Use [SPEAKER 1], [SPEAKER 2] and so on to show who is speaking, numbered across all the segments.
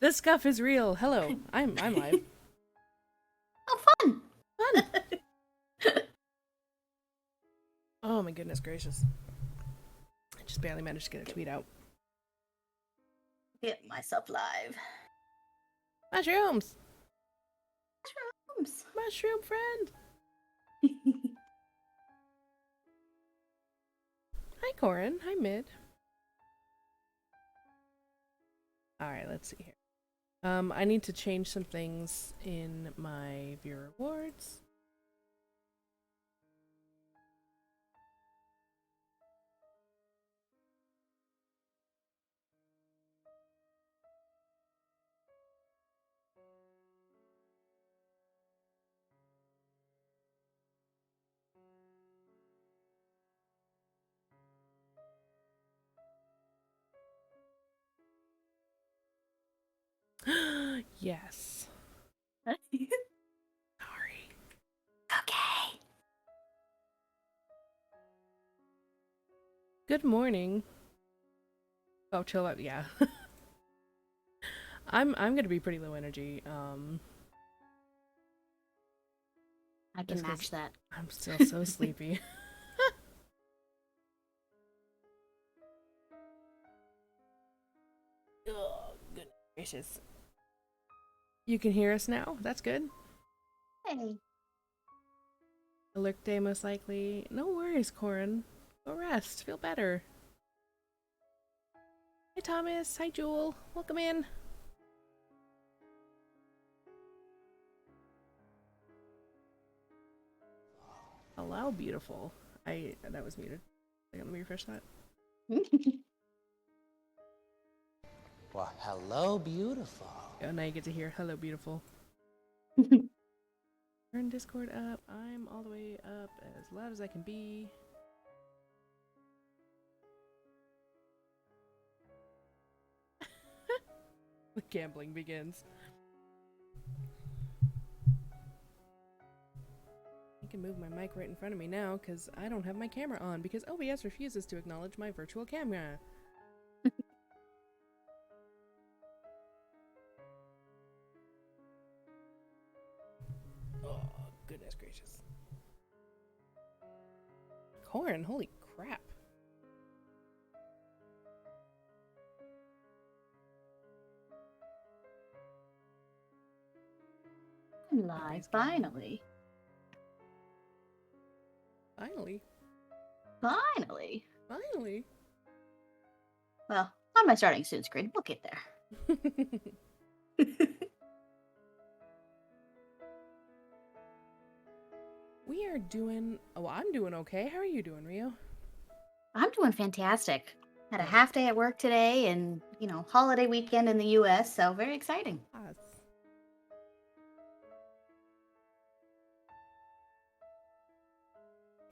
[SPEAKER 1] This scuff is real. Hello, I'm live.
[SPEAKER 2] Oh, fun!
[SPEAKER 1] Fun. Oh my goodness gracious! I just barely managed to get a tweet out.
[SPEAKER 2] Get myself live.
[SPEAKER 1] Mushrooms.
[SPEAKER 2] Mushrooms.
[SPEAKER 1] Mushroom friend. Hi Corin. Hi Mid. All right, let's see here. I need to change some things in my viewer rewards. Yes.
[SPEAKER 2] Sorry.
[SPEAKER 1] Sorry.
[SPEAKER 2] Okay.
[SPEAKER 1] Good morning. Oh, chill out. Yeah. I'm gonna be pretty low energy.
[SPEAKER 2] I can match that.
[SPEAKER 1] I'm still so sleepy. Oh, goodness gracious. You can hear us now? That's good.
[SPEAKER 2] Hey.
[SPEAKER 1] Alert day, most likely. No worries, Corin. Go rest. Feel better. Hi, Thomas. Hi, Jewel. Welcome in. Hello, beautiful. That was muted. Let me refresh that.
[SPEAKER 3] Well, hello, beautiful.
[SPEAKER 1] Oh, now you get to hear hello, beautiful. Turn Discord up. I'm all the way up as loud as I can be. The gambling begins. I can move my mic right in front of me now because I don't have my camera on because OBS refuses to acknowledge my virtual camera. Oh, goodness gracious. Corn, holy crap.
[SPEAKER 2] I'm live, finally.
[SPEAKER 1] Finally.
[SPEAKER 2] Finally.
[SPEAKER 1] Finally.
[SPEAKER 2] Well, on my starting soon screen, we'll get there.
[SPEAKER 1] We are doing... Oh, I'm doing okay. How are you doing, Rio?
[SPEAKER 2] I'm doing fantastic. Had a half day at work today and, holiday weekend in the US, so very exciting.
[SPEAKER 1] Yes.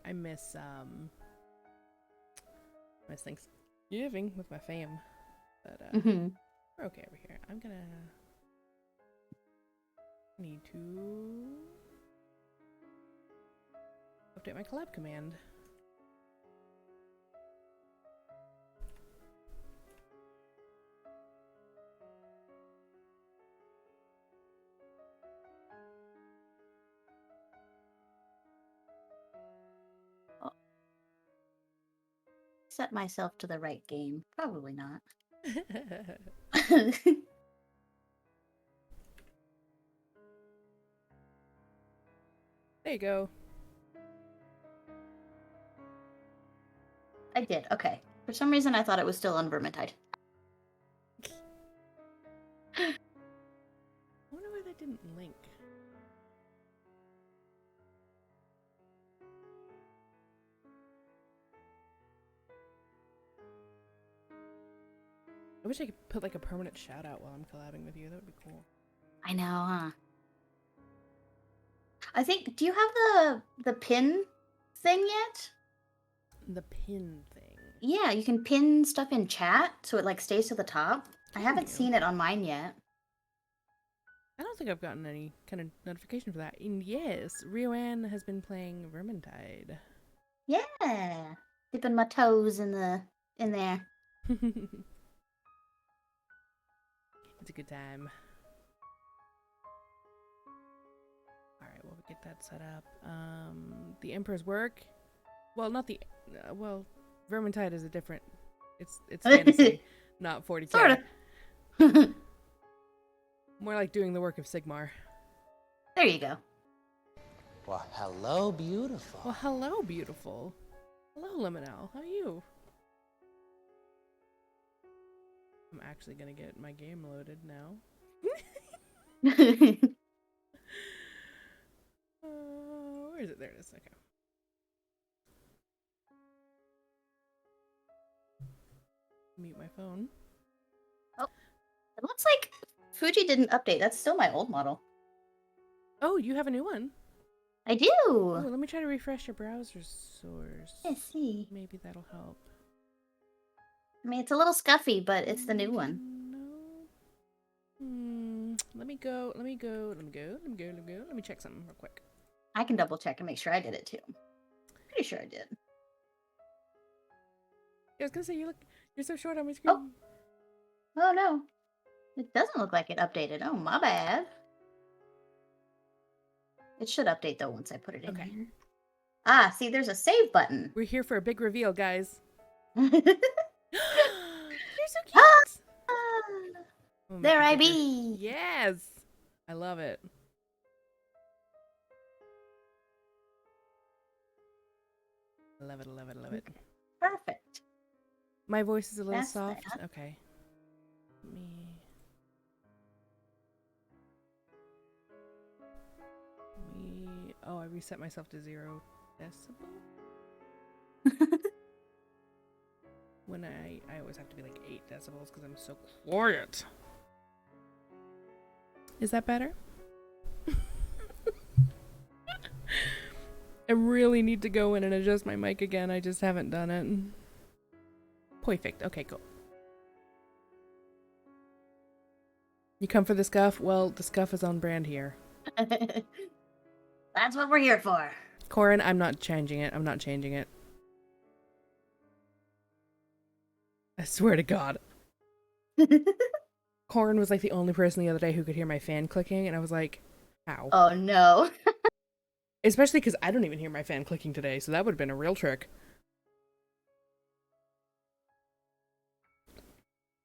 [SPEAKER 1] I miss Thanksgiving with my fam. But we're okay over here. I'm gonna need to update my collab command.
[SPEAKER 2] Set myself to the right game. Probably not.
[SPEAKER 1] There you go.
[SPEAKER 2] I did. Okay. For some reason, I thought it was still on Vermintide.
[SPEAKER 1] I wonder why that didn't link. I wish I could put like a permanent shout out while I'm collabing with you. That would be cool.
[SPEAKER 2] I know, huh? I think. Do you have the pin thing yet?
[SPEAKER 1] The pin thing.
[SPEAKER 2] Yeah, you can pin stuff in chat so it stays to the top. I haven't seen it on mine yet.
[SPEAKER 1] I don't think I've gotten any kind of notification for that. And yes, Rioanne has been playing Vermintide.
[SPEAKER 2] Yeah, dipping my toes in there.
[SPEAKER 1] It's a good time. Alright, well, we get that set up. The Emperor's Work. Well, not the... well, Vermintide is a different... It's fantasy, not 40k.
[SPEAKER 2] Sort of.
[SPEAKER 1] More like doing the work of Sigmar.
[SPEAKER 2] There you go.
[SPEAKER 3] Well, hello, beautiful.
[SPEAKER 1] Well, hello, beautiful. Hello, Liminal. How are you? I'm actually gonna get my game loaded now. Where is it? There it is. Okay. Mute my phone.
[SPEAKER 2] Oh, it looks like Fuji didn't update. That's still my old model.
[SPEAKER 1] Oh, you have a new one?
[SPEAKER 2] I do.
[SPEAKER 1] Oh, let me try to refresh your browser source.
[SPEAKER 2] Let's see.
[SPEAKER 1] Maybe that'll help.
[SPEAKER 2] I mean, it's a little scuffy, but it's the new one.
[SPEAKER 1] No. Let me go. Let me check something real quick.
[SPEAKER 2] I can double check and make sure I did it too. Pretty sure I did.
[SPEAKER 1] I was gonna say you're so short on my screen.
[SPEAKER 2] Oh no. It doesn't look like it updated. Oh, my bad. It should update though once I put it in
[SPEAKER 1] Okay.
[SPEAKER 2] here. Ah, see, there's a save button.
[SPEAKER 1] We're here for a big reveal, guys.
[SPEAKER 2] You're
[SPEAKER 1] You're so cute. Oh,
[SPEAKER 2] there
[SPEAKER 1] make
[SPEAKER 2] I
[SPEAKER 1] it bigger.
[SPEAKER 2] be.
[SPEAKER 1] Yes, I love it. I love it. I love it. I love it.
[SPEAKER 2] Perfect.
[SPEAKER 1] My voice is a little
[SPEAKER 2] That's
[SPEAKER 1] soft.
[SPEAKER 2] that.
[SPEAKER 1] Okay. Oh, I reset myself to 0 decibel. When I always have to be like 8 decibels because I'm so quiet. Is that better? I really need to go in and adjust my mic again. I just haven't done it. Perfect. Okay, cool. You come for the scuff? Well, the scuff is on brand here.
[SPEAKER 2] That's what we're here for.
[SPEAKER 1] Corin, I'm not changing it. I'm not changing it. I swear to God. Corin was like the only person the other day who could hear my fan clicking, and I was like, how?
[SPEAKER 2] Oh no.
[SPEAKER 1] Especially because I don't even hear my fan clicking today, so that would have been a real trick.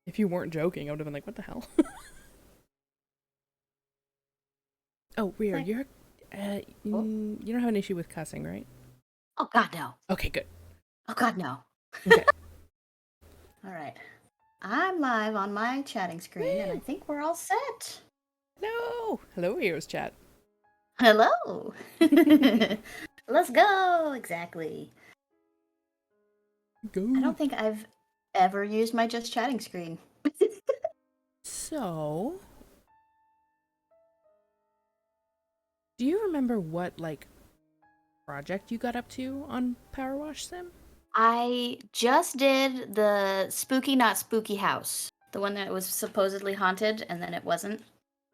[SPEAKER 1] If you weren't joking, I would have been like, what the hell? Oh, Rhea, you're... you don't have an issue with cussing, right?
[SPEAKER 2] Oh god, no.
[SPEAKER 1] Okay, good.
[SPEAKER 2] Oh god, no.
[SPEAKER 1] Okay.
[SPEAKER 2] All right. I'm live on my chatting screen, and I think we're all set.
[SPEAKER 1] Hello! Hello, Heroes Chat.
[SPEAKER 2] Hello. Let's go. Exactly.
[SPEAKER 1] Go.
[SPEAKER 2] I don't think I've ever used my just chatting screen.
[SPEAKER 1] So... do you remember what, like, project you got up to on PowerWash Sim?
[SPEAKER 2] I just did the Spooky Not Spooky House. The one that was supposedly haunted, and then it wasn't.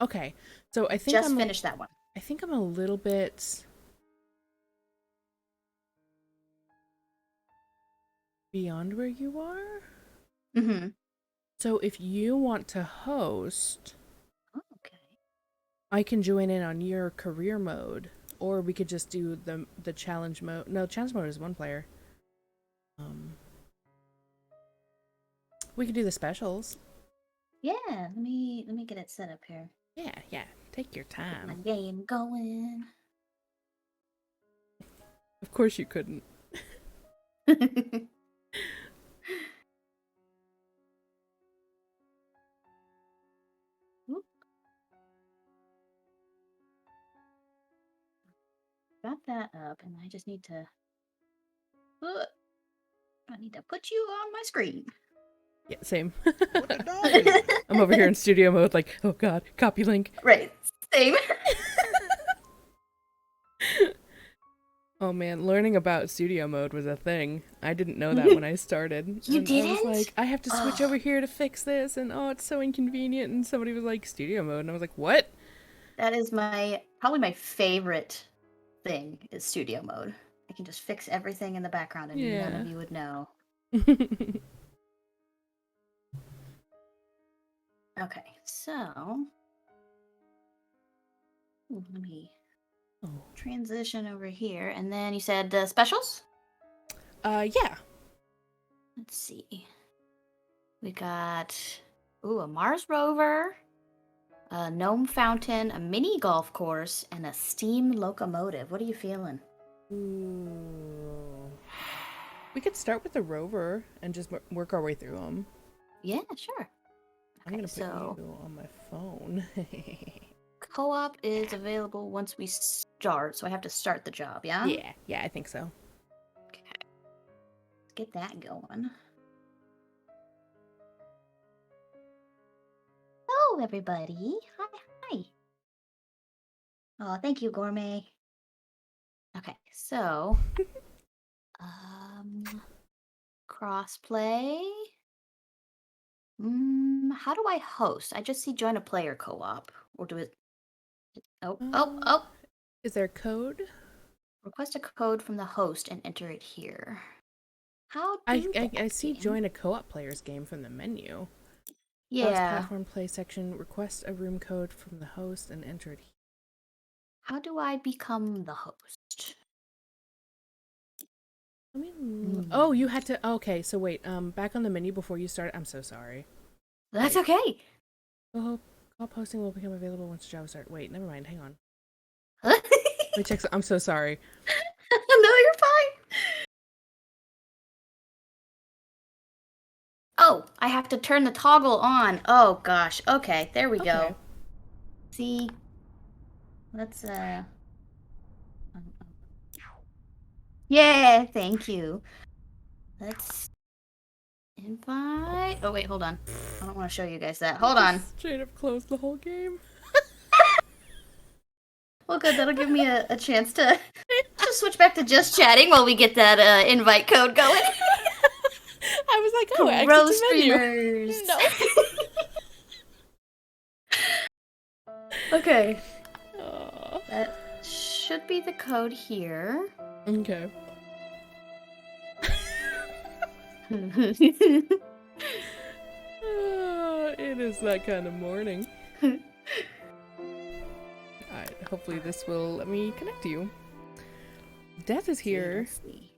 [SPEAKER 1] Okay, so I think
[SPEAKER 2] Just finished that one.
[SPEAKER 1] I think I'm a little bit beyond where you are.
[SPEAKER 2] Mm-hmm.
[SPEAKER 1] So if you want to host,
[SPEAKER 2] Oh, okay.
[SPEAKER 1] I can join in on your career mode, or we could just do the challenge mode. No, challenge mode is one player. We could do the specials.
[SPEAKER 2] Yeah, let me get it set up here.
[SPEAKER 1] Yeah. Take your
[SPEAKER 2] Get my
[SPEAKER 1] time.
[SPEAKER 2] game going.
[SPEAKER 1] Of course you couldn't.
[SPEAKER 2] Oop. Got that up, and I just need to. I need to put you on my screen.
[SPEAKER 1] Yeah, same. I'm over here in studio mode, like, oh god, copy link.
[SPEAKER 2] Right, same.
[SPEAKER 1] Oh man, learning about studio mode was a thing. I didn't know that when I started.
[SPEAKER 2] You
[SPEAKER 1] and
[SPEAKER 2] didn't?
[SPEAKER 1] I was like, I have to switch over here to fix this, and oh, it's so inconvenient. And somebody was like, studio mode, and I was like, what?
[SPEAKER 2] That is probably my favorite thing is studio mode. I can just fix everything in the background, and none of you would know. Okay, so let me transition over here, and then you said specials.
[SPEAKER 1] Yeah.
[SPEAKER 2] Let's see. We got a Mars rover, a gnome fountain, a mini golf course, and a steam locomotive. What are you feeling?
[SPEAKER 1] Ooh. We could start with the rover and just work our way through them.
[SPEAKER 2] Yeah, sure.
[SPEAKER 1] I'm gonna put
[SPEAKER 2] so
[SPEAKER 1] you on my phone.
[SPEAKER 2] co-op is available once we start, so I have to start the job, yeah?
[SPEAKER 1] Yeah, I think so.
[SPEAKER 2] Okay. Let's get that going. Hello, everybody. Hi. Oh, thank you, Gourmet. Okay, so crossplay. How do I host? I just see join a player co-op. Or do it. Oh.
[SPEAKER 1] Is there a code?
[SPEAKER 2] Request a code from the host and enter it here. How do
[SPEAKER 1] I see join a co-op players game from the menu.
[SPEAKER 2] Yeah.
[SPEAKER 1] Browse platform play section. Request a room code from the host and enter it here.
[SPEAKER 2] How do I become the host?
[SPEAKER 1] Oh, you had to. Okay, so wait. Back on the menu before you start. I'm so sorry.
[SPEAKER 2] That's okay.
[SPEAKER 1] Oh, call posting will become available once Java start. Wait, never mind. Hang on.
[SPEAKER 2] No,
[SPEAKER 1] Let me check. I'm so sorry.
[SPEAKER 2] you're fine. Oh, I have to turn the toggle on. Oh gosh. Okay, there we go.
[SPEAKER 1] Okay.
[SPEAKER 2] See, let's yeah, thank you. Let's invite. Oh wait, hold on. I don't want to show you guys that. Hold on.
[SPEAKER 1] Straight up closed the whole game.
[SPEAKER 2] Well, good. That'll give me a chance to switch back to just chatting while we get that invite code going.
[SPEAKER 1] I was like, oh, exit
[SPEAKER 2] Pro
[SPEAKER 1] the menu.
[SPEAKER 2] streamers.
[SPEAKER 1] No.
[SPEAKER 2] Okay.
[SPEAKER 1] Oh.
[SPEAKER 2] That should be the code here.
[SPEAKER 1] Okay. It is that kind of morning. Alright, hopefully this will let me connect to you. Death is here.
[SPEAKER 2] Let's see.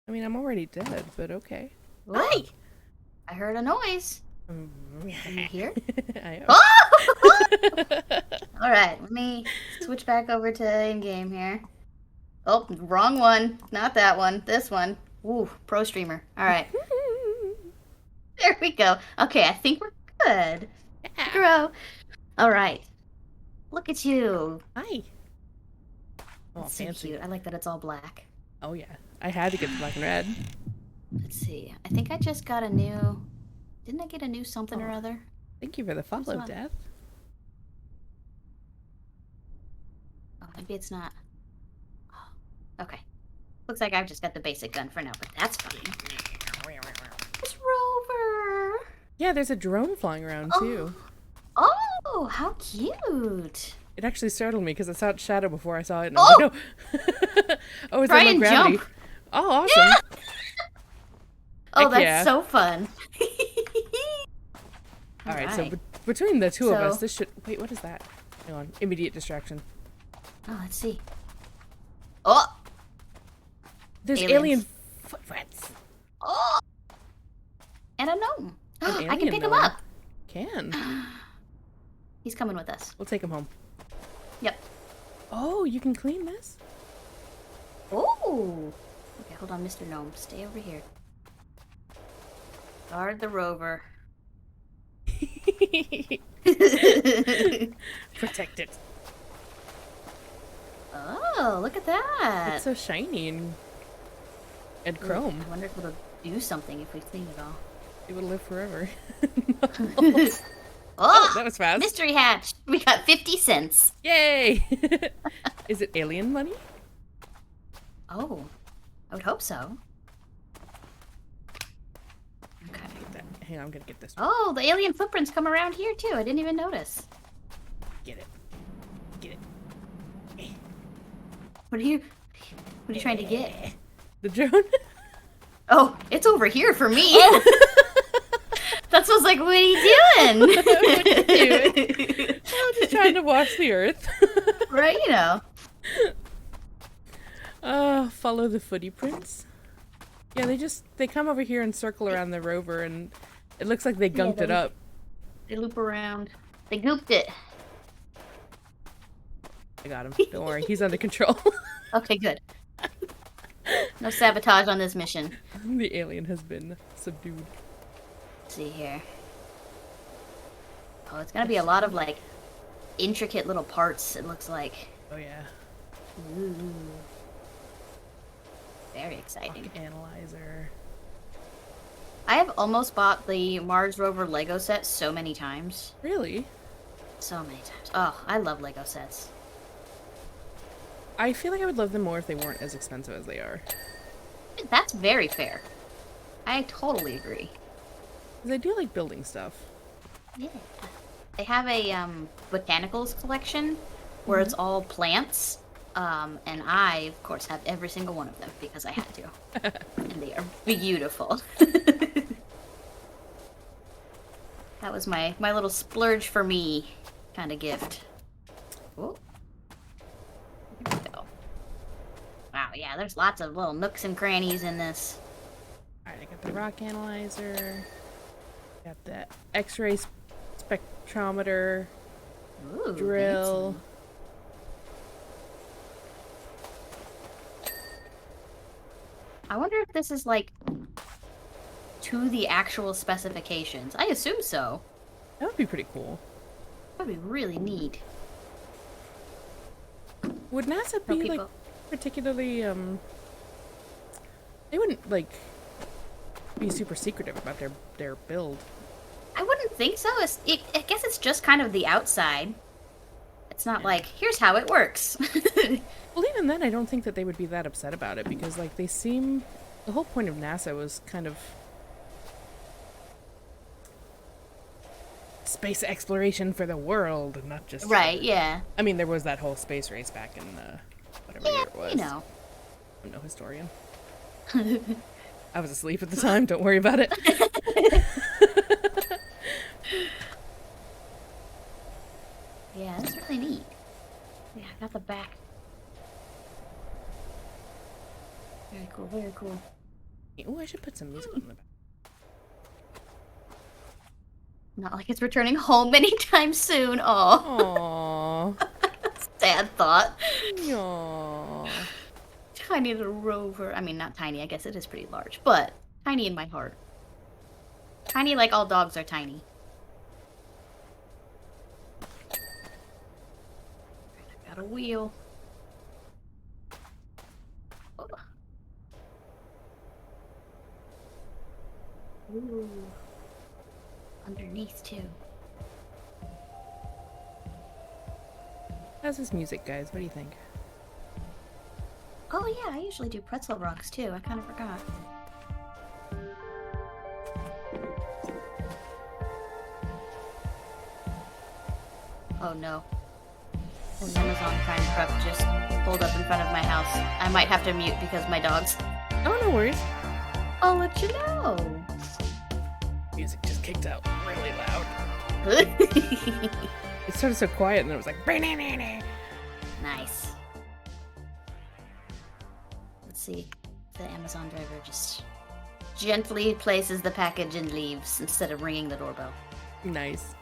[SPEAKER 1] I mean, I'm already dead, but okay.
[SPEAKER 2] Hi! I heard a noise. Are you here?
[SPEAKER 1] I am.
[SPEAKER 2] Oh! Alright, let me switch back over to in-game here. Oh, wrong one. Not that one. This one. Ooh, pro streamer. Alright. There we go. Okay, I think we're good.
[SPEAKER 1] Yeah.
[SPEAKER 2] Grow. Alright. Look at you.
[SPEAKER 1] Hi. Oh,
[SPEAKER 2] That's so
[SPEAKER 1] fancy.
[SPEAKER 2] cute. I like that it's all black.
[SPEAKER 1] Oh, yeah. I had to get the black and red.
[SPEAKER 2] Let's see. I think I just got a new... Didn't I get a new something or other?
[SPEAKER 1] Thank you for the follow,
[SPEAKER 2] one?
[SPEAKER 1] Death.
[SPEAKER 2] Oh, maybe it's not. Okay. Looks like I've just got the basic gun for now, but that's fine. It's Rover!
[SPEAKER 1] Yeah, there's a drone flying around, too.
[SPEAKER 2] Oh, how cute!
[SPEAKER 1] It actually startled me because I saw its shadow before I saw it. And
[SPEAKER 2] Oh!
[SPEAKER 1] I was like, no. Oh, it's
[SPEAKER 2] Try
[SPEAKER 1] in
[SPEAKER 2] and
[SPEAKER 1] low gravity.
[SPEAKER 2] jump.
[SPEAKER 1] Oh, awesome.
[SPEAKER 2] Yeah! Oh,
[SPEAKER 1] Heck
[SPEAKER 2] that's
[SPEAKER 1] yeah.
[SPEAKER 2] so fun.
[SPEAKER 1] All right, so between the two of
[SPEAKER 2] So-
[SPEAKER 1] us, this should... Wait, what is that? Hang on. Immediate distraction.
[SPEAKER 2] Oh, let's see. Oh!
[SPEAKER 1] There's
[SPEAKER 2] Aliens.
[SPEAKER 1] alien footprints.
[SPEAKER 2] Oh! And a gnome.
[SPEAKER 1] An
[SPEAKER 2] I can
[SPEAKER 1] alien
[SPEAKER 2] pick him
[SPEAKER 1] gnome.
[SPEAKER 2] up.
[SPEAKER 1] Can.
[SPEAKER 2] He's coming with us.
[SPEAKER 1] We'll take him home.
[SPEAKER 2] Yep.
[SPEAKER 1] Oh, you can clean this?
[SPEAKER 2] Oh! Okay, hold on, Mr. Gnome. Stay over here. Guard the rover.
[SPEAKER 1] Protect it.
[SPEAKER 2] Oh, look at that!
[SPEAKER 1] It's so shiny and chrome.
[SPEAKER 2] I wonder if it'll do something if we clean it all.
[SPEAKER 1] It will live forever.
[SPEAKER 2] Oh!
[SPEAKER 1] That was fast.
[SPEAKER 2] Mystery hatch! We got 50 cents.
[SPEAKER 1] Yay! Is it alien money?
[SPEAKER 2] Oh, I would hope so. Okay.
[SPEAKER 1] Hang on, I'm gonna get this one.
[SPEAKER 2] Oh, the alien footprints come around here too. I didn't even notice.
[SPEAKER 1] Get it. Get it.
[SPEAKER 2] What are you trying to get?
[SPEAKER 1] The drone?
[SPEAKER 2] Oh, it's over here for me.
[SPEAKER 1] Oh.
[SPEAKER 2] The Lutz was like, what are you doing?
[SPEAKER 1] What are you doing? I'm just trying to wash the earth.
[SPEAKER 2] Right, you know.
[SPEAKER 1] Follow the footy prints. Yeah, they come over here and circle around the rover, and it looks like they gunked it up.
[SPEAKER 2] They loop around. They gooped it.
[SPEAKER 1] I got him. Don't worry, he's under control.
[SPEAKER 2] Okay, good. No sabotage on this mission.
[SPEAKER 1] The alien has been subdued.
[SPEAKER 2] Let's see here. Oh, it's gonna be a lot of, like, intricate little parts, it looks like.
[SPEAKER 1] Oh yeah.
[SPEAKER 2] Ooh. Very exciting.
[SPEAKER 1] Rock analyzer.
[SPEAKER 2] I have almost bought the Mars rover Lego set so many times.
[SPEAKER 1] Really?
[SPEAKER 2] So many times. Oh, I love Lego sets.
[SPEAKER 1] I feel like I would love them more if they weren't as expensive as they are.
[SPEAKER 2] That's very fair. I totally agree.
[SPEAKER 1] Because I do like building stuff.
[SPEAKER 2] Yeah. They have a botanicals collection where it's all plants. And I, of course, have every single one of them because I had to. And they are beautiful. That was my little splurge for me kind of gift. Oh. Here we go. Wow, yeah, there's lots of little nooks and crannies in this.
[SPEAKER 1] Alright, I got the rock analyzer. Got the X-ray spectrometer.
[SPEAKER 2] Ooh,
[SPEAKER 1] Drill.
[SPEAKER 2] fancy. I wonder if this is, like, to the actual specifications. I assume so.
[SPEAKER 1] That would be pretty cool.
[SPEAKER 2] That would be really neat.
[SPEAKER 1] Would NASA
[SPEAKER 2] Tell
[SPEAKER 1] be, like,
[SPEAKER 2] people.
[SPEAKER 1] particularly, they wouldn't, like, be super secretive about their build.
[SPEAKER 2] I wouldn't think so. I guess it's just kind of the outside. It's not like, here's how it works.
[SPEAKER 1] Well, even then, I don't think that they would be that upset about it because, like, they seem... The whole point of NASA was kind of... space exploration for the world, and not just...
[SPEAKER 2] Right, yeah.
[SPEAKER 1] I mean, there was that whole space race back in, whatever year it was.
[SPEAKER 2] You know.
[SPEAKER 1] I'm no historian. I was asleep at the time, don't worry about it.
[SPEAKER 2] Yeah, that's really neat. Yeah, I got the back. Very cool, very cool.
[SPEAKER 1] Oh, I should put some music on the back.
[SPEAKER 2] Not like it's returning home anytime soon. Oh,
[SPEAKER 1] Aww.
[SPEAKER 2] sad thought.
[SPEAKER 1] Aww.
[SPEAKER 2] Tiny little rover. I mean, not tiny. I guess it is pretty large, but tiny in my heart. Tiny like all dogs are tiny. I got a wheel. Oh. Ooh. Underneath too.
[SPEAKER 1] How's this music, guys? What do you think?
[SPEAKER 2] Oh yeah, I usually do pretzel rocks too. I kind of forgot. Oh no. Amazon Prime truck just pulled up in front of my house. I might have to mute because my dogs.
[SPEAKER 1] Oh, no worries.
[SPEAKER 2] I'll let you know.
[SPEAKER 1] Music just kicked out really loud.
[SPEAKER 2] Nice.
[SPEAKER 1] It started so quiet, and then it was like...
[SPEAKER 2] Let's see. The Amazon driver just gently places the package and leaves instead of ringing the doorbell.
[SPEAKER 1] Nice.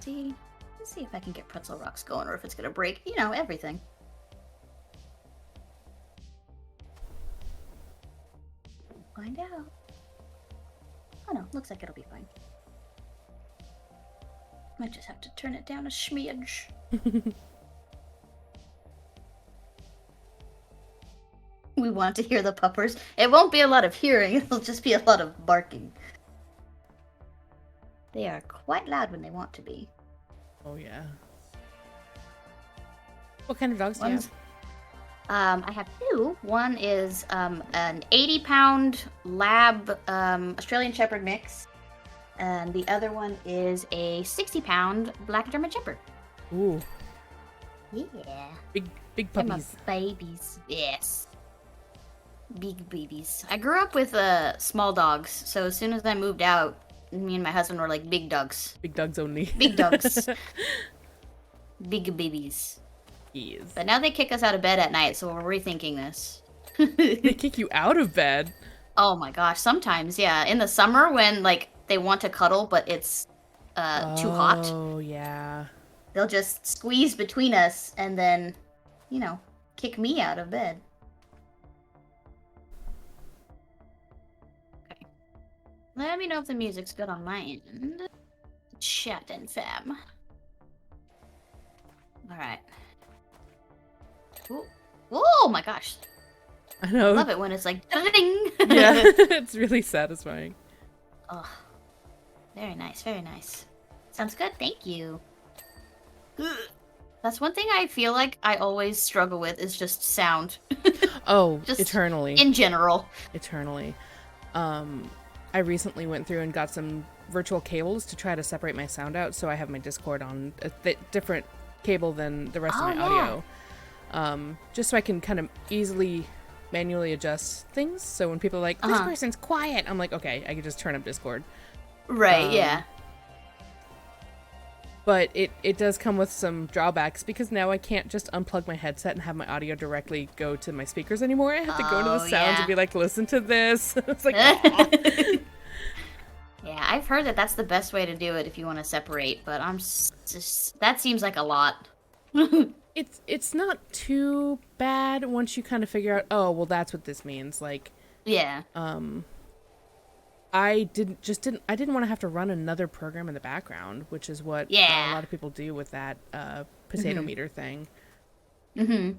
[SPEAKER 2] See, let's see if I can get pretzel rocks going or if it's gonna break, you know, everything. Find out. Oh no, looks like it'll be fine. Might just have to turn it down a smidge. We want to hear the puppers. It won't be a lot of hearing, it'll just be a lot of barking. They are quite loud when they want to be.
[SPEAKER 1] Oh, yeah. What kind of dogs do you have?
[SPEAKER 2] I have two. One is an 80-pound lab Australian Shepherd mix, and the other one is a 60-pound black German Shepherd.
[SPEAKER 1] Ooh,
[SPEAKER 2] Yeah.
[SPEAKER 1] Big
[SPEAKER 2] They're my
[SPEAKER 1] puppies.
[SPEAKER 2] babies. Yes. Big babies. I grew up with small dogs, so as soon as I moved out, me and my husband were like big dogs.
[SPEAKER 1] Big dogs only.
[SPEAKER 2] Big dogs. Big babies.
[SPEAKER 1] Yes.
[SPEAKER 2] But now they kick us out of bed at night, so we're rethinking this.
[SPEAKER 1] They kick you out of bed.
[SPEAKER 2] Oh my gosh, sometimes, yeah. In the summer when like they want to cuddle but it's too hot,
[SPEAKER 1] Oh, yeah.
[SPEAKER 2] they'll just squeeze between us and then, you know, kick me out of bed. Okay. Let me know if the music's good on my end. Chat and fam. Alright. Oh my gosh.
[SPEAKER 1] I
[SPEAKER 2] I
[SPEAKER 1] know.
[SPEAKER 2] love it when it's like ding.
[SPEAKER 1] Yeah, it's really satisfying.
[SPEAKER 2] Oh, very nice, very nice. Sounds good, thank you. That's one thing I feel like I always struggle with is just sound.
[SPEAKER 1] Oh,
[SPEAKER 2] Just
[SPEAKER 1] eternally.
[SPEAKER 2] In general.
[SPEAKER 1] Eternally. I recently went through and got some virtual cables to try to separate my sound out, so I have my Discord on a different cable than the rest of my audio. Just so I can kind of easily manually adjust things. So when people are like, this person's quiet, I'm like, okay, I can just turn up Discord.
[SPEAKER 2] Right, yeah.
[SPEAKER 1] But it does come with some drawbacks because now I can't just unplug my headset and have my audio directly go to my speakers anymore. I have to go into the sounds and be like, listen to this. It's like, aw.
[SPEAKER 2] Yeah, I've heard that that's the best way to do it if you want to separate, but I'm just that seems like a lot.
[SPEAKER 1] It's not too bad once you kind of figure out, oh, well, that's what this means. Like,
[SPEAKER 2] Yeah.
[SPEAKER 1] I didn't want to have to run another program in the background, which is what a lot of people do with that potato meter thing.
[SPEAKER 2] Mm-hmm.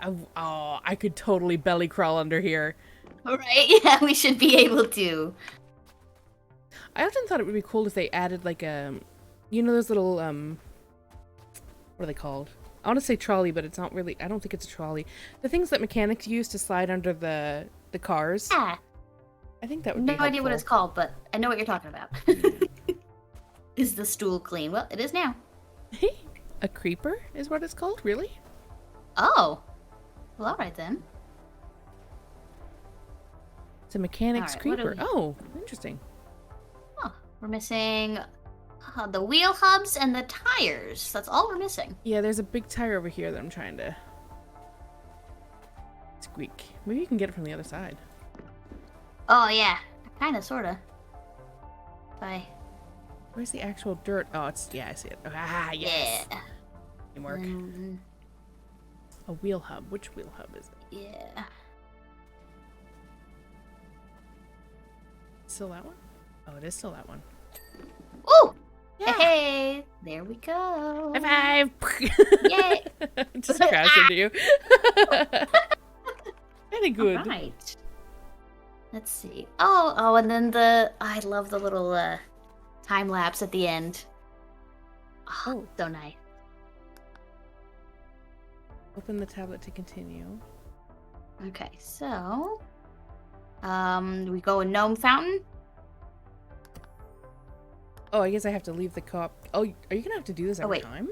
[SPEAKER 1] I could totally belly crawl under here.
[SPEAKER 2] Right, yeah, we should be able to.
[SPEAKER 1] I often thought it would be cool if they added like you know those little what are they called? I want to say trolley, but it's not really. I don't think it's a trolley. The things that mechanics use to slide under the cars.
[SPEAKER 2] Yeah.
[SPEAKER 1] I think that would be
[SPEAKER 2] No idea what
[SPEAKER 1] helpful.
[SPEAKER 2] it's called, but I know what you're talking about. Is the stool clean? Well, it is now.
[SPEAKER 1] A creeper is what it's called? Really?
[SPEAKER 2] Oh. Well, alright then.
[SPEAKER 1] It's a mechanic's
[SPEAKER 2] All right, what do
[SPEAKER 1] creeper.
[SPEAKER 2] we-
[SPEAKER 1] Oh, interesting.
[SPEAKER 2] Huh. We're missing the wheel hubs and the tires. That's all we're missing.
[SPEAKER 1] Yeah, there's a big tire over here that I'm trying to squeak. Maybe you can get it from the other side.
[SPEAKER 2] Oh, yeah. Kinda, sorta. Bye.
[SPEAKER 1] Where's the actual dirt? Oh, it's, yeah, I see it. Ah, yes.
[SPEAKER 2] Yeah.
[SPEAKER 1] Teamwork. A wheel hub. Which wheel hub is it?
[SPEAKER 2] Yeah.
[SPEAKER 1] Still that one? Oh, it is still that one.
[SPEAKER 2] Ooh!
[SPEAKER 1] Yeah.
[SPEAKER 2] Hey! There we go.
[SPEAKER 1] High five!
[SPEAKER 2] Yay!
[SPEAKER 1] Just crashed into you. Very good.
[SPEAKER 2] Alright. Let's see. Oh, and then I love the little time lapse at the end. Oh, so nice.
[SPEAKER 1] Open the tablet to continue.
[SPEAKER 2] Okay, so we go in Gnome Fountain.
[SPEAKER 1] Oh, I guess I have to leave the co-op. Oh, are you gonna have to do this every
[SPEAKER 2] wait.
[SPEAKER 1] time?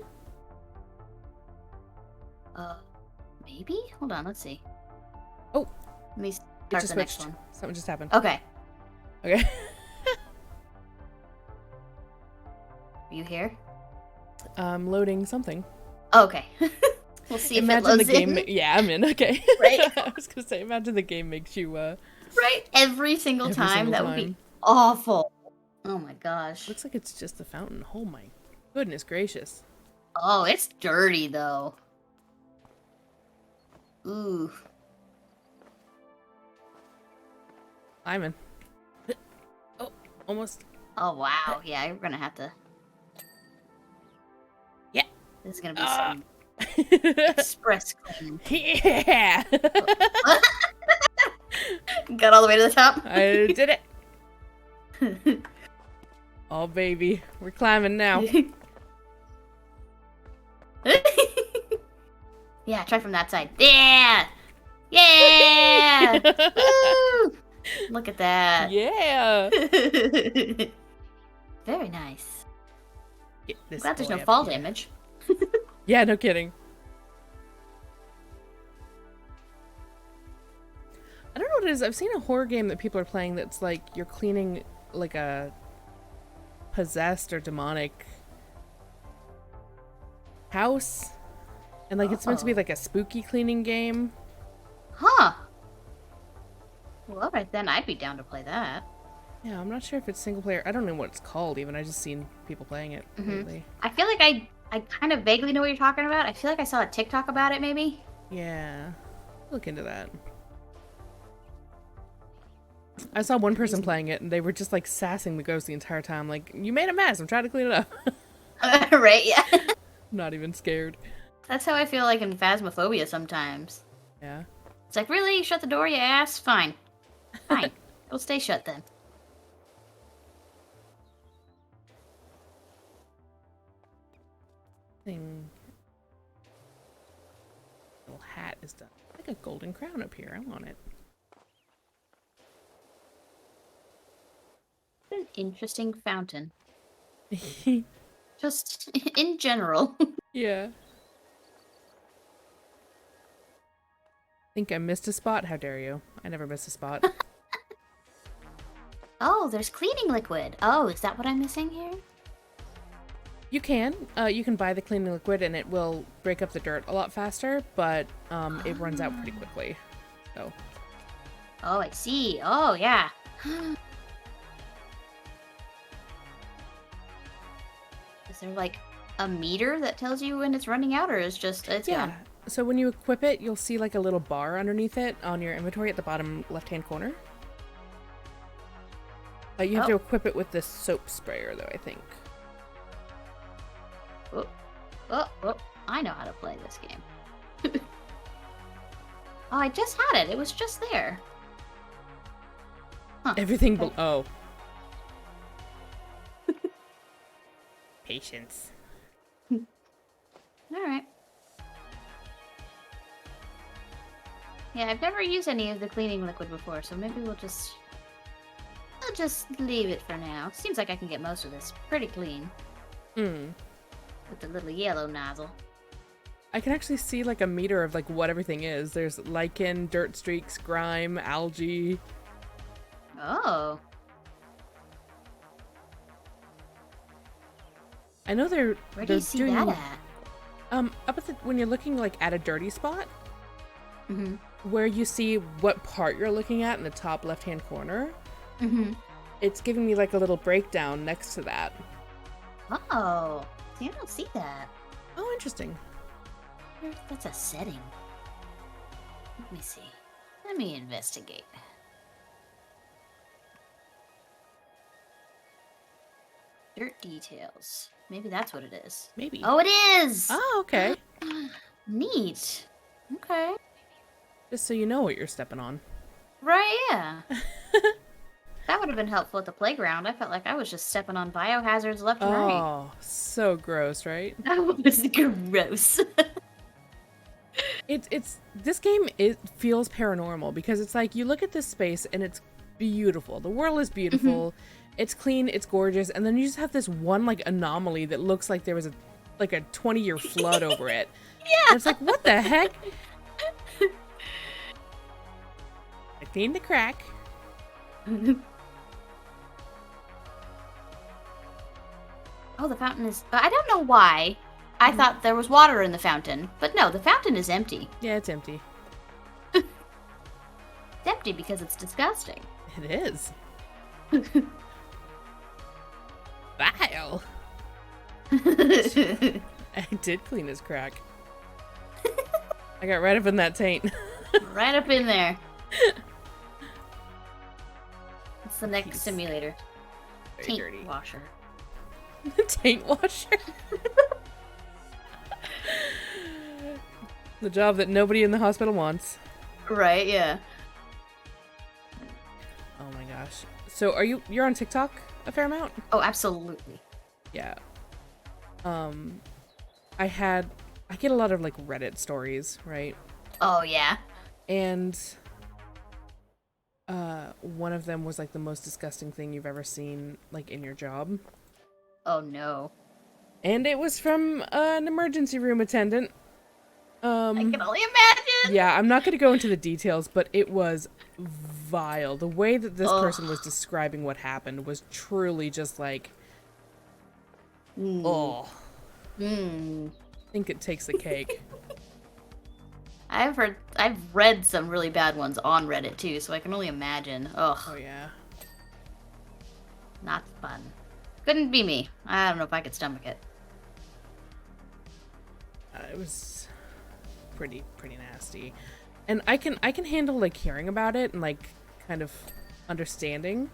[SPEAKER 2] Maybe? Hold on, let's see.
[SPEAKER 1] Oh,
[SPEAKER 2] Let me
[SPEAKER 1] it
[SPEAKER 2] start
[SPEAKER 1] just
[SPEAKER 2] the next
[SPEAKER 1] switched.
[SPEAKER 2] one.
[SPEAKER 1] Something just happened.
[SPEAKER 2] Okay.
[SPEAKER 1] Okay.
[SPEAKER 2] Are you here?
[SPEAKER 1] Loading something.
[SPEAKER 2] Oh, okay. We'll see if it
[SPEAKER 1] Imagine the
[SPEAKER 2] loads
[SPEAKER 1] game.
[SPEAKER 2] in.
[SPEAKER 1] Yeah, I'm in. Okay.
[SPEAKER 2] Right?
[SPEAKER 1] I was gonna say, imagine the game makes you.
[SPEAKER 2] Right? Every single
[SPEAKER 1] Every
[SPEAKER 2] time.
[SPEAKER 1] single
[SPEAKER 2] That would be
[SPEAKER 1] time.
[SPEAKER 2] awful. Oh my gosh.
[SPEAKER 1] Looks like it's just the fountain. Oh my goodness gracious.
[SPEAKER 2] Oh, it's dirty though. Ooh.
[SPEAKER 1] I'm in. Oh, almost.
[SPEAKER 2] Oh wow. Yeah, you're gonna have to.
[SPEAKER 1] Yeah.
[SPEAKER 2] This is gonna be some express clean.
[SPEAKER 1] Yeah.
[SPEAKER 2] Got all the way to the top.
[SPEAKER 1] I did it. Oh baby, we're climbing now.
[SPEAKER 2] Yeah, try from that side. Yeah! Yeah! Woo! Look at that.
[SPEAKER 1] Yeah.
[SPEAKER 2] Very nice.
[SPEAKER 1] Get this
[SPEAKER 2] Glad there's
[SPEAKER 1] boy
[SPEAKER 2] no
[SPEAKER 1] up
[SPEAKER 2] fall
[SPEAKER 1] here.
[SPEAKER 2] damage.
[SPEAKER 1] Yeah, no kidding. I don't know what it is. I've seen a horror game that people are playing that's like you're cleaning like a possessed or demonic house. And like it's meant to be
[SPEAKER 2] Oh.
[SPEAKER 1] like a spooky cleaning game.
[SPEAKER 2] Huh. Well, alright then. I'd be down to play that.
[SPEAKER 1] Yeah, I'm not sure if it's single player. I don't know what it's called even. I just seen people playing it lately.
[SPEAKER 2] I feel like I kind of vaguely know what you're talking about. I feel like I saw a TikTok about it, maybe.
[SPEAKER 1] Yeah. Look into that. I saw one person playing it and they were just like sassing the ghost the entire time. Like, you made a mess. I'm trying to clean it up.
[SPEAKER 2] Right, yeah.
[SPEAKER 1] Not even scared.
[SPEAKER 2] That's how I feel like in Phasmophobia sometimes.
[SPEAKER 1] Yeah.
[SPEAKER 2] It's like, really? Shut the door, you ass? Fine. Fine. It'll stay shut then.
[SPEAKER 1] Thing. Little hat is done. Like a golden crown up here. I want it.
[SPEAKER 2] An interesting fountain. Just in general.
[SPEAKER 1] Yeah. Think I missed a spot? How dare you? I never miss a spot.
[SPEAKER 2] Oh, there's cleaning liquid. Oh, is that what I'm missing here?
[SPEAKER 1] You can buy the cleaning liquid and it will break up the dirt a lot faster, but it runs out pretty quickly. So.
[SPEAKER 2] Oh, I see. Oh, yeah. Is there like a meter that tells you when it's running out, or is just it's
[SPEAKER 1] Yeah.
[SPEAKER 2] gone?
[SPEAKER 1] So when you equip it, you'll see like a little bar underneath it on your inventory at the bottom left-hand corner. You have to equip it with this soap sprayer, though, I think.
[SPEAKER 2] Oh, I know how to play this game. Oh, I just had it. It was just there. Huh.
[SPEAKER 1] Everything oh. Patience.
[SPEAKER 2] Alright. Yeah, I've never used any of the cleaning liquid before, so maybe we'll just leave it for now. Seems like I can get most of this pretty clean.
[SPEAKER 1] Hmm.
[SPEAKER 2] With the little yellow nozzle.
[SPEAKER 1] I can actually see like a meter of like what everything is. There's lichen, dirt streaks, grime, algae.
[SPEAKER 2] Oh.
[SPEAKER 1] I know they're
[SPEAKER 2] Where do you see that at?
[SPEAKER 1] Up at the, when you're looking like at a dirty spot,
[SPEAKER 2] Mm-hmm.
[SPEAKER 1] where you see what part you're looking at in the top left-hand corner.
[SPEAKER 2] Mm-hmm.
[SPEAKER 1] It's giving me like a little breakdown next to that.
[SPEAKER 2] Oh. See, I don't see that.
[SPEAKER 1] Oh, interesting.
[SPEAKER 2] That's a setting. Let me see. Let me investigate. Dirt details. Maybe that's what it is.
[SPEAKER 1] Maybe.
[SPEAKER 2] Oh, it is!
[SPEAKER 1] Oh, okay.
[SPEAKER 2] Neat. Okay.
[SPEAKER 1] Just so you know what you're stepping on.
[SPEAKER 2] Right, yeah. That would have been helpful at the playground. I felt like I was just stepping on biohazards left and right.
[SPEAKER 1] Oh, so gross, right?
[SPEAKER 2] That was gross.
[SPEAKER 1] It's this game, it feels paranormal because it's like you look at this space and it's beautiful. The world is beautiful. It's clean, it's gorgeous, and then you just have this one like anomaly that looks like there was a 20-year flood over it.
[SPEAKER 2] Yeah.
[SPEAKER 1] And it's like, what the heck? I cleaned the crack.
[SPEAKER 2] Oh, the fountain is... I don't know why. I thought there was water in the fountain. But no, the fountain is empty.
[SPEAKER 1] Yeah, it's empty.
[SPEAKER 2] It's empty because it's disgusting.
[SPEAKER 1] It is. Vile. I did clean his crack. I got right up in that taint.
[SPEAKER 2] Right up in there. It's the next
[SPEAKER 1] He's
[SPEAKER 2] simulator.
[SPEAKER 1] Very
[SPEAKER 2] Taint
[SPEAKER 1] dirty.
[SPEAKER 2] washer.
[SPEAKER 1] Taint washer. The job that nobody in the hospital wants.
[SPEAKER 2] Right, yeah.
[SPEAKER 1] Oh my gosh. So you're on TikTok a fair amount?
[SPEAKER 2] Oh, absolutely.
[SPEAKER 1] Yeah. I get a lot of like Reddit stories, right?
[SPEAKER 2] Oh, yeah.
[SPEAKER 1] And one of them was like the most disgusting thing you've ever seen like in your job.
[SPEAKER 2] Oh, no.
[SPEAKER 1] And it was from an emergency room attendant.
[SPEAKER 2] I can only imagine.
[SPEAKER 1] Yeah, I'm not going to go into the details, but it was vile. The way that this person was describing what happened was truly just like, I think it takes the cake.
[SPEAKER 2] I've read some really bad ones on Reddit too, so I can only imagine. Ugh.
[SPEAKER 1] Oh yeah.
[SPEAKER 2] Not fun. Couldn't be me. I don't know if I could stomach it.
[SPEAKER 1] It was pretty nasty. And I can handle like hearing about it and like kind of understanding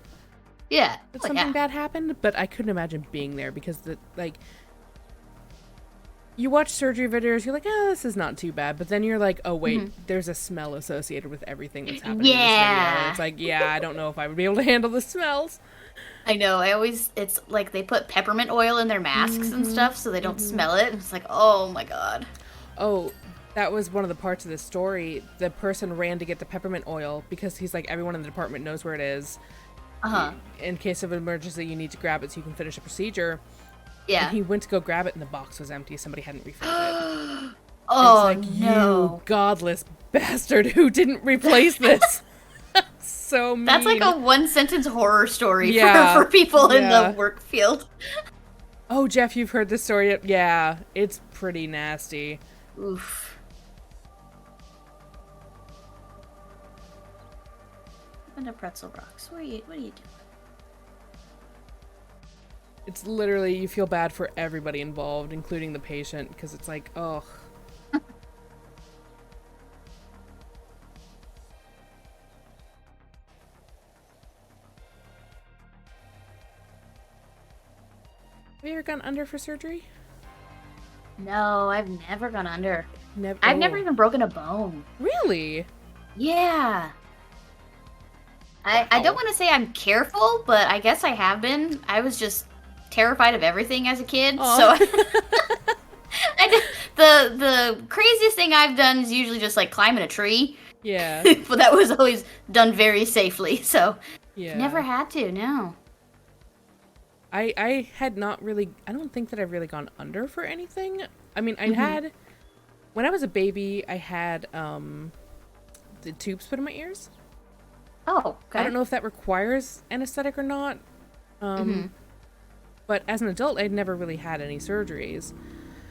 [SPEAKER 2] Yeah.
[SPEAKER 1] that something bad happened, but I couldn't imagine being there because you watch surgery videos, you're like, oh, this is not too bad, but then you're like, oh wait, there's a smell associated with everything that's happening in this video. It's like, yeah, I don't know if I would be able to handle the smells.
[SPEAKER 2] I know. It's like they put peppermint oil in their masks and stuff so they don't smell it. It's like, oh my god.
[SPEAKER 1] Oh, that was one of the parts of the story. The person ran to get the peppermint oil because he's like, everyone in the department knows where it is. In case of an emergency, you need to grab it so you can finish a procedure.
[SPEAKER 2] Yeah.
[SPEAKER 1] And he went to go grab it and the box was empty. Somebody hadn't refilled it.
[SPEAKER 2] Oh,
[SPEAKER 1] it's like,
[SPEAKER 2] no.
[SPEAKER 1] You godless bastard who didn't replace this. So mean.
[SPEAKER 2] That's like a one-sentence horror story for people in the work field.
[SPEAKER 1] Oh, Jeff, you've heard this story? Yeah, it's pretty nasty.
[SPEAKER 2] Oof. And a pretzel rocks. What are you doing?
[SPEAKER 1] It's literally, you feel bad for everybody involved, including the patient, because it's like, ugh. Have you ever gone under for surgery?
[SPEAKER 2] No, I've never gone under.
[SPEAKER 1] Never.
[SPEAKER 2] I've never even broken a bone.
[SPEAKER 1] Really?
[SPEAKER 2] Yeah. I don't want to say I'm careful, but I guess I have been. I was just terrified of everything as a kid, so the craziest thing I've done is usually just like climbing a tree.
[SPEAKER 1] Yeah.
[SPEAKER 2] But that was always done very safely, so
[SPEAKER 1] yeah.
[SPEAKER 2] Never had to, no.
[SPEAKER 1] I had not really, I don't think that I've really gone under for anything. I mean, I had, when I was a baby, I had the tubes put in my ears.
[SPEAKER 2] Oh, okay.
[SPEAKER 1] I don't know if that requires anesthetic or not. But as an adult, I'd never really had any surgeries.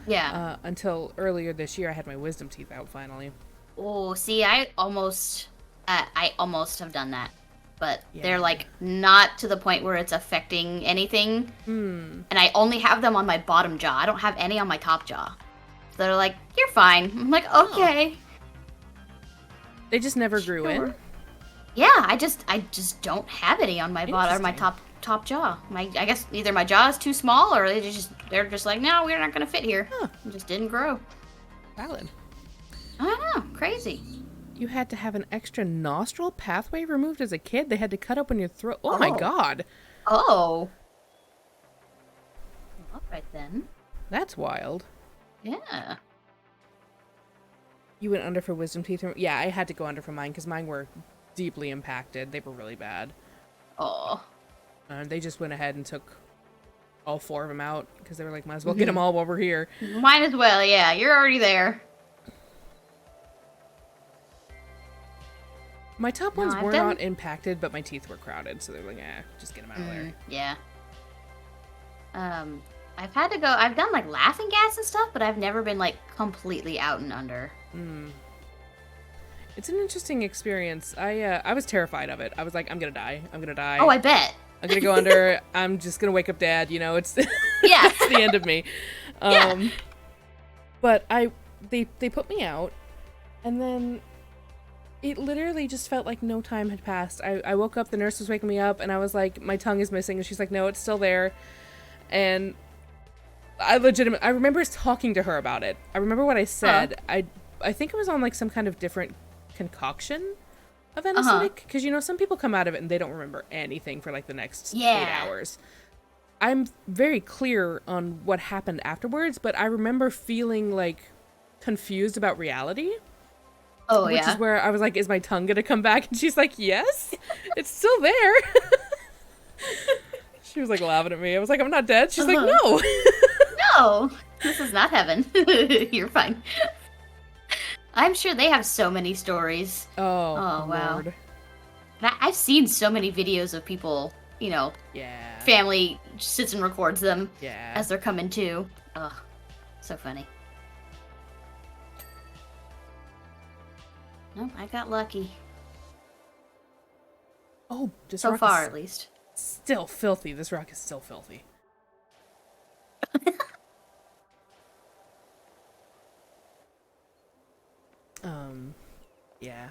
[SPEAKER 2] Yeah.
[SPEAKER 1] Until earlier this year, I had my wisdom teeth out finally.
[SPEAKER 2] Oh, see, I almost have done that. But they're like not to the point where it's affecting anything. And I only have them on my bottom jaw. I don't have any on my top jaw. So they're like, you're fine. I'm like, okay.
[SPEAKER 1] They just never grew in?
[SPEAKER 2] Yeah, I just don't have any on my bottom or my top jaw. I guess either my jaw is too small or they're just like, no, we're not gonna fit here. It just didn't grow.
[SPEAKER 1] Valid.
[SPEAKER 2] I don't know, crazy.
[SPEAKER 1] You had to have an extra nostril pathway removed as a kid? They had to cut open your throat? Oh my god.
[SPEAKER 2] Oh. All right then.
[SPEAKER 1] That's wild.
[SPEAKER 2] Yeah.
[SPEAKER 1] You went under for wisdom teeth? Yeah, I had to go under for mine because mine were deeply impacted. They were really bad.
[SPEAKER 2] Oh.
[SPEAKER 1] They just went ahead and took all 4 of them out because they were like, might as well get them all while we're here.
[SPEAKER 2] Might as well, yeah. You're already there.
[SPEAKER 1] My top ones were not impacted, but my teeth were crowded, so they're like, just get them out of there.
[SPEAKER 2] Yeah. I've done like laughing gas and stuff, but I've never been like completely out and under.
[SPEAKER 1] It's an interesting experience. I was terrified of it. I was like, I'm gonna die. I'm gonna die.
[SPEAKER 2] Oh, I bet.
[SPEAKER 1] I'm gonna go under. I'm just gonna wake up Dad. You know, it's
[SPEAKER 2] it's
[SPEAKER 1] the end of me. But they put me out, and then it literally just felt like no time had passed. I woke up, the nurse was waking me up, and I was like, my tongue is missing, and she's like, no, it's still there. And I remember talking to her about it. I remember what I said. I think it was on like some kind of different concoction of anesthetic, because you know, some people come out of it and they don't remember anything for like the next 8 hours. I'm very clear on what happened afterwards, but I remember feeling like confused about reality.
[SPEAKER 2] Oh,
[SPEAKER 1] which is where I was like, is my tongue gonna come back? And she's like, yes, it's still there. She was like laughing at me. I was like, I'm not dead. She's like, no.
[SPEAKER 2] No, this is not heaven. You're fine. I'm sure they have so many stories.
[SPEAKER 1] Oh,
[SPEAKER 2] wow.
[SPEAKER 1] Lord.
[SPEAKER 2] I've seen so many videos of people,
[SPEAKER 1] Yeah.
[SPEAKER 2] family sits and records them
[SPEAKER 1] Yeah.
[SPEAKER 2] as they're coming to. Ugh, so funny. No, I got lucky.
[SPEAKER 1] Oh, this
[SPEAKER 2] So
[SPEAKER 1] rock
[SPEAKER 2] far,
[SPEAKER 1] is
[SPEAKER 2] at least.
[SPEAKER 1] still filthy. This rock is still filthy. Yeah.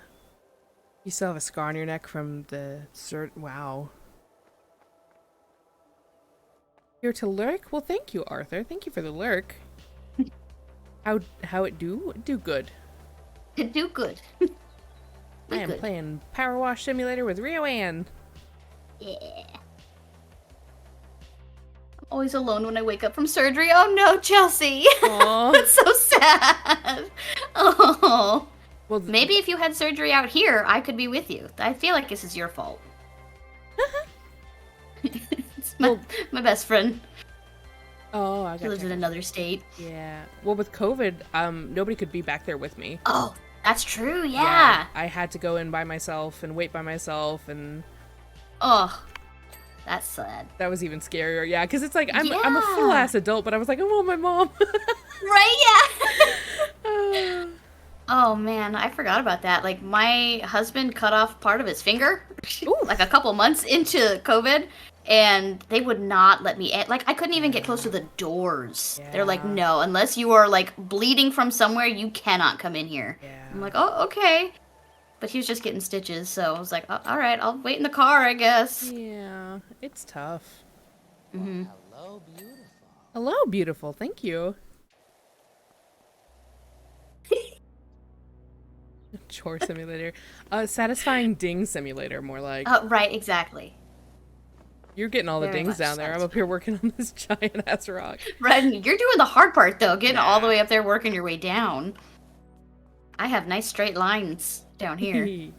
[SPEAKER 1] You still have a scar on your neck from the wow. Here to lurk? Well, thank you, Arthur. Thank you for the lurk. How it do? Do good.
[SPEAKER 2] Do good.
[SPEAKER 1] I am playing Power Wash Simulator with Rioanne.
[SPEAKER 2] Yeah. I'm always alone when I wake up from surgery. Oh no, Chelsea! That's so sad. Oh.
[SPEAKER 1] Well,
[SPEAKER 2] maybe if you had surgery out here, I could be with you. I feel like this is your fault. It's my best friend.
[SPEAKER 1] Oh, I got
[SPEAKER 2] He lives in another state.
[SPEAKER 1] Yeah. Well, with COVID, nobody could be back there with me.
[SPEAKER 2] Oh, that's true. Yeah.
[SPEAKER 1] I had to go in by myself and wait by myself, and
[SPEAKER 2] oh, that's sad.
[SPEAKER 1] that was even scarier. Yeah, because it's like I'm a full ass adult, but I was like, I want my mom.
[SPEAKER 2] Right? Yeah. Oh man, I forgot about that. Like my husband cut off part of his finger, like a couple months into COVID, and they would not let me. Like I couldn't even get close to the doors. Yeah. They're like, no, unless you are like bleeding from somewhere, you cannot come in here. Yeah. I'm like, oh, okay. But he was just getting stitches, so I was like, all right, I'll wait in the car, I guess.
[SPEAKER 1] Yeah, it's tough.
[SPEAKER 2] Mm-hmm.
[SPEAKER 3] Hello, beautiful.
[SPEAKER 1] Hello, beautiful. Thank you. Chore simulator. Satisfying ding simulator, more like.
[SPEAKER 2] Right, exactly.
[SPEAKER 1] You're getting all the dings down there. I'm up here working on this giant ass rock.
[SPEAKER 2] Right, you're doing the hard part though, getting all the way up there, working your way down. I have nice straight lines down here.
[SPEAKER 1] Yeah,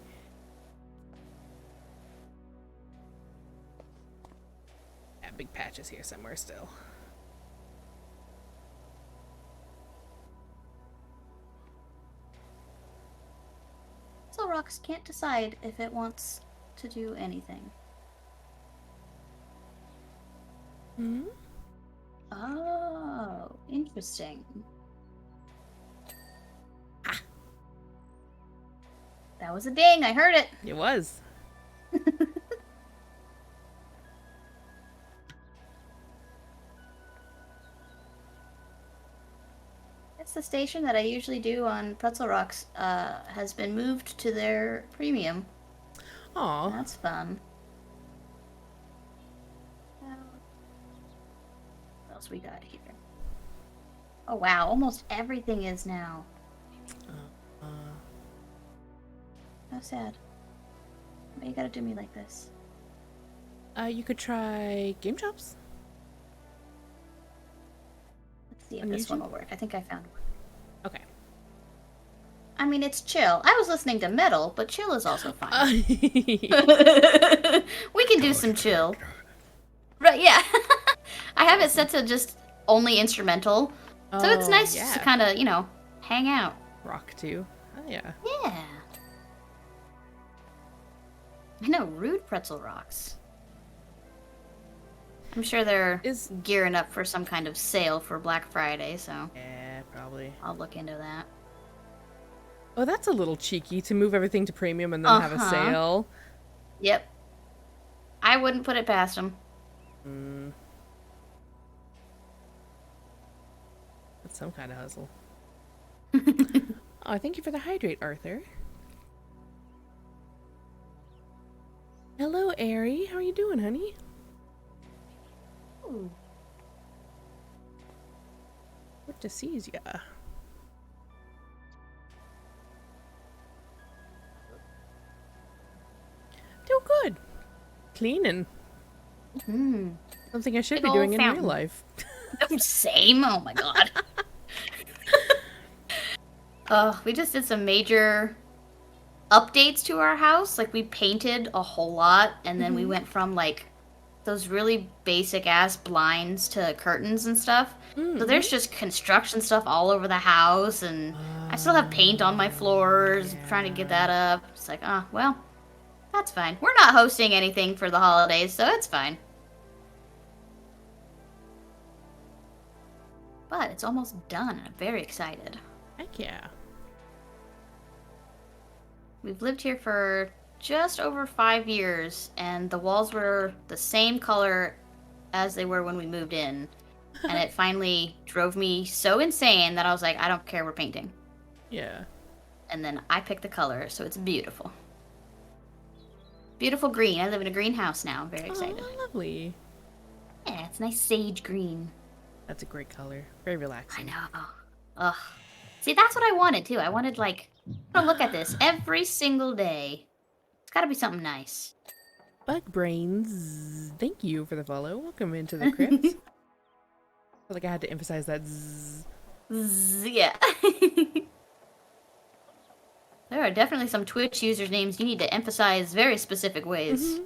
[SPEAKER 1] big patches here somewhere still.
[SPEAKER 2] So Rocks can't decide if it wants to do anything.
[SPEAKER 1] Hmm?
[SPEAKER 2] Oh, interesting. Ah. That was a ding, I heard it.
[SPEAKER 1] It was.
[SPEAKER 2] It's the station that I usually do on Pretzel Rocks has been moved to their premium.
[SPEAKER 1] Aw.
[SPEAKER 2] That's fun. What else we got here? Oh wow, almost everything is now. How sad. Why you gotta do me like this?
[SPEAKER 1] You could try Game Chops.
[SPEAKER 2] Let's see if this one will work. I think I found one.
[SPEAKER 1] Okay.
[SPEAKER 2] I mean, it's chill. I was listening to metal, but chill is also fine. We can do some chill. Right, yeah. I have it set to just only instrumental. So it's nice just to kind of, hang out.
[SPEAKER 1] Rock too. Oh, yeah.
[SPEAKER 2] Yeah. I know, Rude Pretzel Rocks. I'm sure they're gearing up for some kind of sale for Black Friday, so...
[SPEAKER 1] Yeah, probably.
[SPEAKER 2] I'll look into that.
[SPEAKER 1] Oh, that's a little cheeky to move everything to premium and then have a sale.
[SPEAKER 2] Yep. I wouldn't put it past them.
[SPEAKER 1] That's some kind of hustle. Oh, thank you for the hydrate, Arthur. Hello, Aerie. How are you doing, honey?
[SPEAKER 2] Ooh.
[SPEAKER 1] Good to see ya. Doing good. Cleaning. Something I should be doing in real life.
[SPEAKER 2] Same. Oh my god. We just did some major updates to our house. Like we painted a whole lot, and then we went from like those really basic ass blinds to curtains and stuff. So there's just construction stuff all over the house, and I still have paint on my floors, trying to get that up. It's like, oh, well, that's fine. We're not hosting anything for the holidays, so it's fine. But it's almost done, and I'm very excited.
[SPEAKER 1] Heck yeah.
[SPEAKER 2] We've lived here for just over 5 years, and the walls were the same color as they were when we moved in. And it finally drove me so insane that I was like, I don't care, we're painting.
[SPEAKER 1] Yeah.
[SPEAKER 2] And then I picked the color, so it's beautiful. Beautiful green. I live in a greenhouse now. I'm very excited.
[SPEAKER 1] Oh, lovely.
[SPEAKER 2] Yeah, it's nice sage green.
[SPEAKER 1] That's a great color. Very relaxing.
[SPEAKER 2] I know. Ugh. See, that's what I wanted, too. I wanted, like, to look at this every single day. It's gotta be something nice.
[SPEAKER 1] Bug Brains, thank you for the follow. Welcome into the crypt. I feel like I had to emphasize that zzz.
[SPEAKER 2] Zzz, yeah. There are definitely some Twitch users' names you need to emphasize very specific ways.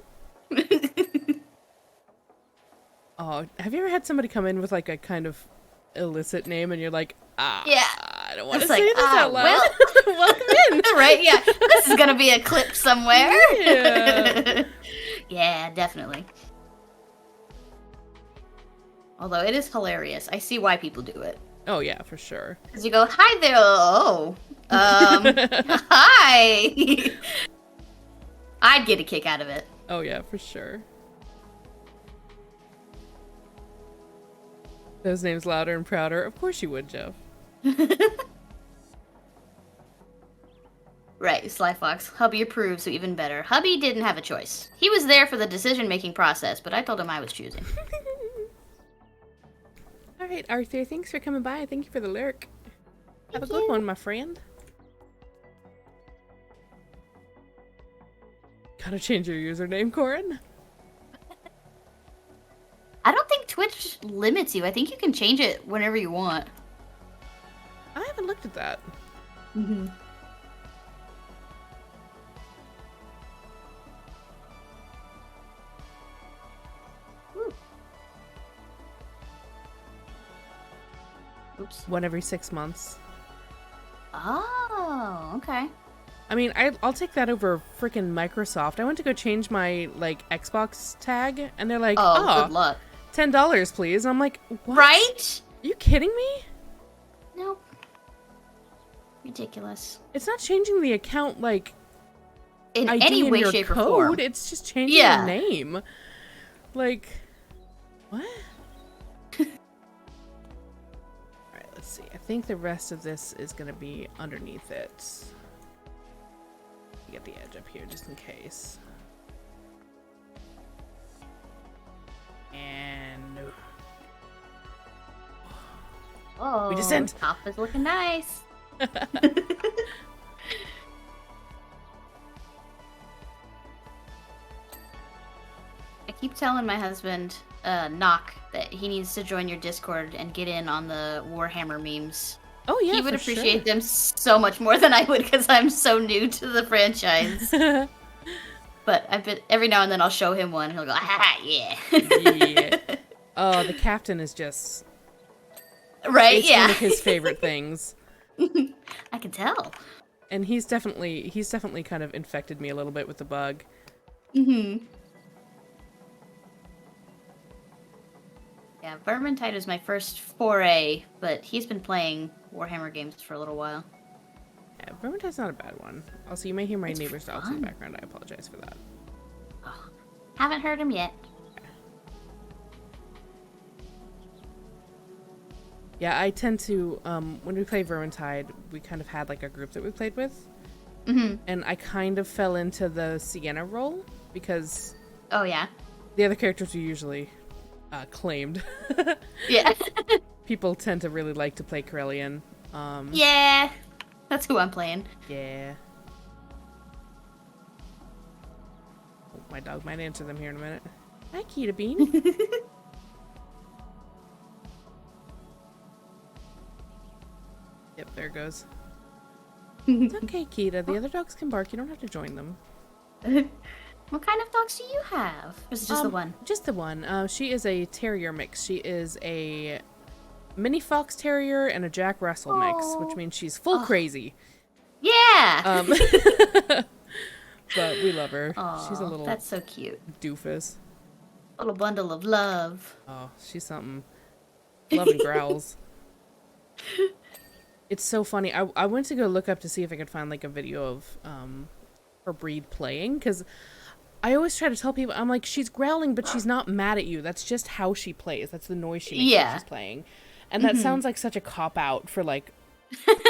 [SPEAKER 1] Oh, have you ever had somebody come in with like a kind of illicit name and you're like,
[SPEAKER 2] yeah,
[SPEAKER 1] I don't want to
[SPEAKER 2] it's
[SPEAKER 1] say
[SPEAKER 2] like,
[SPEAKER 1] this out loud.
[SPEAKER 2] Well,
[SPEAKER 1] welcome in.
[SPEAKER 2] Right? Yeah, this is gonna be a clip somewhere.
[SPEAKER 1] Yeah.
[SPEAKER 2] Yeah, definitely. Although it is hilarious, I see why people do it.
[SPEAKER 1] Oh yeah, for sure.
[SPEAKER 2] Because you go, hi there. Oh, hi. I'd get a kick out of it.
[SPEAKER 1] Oh yeah, for sure. Those names louder and prouder. Of course you would, Jeff.
[SPEAKER 2] Right, Sly Fox. Hubby approves, so even better. Hubby didn't have a choice. He was there for the decision-making process, but I told him I was choosing.
[SPEAKER 1] All right, Arthur. Thanks for coming by. Thank you for the lurk. Have a good
[SPEAKER 2] you.
[SPEAKER 1] one, my friend. Gotta change your username, Corin.
[SPEAKER 2] I don't think Twitch limits you. I think you can change it whenever you want.
[SPEAKER 1] I haven't looked at that.
[SPEAKER 2] Mm-hmm. Oops.
[SPEAKER 1] One every 6 months.
[SPEAKER 2] Oh, okay.
[SPEAKER 1] I mean, I'll take that over freaking Microsoft. I went to go change my, like, Xbox tag, and they're like,
[SPEAKER 2] good luck.
[SPEAKER 1] $10, please. And I'm like, what?
[SPEAKER 2] Right?
[SPEAKER 1] Are you kidding me?
[SPEAKER 2] Nope. Ridiculous.
[SPEAKER 1] It's not changing the account, like,
[SPEAKER 2] In
[SPEAKER 1] ID
[SPEAKER 2] any
[SPEAKER 1] in
[SPEAKER 2] way,
[SPEAKER 1] your
[SPEAKER 2] shape,
[SPEAKER 1] code.
[SPEAKER 2] or form.
[SPEAKER 1] It's just changing
[SPEAKER 2] Yeah.
[SPEAKER 1] the name. Like, what? Alright, let's see. I think the rest of this is going to be underneath it. Get the edge up here just in case. And
[SPEAKER 2] Oh,
[SPEAKER 1] we descend.
[SPEAKER 2] Top is looking nice. I keep telling my husband, Knock, that he needs to join your Discord and get in on the Warhammer memes.
[SPEAKER 1] Oh yeah,
[SPEAKER 2] He would
[SPEAKER 1] for
[SPEAKER 2] appreciate
[SPEAKER 1] sure.
[SPEAKER 2] them so much more than I would because I'm so new to the franchise. But I bet every now and then I'll show him one and he'll go, ah, yeah.
[SPEAKER 1] Yeah. Oh, the captain is just
[SPEAKER 2] Right?
[SPEAKER 1] it's
[SPEAKER 2] Yeah.
[SPEAKER 1] one of his favorite things.
[SPEAKER 2] I can tell.
[SPEAKER 1] And he's definitely kind of infected me a little bit with the bug.
[SPEAKER 2] Mm-hmm. Yeah, Vermintide was my first foray, but he's been playing Warhammer games for a little while.
[SPEAKER 1] Yeah, Vermintide's not a bad one. Also, you may hear my
[SPEAKER 2] It's
[SPEAKER 1] neighbor's dogs in
[SPEAKER 2] fun.
[SPEAKER 1] the background. I apologize for that.
[SPEAKER 2] Oh, haven't heard him yet.
[SPEAKER 1] Yeah, I tend to, when we play Vermintide, we kind of had like a group that we played with.
[SPEAKER 2] Mm-hmm.
[SPEAKER 1] And I kind of fell into the Sienna role because
[SPEAKER 2] Oh, yeah.
[SPEAKER 1] the other characters are usually claimed.
[SPEAKER 2] Yeah.
[SPEAKER 1] People tend to really like to play Corellian.
[SPEAKER 2] Yeah. That's who I'm playing.
[SPEAKER 1] Yeah. Oh, my dog might answer them here in a minute. Hi, Kita Bean. Yep, there it goes. It's okay, Kita. The other dogs can bark. You don't have to join them.
[SPEAKER 2] What kind of dogs do you have? Or is it just the one?
[SPEAKER 1] Just the one. She is a terrier mix. She is a mini fox terrier and a Jack Russell mix, which means she's full crazy.
[SPEAKER 2] Yeah!
[SPEAKER 1] But we love her. She's a little
[SPEAKER 2] That's so cute.
[SPEAKER 1] doofus.
[SPEAKER 2] Little bundle of love.
[SPEAKER 1] Oh, she's something. Love and growls. It's so funny. I went to go look up to see if I could find like a video of her breed playing, because I always try to tell people, I'm like, she's growling, but she's not mad at you. That's just how she plays. That's the noise she makes when she's playing. And that sounds like such a cop-out for, like,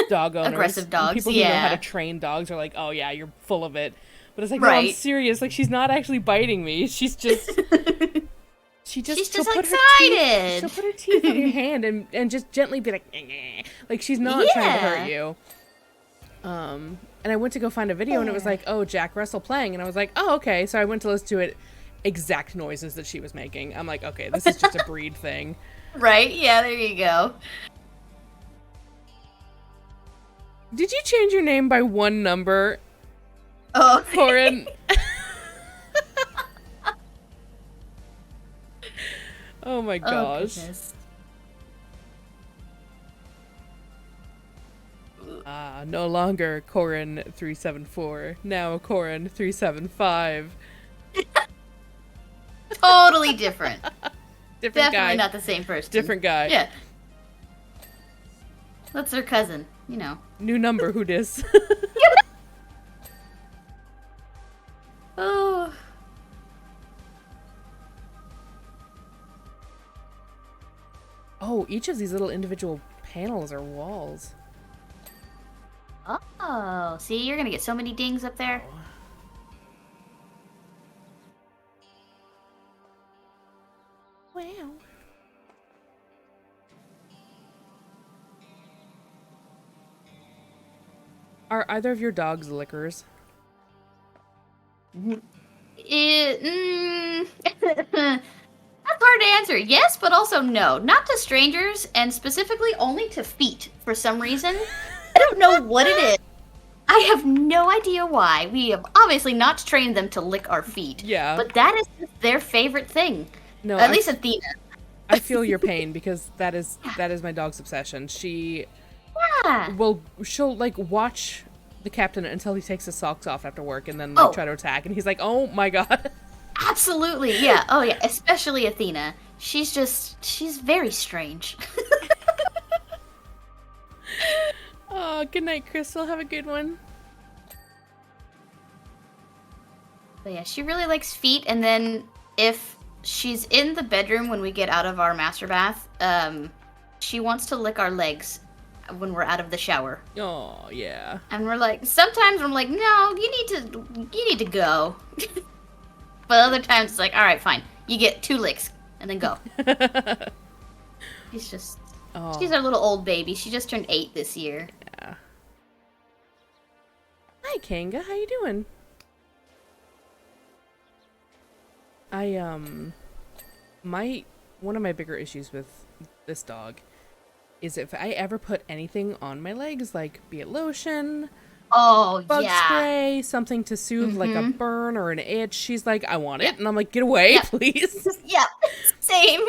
[SPEAKER 1] dog owners.
[SPEAKER 2] Aggressive dogs,
[SPEAKER 1] people who know how to train dogs are like, oh, yeah, you're full of it. But it's like, no, I'm serious. Like, she's not actually biting me. She's just... She's just
[SPEAKER 2] excited.
[SPEAKER 1] She'll put her teeth in your hand and just gently be like, eh. Like, she's not trying to hurt you. And I went to go find a video, and it was like, oh, Jack Russell playing. And I was like, oh, okay. So I went to listen to it. Exact noises that she was making. I'm like, okay, this is just a breed thing.
[SPEAKER 2] Right? Yeah, there you go.
[SPEAKER 1] Did you change your name by one number?
[SPEAKER 2] Oh.
[SPEAKER 1] Corin? Oh my gosh. No longer Corin 374. Now Corin 375.
[SPEAKER 2] Totally different.
[SPEAKER 1] Different
[SPEAKER 2] Definitely
[SPEAKER 1] guy.
[SPEAKER 2] not the same person.
[SPEAKER 1] Different guy.
[SPEAKER 2] Yeah. That's their cousin, you know.
[SPEAKER 1] New number, who dis?
[SPEAKER 2] Oh.
[SPEAKER 1] Oh, each of these little individual panels are walls.
[SPEAKER 2] Oh, see, you're gonna get so many dings up there.
[SPEAKER 1] Wow. Are either of your dogs lickers?
[SPEAKER 2] That's hard to answer. Yes, but also no. Not to strangers, and specifically only to feet for some reason. I don't know what it is. I have no idea why. We have obviously not trained them to lick our feet.
[SPEAKER 1] Yeah.
[SPEAKER 2] But that is their favorite thing.
[SPEAKER 1] No,
[SPEAKER 2] at least Athena.
[SPEAKER 1] I feel your pain because that is my dog's obsession. She'll like watch the captain until he takes his socks off after work and then like try to attack, and he's like, oh my god.
[SPEAKER 2] Absolutely, yeah. Oh yeah, especially Athena. She's very strange.
[SPEAKER 1] Oh, good night, Crystal. Have a good one.
[SPEAKER 2] But yeah, she really likes feet, and then if she's in the bedroom when we get out of our master bath, she wants to lick our legs when we're out of the shower.
[SPEAKER 1] Oh, yeah.
[SPEAKER 2] And we're like, sometimes I'm like, no, you need to go. But other times it's like, all right, fine. You get 2 licks and then go. She's our little old baby. She just turned 8 this year.
[SPEAKER 1] Yeah. Hi, Kanga. How you doing? One of my bigger issues with this dog is if I ever put anything on my legs, like be it lotion, bug spray, something to soothe like a burn or an itch, she's like, I want it. And I'm like, get away, please.
[SPEAKER 2] Yep, same.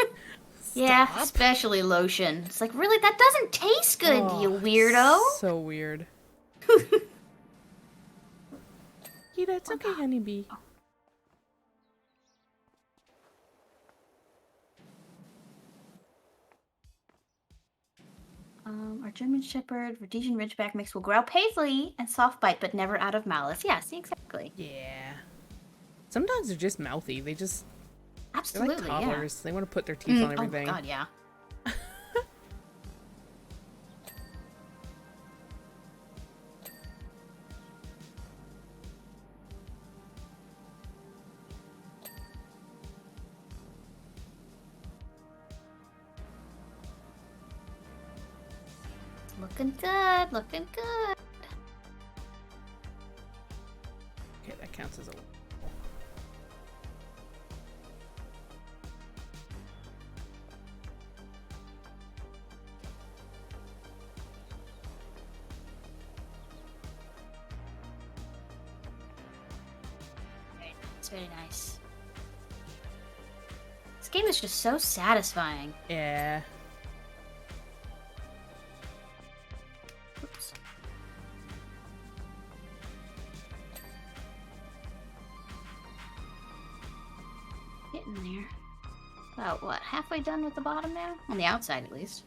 [SPEAKER 2] Yeah, especially lotion. It's like, really? That doesn't taste good, you weirdo.
[SPEAKER 1] So weird. Kita, it's okay, honeybee.
[SPEAKER 2] Our German Shepherd, Rhodesian Ridgeback mix will growl paisley and soft bite, but never out of malice. Yeah, see, exactly.
[SPEAKER 1] Yeah. Some dogs are just mouthy. They just...
[SPEAKER 2] Absolutely,
[SPEAKER 1] they're like toddlers. They want to put their teeth on everything.
[SPEAKER 2] Oh, God, yeah. Looking good, looking good.
[SPEAKER 1] Okay, that counts as a...
[SPEAKER 2] It's very nice. This game is just so satisfying.
[SPEAKER 1] Yeah.
[SPEAKER 2] Oops. Getting there. About what? Halfway done with the bottom now? On the outside, at least.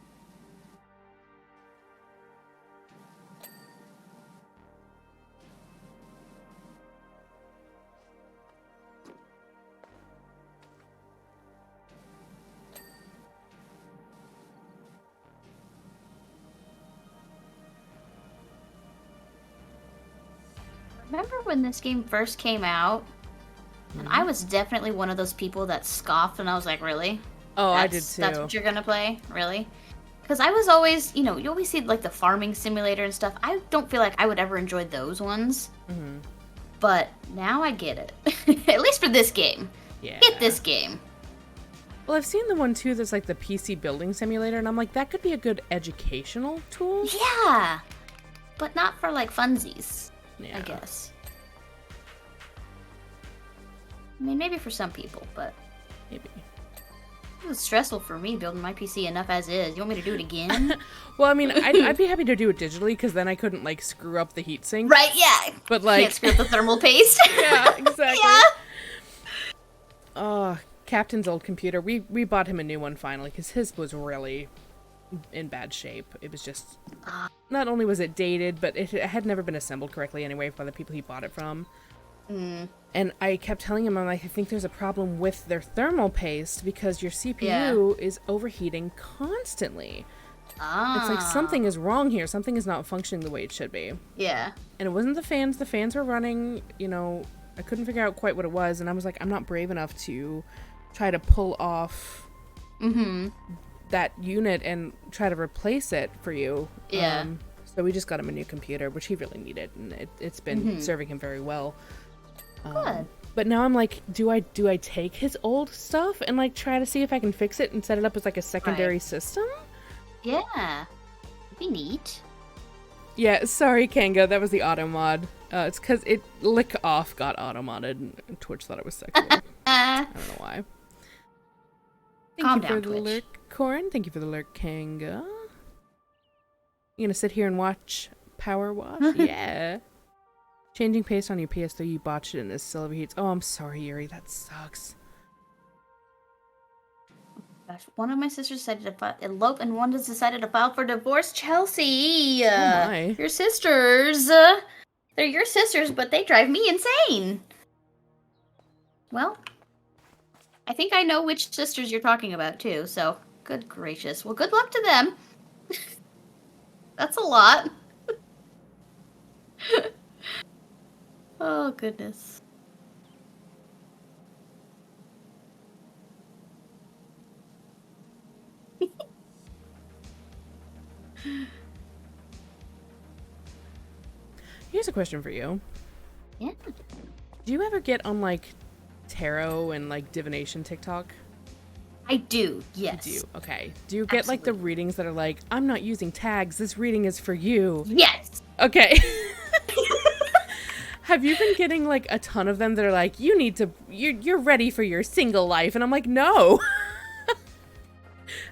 [SPEAKER 2] Remember when this game first came out? And I was definitely one of those people that scoffed, and I was like, really?
[SPEAKER 1] Oh, I did too.
[SPEAKER 2] That's what you're gonna play? Really? Because I was always, you know, you always see like the farming simulator and stuff. I don't feel like I would ever enjoy those ones.
[SPEAKER 1] Mm-hmm.
[SPEAKER 2] But now I get it. At least for this game.
[SPEAKER 1] Yeah.
[SPEAKER 2] Get this game.
[SPEAKER 1] Well, I've seen the one too that's like the PC building simulator, and I'm like, that could be a good educational tool.
[SPEAKER 2] Yeah. But not for like funsies,
[SPEAKER 1] Yeah.
[SPEAKER 2] I guess. I mean, maybe for some people, but
[SPEAKER 1] Maybe.
[SPEAKER 2] it was stressful for me building my PC enough as is. You want me to do it again?
[SPEAKER 1] Well, I mean, I'd be happy to do it digitally, because then I couldn't, like, screw up the heatsink.
[SPEAKER 2] Right, yeah.
[SPEAKER 1] But, like...
[SPEAKER 2] Can't screw up the thermal paste.
[SPEAKER 1] Yeah, exactly.
[SPEAKER 2] Yeah.
[SPEAKER 1] Oh, Captain's old computer. We bought him a new one finally, because his was really in bad shape. It was just... Not only was it dated, but it had never been assembled correctly anyway by the people he bought it from.
[SPEAKER 2] Mm.
[SPEAKER 1] And I kept telling him, I'm like, I think there's a problem with their thermal paste, because your CPU is overheating constantly.
[SPEAKER 2] Ah.
[SPEAKER 1] It's like something is wrong here. Something is not functioning the way it should be.
[SPEAKER 2] Yeah.
[SPEAKER 1] And it wasn't the fans. The fans were running, you know, I couldn't figure out quite what it was. And I was like, I'm not brave enough to try to pull off that unit and try to replace it for you.
[SPEAKER 2] Yeah.
[SPEAKER 1] So we just got him a new computer, which he really needed. And it's been serving him very well.
[SPEAKER 2] Good.
[SPEAKER 1] But now I'm like, do I take his old stuff and like try to see if I can fix it and set it up as like a secondary system?
[SPEAKER 2] Yeah. That'd be neat.
[SPEAKER 1] Yeah, sorry, Kanga, that was the auto mod. It's because it lick off got auto modded and Twitch thought it was sexual. I don't know why.
[SPEAKER 2] Calm
[SPEAKER 1] Thank you
[SPEAKER 2] down,
[SPEAKER 1] for the
[SPEAKER 2] Twitch.
[SPEAKER 1] lurk, Corin. Thank you for the lurk, Kanga. You gonna sit here and watch Power Wash? Yeah. Changing paste on your PS3, you botched it and it still overheats. Oh, I'm sorry, Yuri. That sucks.
[SPEAKER 2] Gosh, one of my sisters decided to elope, and one has decided to file for divorce. Chelsea,
[SPEAKER 1] Oh my.
[SPEAKER 2] your sisters. They're your sisters, but they drive me insane. Well, I think I know which sisters you're talking about too. So, good gracious. Well, good luck to them. That's a lot. Oh, goodness.
[SPEAKER 1] Here's a question for you.
[SPEAKER 2] Yeah.
[SPEAKER 1] Do you ever get on like tarot and like divination TikTok?
[SPEAKER 2] I do, yes.
[SPEAKER 1] You do. Okay. Do you get like the
[SPEAKER 2] Absolutely.
[SPEAKER 1] readings that are like, I'm not using tags, this reading is for you?
[SPEAKER 2] Yes.
[SPEAKER 1] Okay. Have you been getting like a ton of them that are like, you're ready for your single life? And I'm like, no.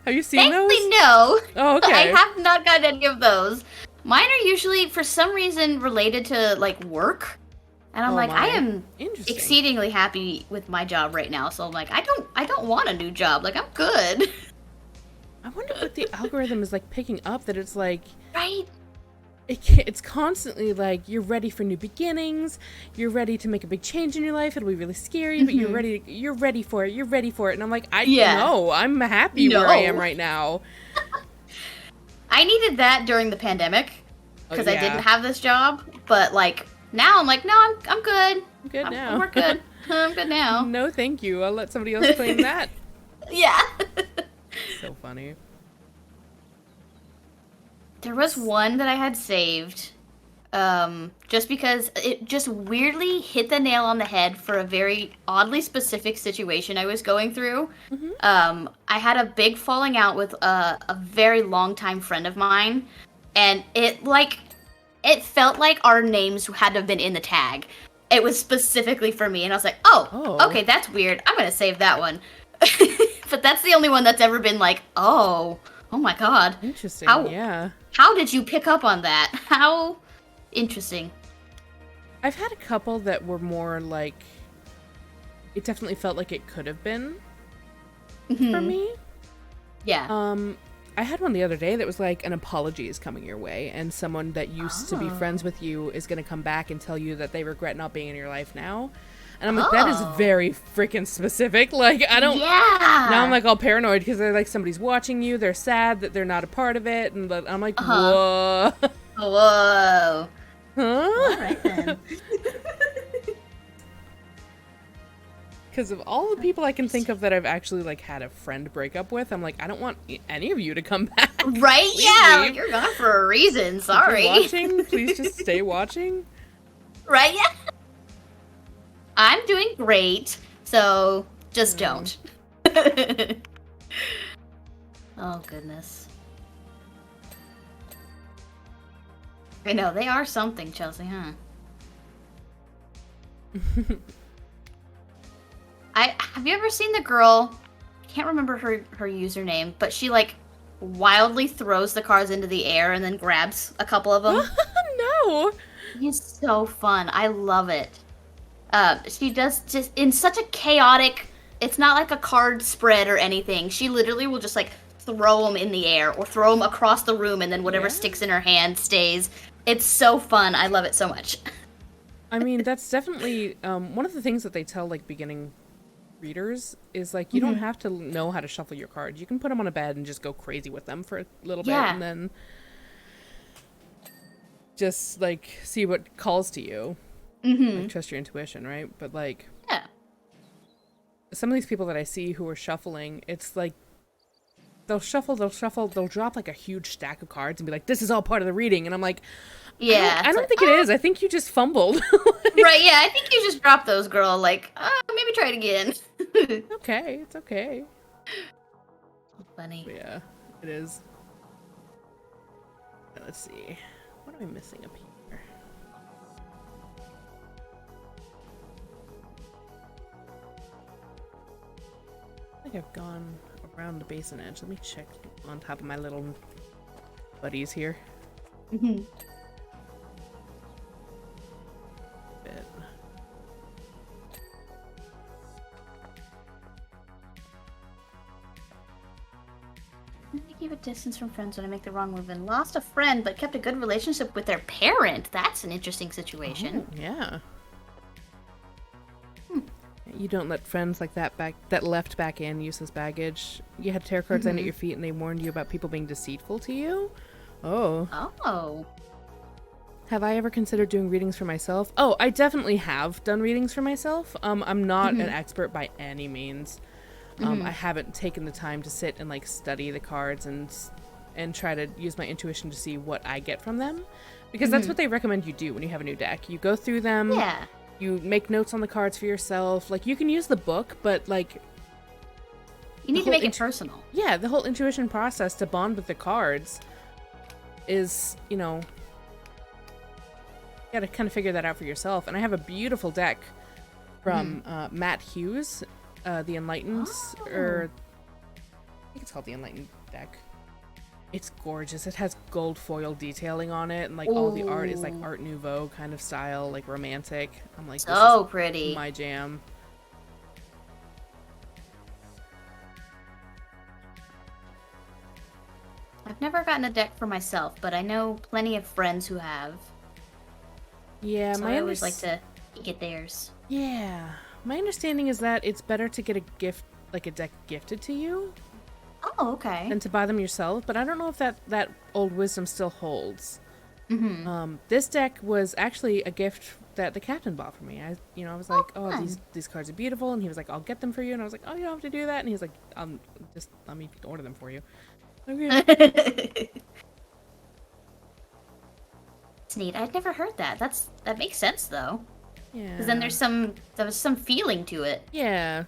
[SPEAKER 1] Have you seen those?
[SPEAKER 2] Thankfully, no.
[SPEAKER 1] Oh, okay.
[SPEAKER 2] I have not gotten any of those. Mine are usually, for some reason, related to like work. And I'm
[SPEAKER 1] Oh
[SPEAKER 2] like,
[SPEAKER 1] my.
[SPEAKER 2] I am
[SPEAKER 1] Interesting.
[SPEAKER 2] exceedingly happy with my job right now. So I'm like, I don't want a new job. Like, I'm good.
[SPEAKER 1] I wonder what the algorithm is like picking up, that it's like,
[SPEAKER 2] Right?
[SPEAKER 1] it's constantly like, you're ready for new beginnings, you're ready to make a big change in your life, it'll be really scary, but you're ready for it, and I'm like, no, I'm happy where I am
[SPEAKER 2] No.
[SPEAKER 1] right now.
[SPEAKER 2] I needed that during the pandemic because
[SPEAKER 1] Oh,
[SPEAKER 2] I
[SPEAKER 1] yeah.
[SPEAKER 2] didn't have this job. But like now, I'm like, no, I'm good.
[SPEAKER 1] I'm good now.
[SPEAKER 2] We're good. I'm good now.
[SPEAKER 1] No, thank you. I'll let somebody else claim that.
[SPEAKER 2] Yeah.
[SPEAKER 1] So funny.
[SPEAKER 2] There was one that I had saved, just because it just weirdly hit the nail on the head for a very oddly specific situation I was going through. I had a big falling out with a very longtime friend of mine, and it felt like our names had to have been in the tag. it was specifically for me, and I was like, oh, okay, that's weird. I'm gonna save that one. But that's the only one that's ever been like, oh my god.
[SPEAKER 1] Interesting, yeah.
[SPEAKER 2] How did you pick up on that? How interesting.
[SPEAKER 1] I've had a couple that were more like, it definitely felt like it could have been for me.
[SPEAKER 2] Yeah.
[SPEAKER 1] I had one the other day that was like, an apology is coming your way, and someone that used to be friends with you is going to come back and tell you that they regret not being in your life now. And I'm like, that is very freaking specific. Like, I don't...
[SPEAKER 2] Yeah!
[SPEAKER 1] Now I'm like all paranoid because they're like, somebody's watching you, they're sad that they're not a part of it, and I'm like, whoa.
[SPEAKER 2] Whoa.
[SPEAKER 1] Huh?
[SPEAKER 2] All right, then.
[SPEAKER 1] Because of all the people I can think of that I've actually like had a friend break up with, I'm like, I don't want any of you to come back.
[SPEAKER 2] Right?
[SPEAKER 1] Please
[SPEAKER 2] Yeah,
[SPEAKER 1] leave.
[SPEAKER 2] like, you're gone for a reason. Sorry.
[SPEAKER 1] If you're watching, please just stay watching.
[SPEAKER 2] Right? Yeah. I'm doing great, so just don't. Oh, goodness. I know, they are something, Chelsea, huh? Have you ever seen the girl? I can't remember her username, but she like wildly throws the cards into the air and then grabs a couple of them.
[SPEAKER 1] No.
[SPEAKER 2] It's so fun. I love it. She does just in such a chaotic. It's not like a card spread or anything. She literally will just like throw them in the air or throw them across the room, and then whatever sticks in her hand stays. It's so fun. I love it so much.
[SPEAKER 1] I mean, that's definitely one of the things that they tell like beginning readers is like, you don't have to know how to shuffle your cards. You can put them on a bed and just go crazy with them for a little bit, and then just like see what calls to you. Like, trust your intuition, right? But like, some of these people that I see who are shuffling, it's like they'll shuffle, they'll drop like a huge stack of cards and be like, this is all part of the reading, and I'm like, I don't think it is. I think you just fumbled.
[SPEAKER 2] Right, yeah, I think you just dropped those, girl. Like, maybe try it again.
[SPEAKER 1] Okay, it's okay.
[SPEAKER 2] Funny.
[SPEAKER 1] But yeah, it is. Let's see. What am I missing up here? I think I've gone around the basin edge. Let me check on top of my little buddies here. Bit.
[SPEAKER 2] I keep a distance from friends when I make the wrong move and lost a friend but kept a good relationship with their parent. That's an interesting situation.
[SPEAKER 1] Oh, yeah. You don't let friends like that left back in useless baggage. You had tarot cards down at your feet and they warned you about people being deceitful to you? Oh.
[SPEAKER 2] Oh.
[SPEAKER 1] Have I ever considered doing readings for myself? Oh, I definitely have done readings for myself. I'm not an expert by any means. I haven't taken the time to sit and like study the cards and try to use my intuition to see what I get from them, because that's what they recommend you do when you have a new deck. You go through them.
[SPEAKER 2] Yeah.
[SPEAKER 1] You make notes on the cards for yourself. Like, you can use the book, but like,
[SPEAKER 2] you need to make it personal.
[SPEAKER 1] Yeah, the whole intuition process to bond with the cards is, you know, you gotta kind of figure that out for yourself. And I have a beautiful deck from Matt Hughes, the Enlightened, or I think it's called the Enlightened deck. It's gorgeous. It has gold foil detailing on it, and like all the art is like Art Nouveau kind of style, like romantic. I'm like,
[SPEAKER 2] so
[SPEAKER 1] this is
[SPEAKER 2] pretty.
[SPEAKER 1] my jam.
[SPEAKER 2] I've never gotten a deck for myself, but I know plenty of friends who have.
[SPEAKER 1] Yeah,
[SPEAKER 2] so I always like to get theirs.
[SPEAKER 1] Yeah, my understanding is that it's better to get a gift, like a deck gifted to you.
[SPEAKER 2] Oh, okay.
[SPEAKER 1] Than to buy them yourself, but I don't know if that old wisdom still holds. This deck was actually a gift that the captain bought for me. I was like, these cards are beautiful, and he was like, I'll get them for you, and I was like, oh, you don't have to do that, and he was like, just let me order them for you. Okay.
[SPEAKER 2] It's neat. I'd never heard that. That makes sense though.
[SPEAKER 1] Yeah.
[SPEAKER 2] Because then there was some feeling to it.
[SPEAKER 1] Yeah.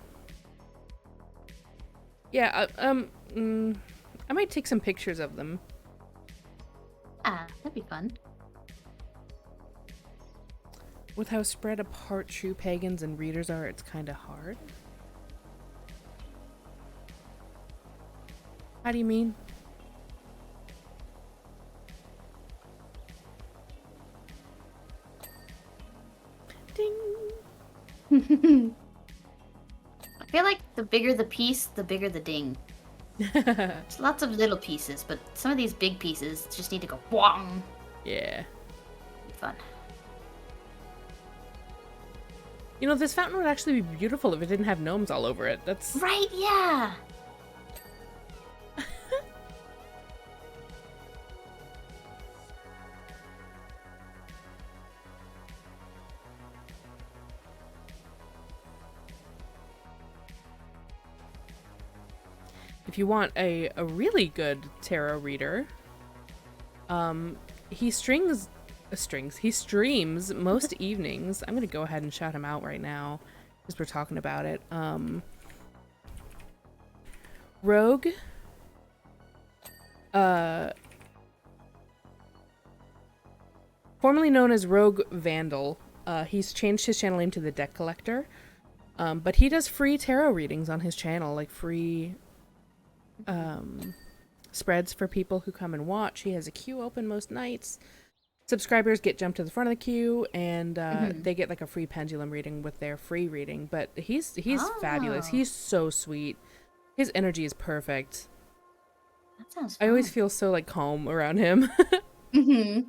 [SPEAKER 1] Yeah. I might take some pictures of them.
[SPEAKER 2] Ah, that'd be fun.
[SPEAKER 1] With how spread apart true pagans and readers are, it's kind of hard. How do you mean? Ding!
[SPEAKER 2] I feel like the bigger the piece, the bigger the ding. There's lots of little pieces, but some of these big pieces just need to go whong.
[SPEAKER 1] Yeah.
[SPEAKER 2] Fun.
[SPEAKER 1] You know, this fountain would actually be beautiful if it didn't have gnomes all over it. That's...
[SPEAKER 2] Right, yeah.
[SPEAKER 1] If you want a really good tarot reader, he streams most evenings. I'm gonna go ahead and shout him out right now because we're talking about it. Rogue, formerly known as Rogue Vandal, he's changed his channel name to the Deck Collector, but he does free tarot readings on his channel, like free spreads for people who come and watch. He has a queue open most nights. Subscribers get jumped to the front of the queue, and they get like a free pendulum reading with their free reading. But he's fabulous. He's so sweet. His energy is perfect.
[SPEAKER 2] That sounds fun.
[SPEAKER 1] I always feel so like calm around him.
[SPEAKER 2] Yeah,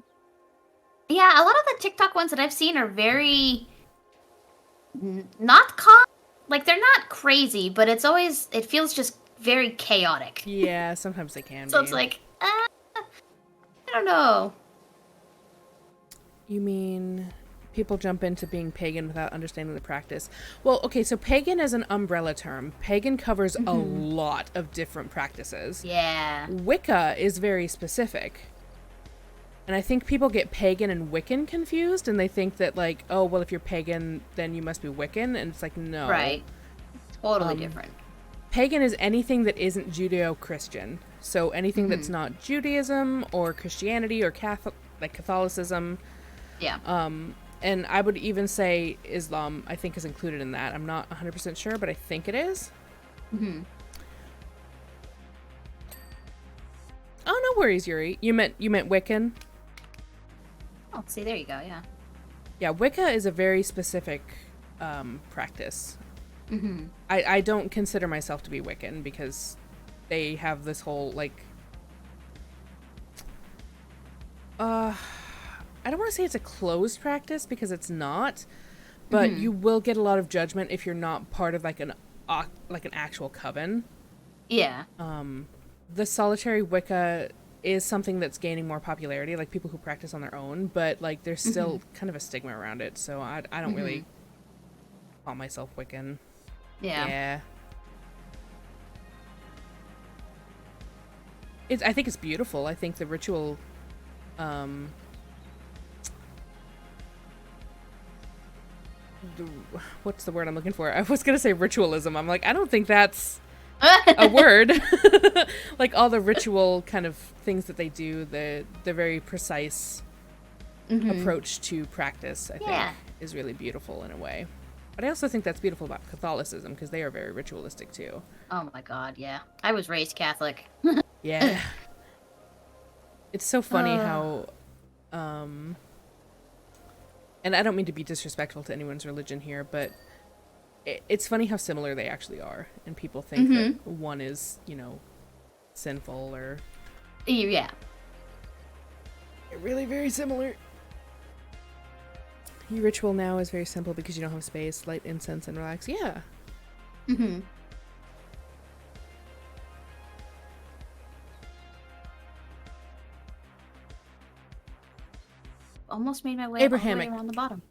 [SPEAKER 2] a lot of the TikTok ones that I've seen are very not calm. Like they're not crazy, but it feels just very chaotic.
[SPEAKER 1] Yeah, sometimes they can
[SPEAKER 2] So
[SPEAKER 1] be.
[SPEAKER 2] it's like, I don't know.
[SPEAKER 1] You mean people jump into being pagan without understanding the practice? Well, okay, so pagan is an umbrella term. Pagan covers a lot of different practices.
[SPEAKER 2] Yeah.
[SPEAKER 1] Wicca is very specific. And I think people get pagan and Wiccan confused, and they think that, like, oh, well, if you're pagan, then you must be Wiccan, and it's like, no.
[SPEAKER 2] Right. Totally different.
[SPEAKER 1] Pagan is anything that isn't Judeo-Christian. So anything that's not Judaism or Christianity or Catholicism.
[SPEAKER 2] Yeah.
[SPEAKER 1] And I would even say Islam, I think, is included in that. I'm not 100% sure, but I think it is. Oh, no worries, Yuri. You meant Wiccan?
[SPEAKER 2] Oh, see, there you go, yeah.
[SPEAKER 1] Yeah, Wicca is a very specific practice. I don't consider myself to be Wiccan because they have this whole, like... I don't want to say it's a closed practice because it's not, but you will get a lot of judgment if you're not part of like an actual coven.
[SPEAKER 2] Yeah.
[SPEAKER 1] The solitary Wicca is something that's gaining more popularity, like people who practice on their own, but like there's still kind of a stigma around it, so I don't really call myself Wiccan.
[SPEAKER 2] Yeah.
[SPEAKER 1] I think it's beautiful. I think the ritual what's the word I'm looking for? I was gonna say ritualism. I'm like, I don't think that's a word. Like all the ritual kind of things that they do, the very precise approach to practice, I think, is really beautiful in a way. But I also think that's beautiful about Catholicism because they are very ritualistic too.
[SPEAKER 2] Oh my god, yeah. I was raised Catholic.
[SPEAKER 1] Yeah. It's so funny how and I don't mean to be disrespectful to anyone's religion here, but it's funny how similar they actually are. And people think that one is, you know, sinful or...
[SPEAKER 2] Yeah.
[SPEAKER 1] They're really very similar. Your ritual now is very simple because you don't have space, light incense, and relax. Yeah.
[SPEAKER 2] Almost made my way all the way
[SPEAKER 1] Abrahamic.
[SPEAKER 2] around the bottom.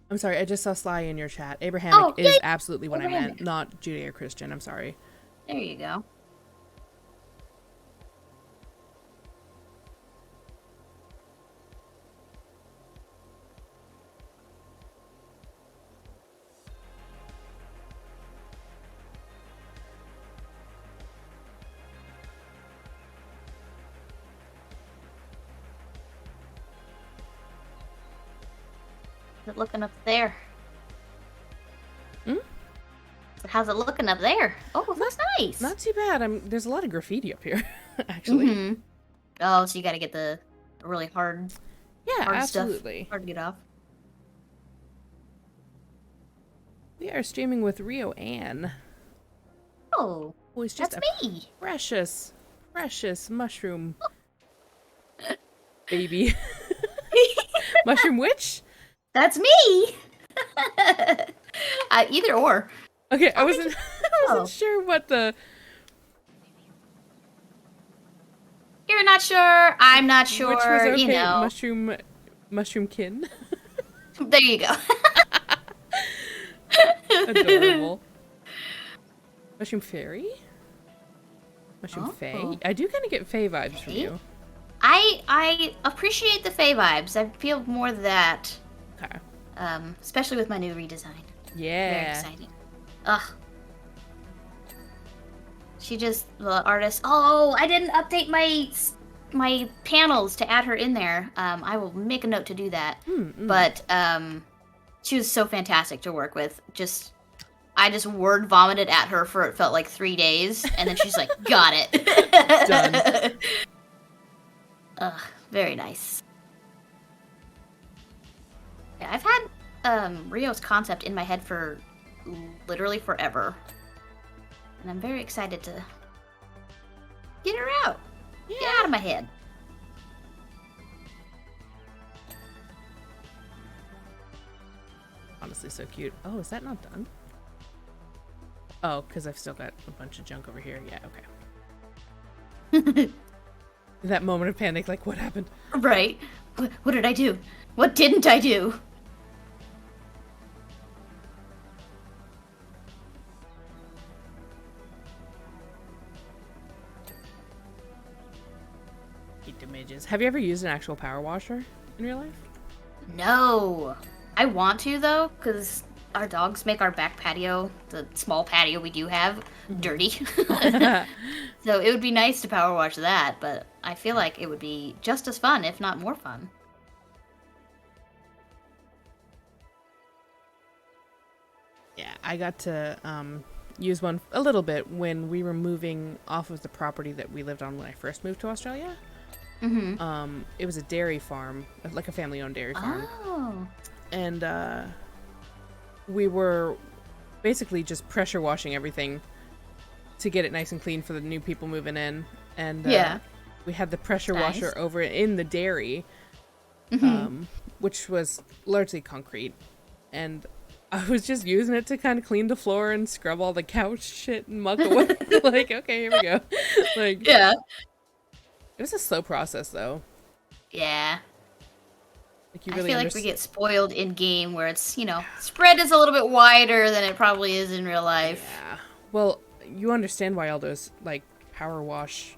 [SPEAKER 1] I'm sorry, I just saw Sly in your chat. Abrahamic is absolutely what I meant,
[SPEAKER 2] Abrahamic.
[SPEAKER 1] not Judeo-Christian. I'm sorry.
[SPEAKER 2] There you go. How's it looking up there?
[SPEAKER 1] Hmm?
[SPEAKER 2] How's it looking up there? Oh, that's nice.
[SPEAKER 1] Not too bad. There's a lot of graffiti up here, actually.
[SPEAKER 2] Mm-hmm. Oh, so you gotta get the really hard,
[SPEAKER 1] Yeah,
[SPEAKER 2] hard
[SPEAKER 1] absolutely.
[SPEAKER 2] stuff. Hard to get off.
[SPEAKER 1] We are streaming with Rioanne.
[SPEAKER 2] Oh,
[SPEAKER 1] Who is just
[SPEAKER 2] that's me.
[SPEAKER 1] precious mushroom baby. Mushroom witch?
[SPEAKER 2] That's me. Either or.
[SPEAKER 1] Okay, I wasn't sure what the...
[SPEAKER 2] You're not sure. I'm not sure.
[SPEAKER 1] Which was okay.
[SPEAKER 2] You know.
[SPEAKER 1] Mushroom kin.
[SPEAKER 2] There you go.
[SPEAKER 1] Adorable. Mushroom fairy? Mushroom fae? I do kind of get fae vibes from you.
[SPEAKER 2] I appreciate the fae vibes. I feel more that.
[SPEAKER 1] Okay.
[SPEAKER 2] Especially with my new redesign.
[SPEAKER 1] Yeah.
[SPEAKER 2] Very exciting. Ugh. She just, the artist. Oh, I didn't update my panels to add her in there. I will make a note to do that. But she was so fantastic to work with. I just word vomited at her for it felt like 3 days, and then she's like, "Got it."
[SPEAKER 1] Done.
[SPEAKER 2] Ugh, very nice. Yeah, I've had Rio's concept in my head for literally forever. And I'm very excited to get her out. Yeah. Get out of my head.
[SPEAKER 1] Honestly, so cute. Oh, is that not done? Oh, because I've still got a bunch of junk over here. Yeah, okay. That moment of panic, like, what happened?
[SPEAKER 2] Right. What did I do? What didn't I do?
[SPEAKER 1] Images. Have you ever used an actual power washer in real life?
[SPEAKER 2] No. I want to, though, because our dogs make our back patio, the small patio we do have, dirty. So it would be nice to power wash that, but I feel like it would be just as fun, if not more fun.
[SPEAKER 1] Yeah, I got to use one a little bit when we were moving off of the property that we lived on when I first moved to Australia.
[SPEAKER 2] Mm-hmm.
[SPEAKER 1] It was a dairy farm, like a family-owned dairy farm.
[SPEAKER 2] Oh.
[SPEAKER 1] And we were basically just pressure washing everything to get it nice and clean for the new people moving in. And we had the pressure washer over in the dairy, which was largely concrete. And I was just using it to kind of clean the floor and scrub all the couch shit and muck away. Like, okay, here we go. Like,
[SPEAKER 2] yeah.
[SPEAKER 1] It was a slow process, though.
[SPEAKER 2] Yeah.
[SPEAKER 1] Like, you
[SPEAKER 2] I
[SPEAKER 1] really
[SPEAKER 2] feel like we get spoiled in game where it's, you know, spread is a little bit wider than it probably is in real life.
[SPEAKER 1] Yeah. Well, you understand why all those, like, power wash,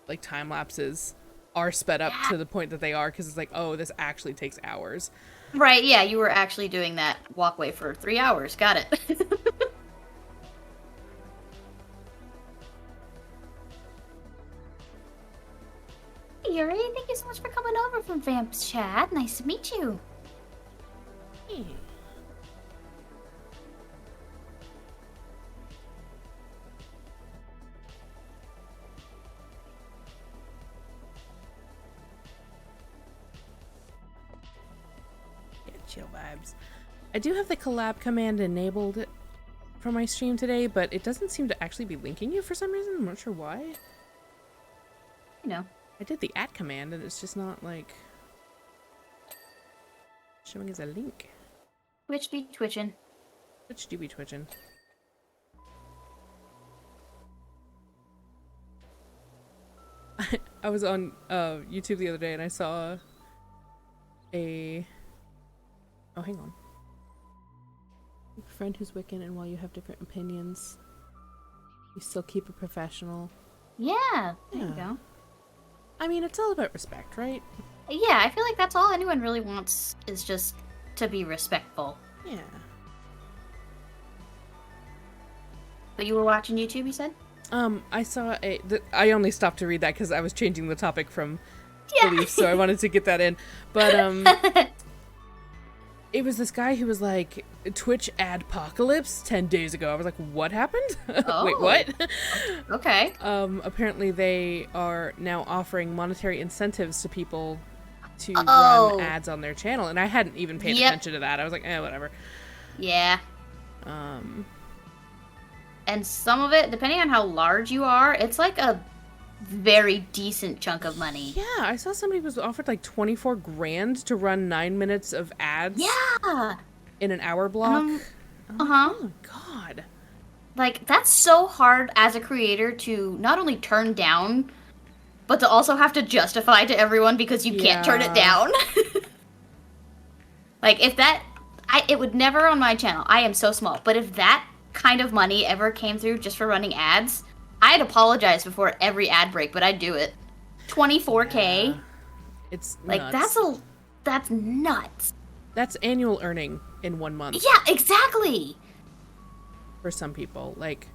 [SPEAKER 1] like, time lapses are sped up to the point that they are, because it's like, oh, this actually takes hours.
[SPEAKER 2] Right, yeah, you were actually doing that walkway for 3 hours. Got it. Hey, Yuri, thank you so much for coming over from Vamp's Chat. Nice to meet you.
[SPEAKER 1] Hey. Chill vibes. I do have the collab command enabled for my stream today, but it doesn't seem to actually be linking you for some reason. I'm not sure why.
[SPEAKER 2] You know.
[SPEAKER 1] I did the @ command and it's just not, like, showing as a link.
[SPEAKER 2] Twitch be twitching.
[SPEAKER 1] Twitch do be twitching. I was on YouTube the other day and I saw a... Oh, hang on. A friend who's Wiccan, and while you have different opinions, you still keep it professional.
[SPEAKER 2] Yeah, there you go.
[SPEAKER 1] I mean, it's all about respect, right?
[SPEAKER 2] Yeah, I feel like that's all anyone really wants is just to be respectful.
[SPEAKER 1] Yeah.
[SPEAKER 2] But you were watching YouTube, you said?
[SPEAKER 1] I saw I only stopped to read that because I was changing the topic from
[SPEAKER 2] Yeah.
[SPEAKER 1] beliefs, so I wanted to get that in. But, It was this guy who was like, Twitch adpocalypse 10 days ago. I was like, what happened?
[SPEAKER 2] Oh.
[SPEAKER 1] Wait, what?
[SPEAKER 2] Okay.
[SPEAKER 1] Apparently they are now offering monetary incentives to people to
[SPEAKER 2] Oh.
[SPEAKER 1] run ads on their channel. And I hadn't even paid
[SPEAKER 2] Yep.
[SPEAKER 1] attention to that. I was like, whatever.
[SPEAKER 2] Yeah. And some of it, depending on how large you are, it's like a very decent chunk of money.
[SPEAKER 1] Yeah, I saw somebody was offered like 24 grand to run 9 minutes of ads.
[SPEAKER 2] Yeah.
[SPEAKER 1] In an hour block.
[SPEAKER 2] Uh-huh.
[SPEAKER 1] Oh my god.
[SPEAKER 2] Like, that's so hard as a creator to not only turn down, but to also have to justify to everyone because you can't turn it down. Like, if that... it would never on my channel. I am so small. But if that kind of money ever came through just for running ads, I'd apologize before every ad break, but I'd do it. 24K?
[SPEAKER 1] Yeah. It's
[SPEAKER 2] like,
[SPEAKER 1] nuts.
[SPEAKER 2] that's nuts.
[SPEAKER 1] That's annual earning in 1 month.
[SPEAKER 2] Yeah, exactly.
[SPEAKER 1] For some people. Like...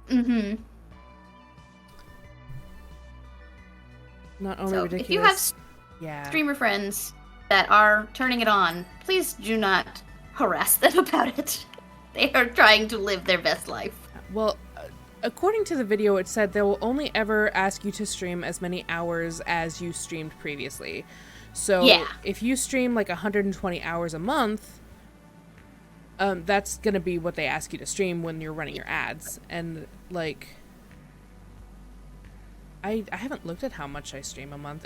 [SPEAKER 2] Mm-hmm.
[SPEAKER 1] Not only
[SPEAKER 2] So,
[SPEAKER 1] ridiculous...
[SPEAKER 2] if you have
[SPEAKER 1] yeah.
[SPEAKER 2] streamer friends that are turning it on, please do not harass them about it. They are trying to live their best life.
[SPEAKER 1] Well, according to the video, it said they will only ever ask you to stream as many hours as you streamed previously. So
[SPEAKER 2] Yeah.
[SPEAKER 1] if you stream like 120 hours a month, that's gonna be what they ask you to stream when you're running your ads. And like, I haven't looked at how much I stream a month.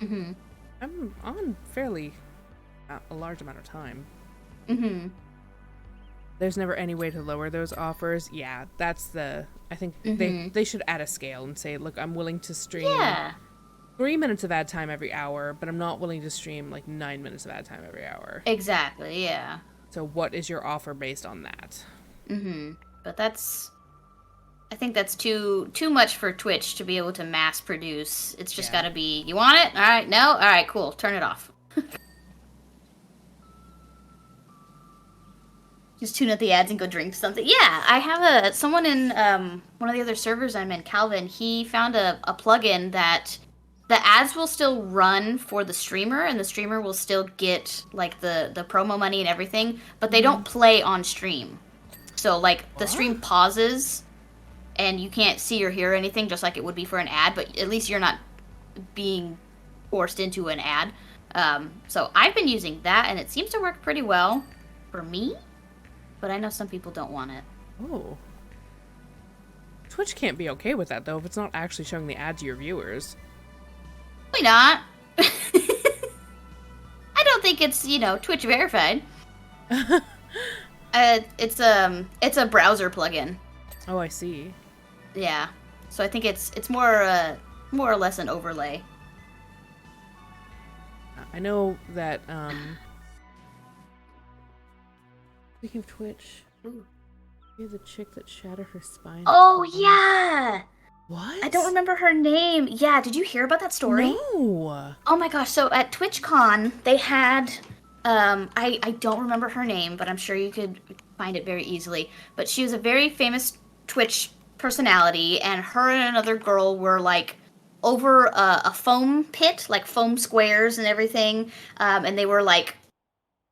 [SPEAKER 2] Mm-hmm.
[SPEAKER 1] I'm on fairly a large amount of time.
[SPEAKER 2] Mm-hmm.
[SPEAKER 1] There's never any way to lower those offers. Yeah, that's the... I think they should add a scale and say, look, I'm willing to stream 3 minutes of ad time every hour, but I'm not willing to stream like 9 minutes of ad time every hour.
[SPEAKER 2] Exactly, yeah.
[SPEAKER 1] So what is your offer based on that?
[SPEAKER 2] Mm-hmm. But that's... I think that's too much for Twitch to be able to mass produce. It's just gotta be, you want it? Alright, no? Alright, cool. Turn it off. Just tune out the ads and go drink something. Yeah, I have someone in one of the other servers I'm in, Calvin, he found a plugin that the ads will still run for the streamer, and the streamer will still get like the promo money and everything, but they don't play on stream. So like the stream pauses and you can't see or hear anything, just like it would be for an ad, but at least you're not being forced into an ad. So I've been using that, and it seems to work pretty well for me. But I know some people don't want it.
[SPEAKER 1] Oh. Twitch can't be okay with that, though, if it's not actually showing the ad to your viewers.
[SPEAKER 2] Probably not. I don't think it's, Twitch verified. It's a browser plugin.
[SPEAKER 1] Oh, I see.
[SPEAKER 2] Yeah. So I think it's more or less an overlay.
[SPEAKER 1] I know that, speaking of Twitch, you're the chick that shattered her spine.
[SPEAKER 2] Oh, yeah!
[SPEAKER 1] What?
[SPEAKER 2] I don't remember her name. Yeah, did you hear about that story?
[SPEAKER 1] No!
[SPEAKER 2] Oh my gosh, so at TwitchCon, they had, I don't remember her name, but I'm sure you could find it very easily. But she was a very famous Twitch personality, and her and another girl were, like, over a foam pit, like foam squares and everything, and they were, like,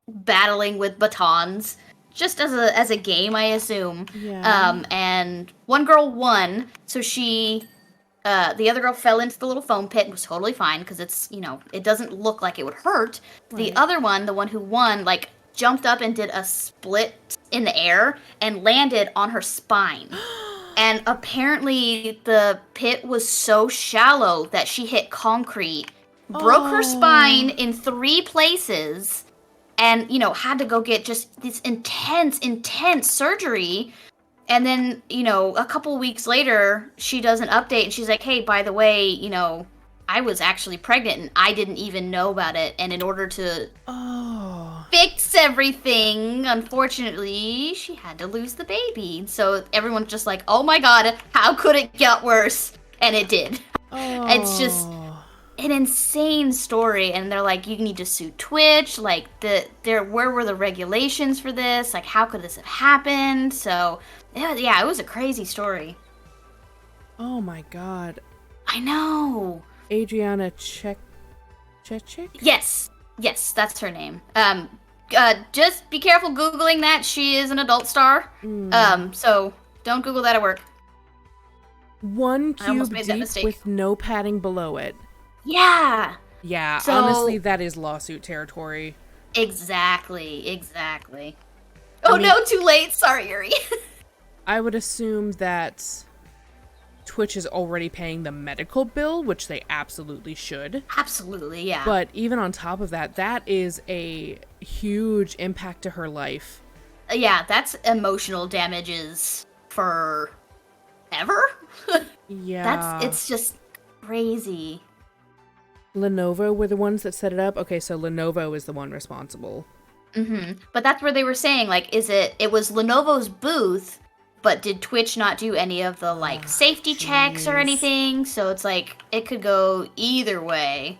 [SPEAKER 2] battling with batons. Just as a game, I assume.
[SPEAKER 1] Yeah.
[SPEAKER 2] And one girl won, so she, the other girl fell into the little foam pit and was totally fine, because it's, it doesn't look like it would hurt.
[SPEAKER 1] Right.
[SPEAKER 2] The other one, the one who won, like, jumped up and did a split in the air and landed on her spine. And apparently the pit was so shallow that she hit concrete, broke her spine in 3 places, and, had to go get just this intense surgery. And then, a couple weeks later, she does an update, and she's like, hey, by the way, I was actually pregnant, and I didn't even know about it. And in order to fix everything, unfortunately, she had to lose the baby. So everyone's just like, oh my god, how could it get worse? And it did. It's just an insane story, and they're like, you need to sue Twitch, like, where were the regulations for this, like, how could this have happened? So yeah, it was a crazy story.
[SPEAKER 1] Oh my god.
[SPEAKER 2] I know.
[SPEAKER 1] Adriana Chechik?
[SPEAKER 2] Yes, that's her name. just be careful Googling that. She is an adult star. So don't Google that at work.
[SPEAKER 1] One
[SPEAKER 2] I almost
[SPEAKER 1] cube
[SPEAKER 2] made that
[SPEAKER 1] deep
[SPEAKER 2] mistake.
[SPEAKER 1] with no padding below it.
[SPEAKER 2] Yeah.
[SPEAKER 1] Yeah,
[SPEAKER 2] So-
[SPEAKER 1] honestly, that is lawsuit territory.
[SPEAKER 2] Exactly. Oh no, too late. Sorry, Yuri.
[SPEAKER 1] I would assume that Twitch is already paying the medical bill, which they absolutely should.
[SPEAKER 2] Absolutely, yeah.
[SPEAKER 1] But even on top of that, that is a huge impact to her life.
[SPEAKER 2] Yeah, that's emotional damages for ever.
[SPEAKER 1] Yeah.
[SPEAKER 2] It's just crazy.
[SPEAKER 1] Lenovo were the ones that set it up. Okay, so Lenovo is the one responsible.
[SPEAKER 2] But that's where they were saying, like, it was Lenovo's booth, but did Twitch not do any of the, like, safety checks or anything? So it's like, it could go either way.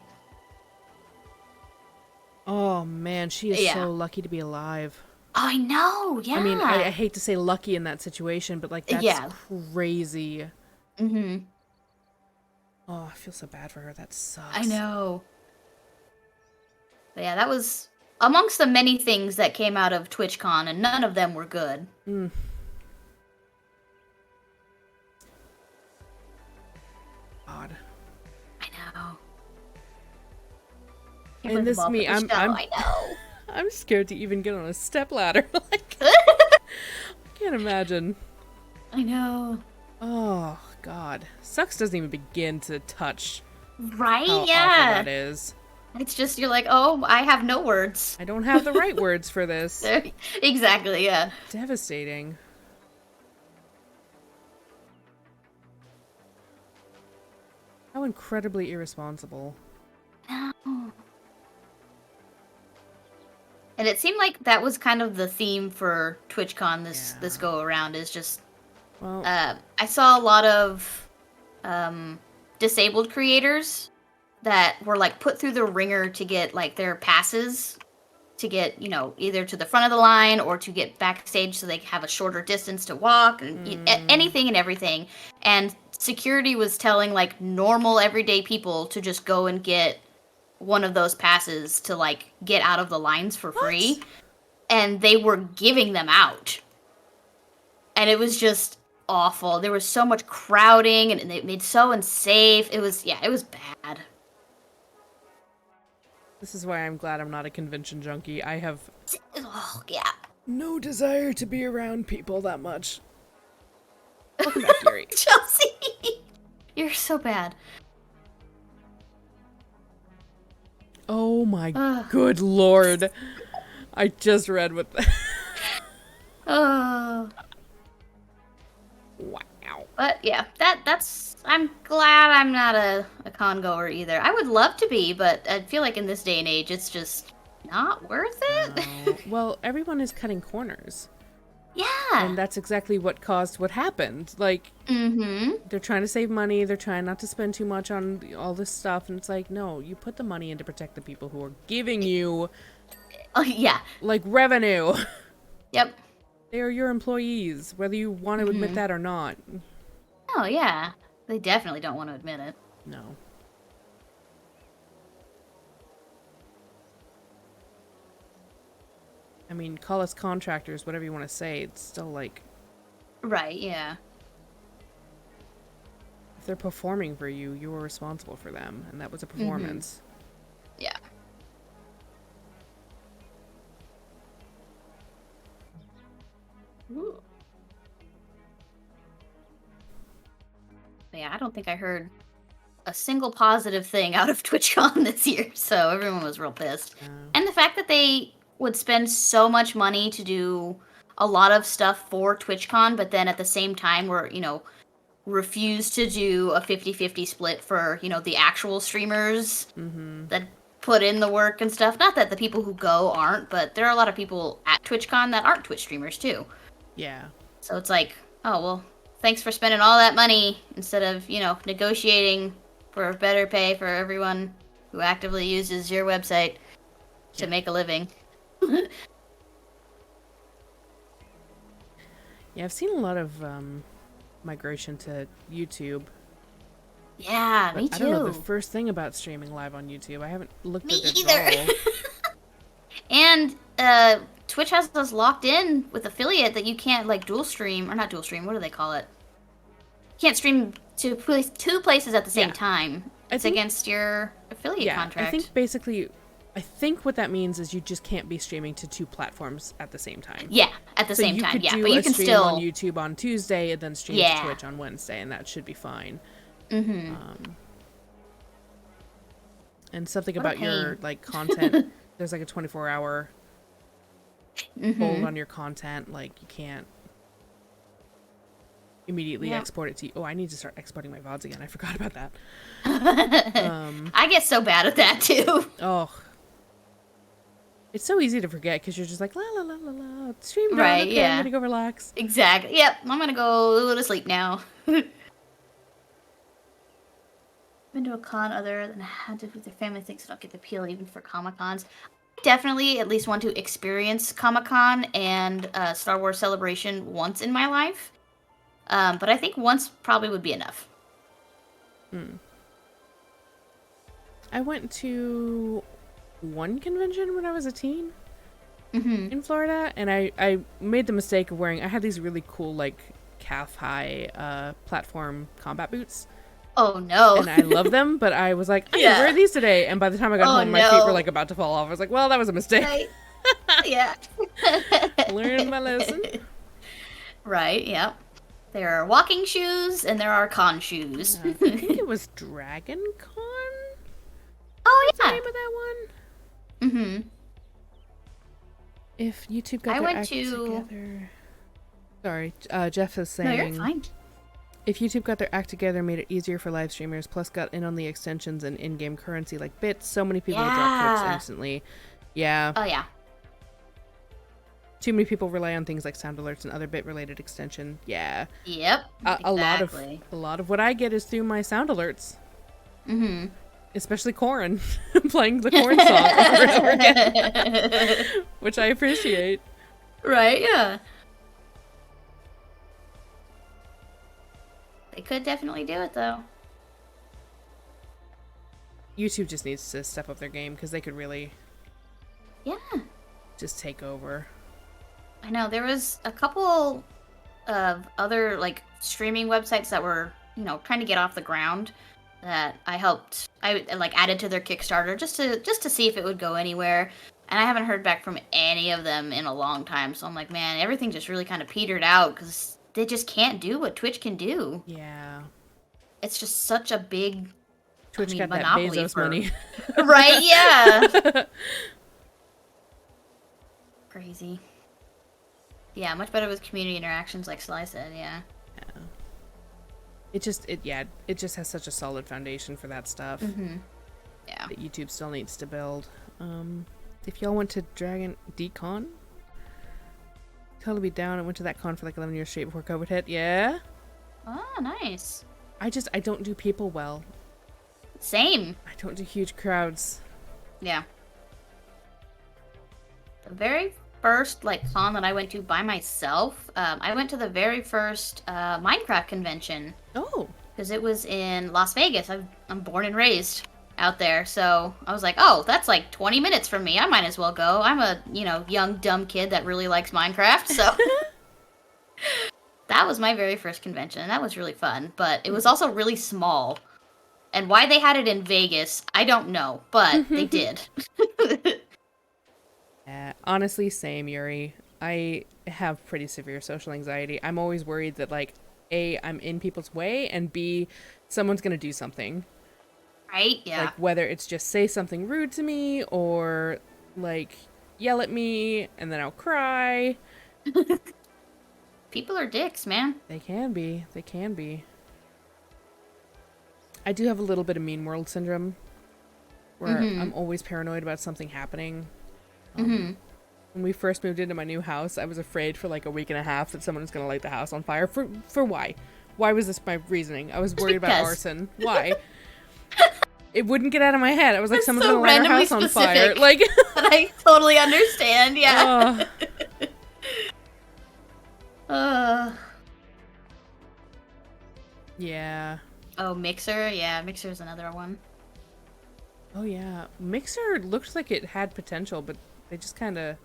[SPEAKER 1] Oh man, she is
[SPEAKER 2] Yeah.
[SPEAKER 1] so lucky to be alive.
[SPEAKER 2] I know, yeah.
[SPEAKER 1] I mean, I hate to say lucky in that situation, but like that's
[SPEAKER 2] Yeah.
[SPEAKER 1] crazy.
[SPEAKER 2] Mm-hmm.
[SPEAKER 1] Oh, I feel so bad for her. That sucks.
[SPEAKER 2] I know. But yeah, that was amongst the many things that came out of TwitchCon, and none of them were good.
[SPEAKER 1] God.
[SPEAKER 2] I know.
[SPEAKER 1] And this me,
[SPEAKER 2] I know.
[SPEAKER 1] I'm scared to even get on a stepladder. Like, I can't imagine.
[SPEAKER 2] I know.
[SPEAKER 1] Oh God, sucks doesn't even begin to touch
[SPEAKER 2] Right?
[SPEAKER 1] how awful
[SPEAKER 2] Yeah.
[SPEAKER 1] that is.
[SPEAKER 2] It's just you're like, oh, I have no words.
[SPEAKER 1] I don't have the right words for this.
[SPEAKER 2] Exactly. Yeah.
[SPEAKER 1] Devastating. How incredibly irresponsible.
[SPEAKER 2] No. And it seemed like that was kind of the theme for TwitchCon this go around. Is just
[SPEAKER 1] Well,
[SPEAKER 2] I saw a lot of disabled creators that were like put through the ringer to get like their passes to get, you know, either to the front of the line or to get backstage so they have a shorter distance to walk and anything and everything. And security was telling like normal everyday people to just go and get one of those passes to like get out of the lines for free. And they were giving them out. And it was just awful. There was so much crowding and it made so unsafe. It was bad.
[SPEAKER 1] this is why I'm glad I'm not a convention junkie. I have
[SPEAKER 2] Oh, yeah.
[SPEAKER 1] no desire to be around people that much. Welcome back, Yuri.
[SPEAKER 2] Chelsea, you're so bad.
[SPEAKER 1] Oh my
[SPEAKER 2] Ugh.
[SPEAKER 1] good lord. I just read what the...
[SPEAKER 2] Oh.
[SPEAKER 1] Wow.
[SPEAKER 2] But yeah, that's. I'm glad I'm not a con goer either. I would love to be, but I feel like in this day and age, it's just not worth it.
[SPEAKER 1] Well, everyone is cutting corners.
[SPEAKER 2] Yeah.
[SPEAKER 1] And that's exactly what caused what happened. Like, they're trying to save money. They're trying not to spend too much on all this stuff. And it's like, no, you put the money in to protect the people who are giving you,
[SPEAKER 2] Oh yeah.
[SPEAKER 1] like, revenue.
[SPEAKER 2] Yep.
[SPEAKER 1] They are your employees, whether you want to admit that or not.
[SPEAKER 2] Oh yeah. They definitely don't want to admit it.
[SPEAKER 1] No. I mean, call us contractors, whatever you want to say. It's still like,
[SPEAKER 2] Right. Yeah.
[SPEAKER 1] if they're performing for you, you were responsible for them. And that was a performance.
[SPEAKER 2] Yeah. Ooh. Yeah, I don't think I heard a single positive thing out of TwitchCon this year, so everyone was real pissed. And the fact that they would spend so much money to do a lot of stuff for TwitchCon, but then at the same time were, you know, refuse to do a 50-50 split for, you know, the actual streamers that put in the work and stuff. Not that the people who go aren't, but there are a lot of people at TwitchCon that aren't Twitch streamers too.
[SPEAKER 1] Yeah.
[SPEAKER 2] So it's like, oh, well, thanks for spending all that money instead of, you know, negotiating for better pay for everyone who actively uses your website to make a living.
[SPEAKER 1] Yeah, I've seen a lot of migration to YouTube.
[SPEAKER 2] Yeah, me
[SPEAKER 1] I don't know the
[SPEAKER 2] too.
[SPEAKER 1] first thing about streaming live on YouTube. I haven't looked
[SPEAKER 2] Me
[SPEAKER 1] at it
[SPEAKER 2] either.
[SPEAKER 1] at all.
[SPEAKER 2] And Twitch has us locked in with affiliate that you can't like dual stream or not dual stream. What do they call it? Can't stream to two places at the same time. It's against your affiliate contract.
[SPEAKER 1] I think basically, what that means is you just can't be streaming to 2 platforms at the same time.
[SPEAKER 2] Yeah, at the same time. Yeah,
[SPEAKER 1] but
[SPEAKER 2] you can still
[SPEAKER 1] on YouTube on Tuesday and then stream to Twitch on Wednesday, and that should be fine. Mm-hmm. And something about your like content. There's like a 24-hour hold on your content. Like you can't immediately export it to you. Oh, I need to start exporting my VODs again. I forgot about that.
[SPEAKER 2] I get so bad at that too.
[SPEAKER 1] Oh. It's so easy to forget because you're just like, la la la la la. Stream done.
[SPEAKER 2] Right,
[SPEAKER 1] Okay,
[SPEAKER 2] yeah.
[SPEAKER 1] I'm going to go relax.
[SPEAKER 2] Exactly. Yep, I'm going to go to sleep now. Been to a con other than had to with their family thinks don't get the appeal even for Comic-Cons. Definitely at least want to experience Comic-Con and Star Wars Celebration once in my life. But I think once probably would be enough.
[SPEAKER 1] I went to one convention when I was a teen in Florida, and I made the mistake of wearing, I had these really cool like calf-high platform combat boots.
[SPEAKER 2] Oh no.
[SPEAKER 1] And I love them, but I was like, I'm gonna wear these today, and by the time I got home, my feet were like about to fall off. I was like, well, that was a mistake.
[SPEAKER 2] Right. Yeah.
[SPEAKER 1] Learned my lesson.
[SPEAKER 2] Right, yep. There are walking shoes and there are con shoes.
[SPEAKER 1] I think it was Dragon Con?
[SPEAKER 2] Oh,
[SPEAKER 1] What's
[SPEAKER 2] yeah.
[SPEAKER 1] the name of that one? Mm-hmm. If YouTube got their act together... Sorry, Jeff is saying...
[SPEAKER 2] No, you're fine.
[SPEAKER 1] If YouTube got their act together, made it easier for live streamers, plus got in on the extensions and in-game currency like bits, so many people would drop Twitch instantly. Yeah.
[SPEAKER 2] Oh, yeah.
[SPEAKER 1] Too many people rely on things like sound alerts and other bit-related extension. Yeah.
[SPEAKER 2] Yep. Exactly.
[SPEAKER 1] A lot of what I get is through my sound alerts. Mm-hmm. Especially Corrin, playing the Corrin song over and over again, which I appreciate.
[SPEAKER 2] Right? Yeah. They could definitely do it though.
[SPEAKER 1] YouTube just needs to step up their game because they could really, just take over.
[SPEAKER 2] I know there was a couple of other like streaming websites that were, you know, trying to get off the ground that I helped. I like added to their Kickstarter just to see if it would go anywhere. And I haven't heard back from any of them in a long time. So I'm like, man, everything just really kind of petered out because they just can't do what Twitch can do.
[SPEAKER 1] Yeah.
[SPEAKER 2] It's just such a big
[SPEAKER 1] Twitch got that
[SPEAKER 2] monopoly
[SPEAKER 1] Bezos money.
[SPEAKER 2] Right, yeah. Crazy. Yeah, much better with community interactions like Sly said, yeah.
[SPEAKER 1] It just has such a solid foundation for that stuff.
[SPEAKER 2] Mm-hmm. Yeah.
[SPEAKER 1] That YouTube still needs to build. If y'all went to Dragon DCon, totally be down. I went to that con for like 11 years straight before COVID hit. Yeah.
[SPEAKER 2] Oh, nice.
[SPEAKER 1] I don't do people well.
[SPEAKER 2] Same.
[SPEAKER 1] I don't do huge crowds.
[SPEAKER 2] Yeah. The very first like con that I went to by myself, I went to the very first Minecraft convention.
[SPEAKER 1] Oh.
[SPEAKER 2] Because it was in Las Vegas. I'm born and raised out there, so I was like, oh, that's like 20 minutes from me. I might as well go. I'm a, young, dumb kid that really likes Minecraft, so... That was my very first convention, and that was really fun, but it was also really small. And why they had it in Vegas, I don't know, but they did.
[SPEAKER 1] Yeah, honestly, same, Yuri. I have pretty severe social anxiety. I'm always worried that, like, A, I'm in people's way, and B, someone's gonna do something.
[SPEAKER 2] Right? Yeah.
[SPEAKER 1] Like, whether it's just say something rude to me, or, like, yell at me, and then I'll cry.
[SPEAKER 2] People are dicks, man.
[SPEAKER 1] They can be. They can be. I do have a little bit of mean world syndrome, where I'm always paranoid about something happening. When we first moved into my new house, I was afraid for like a week and a half that someone was going to light the house on fire. For why? Why was this my reasoning? I was worried about arson. Why? It wouldn't get out of my head. I was like, someone's going to light our house on fire. Like,
[SPEAKER 2] but I totally understand. Yeah.
[SPEAKER 1] Yeah.
[SPEAKER 2] Oh, Mixer? Yeah, Mixer's another one.
[SPEAKER 1] Oh, yeah. Mixer looked like it had potential, but they just kind of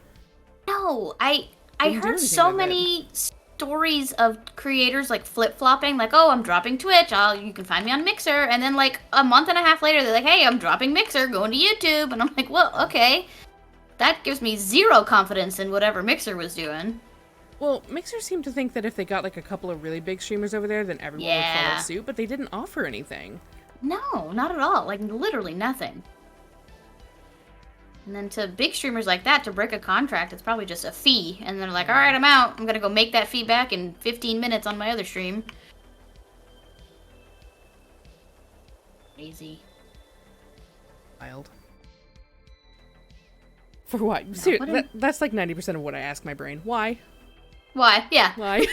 [SPEAKER 2] No, I
[SPEAKER 1] Didn't do
[SPEAKER 2] heard
[SPEAKER 1] anything
[SPEAKER 2] so
[SPEAKER 1] with it.
[SPEAKER 2] many stories of creators like flip-flopping, like, oh, I'm dropping Twitch, you can find me on Mixer, and then like a month and a half later, they're like, hey, I'm dropping Mixer, going to YouTube, and I'm like, well, okay. That gives me zero confidence in whatever Mixer was doing.
[SPEAKER 1] Well, Mixer seemed to think that if they got like a couple of really big streamers over there, then everyone would follow
[SPEAKER 2] Yeah.
[SPEAKER 1] suit, but they didn't offer anything.
[SPEAKER 2] No, not at all. Like, literally nothing. And then to big streamers like that, to break a contract, it's probably just a fee. And they're like, alright, I'm out. I'm gonna go make that fee back in 15 minutes on my other stream. Crazy.
[SPEAKER 1] Wild. For what? That's like 90% of what I ask my brain. Why?
[SPEAKER 2] Why? Yeah.
[SPEAKER 1] Why?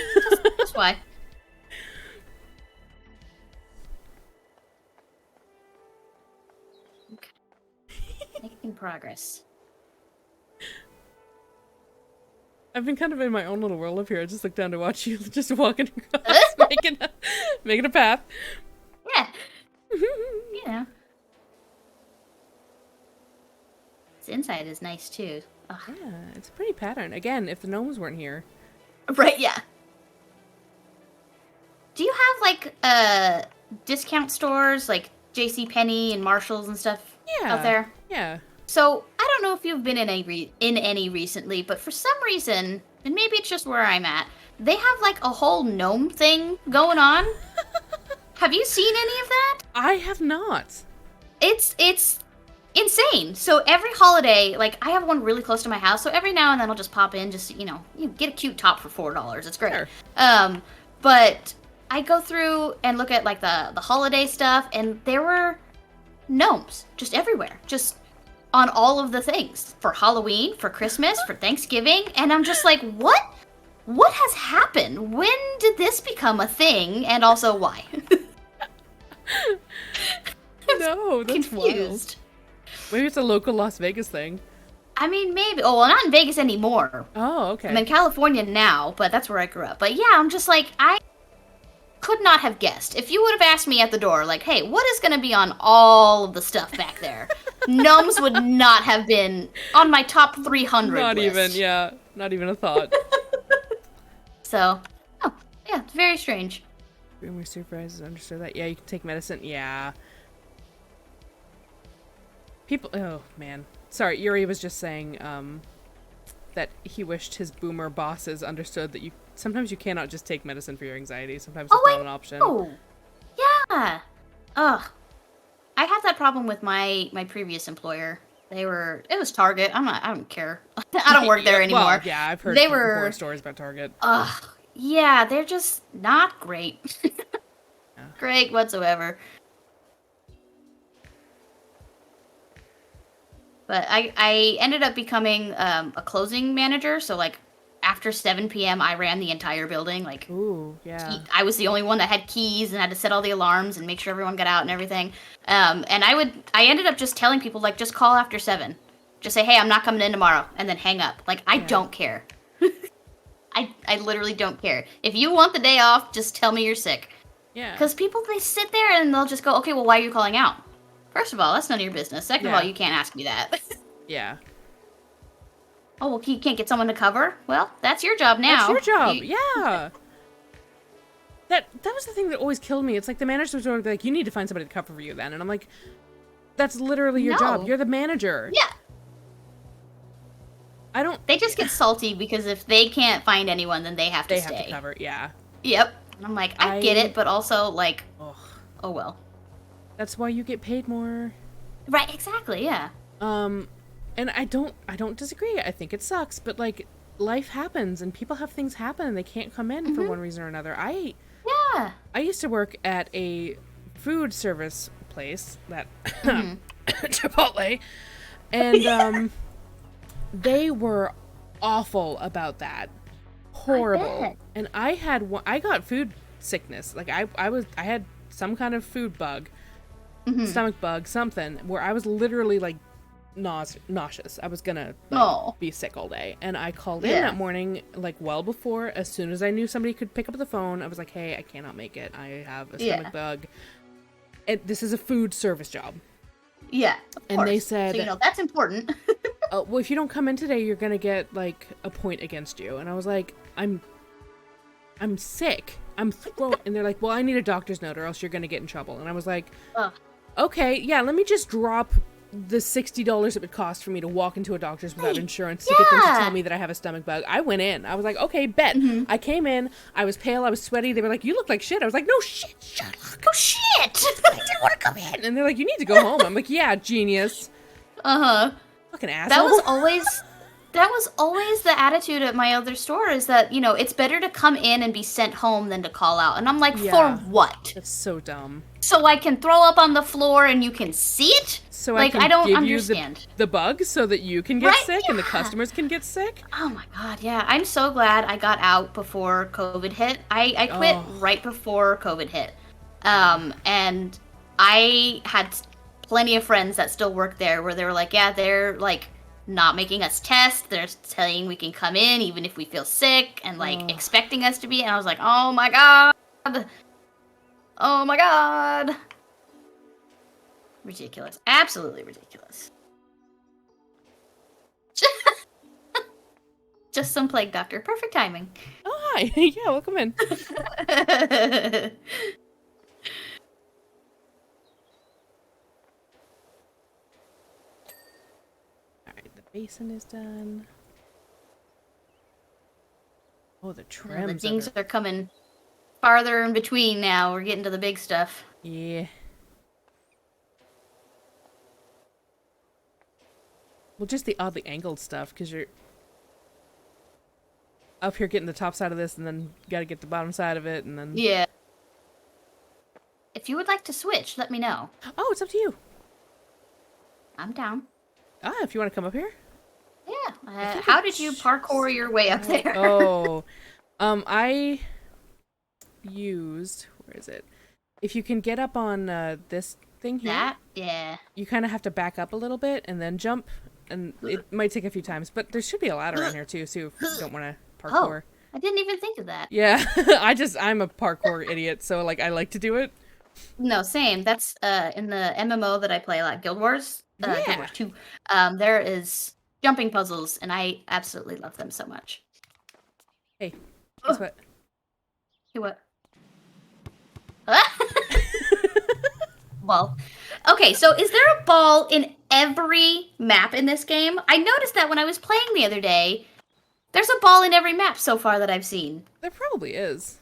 [SPEAKER 2] That's why. Okay. Making progress.
[SPEAKER 1] I've been kind of in my own little world up here. I just looked down to watch you just walking across, making a path.
[SPEAKER 2] Yeah. You know. This inside is nice too. Ugh.
[SPEAKER 1] Yeah, it's a pretty pattern. Again, if the gnomes weren't here.
[SPEAKER 2] Right, yeah. Do you have like discount stores like JCPenney and Marshalls and stuff out there?
[SPEAKER 1] Yeah.
[SPEAKER 2] So I don't know if you've been in any recently, but for some reason, and maybe it's just where I'm at, they have like a whole gnome thing going on. Have you seen any of that?
[SPEAKER 1] I have not.
[SPEAKER 2] It's insane. So every holiday, like I have one really close to my house, so every now and then I'll just pop in, just you get a cute top for $4. It's great.
[SPEAKER 1] Sure.
[SPEAKER 2] But I go through and look at like the holiday stuff, and there were gnomes just everywhere, just on all of the things for Halloween, for Christmas, for Thanksgiving, and I'm just like, what? What has happened? When did this become a thing? And also, why?
[SPEAKER 1] No, that's
[SPEAKER 2] Confused.
[SPEAKER 1] wild. Maybe it's a local Las Vegas thing.
[SPEAKER 2] I mean, maybe. Oh, well, not in Vegas anymore.
[SPEAKER 1] Oh, okay.
[SPEAKER 2] I'm in California now, but that's where I grew up. But yeah, I'm just like, I could not have guessed. If you would have asked me at the door, like, hey, what is going to be on all of the stuff back there? Gnomes would not have been on my top 300
[SPEAKER 1] Not
[SPEAKER 2] list.
[SPEAKER 1] even, yeah. Not even a thought.
[SPEAKER 2] So, oh, yeah, it's very strange.
[SPEAKER 1] Boomer supervisors understood that. Yeah, you can take medicine. Yeah. People, oh, man. Sorry, Yuri was just saying, that he wished his boomer bosses understood that sometimes you cannot just take medicine for your anxiety. Sometimes it's not an option.
[SPEAKER 2] Oh, yeah. Ugh. I had that problem with my previous employer. It was Target. I don't care. I don't work there anymore.
[SPEAKER 1] Well, yeah, I've heard horror stories about Target.
[SPEAKER 2] Ugh. Yeah, they're just not great.
[SPEAKER 1] Yeah.
[SPEAKER 2] Great whatsoever. But I ended up becoming a closing manager, so like after 7 p.m. I ran the entire building. Like,
[SPEAKER 1] ooh, yeah.
[SPEAKER 2] I was the only one that had keys and had to set all the alarms and make sure everyone got out and everything. And I ended up just telling people, like, just call after 7. Just say, hey, I'm not coming in tomorrow, and then hang up. Like, I don't care. I literally don't care. If you want the day off, just tell me you're sick.
[SPEAKER 1] Yeah.
[SPEAKER 2] Because people, they sit there and they'll just go, okay, well, why are you calling out? First of all, that's none of your business. Second of all, you can't ask me that.
[SPEAKER 1] Yeah.
[SPEAKER 2] Oh, well, you can't get someone to cover? Well, that's your job now.
[SPEAKER 1] That's your job, yeah. That was the thing that always killed me. It's like the managers would be like, you need to find somebody to cover for you then. And I'm like, that's literally your job. You're the manager.
[SPEAKER 2] Yeah. They just get salty because if they can't find anyone, then they have to stay.
[SPEAKER 1] They have to cover, yeah.
[SPEAKER 2] Yep. And I'm like, I get it, but also, like, oh well.
[SPEAKER 1] That's why you get paid more.
[SPEAKER 2] Right, exactly, yeah.
[SPEAKER 1] And I don't disagree. I think it sucks, but like life happens and people have things happen and they can't come in for one reason or another. I used to work at a food service place that Chipotle, and they were awful about that. Horrible. And I got food sickness. Like I had some kind of food bug, stomach bug, something where I was literally like nauseous. I was gonna be sick all day. And I called in that morning, like well before, as soon as I knew somebody could pick up the phone. I was like, hey, I cannot make it. I have a stomach bug. This is a food service job.
[SPEAKER 2] Yeah, of
[SPEAKER 1] And
[SPEAKER 2] course.
[SPEAKER 1] they said,
[SPEAKER 2] so that's important.
[SPEAKER 1] oh, well, if you don't come in today, you're gonna get like a point against you. And I was like, I'm sick. And they're like, well, I need a doctor's note or else you're gonna get in trouble. And I was like, okay, yeah, let me just drop the $60 it would cost for me to walk into a doctor's without insurance to get them to tell me that I have a stomach bug. I went in. I was like, okay, bet. I came in. I was pale. I was sweaty. They were like, you look like shit. I was like, no shit, Sherlock.
[SPEAKER 2] Oh, shit!
[SPEAKER 1] I didn't want to come in. And they're like, you need to go home. I'm like, yeah, genius. Fucking asshole.
[SPEAKER 2] That was always the attitude at my other store is that, it's better to come in and be sent home than to call out. And I'm like, for what?
[SPEAKER 1] That's so dumb.
[SPEAKER 2] So I can throw up on the floor and you can see it?
[SPEAKER 1] So
[SPEAKER 2] like,
[SPEAKER 1] I
[SPEAKER 2] don't
[SPEAKER 1] give
[SPEAKER 2] understand.
[SPEAKER 1] You the bug so that you can get sick and the customers can get sick?
[SPEAKER 2] Oh my god, yeah. I'm so glad I got out before COVID hit. I quit right before COVID hit. And I had plenty of friends that still work there where they were like, yeah, they're like not making us test. They're saying we can come in even if we feel sick and like expecting us to be. And I was like, oh my god. Oh my god. Ridiculous. Absolutely ridiculous. Just some plague doctor. Perfect timing.
[SPEAKER 1] Oh, hi. Yeah, welcome in. Alright, the basin is done. Oh, the trims.
[SPEAKER 2] The things are coming farther in between now. We're getting to the big stuff.
[SPEAKER 1] Yeah. Well, just the oddly angled stuff, because you're up here getting the top side of this, and then gotta get the bottom side of it, and then...
[SPEAKER 2] Yeah. If you would like to switch, let me know.
[SPEAKER 1] Oh, it's up to you.
[SPEAKER 2] I'm down.
[SPEAKER 1] Ah, if you want to come up here?
[SPEAKER 2] Yeah. How did you parkour your way up there?
[SPEAKER 1] Oh. I used... Where is it? If you can get up on this thing here...
[SPEAKER 2] That? Yeah.
[SPEAKER 1] You kind of have to back up a little bit, and then jump, and it might take a few times, but there should be a ladder in here, too, so if you don't want to parkour.
[SPEAKER 2] Oh, I didn't even think of that.
[SPEAKER 1] Yeah, I'm a parkour idiot, so, like, I like to do it.
[SPEAKER 2] No, same. That's, in the MMO that I play a lot, Guild Wars. Guild Wars 2. There is jumping puzzles, and I absolutely love them so much.
[SPEAKER 1] Hey, guess what?
[SPEAKER 2] Hey, what? Well, okay, so is there a ball in every map in this game? I noticed that when I was playing the other day. There's a ball in every map so far that I've seen.
[SPEAKER 1] There probably is.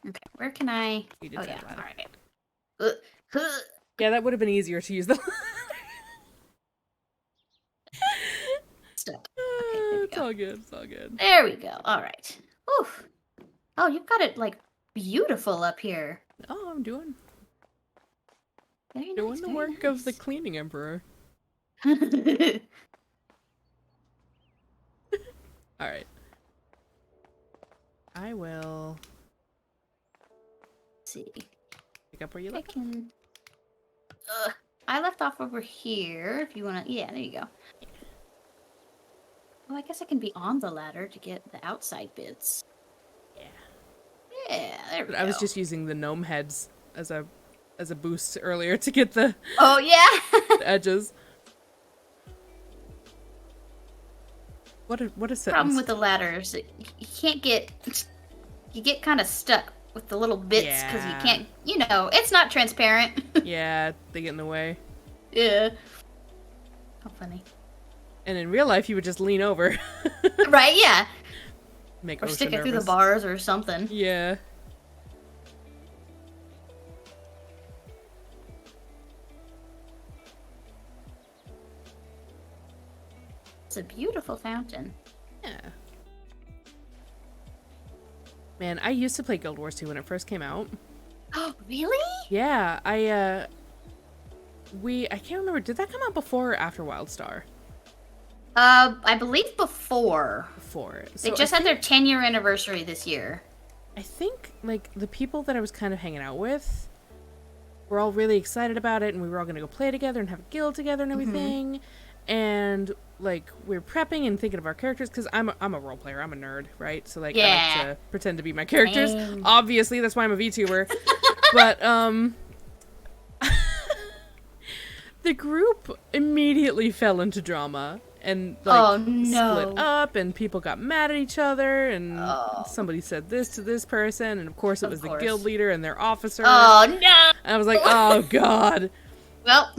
[SPEAKER 2] Okay, where can I...
[SPEAKER 1] You did that
[SPEAKER 2] alright.
[SPEAKER 1] Yeah, that would have been easier to use the...
[SPEAKER 2] Stuck.
[SPEAKER 1] It's all good, it's all good.
[SPEAKER 2] There we go, alright. Oof. Oh, you've got it, like, beautiful up here.
[SPEAKER 1] Oh, I'm doing
[SPEAKER 2] Very
[SPEAKER 1] the
[SPEAKER 2] nice,
[SPEAKER 1] work of the cleaning emperor.
[SPEAKER 2] nice.
[SPEAKER 1] Alright. I will...
[SPEAKER 2] see.
[SPEAKER 1] Pick up where you
[SPEAKER 2] I
[SPEAKER 1] left.
[SPEAKER 2] can... I left off over here, if you want to... Yeah, there you go. Well, I guess I can be on the ladder to get the outside bits.
[SPEAKER 1] Yeah.
[SPEAKER 2] Yeah, there we go.
[SPEAKER 1] I was just using the gnome heads as a boost earlier to get the...
[SPEAKER 2] Oh, yeah!
[SPEAKER 1] the edges. What a sentence.
[SPEAKER 2] Problem with the ladder is that you can't get... You get kind of stuck with the little bits because you can't... it's not transparent.
[SPEAKER 1] Yeah, they get in the way.
[SPEAKER 2] Yeah. How funny.
[SPEAKER 1] And in real life, you would just lean over.
[SPEAKER 2] Right, yeah.
[SPEAKER 1] Make
[SPEAKER 2] Or
[SPEAKER 1] Osha
[SPEAKER 2] stick it through the
[SPEAKER 1] nervous.
[SPEAKER 2] bars or something.
[SPEAKER 1] Yeah.
[SPEAKER 2] It's a beautiful fountain.
[SPEAKER 1] Yeah. Man, I used to play Guild Wars 2 when it first came out.
[SPEAKER 2] Oh, really?
[SPEAKER 1] Yeah, I can't remember, did that come out before or after WildStar?
[SPEAKER 2] I believe before.
[SPEAKER 1] Before.
[SPEAKER 2] They just had their 10-year anniversary this year.
[SPEAKER 1] I think, like, the people that I was kind of hanging out with were all really excited about it, and we were all going to go play together and have a guild together and everything. And, like, we were prepping and thinking of our characters, because I'm a role player, I'm a nerd, right? So, like, I like to pretend to be my characters. Obviously, that's why I'm a VTuber. But, the group immediately fell into drama and like
[SPEAKER 2] Oh, no.
[SPEAKER 1] split up, and people got mad at each other, and
[SPEAKER 2] Oh.
[SPEAKER 1] somebody said this to this person, and of course it was the guild leader and their officer.
[SPEAKER 2] Oh, no!
[SPEAKER 1] And I was like, oh god.
[SPEAKER 2] Well.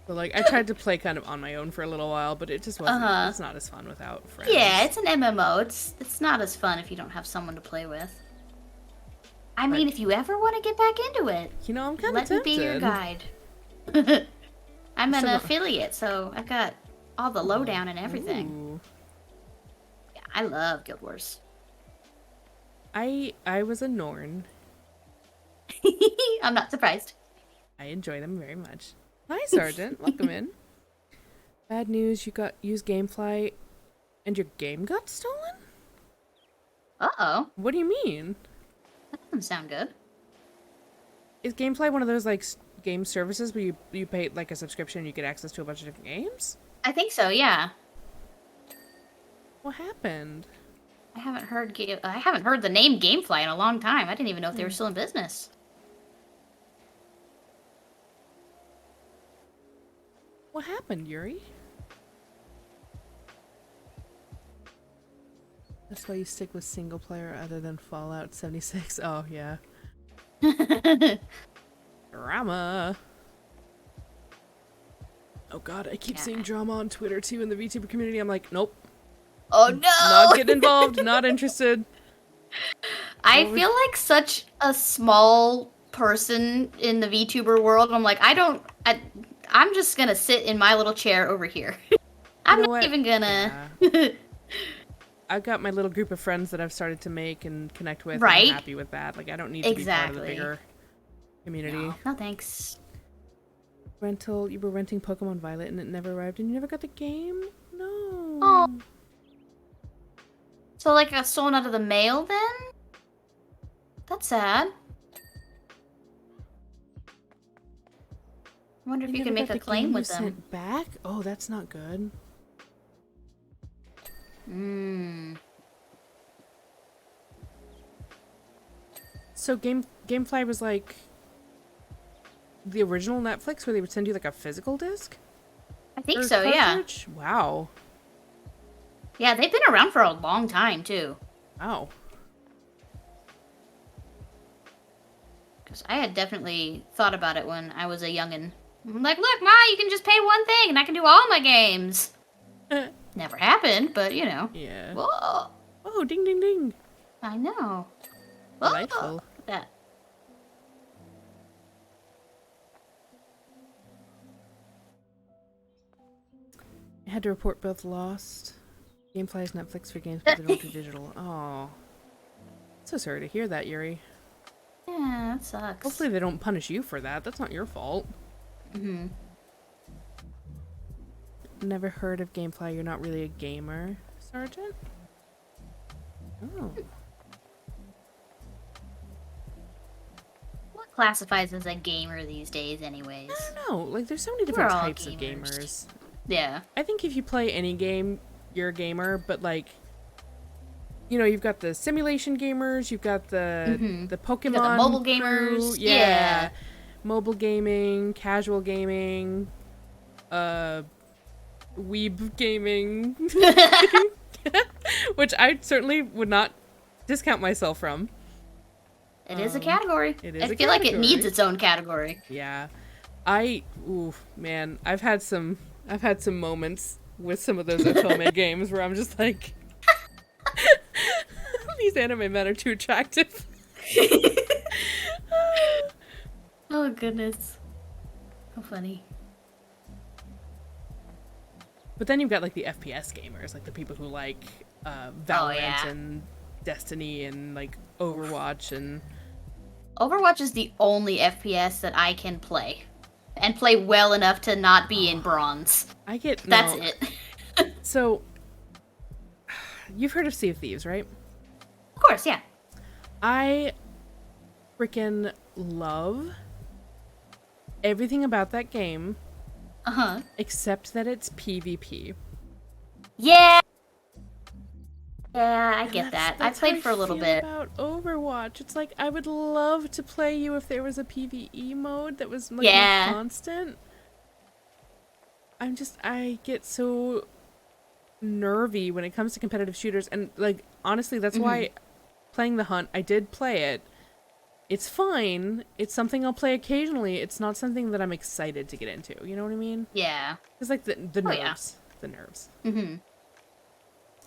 [SPEAKER 1] So like I tried to play kind of on my own for a little while, but it just wasn't. It's not as fun without friends.
[SPEAKER 2] Yeah, it's an MMO. It's not as fun if you don't have someone to play with. I mean, if you ever want to get back into it,
[SPEAKER 1] You know, I'm kind of
[SPEAKER 2] let me
[SPEAKER 1] tempted.
[SPEAKER 2] be your guide. I'm an affiliate, so I've got all the lowdown and everything.
[SPEAKER 1] Ooh.
[SPEAKER 2] Yeah, I love Guild Wars.
[SPEAKER 1] I was a Norn.
[SPEAKER 2] I'm not surprised.
[SPEAKER 1] I enjoy them very much. Hi, Sergeant. Welcome in. Bad news, you got used GameFly and your game got stolen?
[SPEAKER 2] Uh-oh.
[SPEAKER 1] What do you mean?
[SPEAKER 2] That doesn't sound good.
[SPEAKER 1] Is GameFly one of those like game services where you pay like a subscription and you get access to a bunch of different games?
[SPEAKER 2] I think so, yeah.
[SPEAKER 1] What happened?
[SPEAKER 2] I haven't heard the name GameFly in a long time. I didn't even know if they were still in business.
[SPEAKER 1] What happened, Yuri? That's why you stick with single player other than Fallout 76. Oh, yeah. Drama. Oh god, I keep seeing drama on Twitter too in the VTuber community. I'm like, nope.
[SPEAKER 2] Oh no!
[SPEAKER 1] Not getting involved, not interested.
[SPEAKER 2] I feel like such a small person in the VTuber world. I'm like, I'm just gonna sit in my little chair over here. I'm not even gonna...
[SPEAKER 1] Yeah. I've got my little group of friends that I've started to make and connect with.
[SPEAKER 2] Right.
[SPEAKER 1] And I'm happy with that. Like, I don't need to be part of the bigger community.
[SPEAKER 2] No, thanks.
[SPEAKER 1] You were renting Pokemon Violet and it never arrived and you never got the game? No.
[SPEAKER 2] Oh. So, like, got stolen out of the mail then? That's sad. I wonder if you can make a claim with them.
[SPEAKER 1] Sent back? Oh, that's not good. So GameFly was like the original Netflix where they would send you like a physical disc?
[SPEAKER 2] I think so, yeah.
[SPEAKER 1] Wow.
[SPEAKER 2] Yeah, they've been around for a long time too.
[SPEAKER 1] Wow.
[SPEAKER 2] Because I had definitely thought about it when I was a youngin'. I'm like, look, Ma, you can just pay one thing and I can do all my games. Never happened, but you know.
[SPEAKER 1] Yeah.
[SPEAKER 2] Whoa.
[SPEAKER 1] Oh, ding, ding, ding.
[SPEAKER 2] I know. Whoa.
[SPEAKER 1] Delightful.
[SPEAKER 2] Look at that.
[SPEAKER 1] I had to report both lost. GameFly is Netflix for games, but they don't do digital. Oh. So sorry to hear that, Yuri.
[SPEAKER 2] Yeah, that sucks.
[SPEAKER 1] Hopefully they don't punish you for that. That's not your fault.
[SPEAKER 2] Mm-hmm.
[SPEAKER 1] Never heard of GameFly. You're not really a gamer, Sergeant? Oh.
[SPEAKER 2] What classifies as a gamer these days, anyways?
[SPEAKER 1] I don't know. Like, there's so many different
[SPEAKER 2] We're all
[SPEAKER 1] types of
[SPEAKER 2] gamers.
[SPEAKER 1] gamers.
[SPEAKER 2] Yeah.
[SPEAKER 1] I think if you play any game, you're a gamer, but like, you know, you've got the simulation gamers, you've got the Pokemon,
[SPEAKER 2] You got the mobile
[SPEAKER 1] crew,
[SPEAKER 2] gamers.
[SPEAKER 1] yeah, mobile gaming, casual gaming, weeb gaming, which I certainly would not discount myself from.
[SPEAKER 2] It is a category.
[SPEAKER 1] It is
[SPEAKER 2] I feel like it needs its own category.
[SPEAKER 1] Yeah. Man, I've had some moments with some of those Otome games where I'm just like, these anime men are too attractive.
[SPEAKER 2] Oh goodness. How funny.
[SPEAKER 1] But then you've got like the FPS gamers, like the people who like Valorant and Destiny and like Overwatch and...
[SPEAKER 2] Overwatch is the only FPS that I can play. And play well enough to not be in bronze. That's it.
[SPEAKER 1] So, you've heard of Sea of Thieves, right?
[SPEAKER 2] Of course, yeah.
[SPEAKER 1] I freaking love everything about that game. Except that it's PvP.
[SPEAKER 2] Yeah! Yeah, I
[SPEAKER 1] And
[SPEAKER 2] get that. I
[SPEAKER 1] that's how
[SPEAKER 2] played for a little
[SPEAKER 1] feel
[SPEAKER 2] bit.
[SPEAKER 1] about Overwatch. It's like I would love to play you if there was a PvE mode that was like
[SPEAKER 2] Yeah.
[SPEAKER 1] more constant. I get so nervy when it comes to competitive shooters, and like honestly, that's why playing the Hunt, I did play it. It's fine. It's something I'll play occasionally. It's not something that I'm excited to get into. You know what I mean?
[SPEAKER 2] Yeah.
[SPEAKER 1] It's like the
[SPEAKER 2] Oh,
[SPEAKER 1] nerves.
[SPEAKER 2] yeah.
[SPEAKER 1] The nerves.
[SPEAKER 2] Mm-hmm.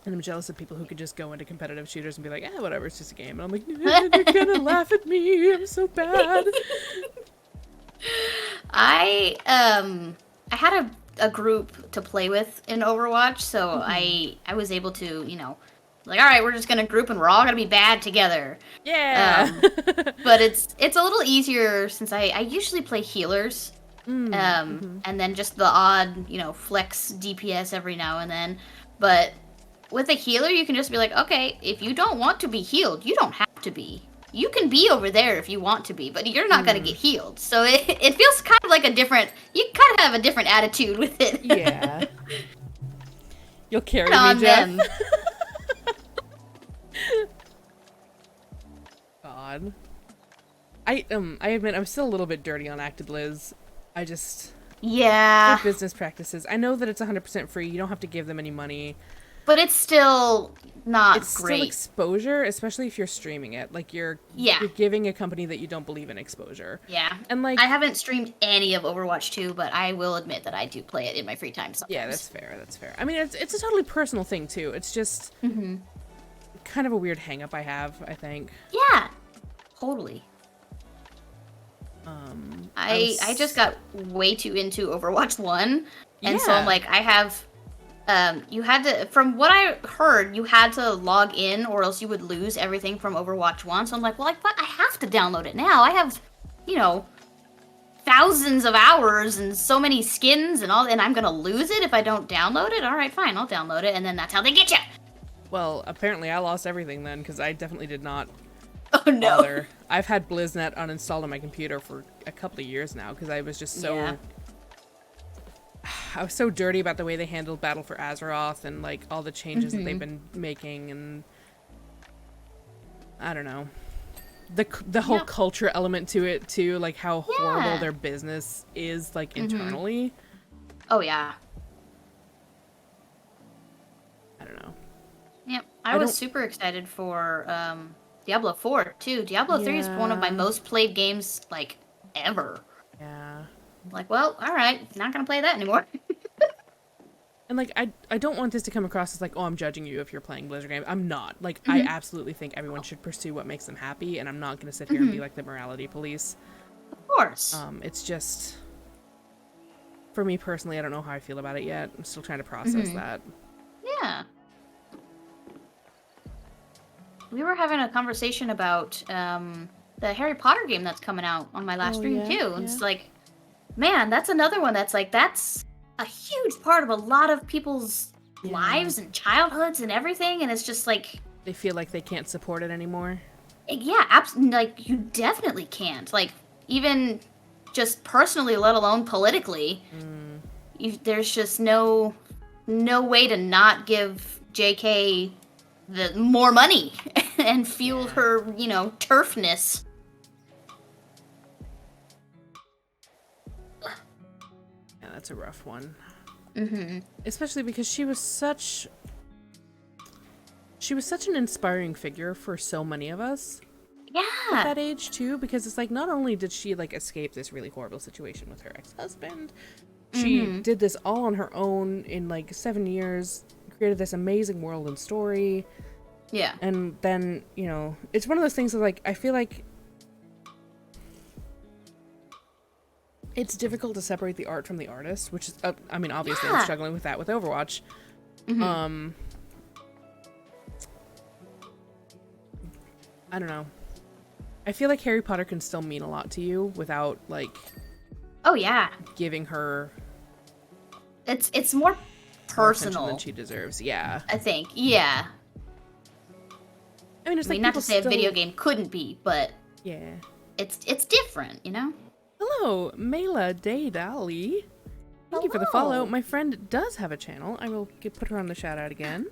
[SPEAKER 1] And I'm jealous of people who could just go into competitive shooters and be like, whatever, it's just a game. And I'm like, they're gonna laugh at me. I'm so bad.
[SPEAKER 2] I had a group to play with in Overwatch, so I was able to, like, all right, we're just gonna group and we're all gonna be bad together.
[SPEAKER 1] Yeah.
[SPEAKER 2] But it's a little easier since I usually play healers. And then just the odd, flex DPS every now and then. But with a healer, you can just be like, okay, if you don't want to be healed, you don't have to be. You can be over there if you want to be, but you're not going to get healed. So it feels kind of like you kind of have a different attitude with it.
[SPEAKER 1] Yeah. You'll carry
[SPEAKER 2] on
[SPEAKER 1] me, Jeff.
[SPEAKER 2] them.
[SPEAKER 1] God. I admit I'm still a little bit dirty on ActiBliz.
[SPEAKER 2] Yeah.
[SPEAKER 1] For business practices. I know that it's 100% free. You don't have to give them any money.
[SPEAKER 2] But it's still not
[SPEAKER 1] It's
[SPEAKER 2] great.
[SPEAKER 1] still exposure, especially if you're streaming it. Like you're giving a company that you don't believe in exposure.
[SPEAKER 2] Yeah.
[SPEAKER 1] And like
[SPEAKER 2] I haven't streamed any of Overwatch 2, but I will admit that I do play it in my free time sometimes.
[SPEAKER 1] Yeah, that's fair. I mean, it's a totally personal thing too. It's just kind of a weird hang up I have, I think.
[SPEAKER 2] Yeah. Totally. I just got way too into Overwatch 1, and so I'm like, I have, you had to, from what I heard, you had to log in or else you would lose everything from Overwatch 1, so I'm like, well, I have to download it now. I have, thousands of hours and so many skins and all, and I'm gonna lose it if I don't download it? Alright, fine, I'll download it, and then that's how they get you!
[SPEAKER 1] Well, apparently I lost everything then, because I definitely did not
[SPEAKER 2] Oh no.
[SPEAKER 1] bother. I've had BlizzNet uninstalled on my computer for a couple of years now because I was just so...
[SPEAKER 2] Yeah.
[SPEAKER 1] I was so dirty about the way they handled Battle for Azeroth and like all the changes that they've been making, and I don't know. The whole culture element to it too, like how horrible their business is like internally.
[SPEAKER 2] Oh yeah.
[SPEAKER 1] I don't know.
[SPEAKER 2] Yep. I was super excited for Diablo 4 too. Diablo 3 is one of my most played games like ever.
[SPEAKER 1] Yeah.
[SPEAKER 2] Like, well, all right, not gonna play that anymore.
[SPEAKER 1] And like I don't want this to come across as like, oh, I'm judging you if you're playing Blizzard games. I'm not. Like I absolutely think everyone should pursue what makes them happy, and I'm not gonna sit here and be like the morality police.
[SPEAKER 2] Of course.
[SPEAKER 1] It's just, for me personally, I don't know how I feel about it yet. I'm still trying to process that.
[SPEAKER 2] Yeah. We were having a conversation about the Harry Potter game that's coming out on my last stream too. And it's like, man, that's another one that's like, that's a huge part of a lot of people's lives and childhoods and everything. And it's just like,
[SPEAKER 1] They feel like they can't support it anymore.
[SPEAKER 2] yeah, absolutely. Like, you definitely can't. Like, even just personally, let alone politically, there's just no way to not give JK the more money and fuel her, turfness.
[SPEAKER 1] Yeah, that's a rough one. Especially because she was such an inspiring figure for so many of us
[SPEAKER 2] Yeah.
[SPEAKER 1] at that age too, because it's like, not only did she like escape this really horrible situation with her ex-husband, she did this all on her own in like 7 years, created this amazing world and story.
[SPEAKER 2] Yeah.
[SPEAKER 1] And then, it's one of those things that like, I feel like it's difficult to separate the art from the artist, which is, I mean, obviously I'm struggling with that with Overwatch. I don't know. I feel like Harry Potter can still mean a lot to you without like,
[SPEAKER 2] Oh yeah.
[SPEAKER 1] giving her
[SPEAKER 2] It's
[SPEAKER 1] more
[SPEAKER 2] more
[SPEAKER 1] attention
[SPEAKER 2] personal
[SPEAKER 1] than she deserves. Yeah.
[SPEAKER 2] I think. Yeah.
[SPEAKER 1] I mean, it's
[SPEAKER 2] I mean,
[SPEAKER 1] like
[SPEAKER 2] not to
[SPEAKER 1] people
[SPEAKER 2] say
[SPEAKER 1] still...
[SPEAKER 2] a video game couldn't be, but
[SPEAKER 1] Yeah.
[SPEAKER 2] it's different,
[SPEAKER 1] Hello, Mela Daydali. Thank you for the follow. My friend does have a channel. I will put her on the shout out again.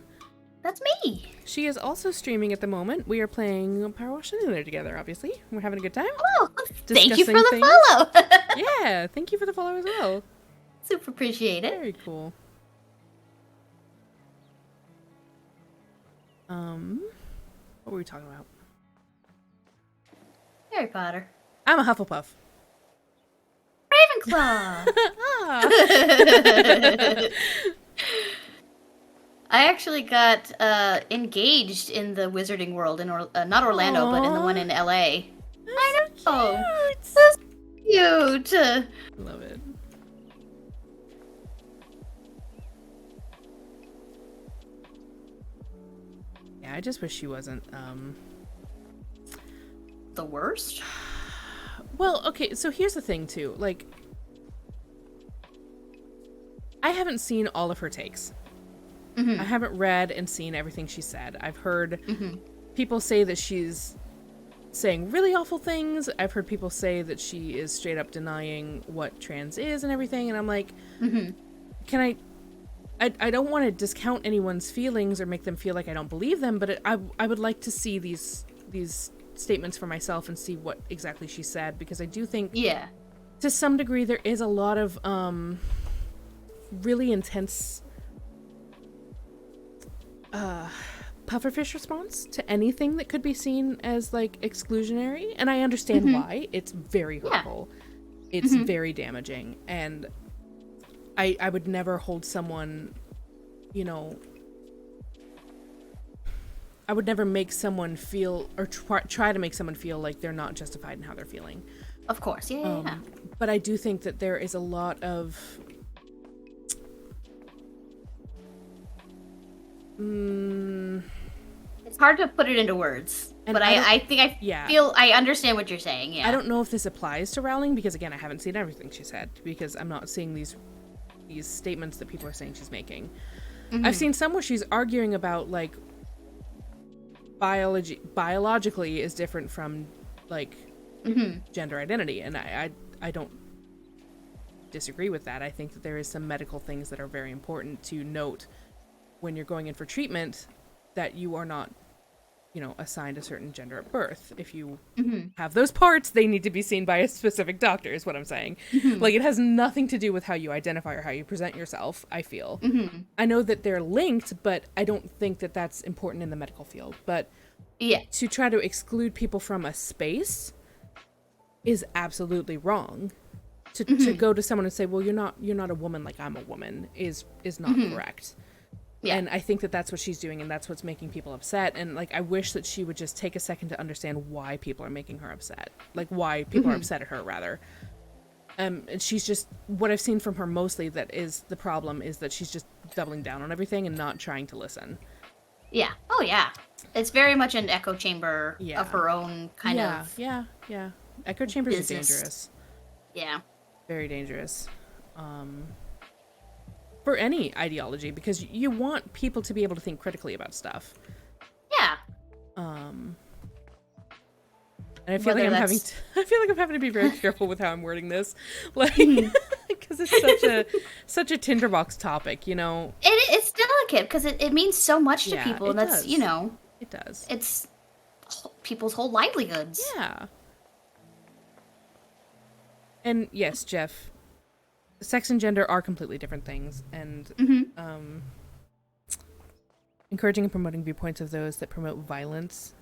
[SPEAKER 2] That's me.
[SPEAKER 1] She is also streaming at the moment. We are playing Power Wash Simulator together, obviously. We're having a good time.
[SPEAKER 2] Oh, thank you for the
[SPEAKER 1] Discussing
[SPEAKER 2] follow.
[SPEAKER 1] Yeah, thank you for the follow as well.
[SPEAKER 2] Super appreciate it.
[SPEAKER 1] Very cool. What were we talking about?
[SPEAKER 2] Harry Potter.
[SPEAKER 1] I'm a Hufflepuff.
[SPEAKER 2] Ravenclaw.
[SPEAKER 1] Ah.
[SPEAKER 2] I actually got engaged in the wizarding world in not Orlando, but in the one in LA. I know.
[SPEAKER 1] That's
[SPEAKER 2] Cute.
[SPEAKER 1] Love it. Yeah, I just wish she wasn't,
[SPEAKER 2] The worst?
[SPEAKER 1] Well, okay, so here's the thing, too. Like, I haven't seen all of her takes. I haven't read and seen everything she said. I've heard people say that she's saying really awful things. I've heard people say that she is straight up denying what trans is and everything, and I'm like, can I don't want to discount anyone's feelings or make them feel like I don't believe them, but I would like to see these statements for myself and see what exactly she said, because I do think to some degree there is a lot of really intense pufferfish response to anything that could be seen as like exclusionary, and I understand why. It's very hurtful. It's very damaging, and I would never hold someone, you know, I would never make someone feel or try to make someone feel like they're not justified in how they're feeling.
[SPEAKER 2] Of course, yeah.
[SPEAKER 1] But I do think that there is a lot of
[SPEAKER 2] it's hard to put it into words, but I think I feel I understand what you're saying. Yeah.
[SPEAKER 1] I don't know if this applies to Rowling, because again, I haven't seen everything she said, because I'm not seeing these statements that people are saying she's making. I've seen some where she's arguing about like biologically is different from like gender identity, and I don't disagree with that. I think that there is some medical things that are very important to note when you're going in for treatment, that you are not, you know, assigned a certain gender at birth. If you have those parts, they need to be seen by a specific doctor, is what I'm saying. Like, it has nothing to do with how you identify or how you present yourself, I feel. I know that they're linked, but I don't think that that's important in the medical field. But to try to exclude people from a space is absolutely wrong. To go to someone and say, well, you're not a woman like I'm a woman is not correct. And I think that that's what she's doing, and that's what's making people upset. And like, I wish that she would just take a second to understand why people are making her upset, like why people are upset at her, rather. And she's just, what I've seen from her mostly that is the problem is that she's just doubling down on everything and not trying to listen.
[SPEAKER 2] Yeah. Oh yeah. It's very much an echo chamber of her own kind of.
[SPEAKER 1] Yeah. Echo chambers
[SPEAKER 2] business.
[SPEAKER 1] are dangerous.
[SPEAKER 2] Yeah.
[SPEAKER 1] Very dangerous. For any ideology, because you want people to be able to think critically about stuff.
[SPEAKER 2] Yeah.
[SPEAKER 1] And I feel like I'm having to be very careful with how I'm wording this, like, because it's such a tinderbox topic, you know.
[SPEAKER 2] It's delicate because it means so much to people, and that's, you know,
[SPEAKER 1] it does.
[SPEAKER 2] It's people's whole livelihoods.
[SPEAKER 1] Yeah. And yes, Jeff, sex and gender are completely different things, and encouraging and promoting viewpoints of those that promote violence.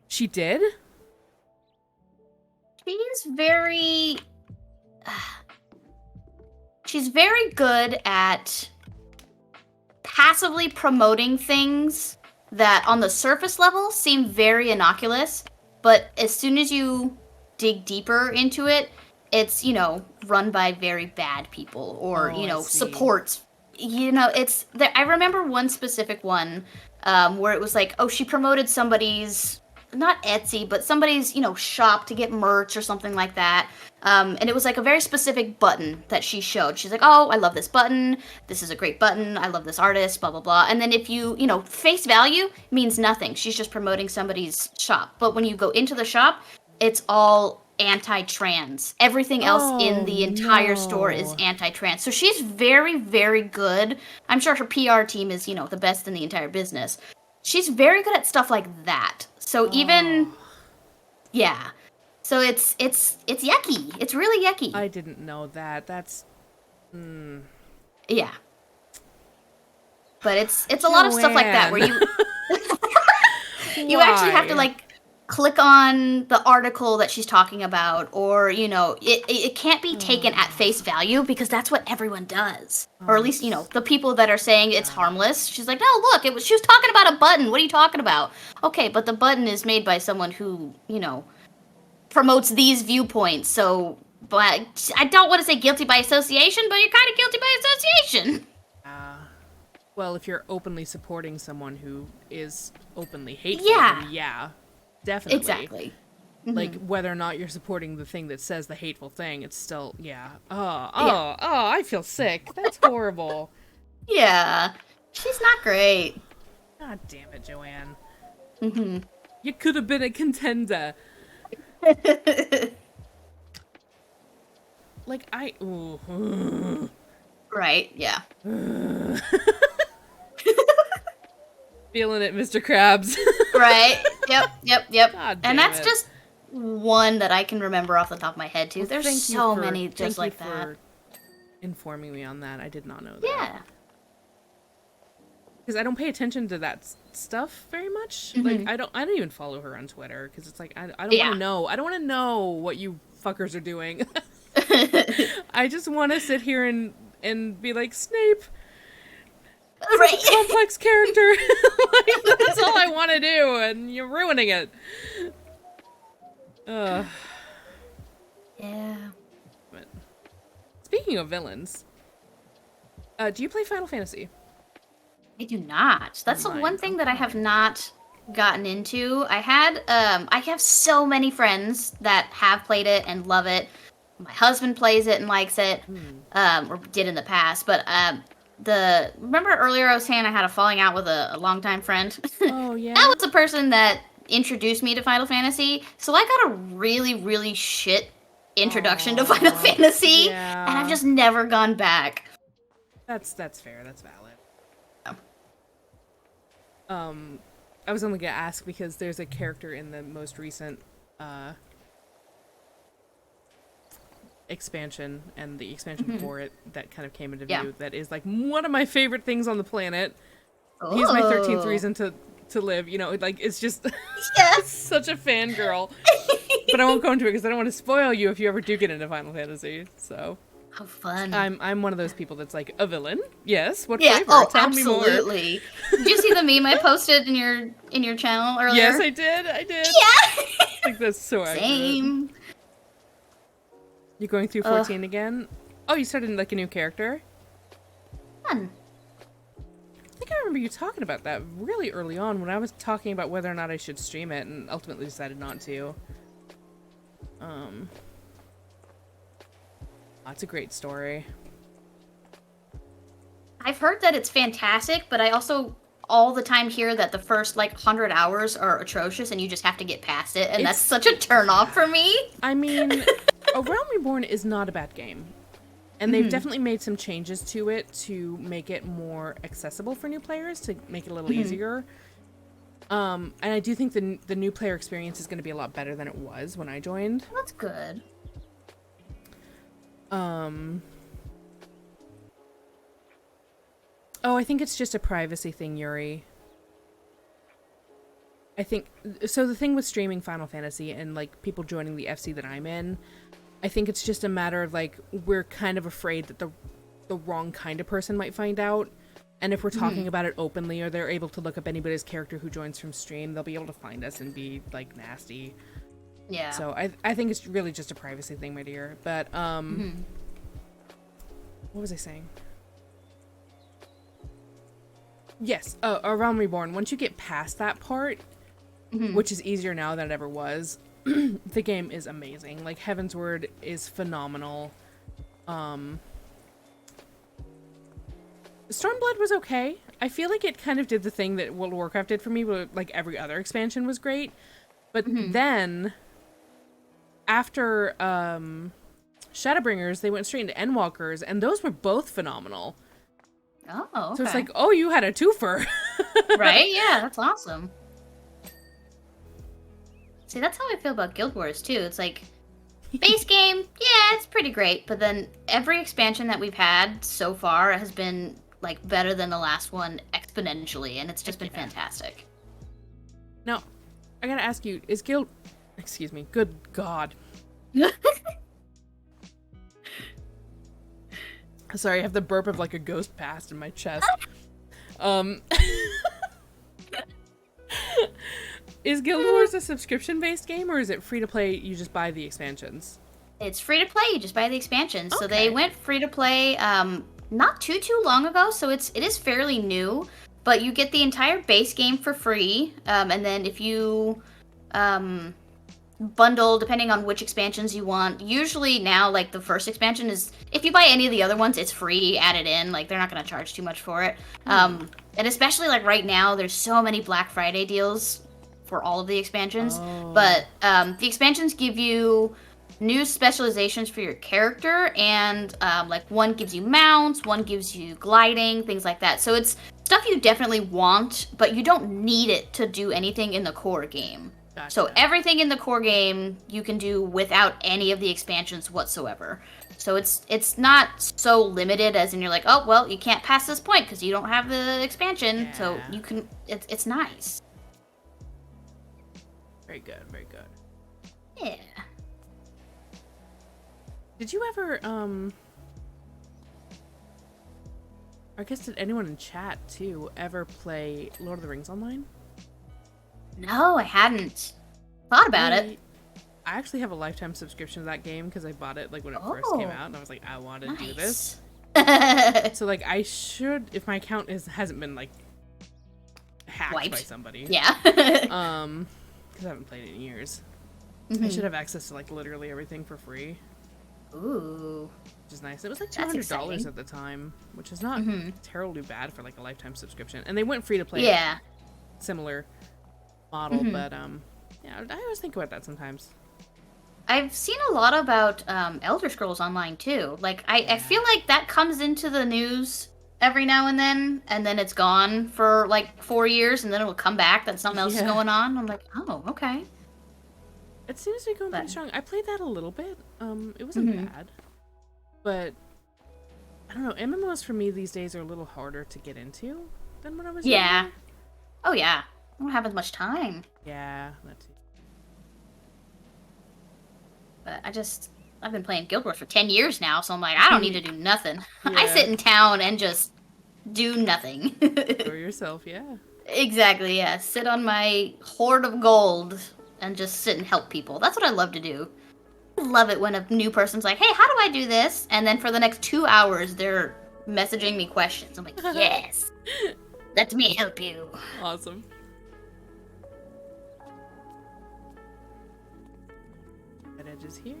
[SPEAKER 1] She did?
[SPEAKER 2] She's very good at passively promoting things that on the surface level seem very innocuous, but as soon as you dig deeper into it, it's, you know, run by very bad people, or, you know, supports, you know, it's there. I remember one specific one where it was like, oh, she promoted somebody's, not Etsy, but somebody's, you know, shop to get merch or something like that. And it was like a very specific button that she showed. She's like, oh, I love this button. This is a great button. I love this artist, blah, blah, blah. And then if you know, face value means nothing. She's just promoting somebody's shop. But when you go into the shop, it's all anti-trans. Everything else in the entire store is anti-trans. So she's very, very good. I'm sure her PR team is, the best in the entire business. She's very good at stuff like that. So even, yeah. So it's yucky. It's really yucky.
[SPEAKER 1] I didn't know that. That's,
[SPEAKER 2] yeah. But it's a lot of stuff like that where you you actually have to like click on the article that she's talking about, or it can't be taken at face value because that's what everyone does, or at least the people that are saying it's harmless. She's like, no, look, she was talking about a button. What are you talking about? Okay, but the button is made by someone who promotes these viewpoints. So, but I don't want to say guilty by association, but you're kind of guilty by association.
[SPEAKER 1] Well, if you're openly supporting someone who is openly hateful, then yeah, definitely.
[SPEAKER 2] Exactly.
[SPEAKER 1] Like, whether or not you're supporting the thing that says the hateful thing, it's still, I feel sick. That's horrible.
[SPEAKER 2] Yeah. She's not great.
[SPEAKER 1] God damn it, Joanne. You could have been a contender. Like,
[SPEAKER 2] Right, yeah.
[SPEAKER 1] Feeling it, Mr. Krabs.
[SPEAKER 2] Right. Yep.
[SPEAKER 1] God damn
[SPEAKER 2] and that's
[SPEAKER 1] it.
[SPEAKER 2] just one that I can remember off the top of my head, too.
[SPEAKER 1] Well,
[SPEAKER 2] There's so many just like that.
[SPEAKER 1] For informing me on that. I did not know that.
[SPEAKER 2] Yeah.
[SPEAKER 1] Because I don't pay attention to that stuff very much. Like, I don't even follow her on Twitter, because it's like, I don't want to know. I don't want to know what you fuckers are doing. I just want to sit here and be like, Snape,
[SPEAKER 2] Right.
[SPEAKER 1] complex character. Like, that's all I want to do, and you're ruining it.
[SPEAKER 2] Yeah.
[SPEAKER 1] But speaking of villains, do you play Final Fantasy?
[SPEAKER 2] I do not. That's the one thing that I have not gotten into. I have so many friends that have played it and love it. My husband plays it and likes it, or did in the past. But remember earlier I was saying I had a falling out with a longtime friend?
[SPEAKER 1] Oh, yeah?
[SPEAKER 2] That was the person that introduced me to Final Fantasy. So I got a really, really shit introduction to Final Fantasy, and I've just never gone back.
[SPEAKER 1] That's fair. That's valid. I was only gonna ask because there's a character in the most recent expansion and the expansion for it that kind of came into view that is like one of my favorite things on the planet. Oh. He's my 13th reason to live. Like, it's just such a fangirl. But I won't go into it because I don't want to spoil you if you ever do get into Final Fantasy. So.
[SPEAKER 2] How fun.
[SPEAKER 1] I'm one of those people that's like, a villain? Yes. What
[SPEAKER 2] yeah.
[SPEAKER 1] flavor?
[SPEAKER 2] Oh,
[SPEAKER 1] Tell
[SPEAKER 2] absolutely.
[SPEAKER 1] me more.
[SPEAKER 2] Did you see the meme I posted in your channel earlier?
[SPEAKER 1] Yes, I did.
[SPEAKER 2] Yeah.
[SPEAKER 1] Like, that's so accurate.
[SPEAKER 2] Same.
[SPEAKER 1] You going through 14 again? Oh, you started like a new character?
[SPEAKER 2] Fun.
[SPEAKER 1] I think I remember you talking about that really early on when I was talking about whether or not I should stream it and ultimately decided not to. That's a great story.
[SPEAKER 2] I've heard that it's fantastic, but I also all the time hear that the first 100 hours are atrocious and you just have to get past it, and that's such a turnoff for me.
[SPEAKER 1] I mean, A Realm Reborn is not a bad game. And they've definitely made some changes to it to make it more accessible for new players, to make it a little easier. And I do think the new player experience is going to be a lot better than it was when I joined.
[SPEAKER 2] That's good.
[SPEAKER 1] Oh, I think it's just a privacy thing, Yuri. I think, so the thing with streaming Final Fantasy and, people joining the FC that I'm in, I think it's just a matter of, we're kind of afraid that the wrong kind of person might find out. And if we're talking about it openly, or they're able to look up anybody's character who joins from stream, they'll be able to find us and be, nasty.
[SPEAKER 2] Yeah.
[SPEAKER 1] So I think it's really just a privacy thing, my dear. But, what was I saying? Yes, A Realm Reborn. Once you get past that part, which is easier now than it ever was, the game is amazing. Heaven's Word is phenomenal. Stormblood was okay. I feel like it kind of did the thing that World of Warcraft did for me, but every other expansion was great. But then, after Shadowbringers, they went straight into Endwalkers, and those were both phenomenal.
[SPEAKER 2] Oh, okay.
[SPEAKER 1] So it's like, oh, you had a twofer.
[SPEAKER 2] Right? Yeah, that's awesome. See, that's how I feel about Guild Wars, too. It's like, base game, yeah, it's pretty great, but then every expansion that we've had so far has been, like, better than the last one exponentially, and it's just been fantastic.
[SPEAKER 1] Now, I gotta ask you, is Guild... Excuse me, good God. Sorry, I have the burp of, like, a ghost past in my chest. Is Guild Wars a subscription-based game, or is it free-to-play, you just buy the expansions?
[SPEAKER 2] It's free to play, you just buy the expansions.
[SPEAKER 1] Okay.
[SPEAKER 2] So they went free to play not too long ago, so it is fairly new, but you get the entire base game for free, and then if you bundle, depending on which expansions you want, usually now, like, the first expansion is, if you buy any of the other ones, it's free, added in, like, they're not going to charge too much for it. And especially, like, right now, there's so many Black Friday deals for all of the expansions, but the expansions give you new specializations for your character, and like, one gives you mounts, one gives you gliding, things like that. So it's stuff you definitely want, but you don't need it to do anything in the core game.
[SPEAKER 1] Gotcha.
[SPEAKER 2] So everything in the core game you can do without any of the expansions whatsoever. So it's not so limited as in you're like, oh, well, you can't pass this point because you don't have the expansion.
[SPEAKER 1] Yeah.
[SPEAKER 2] So you can, it's nice.
[SPEAKER 1] Very good, very good.
[SPEAKER 2] Yeah.
[SPEAKER 1] Did you ever, I guess did anyone in chat, too, ever play Lord of the Rings Online?
[SPEAKER 2] No, I hadn't. Thought about it.
[SPEAKER 1] I actually have a lifetime subscription to that game because I bought it, like, when it first came out, and I was like, I want to do this. So, like, I should, if my account hasn't been, like, hacked
[SPEAKER 2] Wiped.
[SPEAKER 1] by somebody.
[SPEAKER 2] Yeah.
[SPEAKER 1] Because I haven't played it in years. I should have access to, like, literally everything for free.
[SPEAKER 2] Ooh.
[SPEAKER 1] Which is nice. It was like
[SPEAKER 2] That's
[SPEAKER 1] $200
[SPEAKER 2] exciting.
[SPEAKER 1] at the time, which is not terribly bad for, like, a lifetime subscription. And they went free to play.
[SPEAKER 2] Yeah.
[SPEAKER 1] Similar model, but, yeah, I always think about that sometimes.
[SPEAKER 2] I've seen a lot about Elder Scrolls Online too. Like, I feel like that comes into the news every now and then it's gone for like 4 years, and then it'll come back that something else is going on. I'm like, oh, okay.
[SPEAKER 1] It seems to be going pretty strong. I played that a little bit. It wasn't bad, but I don't know. MMOs for me these days are a little harder to get into than when I was younger.
[SPEAKER 2] Oh yeah. I don't have as much time.
[SPEAKER 1] Yeah, that too.
[SPEAKER 2] But I've been playing Guild Wars for 10 years now, so I'm like, I don't need to do nothing. I
[SPEAKER 1] Yeah.
[SPEAKER 2] sit in town and just do nothing.
[SPEAKER 1] For yourself, yeah.
[SPEAKER 2] Exactly, yeah. Sit on my hoard of gold and just sit and help people. That's what I love to do. I love it when a new person's like, hey, how do I do this? And then for the next 2 hours, they're messaging me questions. I'm like, yes. Let me help you.
[SPEAKER 1] Awesome. Red edges here.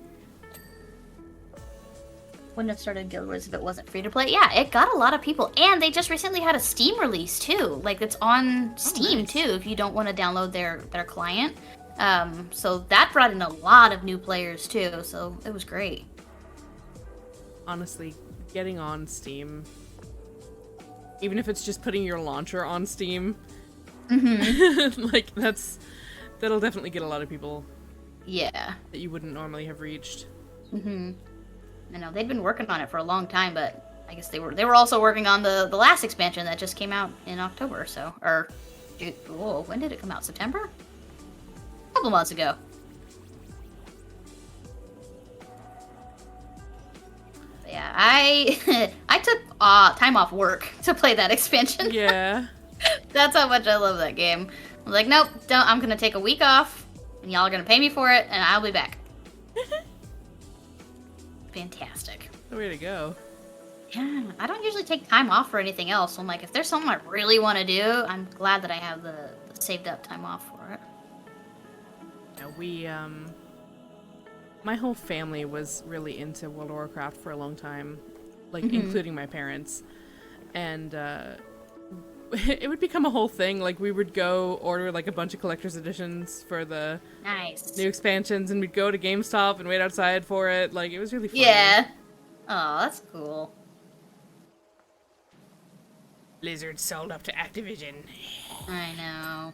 [SPEAKER 2] Wouldn't have started Guild Wars if it wasn't free to play. Yeah, it got a lot of people, and they just recently had a Steam release too. Like, it's on Steam
[SPEAKER 1] nice.
[SPEAKER 2] too if you don't want to download their client. So that brought in a lot of new players too. So it was great.
[SPEAKER 1] Honestly, getting on Steam, even if it's just putting your launcher on Steam, like that'll definitely get a lot of people.
[SPEAKER 2] Yeah.
[SPEAKER 1] That you wouldn't normally have reached.
[SPEAKER 2] I know they'd been working on it for a long time, but I guess they were also working on the last expansion that just came out in October. So, or when did it come out? September? A couple months ago. But yeah, I took time off work to play that expansion.
[SPEAKER 1] Yeah.
[SPEAKER 2] That's how much I love that game. I was like, nope, don't. I'm gonna take a week off, and y'all are gonna pay me for it, and I'll be back. Fantastic.
[SPEAKER 1] The way to go.
[SPEAKER 2] Yeah, I don't usually take time off for anything else. So I'm like, if there's something I really want to do, I'm glad that I have the saved up time off for it.
[SPEAKER 1] Yeah, we my whole family was really into World of Warcraft for a long time, like including my parents, and it would become a whole thing. Like, we would go order, like, a bunch of collector's editions for the
[SPEAKER 2] Nice.
[SPEAKER 1] new expansions, and we'd go to GameStop and wait outside for it. Like, it was really fun.
[SPEAKER 2] Yeah. Oh, that's cool.
[SPEAKER 1] Blizzard sold up to Activision.
[SPEAKER 2] I know.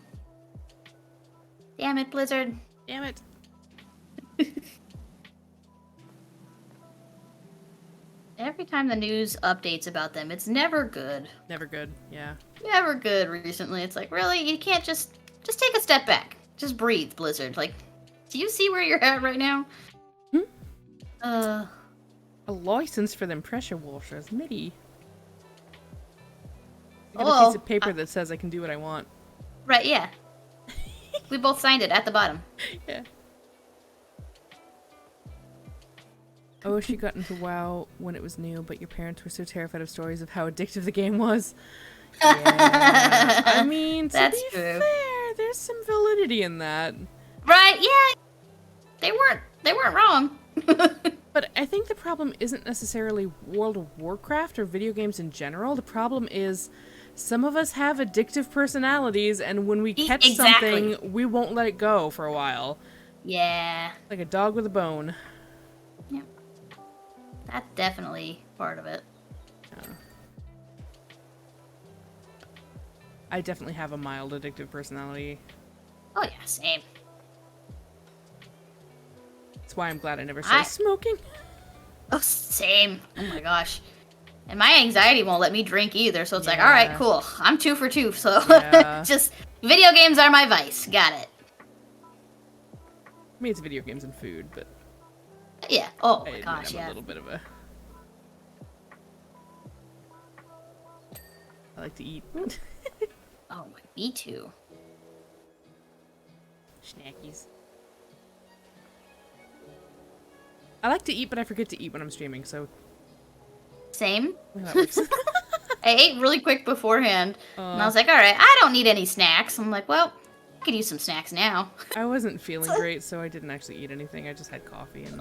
[SPEAKER 2] Damn it, Blizzard.
[SPEAKER 1] Damn it.
[SPEAKER 2] Every time the news updates about them, it's never good.
[SPEAKER 1] Never good, yeah.
[SPEAKER 2] Never good recently. It's like, really? You can't just take a step back. Just breathe, Blizzard. Like, do you see where you're at right now?
[SPEAKER 1] A license for them pressure washers, MIDI. I got a piece of paper that says I can do what I want.
[SPEAKER 2] Right, yeah. We both signed it at the bottom.
[SPEAKER 1] Yeah. I wish you got into WoW when it was new, but your parents were so terrified of stories of how addictive the game was. Yeah. I mean, to
[SPEAKER 2] That's
[SPEAKER 1] be
[SPEAKER 2] true.
[SPEAKER 1] fair, there's some validity in that.
[SPEAKER 2] Right, yeah. They weren't wrong.
[SPEAKER 1] But I think the problem isn't necessarily World of Warcraft or video games in general. The problem is some of us have addictive personalities, and when we catch something, we won't let it go for a while.
[SPEAKER 2] Yeah.
[SPEAKER 1] Like a dog with a bone.
[SPEAKER 2] Yeah. That's definitely part of it.
[SPEAKER 1] I definitely have a mild addictive personality.
[SPEAKER 2] Oh yeah, same.
[SPEAKER 1] That's why I'm glad I never started smoking.
[SPEAKER 2] Oh, same. Oh my gosh. And my anxiety won't let me drink either, so it's like, all right, cool. I'm 2 for 2, so just video games are my vice. Got it.
[SPEAKER 1] I mean, it's video games and food, but
[SPEAKER 2] yeah. Oh my
[SPEAKER 1] I
[SPEAKER 2] gosh,
[SPEAKER 1] I'm
[SPEAKER 2] yeah.
[SPEAKER 1] a little bit of a. I like to eat.
[SPEAKER 2] Oh, me too.
[SPEAKER 1] Snackies. I like to eat, but I forget to eat when I'm streaming, so.
[SPEAKER 2] Same.
[SPEAKER 1] That works.
[SPEAKER 2] I ate really quick beforehand, and I was like, all right, I don't need any snacks. I'm like, well, I could use some snacks now.
[SPEAKER 1] I wasn't feeling great, so I didn't actually eat anything. I just had coffee and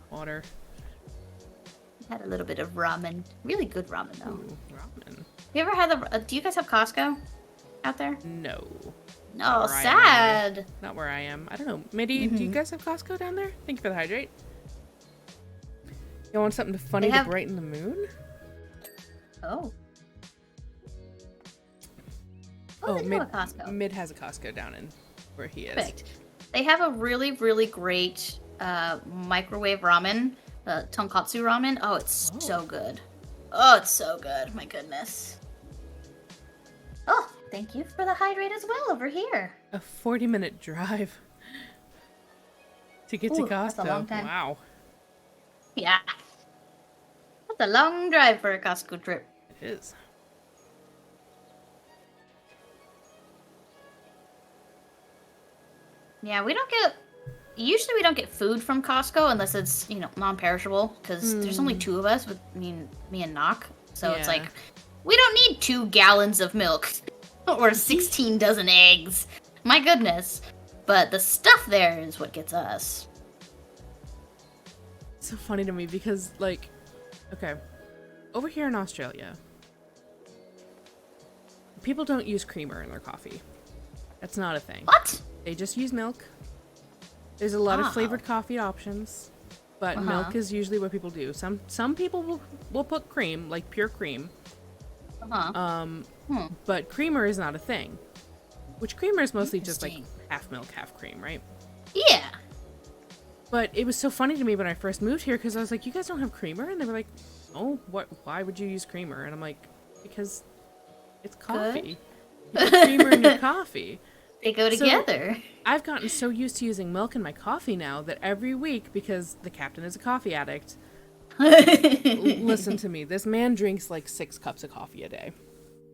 [SPEAKER 1] water.
[SPEAKER 2] Had a little bit of ramen. Really good ramen, though.
[SPEAKER 1] Ooh, ramen.
[SPEAKER 2] You ever had the... do you guys have Costco out there?
[SPEAKER 1] No.
[SPEAKER 2] No, sad.
[SPEAKER 1] Not where I am. I don't know. Midi, do you guys have Costco down there? Thank you for the hydrate. You want something funny to brighten the mood?
[SPEAKER 2] Oh.
[SPEAKER 1] Oh, Mid has a Costco down in where he is.
[SPEAKER 2] Perfect. They have a really, really great microwave ramen, tonkatsu ramen. Oh, it's so good. Oh, it's so good. My goodness. Oh, thank you for the hydrate as well over here.
[SPEAKER 1] A 40-minute drive to get to Costco.
[SPEAKER 2] That's a long time.
[SPEAKER 1] Wow.
[SPEAKER 2] Yeah. That's a long drive for a Costco trip.
[SPEAKER 1] It is.
[SPEAKER 2] Yeah, usually we don't get food from Costco unless it's, non-perishable, because there's only 2 of us, with me and Knock. So it's like, we don't need 2 gallons of milk or 16 dozen eggs. My goodness. But the stuff there is what gets us.
[SPEAKER 1] It's so funny to me because, like, okay, over here in Australia, people don't use creamer in their coffee. That's not a thing.
[SPEAKER 2] What?
[SPEAKER 1] They just use milk. There's a lot of flavored coffee options, but milk is usually what people do. Some people will put cream, like pure cream. But creamer is not a thing. Which creamer is mostly just like half milk, half cream, right?
[SPEAKER 2] Yeah.
[SPEAKER 1] But it was so funny to me when I first moved here because I was like, "You guys don't have creamer?" And they were like, "Oh, what? Why would you use creamer?" And I'm like, "Because it's coffee. You put creamer in your coffee."
[SPEAKER 2] They go together.
[SPEAKER 1] So I've gotten so used to using milk in my coffee now that every week, because the captain is a coffee addict, listen to me, this man drinks like 6 cups of coffee a day.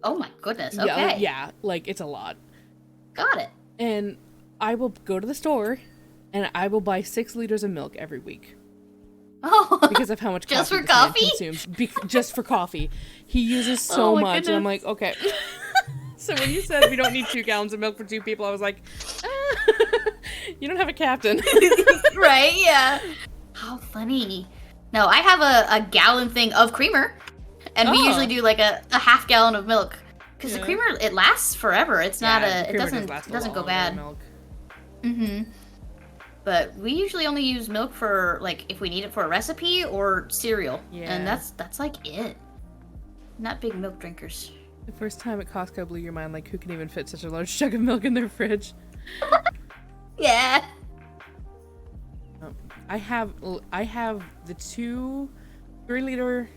[SPEAKER 2] Oh my goodness, okay.
[SPEAKER 1] Yeah, like it's a lot.
[SPEAKER 2] Got it.
[SPEAKER 1] And I will go to the store and I will buy 6 liters of milk every week.
[SPEAKER 2] Oh,
[SPEAKER 1] because of how much
[SPEAKER 2] just
[SPEAKER 1] coffee
[SPEAKER 2] for coffee?
[SPEAKER 1] consumes. Just for coffee. He uses so much,
[SPEAKER 2] goodness.
[SPEAKER 1] and I'm like, okay. So when you said we don't need 2 gallons of milk for 2 people, I was like, you don't have a captain.
[SPEAKER 2] Right, yeah. How funny. No, I have a gallon thing of creamer, and we usually do like a half gallon of milk because the creamer, it lasts forever. It's not
[SPEAKER 1] the
[SPEAKER 2] it
[SPEAKER 1] creamer
[SPEAKER 2] doesn't go
[SPEAKER 1] longer,
[SPEAKER 2] bad.
[SPEAKER 1] Milk.
[SPEAKER 2] But we usually only use milk for like if we need it for a recipe or cereal, and that's like it. Not big milk drinkers.
[SPEAKER 1] The first time at Costco blew your mind. Like, who can even fit such a large jug of milk in their fridge?
[SPEAKER 2] Yeah.
[SPEAKER 1] I have the 2 3-liter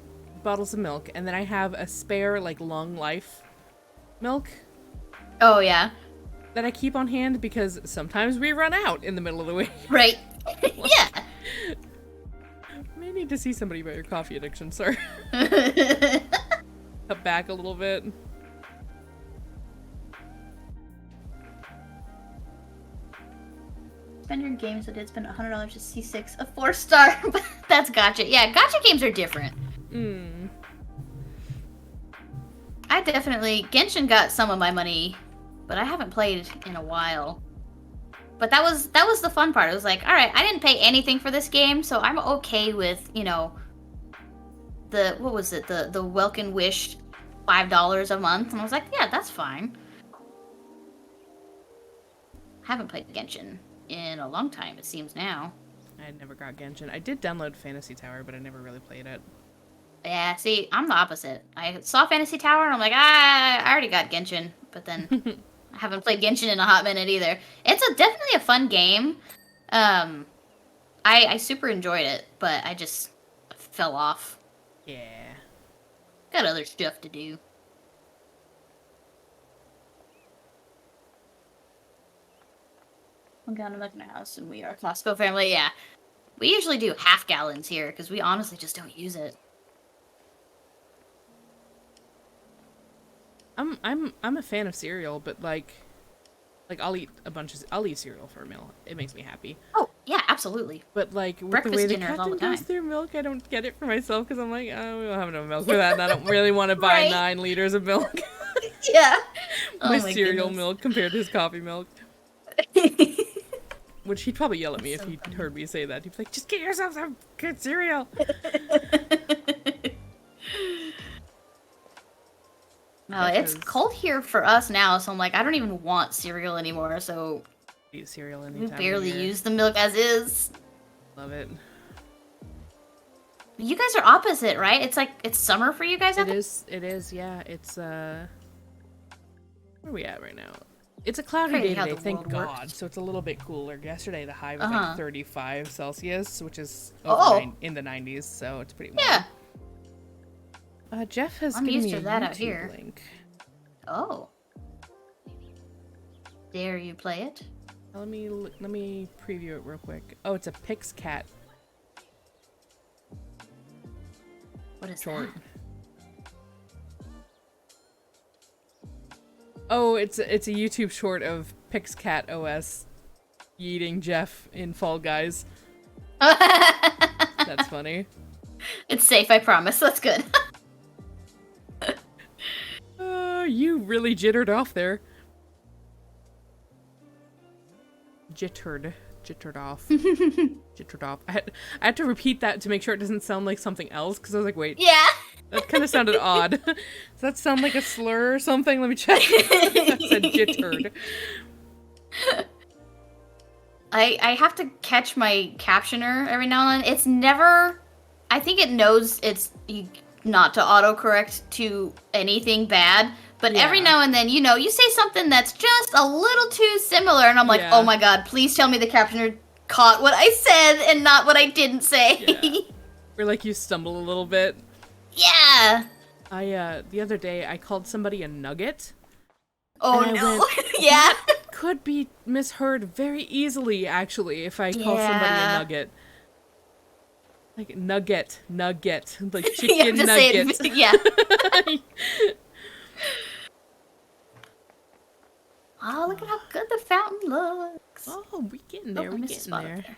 [SPEAKER 1] bottles of milk, and then I have a spare like long life milk.
[SPEAKER 2] Oh yeah.
[SPEAKER 1] That I keep on hand because sometimes we run out in the middle of the week.
[SPEAKER 2] Right. Yeah.
[SPEAKER 1] May need to see somebody about your coffee addiction, sir. Cut back a little bit.
[SPEAKER 2] Spend your games. I did spend $100 to C6, a 4-star. That's gotcha. Yeah, gotcha games are different. I definitely Genshin got some of my money, but I haven't played in a while. But that was the fun part. It was like, all right, I didn't pay anything for this game, so I'm okay with, you know, the what was it? The Welkin Wish $5 a month, and I was like, yeah, that's fine. Haven't played Genshin in a long time, it seems now.
[SPEAKER 1] I never got Genshin. I did download Fantasy Tower, but I never really played it.
[SPEAKER 2] Yeah, see, I'm the opposite. I saw Fantasy Tower, and I'm like, I already got Genshin, but then I haven't played Genshin in a hot minute either. It's definitely a fun game. I super enjoyed it, but I just fell off.
[SPEAKER 1] Yeah.
[SPEAKER 2] Got other stuff to do. I'm going to look in our house, and we are a Costco family. Yeah, we usually do half gallons here because we honestly just don't use it.
[SPEAKER 1] I'm a fan of cereal, but like I'll eat cereal for a meal. It makes me happy.
[SPEAKER 2] Oh yeah, absolutely.
[SPEAKER 1] But like with
[SPEAKER 2] Breakfast
[SPEAKER 1] the way the
[SPEAKER 2] dinners all the
[SPEAKER 1] captain
[SPEAKER 2] time.
[SPEAKER 1] goes through milk, I don't get it for myself because I'm like, oh, we don't have enough milk for that, and I don't really want to buy
[SPEAKER 2] Right.
[SPEAKER 1] 9 liters of milk.
[SPEAKER 2] Yeah.
[SPEAKER 1] My
[SPEAKER 2] my
[SPEAKER 1] cereal
[SPEAKER 2] goodness.
[SPEAKER 1] milk compared to his coffee milk. Which he'd probably yell at me if he heard me say that. He'd be like, just get yourself some good cereal.
[SPEAKER 2] No, it's cold here for us now, so I'm like, I don't even want cereal anymore, so
[SPEAKER 1] Eat cereal
[SPEAKER 2] we
[SPEAKER 1] anytime.
[SPEAKER 2] barely
[SPEAKER 1] of year.
[SPEAKER 2] use the milk as is.
[SPEAKER 1] Love it.
[SPEAKER 2] You guys are opposite, right? It's like, it's summer for you guys out
[SPEAKER 1] It
[SPEAKER 2] there?
[SPEAKER 1] is, yeah. It's, where are we at right now? It's a cloudy
[SPEAKER 2] Crazy
[SPEAKER 1] day
[SPEAKER 2] how
[SPEAKER 1] today,
[SPEAKER 2] the
[SPEAKER 1] thank
[SPEAKER 2] world
[SPEAKER 1] God.
[SPEAKER 2] works.
[SPEAKER 1] So it's a little bit cooler. Yesterday the high was
[SPEAKER 2] Uh-huh.
[SPEAKER 1] like 35 Celsius, which is in the 90s, so it's pretty warm.
[SPEAKER 2] Yeah.
[SPEAKER 1] Jeff has
[SPEAKER 2] I'm
[SPEAKER 1] given
[SPEAKER 2] used
[SPEAKER 1] me
[SPEAKER 2] to
[SPEAKER 1] a
[SPEAKER 2] that out
[SPEAKER 1] YouTube
[SPEAKER 2] here.
[SPEAKER 1] link.
[SPEAKER 2] Oh. Dare you play it?
[SPEAKER 1] Let me preview it real quick. Oh, it's a Pix Cat
[SPEAKER 2] What is
[SPEAKER 1] short.
[SPEAKER 2] that?
[SPEAKER 1] Oh, it's a YouTube short of Pix Cat OS yeeting Jeff in Fall Guys. That's funny.
[SPEAKER 2] It's safe, I promise. That's good.
[SPEAKER 1] You really jittered off there. Jittered off. Jittered off. I had to repeat that to make sure it doesn't sound like something else, because I was like, wait,
[SPEAKER 2] Yeah.
[SPEAKER 1] that kind of sounded odd. Does that sound like a slur or something? Let me check. I said jittered.
[SPEAKER 2] I have to catch my captioner every now and then. It's never... I think it knows it's not to autocorrect to anything bad, but every
[SPEAKER 1] Yeah.
[SPEAKER 2] now and then, you know, you say something that's just a little too similar, and I'm like,
[SPEAKER 1] Yeah.
[SPEAKER 2] oh my god, please tell me the captioner caught what I said and not what I didn't say.
[SPEAKER 1] Yeah. Or like you stumble a little bit.
[SPEAKER 2] Yeah.
[SPEAKER 1] The other day I called somebody a nugget.
[SPEAKER 2] Oh
[SPEAKER 1] And I
[SPEAKER 2] no.
[SPEAKER 1] went,
[SPEAKER 2] Yeah.
[SPEAKER 1] Could be misheard very easily, actually, if I call somebody a
[SPEAKER 2] Yeah.
[SPEAKER 1] nugget. Like nugget, like
[SPEAKER 2] You have
[SPEAKER 1] chicken
[SPEAKER 2] to say
[SPEAKER 1] nugget.
[SPEAKER 2] it. Yeah. Oh, look at how good the fountain looks.
[SPEAKER 1] Oh, we getting there.
[SPEAKER 2] I
[SPEAKER 1] We
[SPEAKER 2] missed a
[SPEAKER 1] getting
[SPEAKER 2] spot up
[SPEAKER 1] there.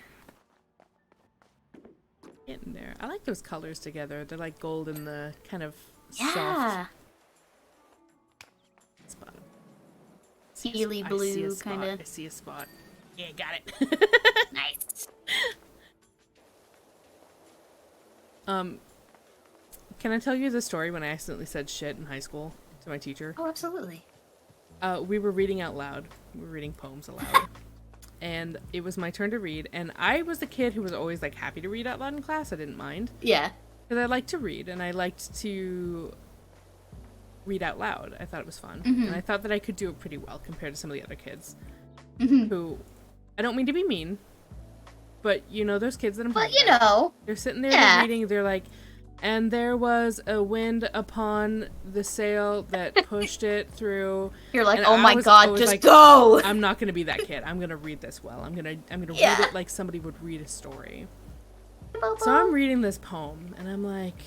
[SPEAKER 1] Getting there. I like those colors together. They're like gold and the kind of
[SPEAKER 2] Yeah.
[SPEAKER 1] soft spot.
[SPEAKER 2] Tealy
[SPEAKER 1] I see a
[SPEAKER 2] blue,
[SPEAKER 1] spot.
[SPEAKER 2] kind
[SPEAKER 1] I
[SPEAKER 2] of.
[SPEAKER 1] see a spot. Yeah, got it.
[SPEAKER 2] Nice.
[SPEAKER 1] Can I tell you the story when I accidentally said shit in high school? to my teacher.
[SPEAKER 2] Oh, absolutely.
[SPEAKER 1] We were reading out loud. We were reading poems aloud. And it was my turn to read, and I was the kid who was always, like, happy to read out loud in class. I didn't mind.
[SPEAKER 2] Yeah.
[SPEAKER 1] Because I liked to read, and I liked to read out loud. I thought it was fun.
[SPEAKER 2] Mm-hmm.
[SPEAKER 1] And I thought that I could do it pretty well compared to some of the other kids.
[SPEAKER 2] Mm-hmm.
[SPEAKER 1] Who, I don't mean to be mean, but you know those kids that I'm
[SPEAKER 2] But,
[SPEAKER 1] talking
[SPEAKER 2] you
[SPEAKER 1] about.
[SPEAKER 2] know.
[SPEAKER 1] They're sitting there
[SPEAKER 2] Yeah.
[SPEAKER 1] they're reading, they're like, and there was a wind upon the sail that pushed it through.
[SPEAKER 2] You're like,
[SPEAKER 1] And
[SPEAKER 2] oh
[SPEAKER 1] I
[SPEAKER 2] my
[SPEAKER 1] was
[SPEAKER 2] god,
[SPEAKER 1] always
[SPEAKER 2] just
[SPEAKER 1] like,
[SPEAKER 2] go!
[SPEAKER 1] I'm not gonna be that kid. I'm gonna read this well. I'm gonna
[SPEAKER 2] Yeah.
[SPEAKER 1] read it like somebody would read a story. So I'm reading this poem, and I'm like,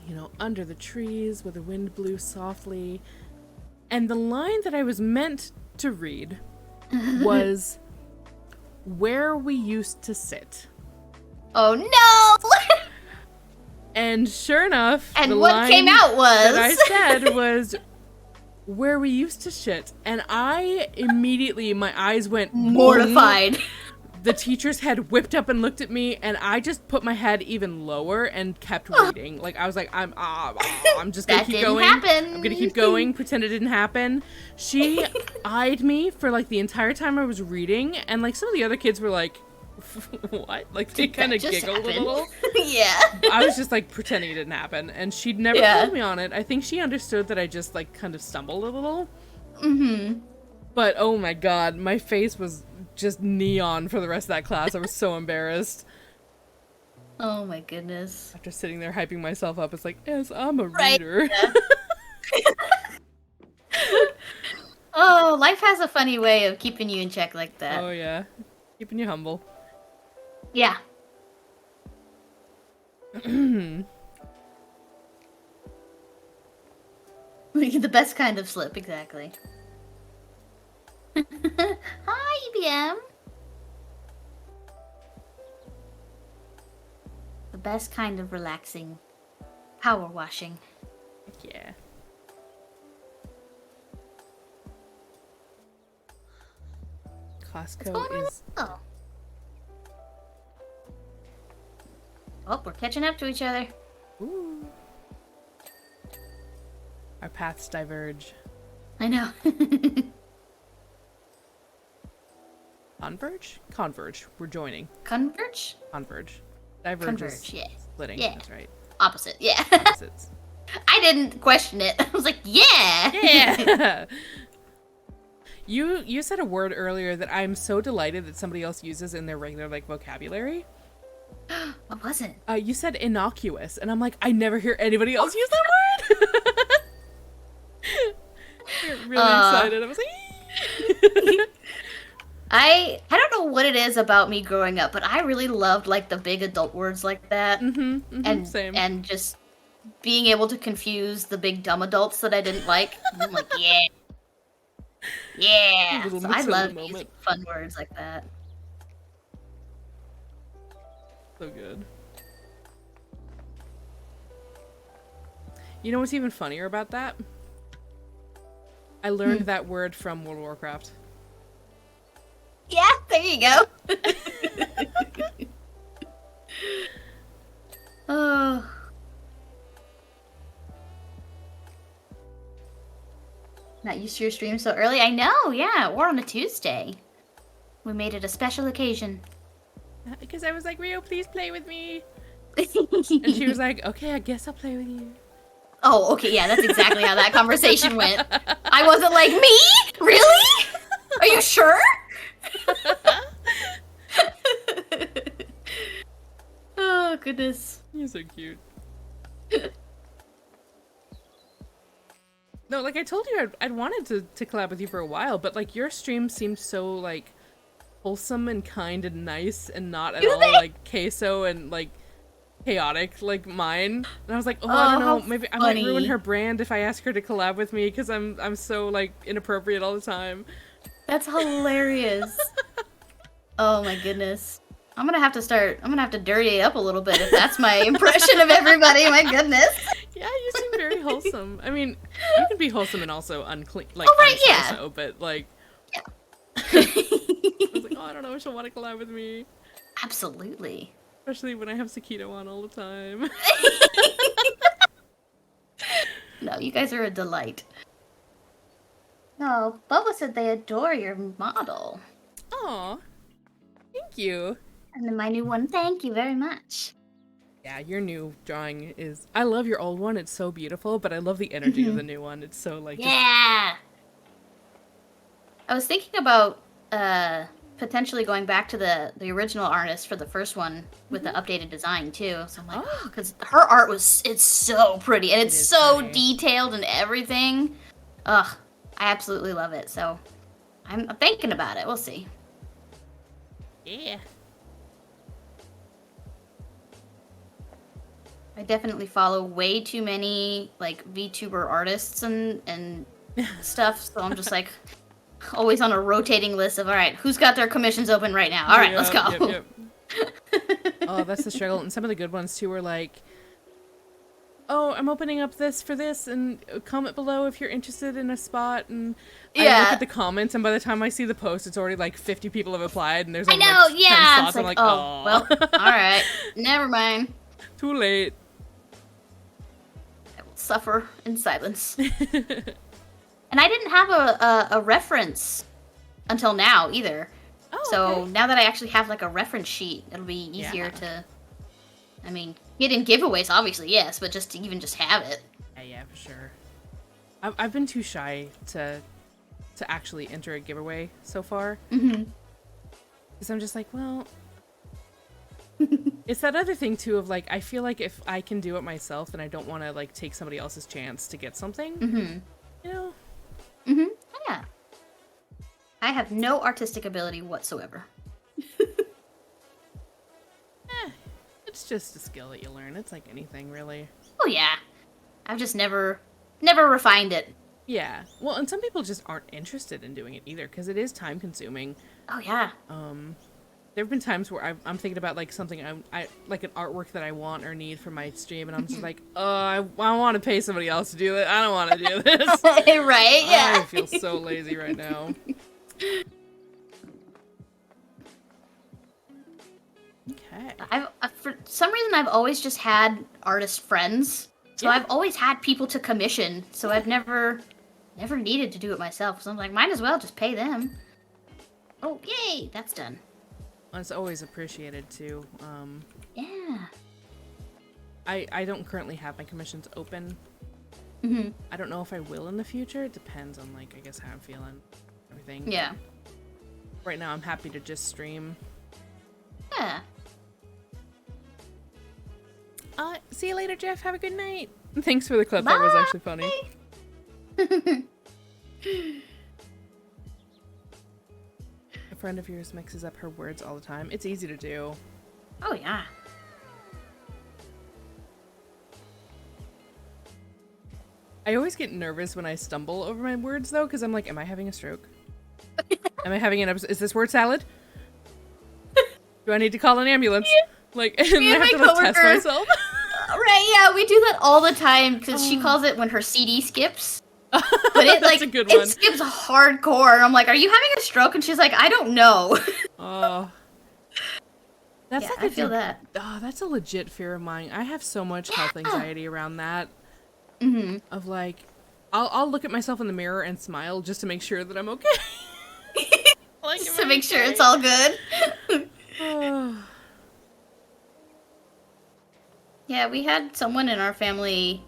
[SPEAKER 1] you know, under the trees where the wind blew softly. And the line that I was meant to read was, where we used to sit.
[SPEAKER 2] Oh no!
[SPEAKER 1] And sure enough,
[SPEAKER 2] And
[SPEAKER 1] the
[SPEAKER 2] what
[SPEAKER 1] line
[SPEAKER 2] came out was...
[SPEAKER 1] that I said was, where we used to shit. And I immediately, my eyes went
[SPEAKER 2] mortified.
[SPEAKER 1] boom. The teacher's head whipped up and looked at me, and I just put my head even lower and kept reading. Like, I was like, I'm just gonna
[SPEAKER 2] That
[SPEAKER 1] keep
[SPEAKER 2] didn't
[SPEAKER 1] going.
[SPEAKER 2] happen.
[SPEAKER 1] I'm gonna keep going, pretend it didn't happen. She eyed me for, like, the entire time I was reading, and, like, some of the other kids were like, what? Like, they kind of giggled a little.
[SPEAKER 2] Yeah.
[SPEAKER 1] I was just, like, pretending it didn't happen, and she'd never called me on it. I think she understood that I just, like, kind of stumbled a little.
[SPEAKER 2] Mm-hmm.
[SPEAKER 1] But, oh my god, my face was just neon for the rest of that class. I was so embarrassed.
[SPEAKER 2] Oh my goodness.
[SPEAKER 1] After sitting there hyping myself up, it's like, yes, I'm a
[SPEAKER 2] Right.
[SPEAKER 1] reader.
[SPEAKER 2] Oh, life has a funny way of keeping you in check like that.
[SPEAKER 1] Oh yeah. Keeping you humble.
[SPEAKER 2] Yeah. The best kind of slip, exactly. Hi, EBM. The best kind of relaxing power washing.
[SPEAKER 1] Yeah.
[SPEAKER 2] It's
[SPEAKER 1] Costco
[SPEAKER 2] going really
[SPEAKER 1] is...
[SPEAKER 2] well. Oh, we're catching up to each other.
[SPEAKER 1] Ooh. Our paths diverge.
[SPEAKER 2] I know.
[SPEAKER 1] Converge? Converge. We're joining.
[SPEAKER 2] Converge?
[SPEAKER 1] Converge. Diverge
[SPEAKER 2] Converge,
[SPEAKER 1] is
[SPEAKER 2] yeah.
[SPEAKER 1] splitting.
[SPEAKER 2] Yeah.
[SPEAKER 1] That's right.
[SPEAKER 2] Opposite, yeah.
[SPEAKER 1] Opposites.
[SPEAKER 2] I didn't question it. I was like, yeah!
[SPEAKER 1] Yeah! You said a word earlier that I'm so delighted that somebody else uses in their regular, like, vocabulary.
[SPEAKER 2] What was it?
[SPEAKER 1] You said innocuous, and I'm like, I never hear anybody else use that word! I got really excited. I was like,
[SPEAKER 2] I don't know what it is about me growing up, but I really loved, like, the big adult words like that. And
[SPEAKER 1] same.
[SPEAKER 2] And just being able to confuse the big dumb adults that I didn't like. And I'm like, yeah. Yeah.
[SPEAKER 1] Little
[SPEAKER 2] So I
[SPEAKER 1] Matilda
[SPEAKER 2] love
[SPEAKER 1] moment.
[SPEAKER 2] using fun words like that.
[SPEAKER 1] So good. You know what's even funnier about that? I learned that word from World of Warcraft.
[SPEAKER 2] Yeah, there you go. Oh. Not used to your stream so early? I know, yeah. Or on a Tuesday. We made it a special occasion.
[SPEAKER 1] Because I was like, Rio, please play with me. And she was like, okay, I guess I'll play with you.
[SPEAKER 2] Oh, okay, yeah, that's exactly how that conversation went. I wasn't like, me? Really? Are you sure? Oh, goodness.
[SPEAKER 1] You're so cute. No, like I told you, I'd wanted to collab with you for a while, but like your stream seemed so like wholesome and kind and nice and not at all like queso and like chaotic like mine. And I was like, oh, I don't know, maybe I might ruin her brand if I ask her to collab with me because I'm so like inappropriate all the time.
[SPEAKER 2] That's hilarious. Oh my goodness. I'm gonna have to dirty it up a little bit if that's my impression of everybody. My goodness.
[SPEAKER 1] Yeah, you seem very wholesome. I mean, you can be wholesome and also unclean, like
[SPEAKER 2] yeah.
[SPEAKER 1] but like,
[SPEAKER 2] yeah.
[SPEAKER 1] I was like, oh, I don't know if she'll want to collab with me.
[SPEAKER 2] Absolutely.
[SPEAKER 1] Especially when I have Sakito on all the time.
[SPEAKER 2] No, you guys are a delight. No, Bubba said they adore your model.
[SPEAKER 1] Aw, thank you.
[SPEAKER 2] And then my new one, thank you very much.
[SPEAKER 1] Yeah, your new drawing is... I love your old one, it's so beautiful, but I love the energy of the new one. It's so, like...
[SPEAKER 2] Yeah! I was thinking about potentially going back to the original artist for the first one with the updated design, too. So I'm like, because her art it's so pretty, and it's so detailed and everything. Ugh, I absolutely love it, so I'm thinking about it. We'll see.
[SPEAKER 1] Yeah.
[SPEAKER 2] I definitely follow way too many, like, VTuber artists and stuff, so I'm just, like, always on a rotating list of, alright, who's got their commissions open right now? Alright, let's go.
[SPEAKER 1] Yep. Oh, that's the struggle. And some of the good ones, too, were like, oh, I'm opening up this for this, and comment below if you're interested in a spot, and I look at the comments, and by the time I see the post, it's already, like, 50 people have applied, and there's only, like, 10 slots. I'm like, oh,
[SPEAKER 2] well, alright, never mind.
[SPEAKER 1] Too late.
[SPEAKER 2] I will suffer in silence. And I didn't have a reference until now, either.
[SPEAKER 1] Oh,
[SPEAKER 2] so
[SPEAKER 1] okay.
[SPEAKER 2] now that I actually have, like, a reference sheet, it'll be easier to... I mean, get in giveaways, obviously, yes, but just to even just have it.
[SPEAKER 1] Yeah, for sure. I've been too shy to actually enter a giveaway so far.
[SPEAKER 2] Mm-hmm.
[SPEAKER 1] Because I'm just like, well... It's that other thing, too, of, like, I feel like if I can do it myself, then I don't want to, like, take somebody else's chance to get something.
[SPEAKER 2] Mm-hmm.
[SPEAKER 1] You know?
[SPEAKER 2] Mm-hmm. Yeah. I have no artistic ability whatsoever.
[SPEAKER 1] It's just a skill that you learn. It's like anything, really.
[SPEAKER 2] Oh, yeah. I've just never refined it.
[SPEAKER 1] Yeah. Well, and some people just aren't interested in doing it either, because it is time-consuming.
[SPEAKER 2] Oh, yeah.
[SPEAKER 1] There have been times where I'm thinking about, like, something I like an artart that I want or need for my stream, and I'm just like, I want to pay somebody else to do it. I don't want to do this.
[SPEAKER 2] Right? Yeah.
[SPEAKER 1] I feel so lazy right now. Okay.
[SPEAKER 2] For some reason, I've always just had artist friends, so I've always had people to commission. So I've never needed to do it myself. So I'm like, might as well just pay them. Oh, yay! That's done.
[SPEAKER 1] It's always appreciated too.
[SPEAKER 2] Yeah.
[SPEAKER 1] I don't currently have my commissions open.
[SPEAKER 2] Mm-hmm.
[SPEAKER 1] I don't know if I will in the future. It depends on, like, I guess how I'm feeling, everything.
[SPEAKER 2] Yeah.
[SPEAKER 1] Right now, I'm happy to just stream.
[SPEAKER 2] Yeah.
[SPEAKER 1] See you later, Jeff. Have a good night. Thanks for the clip.
[SPEAKER 2] Bye.
[SPEAKER 1] That was actually funny. A friend of yours mixes up her words all the time. It's easy to do.
[SPEAKER 2] Oh, yeah.
[SPEAKER 1] I always get nervous when I stumble over my words, though, because I'm like, am I having a stroke? Am I having is this word salad? Do I need to call an ambulance? Like, and I have to, like, test myself.
[SPEAKER 2] Right, yeah, we do that all the time, because she calls it when her CD skips. But it, like,
[SPEAKER 1] a good one.
[SPEAKER 2] It skips hardcore, and I'm like, are you having a stroke? And she's like, I don't know.
[SPEAKER 1] Oh. That's
[SPEAKER 2] yeah,
[SPEAKER 1] like
[SPEAKER 2] I feel that.
[SPEAKER 1] Oh, that's a legit fear of mine. I have so much health anxiety around that.
[SPEAKER 2] Mm-hmm.
[SPEAKER 1] Of, like, I'll look at myself in the mirror and smile just to make sure that I'm okay. Like,
[SPEAKER 2] just to make sure it's all good. Yeah, we had someone in our family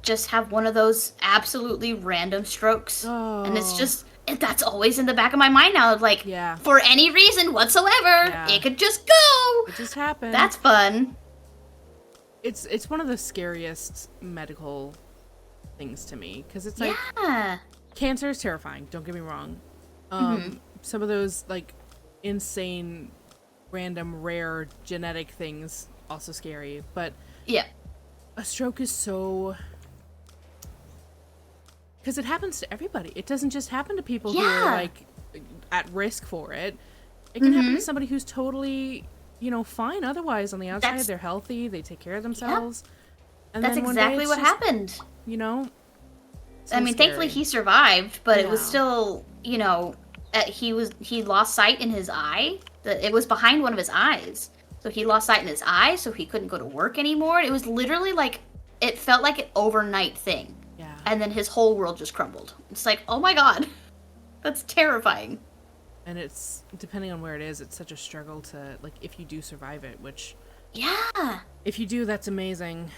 [SPEAKER 2] just have one of those absolutely random strokes.
[SPEAKER 1] Oh.
[SPEAKER 2] And it's just, that's always in the back of my mind now. Like,
[SPEAKER 1] yeah.
[SPEAKER 2] For any reason whatsoever, it could just go.
[SPEAKER 1] It just happened.
[SPEAKER 2] That's fun.
[SPEAKER 1] It's one of the scariest medical things to me. Because it's like, cancer is terrifying, don't get me wrong. Some of those, like, insane, random, rare, genetic things, also scary. But
[SPEAKER 2] yeah,
[SPEAKER 1] a stroke is so... Because it happens to everybody. It doesn't just happen to people who are, like, at risk for it. It can happen to somebody who's totally, you know, fine otherwise on the outside. They're healthy. They take care of themselves. And
[SPEAKER 2] that's
[SPEAKER 1] then
[SPEAKER 2] exactly what happened.
[SPEAKER 1] You know? So
[SPEAKER 2] I mean,
[SPEAKER 1] scary.
[SPEAKER 2] thankfully he survived, but it was still, you know, he lost sight in his eye. It was behind one of his eyes. So he lost sight in his eye, so he couldn't go to work anymore. It was literally like, it felt like an overnight thing.
[SPEAKER 1] Yeah.
[SPEAKER 2] And then his whole world just crumbled. It's like, oh my god. That's terrifying.
[SPEAKER 1] And it's, depending on where it is, it's such a struggle to, like, if you do survive it, which...
[SPEAKER 2] Yeah.
[SPEAKER 1] If you do, that's amazing.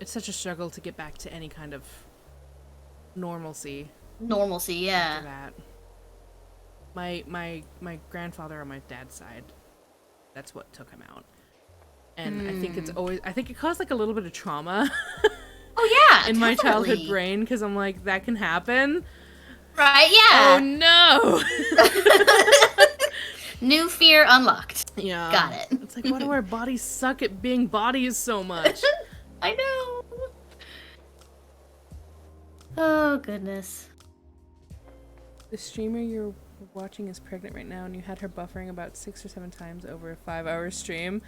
[SPEAKER 1] It's such a struggle to get back to any kind of normalcy.
[SPEAKER 2] Normalcy, yeah.
[SPEAKER 1] After that. My grandfather on my dad's side, that's what took him out. And I think it caused like a little bit of trauma.
[SPEAKER 2] Oh yeah,
[SPEAKER 1] in my childhood brain, because I'm like, that can happen.
[SPEAKER 2] Right, yeah.
[SPEAKER 1] Oh no.
[SPEAKER 2] New fear unlocked.
[SPEAKER 1] Yeah.
[SPEAKER 2] Got it.
[SPEAKER 1] It's like, why do our bodies suck at being bodies so much?
[SPEAKER 2] I know. Oh goodness.
[SPEAKER 1] The streamer you're watching is pregnant right now, and you had her buffering about 6 or 7 times over a 5-hour stream.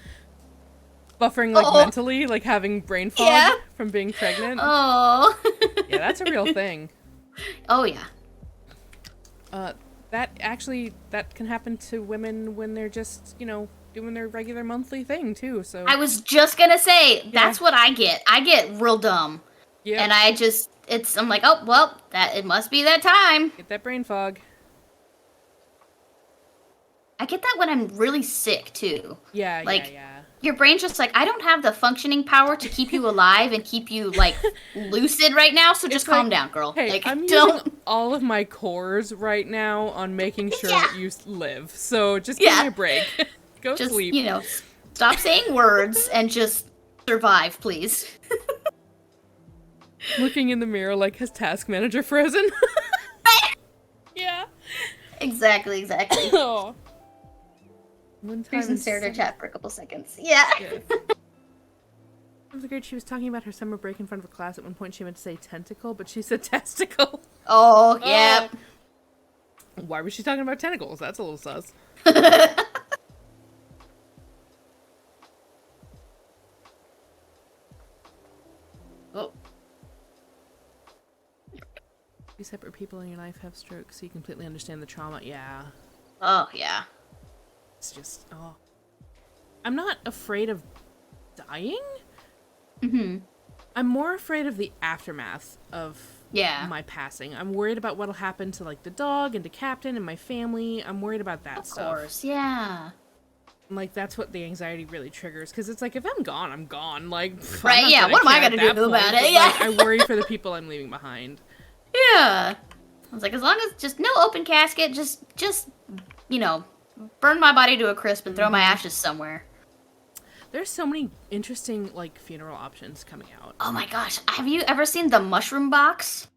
[SPEAKER 1] Buffering, like, mentally, like having brain fog from being pregnant.
[SPEAKER 2] Oh.
[SPEAKER 1] Yeah, that's a real thing.
[SPEAKER 2] Oh, yeah.
[SPEAKER 1] That can happen to women when they're just, you know, doing their regular monthly thing, too, so...
[SPEAKER 2] I was just gonna say, that's what I get. I get real dumb.
[SPEAKER 1] Yeah.
[SPEAKER 2] And I'm like, oh, well, it must be that time.
[SPEAKER 1] Get that brain fog.
[SPEAKER 2] I get that when I'm really sick, too.
[SPEAKER 1] Yeah,
[SPEAKER 2] like,
[SPEAKER 1] yeah.
[SPEAKER 2] Your brain's just like, I don't have the functioning power to keep you alive and keep you, like, lucid right now, so just calm down, girl.
[SPEAKER 1] Hey,
[SPEAKER 2] like,
[SPEAKER 1] I'm using all of my cores right now on making sure that you live, so just give me a break. Go
[SPEAKER 2] just,
[SPEAKER 1] sleep.
[SPEAKER 2] You know, stop saying words and just survive, please.
[SPEAKER 1] Looking in the mirror like, has Task Manager frozen? Yeah.
[SPEAKER 2] Exactly.
[SPEAKER 1] Oh. One time
[SPEAKER 2] Susan stared at chat for a couple seconds. Yeah.
[SPEAKER 1] It was great. She was talking about her summer break in front of a class. At one point, she meant to say tentacle, but she said testicle.
[SPEAKER 2] Oh, yeah.
[SPEAKER 1] Why was she talking about tentacles? That's a little sus.
[SPEAKER 2] Oh.
[SPEAKER 1] 2 separate people in your life have strokes, so you completely understand the trauma. Yeah.
[SPEAKER 2] Oh, yeah.
[SPEAKER 1] It's just, I'm not afraid of dying.
[SPEAKER 2] Mm-hmm.
[SPEAKER 1] I'm more afraid of the aftermath of my passing. I'm worried about what'll happen to, like, the dog and to Captain and my family. I'm worried about that stuff.
[SPEAKER 2] Of course, yeah.
[SPEAKER 1] Like, that's what the anxiety really triggers. Because it's like, if I'm gone, I'm gone. Like,
[SPEAKER 2] right, yeah, what am I going to do about it? Yeah.
[SPEAKER 1] Like, I worry for the people I'm leaving behind.
[SPEAKER 2] Yeah. I was like, as long as just no open casket, just you know, burn my body to a crisp and throw my ashes somewhere.
[SPEAKER 1] There's so many interesting, like, funeral options coming out.
[SPEAKER 2] Oh my gosh. Have you ever seen the mushroom box?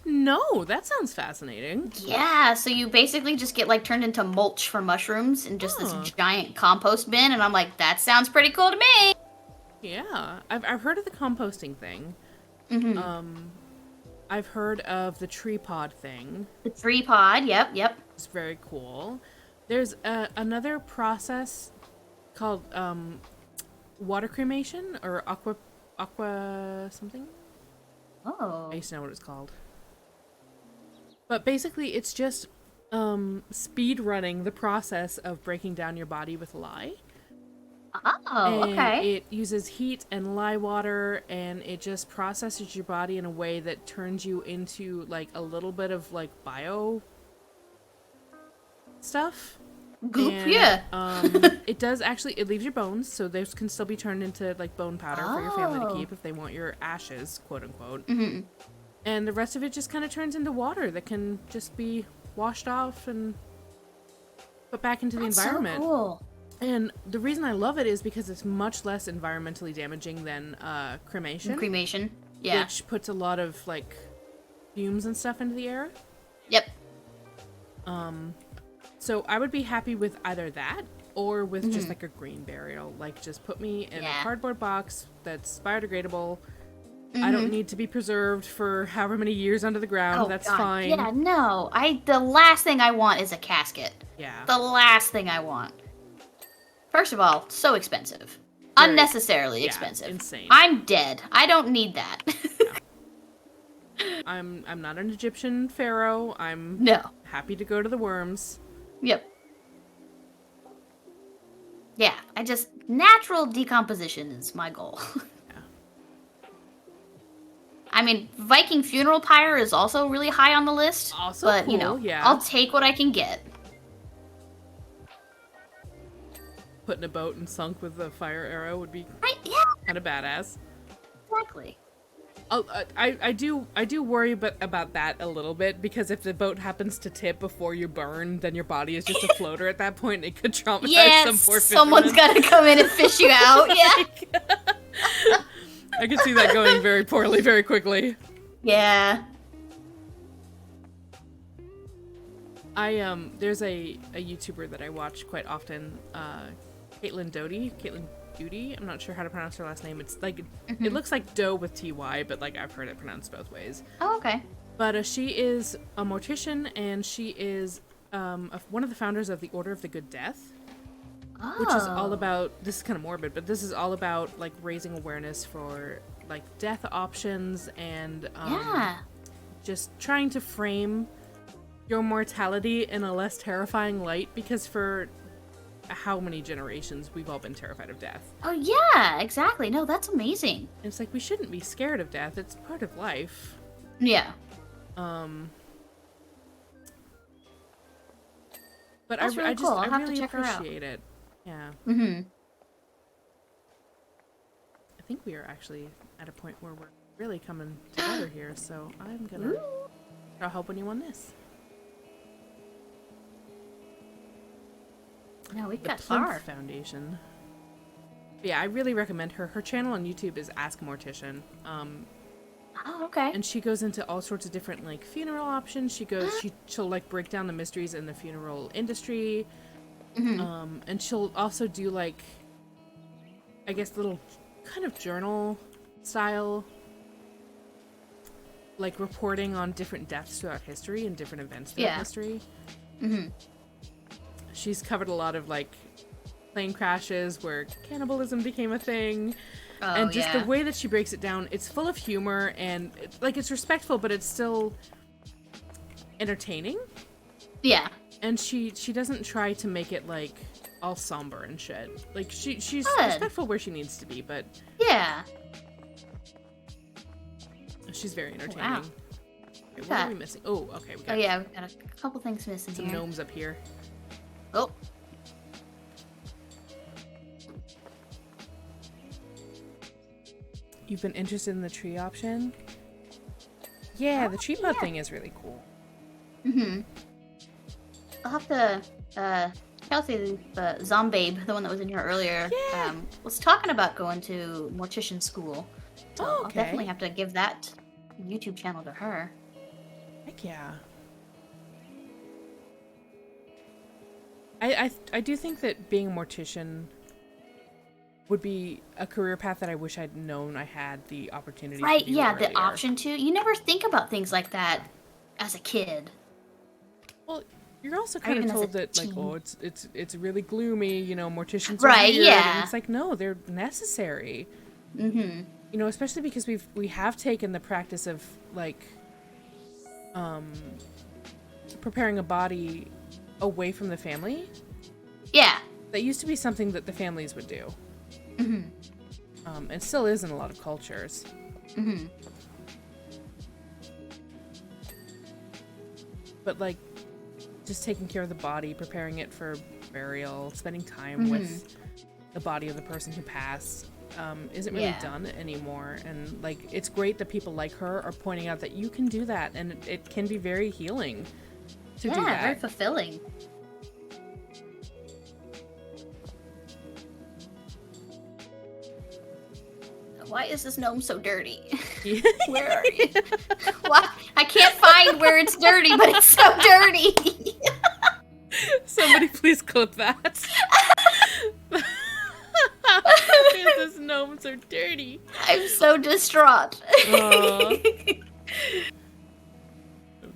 [SPEAKER 1] No, that sounds fascinating.
[SPEAKER 2] Yeah, so you basically just get, like, turned into mulch for mushrooms in just this giant compost bin, and I'm like, that sounds pretty cool to me.
[SPEAKER 1] Yeah. I've heard of the composting thing.
[SPEAKER 2] Mm-hmm.
[SPEAKER 1] I've heard of the tree pod thing.
[SPEAKER 2] The tree pod, yep.
[SPEAKER 1] It's very cool. There's another process called water cremation or aqua something.
[SPEAKER 2] Oh.
[SPEAKER 1] I used to know what it's called. But basically, it's just speed running the process of breaking down your body with lye.
[SPEAKER 2] Oh,
[SPEAKER 1] and
[SPEAKER 2] okay.
[SPEAKER 1] It uses heat and lye water, and it just processes your body in a way that turns you into, like, a little bit of, like, bio stuff.
[SPEAKER 2] Goop,
[SPEAKER 1] and,
[SPEAKER 2] yeah.
[SPEAKER 1] It does actually, it leaves your bones, so those can still be turned into, like, bone powder for your family to keep if they want your ashes, quote unquote.
[SPEAKER 2] Mm-hmm.
[SPEAKER 1] And the rest of it just kind of turns into water that can just be washed off and put back into the environment.
[SPEAKER 2] So cool.
[SPEAKER 1] And the reason I love it is because it's much less environmentally damaging than cremation.
[SPEAKER 2] Cremation, yeah.
[SPEAKER 1] Which puts a lot of, like, fumes and stuff into the air.
[SPEAKER 2] Yep.
[SPEAKER 1] So I would be happy with either that or with just, like, a green burial. Like, just put me in a cardboard box that's biodegradable. I don't need to be preserved for however many years under the ground. That's fine.
[SPEAKER 2] Yeah, no. The last thing I want is a casket.
[SPEAKER 1] Yeah.
[SPEAKER 2] The last thing I want. First of all, so expensive.
[SPEAKER 1] Very,
[SPEAKER 2] unnecessarily expensive.
[SPEAKER 1] Insane.
[SPEAKER 2] I'm dead. I don't need that.
[SPEAKER 1] I'm not an Egyptian pharaoh. I'm happy to go to the worms.
[SPEAKER 2] Yep. Yeah, natural decomposition is my goal. I mean, Viking funeral pyre is also really high on the list.
[SPEAKER 1] Also
[SPEAKER 2] but,
[SPEAKER 1] cool,
[SPEAKER 2] you know,
[SPEAKER 1] yeah.
[SPEAKER 2] I'll take what I can get.
[SPEAKER 1] Put in a boat and sunk with a fire arrow would be
[SPEAKER 2] Yeah,
[SPEAKER 1] kind of badass.
[SPEAKER 2] exactly.
[SPEAKER 1] I do worry about that a little bit, because if the boat happens to tip before you burn, then your body is just a floater at that point. It could traumatize some poor
[SPEAKER 2] someone's
[SPEAKER 1] fisherman.
[SPEAKER 2] gotta come in and fish you out. Yeah.
[SPEAKER 1] I could see that going very poorly very quickly.
[SPEAKER 2] Yeah.
[SPEAKER 1] There's a YouTuber that I watch quite often, Caitlin Doody. I'm not sure how to pronounce her last name. It's like it looks like dough with ty, but like I've heard it pronounced both ways.
[SPEAKER 2] Oh, okay.
[SPEAKER 1] But she is a mortician, and she is one of the founders of the Order of the Good Death, which is all about, this is kind of morbid, but this is all about like raising awareness for like death options and just trying to frame your mortality in a less terrifying light, because for how many generations we've all been terrified of death.
[SPEAKER 2] Oh yeah, exactly. No, that's amazing.
[SPEAKER 1] And it's like, we shouldn't be scared of death. It's part of life.
[SPEAKER 2] Yeah.
[SPEAKER 1] But
[SPEAKER 2] That's really cool. I'll
[SPEAKER 1] I
[SPEAKER 2] have to
[SPEAKER 1] really
[SPEAKER 2] check her out.
[SPEAKER 1] appreciate it. Yeah.
[SPEAKER 2] Mm-hmm.
[SPEAKER 1] I think we are actually at a point where we're really coming together here, so I'm gonna try help anyone this.
[SPEAKER 2] No, we
[SPEAKER 1] The
[SPEAKER 2] got
[SPEAKER 1] Plinth
[SPEAKER 2] far.
[SPEAKER 1] Foundation. Yeah, I really recommend her. Her channel on YouTube is Ask Mortician.
[SPEAKER 2] Oh, okay.
[SPEAKER 1] And she goes into all sorts of different like funeral options. She'll like break down the mysteries in the funeral industry. And she'll also do like, I guess, little kind of journal style, like reporting on different deaths throughout history and different events throughout history. She's covered a lot of like plane crashes where cannibalism became a thing. And just the way that she breaks it down, it's full of humor, and it's respectful, but it's still entertaining.
[SPEAKER 2] Yeah.
[SPEAKER 1] And she doesn't try to make it like all somber and shit. Like she's
[SPEAKER 2] Good.
[SPEAKER 1] respectful where she needs to be, but
[SPEAKER 2] Yeah.
[SPEAKER 1] she's very entertaining.
[SPEAKER 2] Wow.
[SPEAKER 1] Okay, what are we missing? Oh, okay, we got
[SPEAKER 2] Oh yeah, we've got a couple things missing
[SPEAKER 1] some
[SPEAKER 2] here.
[SPEAKER 1] gnomes up here.
[SPEAKER 2] Oh.
[SPEAKER 1] You've been interested in the tree option? Yeah, the tree pod thing is really cool.
[SPEAKER 2] I'll have to, Kelsey, the Zombabe, the one that was in here earlier, was talking about going to mortician school. So I'll definitely have to give that YouTube channel to her.
[SPEAKER 1] Heck yeah. I do think that being a mortician would be a career path that I wish I'd known I had the opportunity
[SPEAKER 2] Right,
[SPEAKER 1] to do
[SPEAKER 2] yeah,
[SPEAKER 1] earlier.
[SPEAKER 2] the option to. You never think about things like that as a kid.
[SPEAKER 1] Well, you're also kind of
[SPEAKER 2] even as a
[SPEAKER 1] told that, like,
[SPEAKER 2] teen.
[SPEAKER 1] oh, it's really gloomy, you know, morticians
[SPEAKER 2] Right,
[SPEAKER 1] are weird.
[SPEAKER 2] yeah.
[SPEAKER 1] And it's like, no, they're necessary. You know, especially because we have taken the practice of, like, preparing a body away from the family.
[SPEAKER 2] Yeah.
[SPEAKER 1] That used to be something that the families would do. And still is in a lot of cultures. But, like, just taking care of the body, preparing it for burial, spending time with the body of the person who passed, isn't really done anymore. And, like, it's great that people like her are pointing out that you can do that, and it can be very healing to do that.
[SPEAKER 2] Yeah, very fulfilling. Why is this gnome so dirty? Where are you? Why? I can't find where it's dirty, but it's so dirty.
[SPEAKER 1] Somebody please clip that. Why is this gnome so dirty?
[SPEAKER 2] I'm so distraught.
[SPEAKER 1] So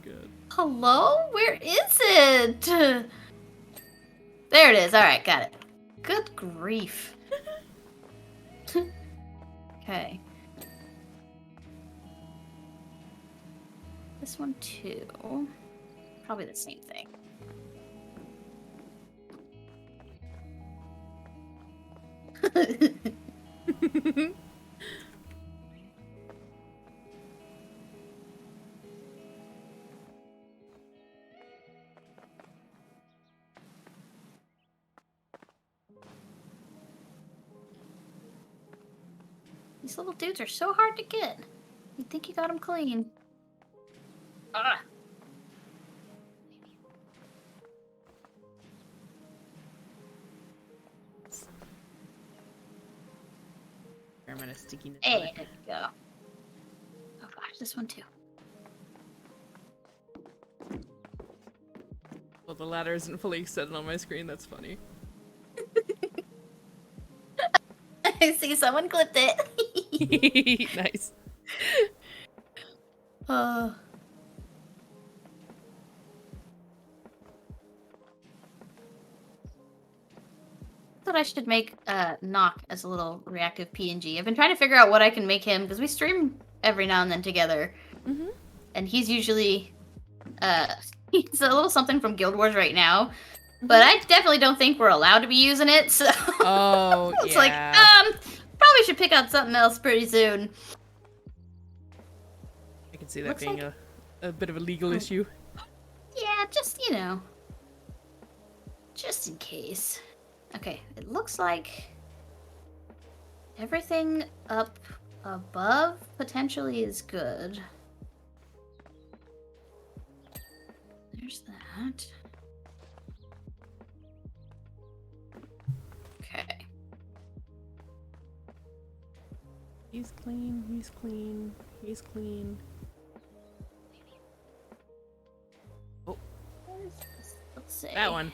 [SPEAKER 1] good.
[SPEAKER 2] Hello? Where is it? There it is. All right, got it. Good grief. Okay. This one too. Probably the same thing. These little dudes are so hard to get. You'd think you got them clean. Ah.
[SPEAKER 1] I'm gonna stickiness.
[SPEAKER 2] There you go. Oh gosh, this one too.
[SPEAKER 1] Well, the ladder isn't fully extended on my screen. That's funny.
[SPEAKER 2] I see someone clipped it.
[SPEAKER 1] Nice.
[SPEAKER 2] Oh. Thought I should make Knock as a little reactive PNG. I've been trying to figure out what I can make him because we stream every now and then together, and he's usually he's a little something from Guild Wars right now, but I definitely don't think we're allowed to be using it. So it's like probably should pick out something else pretty soon.
[SPEAKER 1] I can see that
[SPEAKER 2] Looks
[SPEAKER 1] being
[SPEAKER 2] like...
[SPEAKER 1] a bit of a legal issue.
[SPEAKER 2] Yeah, just just in case. Okay, it looks like everything up above potentially is good. There's that. Okay.
[SPEAKER 1] He's clean, he's clean, he's clean. Oh.
[SPEAKER 2] Let's see.
[SPEAKER 1] That one.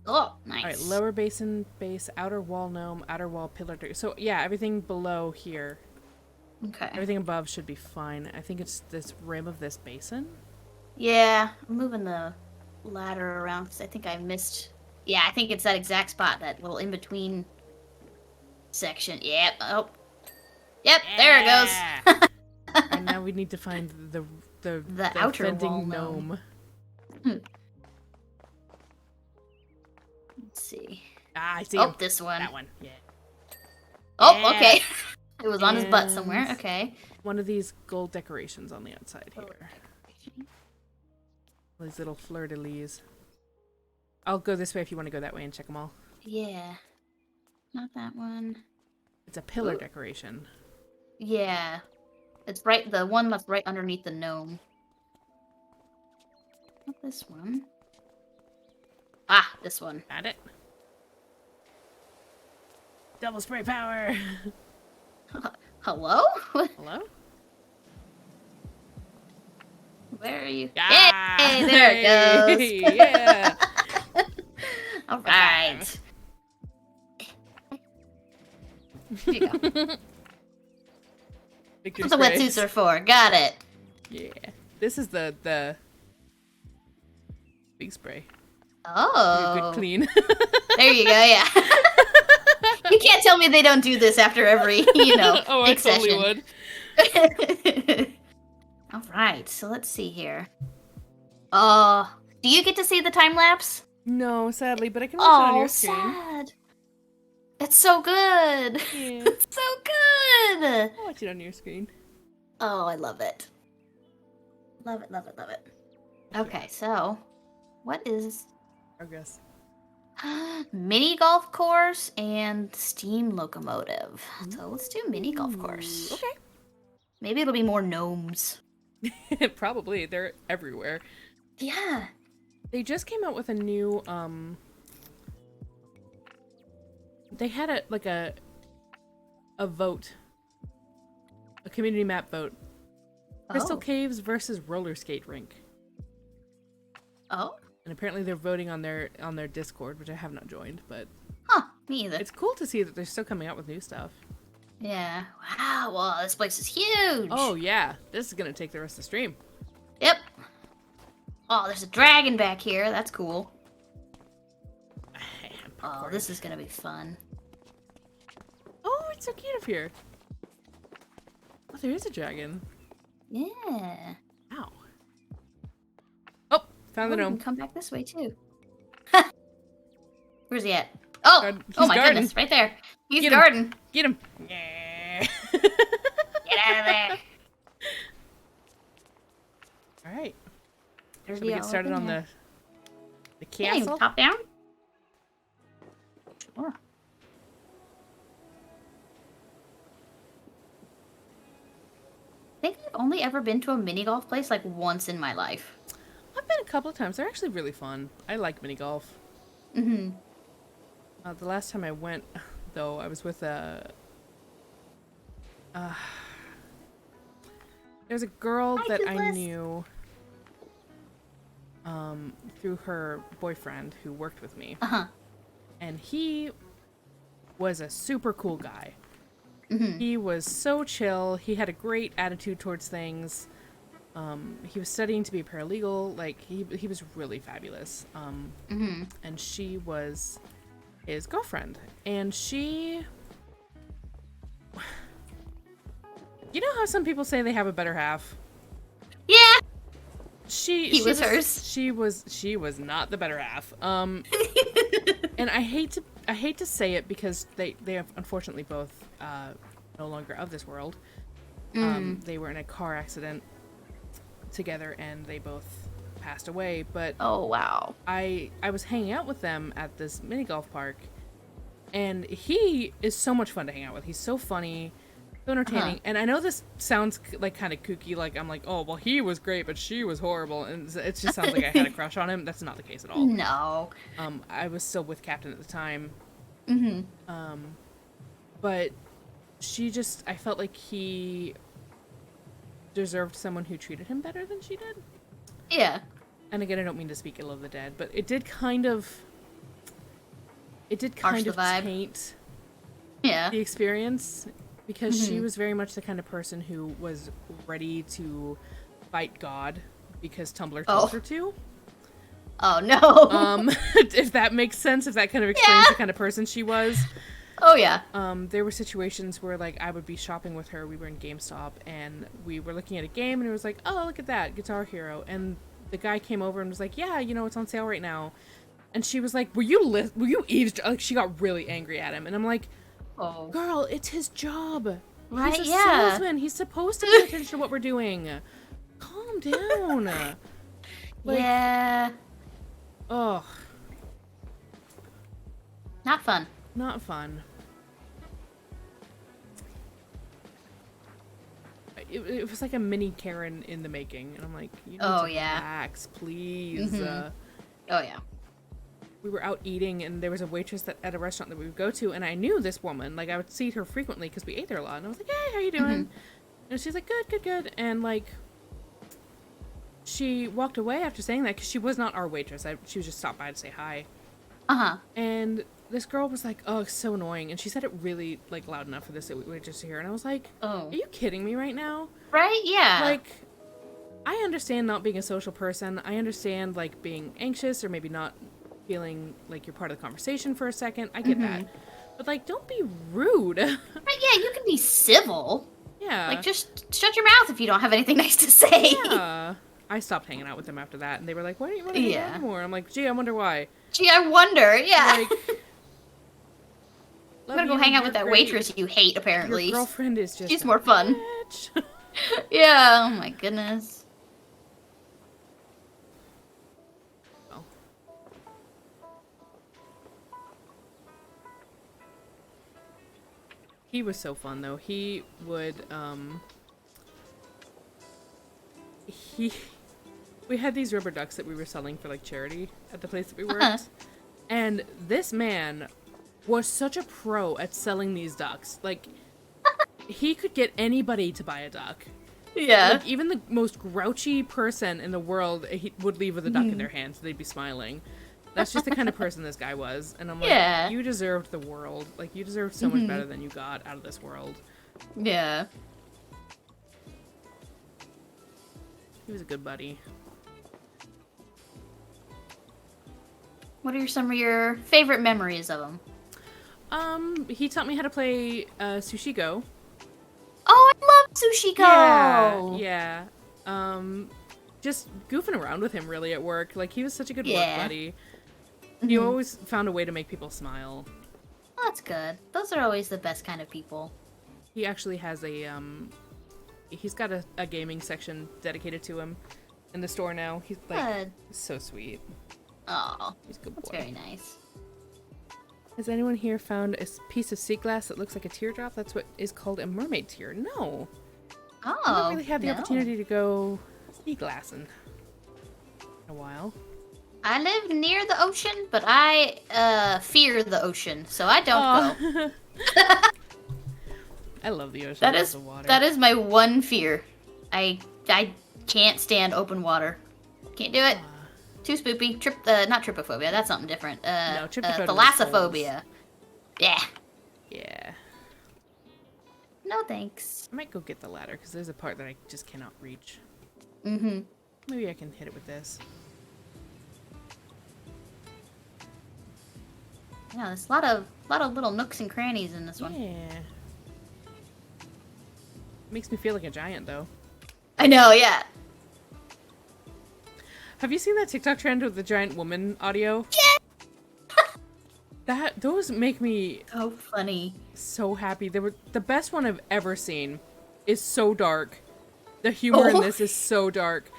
[SPEAKER 2] Oh, nice.
[SPEAKER 1] Alright, lower basin, base, outer wall gnome, outer wall pillar. So yeah, everything below here.
[SPEAKER 2] Okay.
[SPEAKER 1] Everything above should be fine. I think it's this rim of this basin.
[SPEAKER 2] Yeah, I'm moving the ladder around because I think I missed... Yeah, I think it's that exact spot, that little in-between section. Yep. Oh. Yep, there it goes.
[SPEAKER 1] And now we need to find the
[SPEAKER 2] outer
[SPEAKER 1] offending
[SPEAKER 2] wall
[SPEAKER 1] gnome.
[SPEAKER 2] Let's see.
[SPEAKER 1] Ah, I see
[SPEAKER 2] Oh,
[SPEAKER 1] him.
[SPEAKER 2] this one.
[SPEAKER 1] That one. Yeah.
[SPEAKER 2] Oh,
[SPEAKER 1] Yeah.
[SPEAKER 2] okay. It was on his butt somewhere. Okay.
[SPEAKER 1] One of these gold decorations on the outside here. These little fleur-de-lis. I'll go this way if you want to go that way and check them all.
[SPEAKER 2] Yeah. Not that one.
[SPEAKER 1] It's a pillar decoration.
[SPEAKER 2] Yeah. It's right, the one that's right underneath the gnome. Not this one. Ah, this one.
[SPEAKER 1] Got it. Double spray power!
[SPEAKER 2] Hello?
[SPEAKER 1] Hello?
[SPEAKER 2] Where are you?
[SPEAKER 1] Ah,
[SPEAKER 2] Hey, there it goes.
[SPEAKER 1] Yeah!
[SPEAKER 2] All right. Here you go.
[SPEAKER 1] Victory
[SPEAKER 2] That's what the
[SPEAKER 1] sprays.
[SPEAKER 2] wetsuits are for. Got it.
[SPEAKER 1] Yeah. This is the big spray.
[SPEAKER 2] Oh.
[SPEAKER 1] Good clean.
[SPEAKER 2] There you go, yeah. You can't tell me they don't do this after every,
[SPEAKER 1] Oh, I
[SPEAKER 2] big
[SPEAKER 1] totally
[SPEAKER 2] session.
[SPEAKER 1] would.
[SPEAKER 2] All right, so let's see here. Do you get to see the time lapse?
[SPEAKER 1] No, sadly, but I can watch it on
[SPEAKER 2] Oh,
[SPEAKER 1] your screen.
[SPEAKER 2] sad. It's so good.
[SPEAKER 1] Yeah.
[SPEAKER 2] It's so good.
[SPEAKER 1] I'll watch it on your screen.
[SPEAKER 2] Oh, I love it. Love it, love it, love it. Okay, so what is
[SPEAKER 1] Progress.
[SPEAKER 2] mini golf course and steam locomotive? So let's do mini golf course.
[SPEAKER 1] Okay.
[SPEAKER 2] Maybe it'll be more gnomes.
[SPEAKER 1] Probably. They're everywhere.
[SPEAKER 2] Yeah.
[SPEAKER 1] They just came out with a new, they had a vote. A community map vote. Crystal
[SPEAKER 2] Oh.
[SPEAKER 1] Caves versus roller skate rink.
[SPEAKER 2] Oh.
[SPEAKER 1] And apparently they're voting on their Discord, which I have not joined, but
[SPEAKER 2] Huh. Me either.
[SPEAKER 1] it's cool to see that they're still coming out with new stuff.
[SPEAKER 2] Yeah. Wow. Well, this place is huge.
[SPEAKER 1] Oh yeah, this is gonna take the rest of the stream.
[SPEAKER 2] Yep. Oh, there's a dragon back here. That's cool. Oh, this is gonna be fun.
[SPEAKER 1] Oh, it's so cute up here. Oh, there is a dragon.
[SPEAKER 2] Yeah.
[SPEAKER 1] Ow. Oh, found the
[SPEAKER 2] we
[SPEAKER 1] gnome.
[SPEAKER 2] can come back this way too. Where's he at? Oh,
[SPEAKER 1] He's
[SPEAKER 2] my
[SPEAKER 1] guarding.
[SPEAKER 2] goodness, right there. He's
[SPEAKER 1] Get him.
[SPEAKER 2] guarding.
[SPEAKER 1] Get him. Yeah.
[SPEAKER 2] Get out of there.
[SPEAKER 1] All right.
[SPEAKER 2] There's
[SPEAKER 1] Should we get started on the castle?
[SPEAKER 2] Top down. Sure. think I've only ever been to a mini golf place like once in my life.
[SPEAKER 1] I've been a couple of times. They're actually really fun. I like mini golf.
[SPEAKER 2] Mm-hmm.
[SPEAKER 1] The last time I went, though, I was with a... there's a girl that I knew through her boyfriend who worked with me.
[SPEAKER 2] Uh-huh.
[SPEAKER 1] And he was a super cool guy.
[SPEAKER 2] Mm-hmm.
[SPEAKER 1] He was so chill. He had a great attitude towards things. He was studying to be a paralegal. Like, he was really fabulous.
[SPEAKER 2] Mm-hmm.
[SPEAKER 1] And she was his girlfriend. And she... You know how some people say they have a better half?
[SPEAKER 2] Yeah.
[SPEAKER 1] She
[SPEAKER 2] was hers.
[SPEAKER 1] She was not the better half. And I hate to say it because they have unfortunately both no longer of this world. They were in a car accident together and they both passed away. But
[SPEAKER 2] oh wow.
[SPEAKER 1] I was hanging out with them at this mini golf park, and he is so much fun to hang out with. He's so funny. So entertaining. And I know this sounds like kind of kooky, like I'm like, oh well, he was great but she was horrible, and it just sounds like I had a crush on him. That's not the case at all.
[SPEAKER 2] No.
[SPEAKER 1] I was still with Captain at the time. But she just, I felt like he deserved someone who treated him better than she did.
[SPEAKER 2] Yeah.
[SPEAKER 1] And again, I don't mean to speak ill of the dead, but it did kind of taint the experience. Because she was very much the kind of person who was ready to fight God because Tumblr told her to.
[SPEAKER 2] Oh, no.
[SPEAKER 1] If that makes sense, if that kind of explains the kind of person she was.
[SPEAKER 2] Oh, yeah.
[SPEAKER 1] There were situations where, like, I would be shopping with her. We were in GameStop, and we were looking at a game, and it was like, oh, look at that, Guitar Hero. And the guy came over and was like, yeah, you know, it's on sale right now. And she was like, were you eavesdropping? Like, she got really angry at him. And I'm like, oh. Girl, it's his job.
[SPEAKER 2] Right?
[SPEAKER 1] He's a salesman. He's supposed to pay attention to what we're doing. Calm down. Like,
[SPEAKER 2] yeah.
[SPEAKER 1] Ugh.
[SPEAKER 2] Not fun.
[SPEAKER 1] Not fun. It was like a mini Karen in the making, and I'm like, you need to relax, please.
[SPEAKER 2] Oh yeah.
[SPEAKER 1] We were out eating, and there was a waitress at a restaurant that we would go to, and I knew this woman. Like, I would see her frequently because we ate there a lot, and I was like, hey, how you doing? And she's like, good. And, like, she walked away after saying that because she was not our waitress. She was just stopped by to say hi. And this girl was like, oh, it's so annoying. And she said it really, like, loud enough for this waitress to hear. And I was like, are you kidding me right now?
[SPEAKER 2] Right? Yeah.
[SPEAKER 1] Like, I understand not being a social person. I understand, like, being anxious or maybe not feeling like you're part of the conversation for a second. I get that. But, like, don't be rude.
[SPEAKER 2] Right, yeah, you can be civil.
[SPEAKER 1] Yeah.
[SPEAKER 2] Like, just shut your mouth if you don't have anything nice to say.
[SPEAKER 1] Yeah. I stopped hanging out with them after that, and they were like, why don't you want to hang out anymore? I'm like, gee, I wonder why.
[SPEAKER 2] Gee, I wonder, yeah.
[SPEAKER 1] Like,
[SPEAKER 2] I'm gonna go hang out with that waitress you hate, apparently.
[SPEAKER 1] Your girlfriend is just
[SPEAKER 2] she's more fun. Yeah, oh my goodness.
[SPEAKER 1] Well. He was so fun, though. He would, we had these rubber ducks that we were selling for, like, charity at the place that we worked. And this man was such a pro at selling these ducks. Like, he could get anybody to buy a duck.
[SPEAKER 2] Yeah.
[SPEAKER 1] Like, even the most grouchy person in the world he would leave with a duck in their hands. They'd be smiling. That's just the kind of person this guy was. And I'm like, you deserved the world. Like, you deserved so much better than you got out of this world.
[SPEAKER 2] Yeah.
[SPEAKER 1] He was a good buddy.
[SPEAKER 2] What are some of your favorite memories of him?
[SPEAKER 1] He taught me how to play Sushi Go.
[SPEAKER 2] Oh, I love Sushi Go!
[SPEAKER 1] Yeah. Just goofing around with him, really, at work. Like, he was such a good work buddy. He always found a way to make people smile.
[SPEAKER 2] Oh, that's good. Those are always the best kind of people.
[SPEAKER 1] He actually has a, he's got a gaming section dedicated to him in the store now. He's, like, so sweet.
[SPEAKER 2] Oh,
[SPEAKER 1] he's a good boy.
[SPEAKER 2] That's very nice.
[SPEAKER 1] Has anyone here found a piece of sea glass that looks like a teardrop? That's what is called a mermaid tear. No.
[SPEAKER 2] Oh,
[SPEAKER 1] I haven't really had the
[SPEAKER 2] no.
[SPEAKER 1] opportunity to go sea glassing in a while.
[SPEAKER 2] I live near the ocean, but I fear the ocean, so I don't go.
[SPEAKER 1] I love the ocean. I love the water.
[SPEAKER 2] That is my one fear. I can't stand open water. Can't do it. Too spoopy. Not trypophobia. That's something different.
[SPEAKER 1] No, trypophobia is
[SPEAKER 2] thalassophobia. Yeah.
[SPEAKER 1] Yeah.
[SPEAKER 2] No thanks.
[SPEAKER 1] I might go get the ladder because there's a part that I just cannot reach.
[SPEAKER 2] Mm-hmm.
[SPEAKER 1] Maybe I can hit it with this.
[SPEAKER 2] Yeah, there's a lot of little nooks and crannies in this one.
[SPEAKER 1] Yeah. Makes me feel like a giant, though.
[SPEAKER 2] I know, yeah.
[SPEAKER 1] Have you seen that TikTok trend with the giant woman audio?
[SPEAKER 2] Yeah!
[SPEAKER 1] Those make me
[SPEAKER 2] So funny.
[SPEAKER 1] so happy. They were the best one I've ever seen. Is so dark. The humor in this is so dark.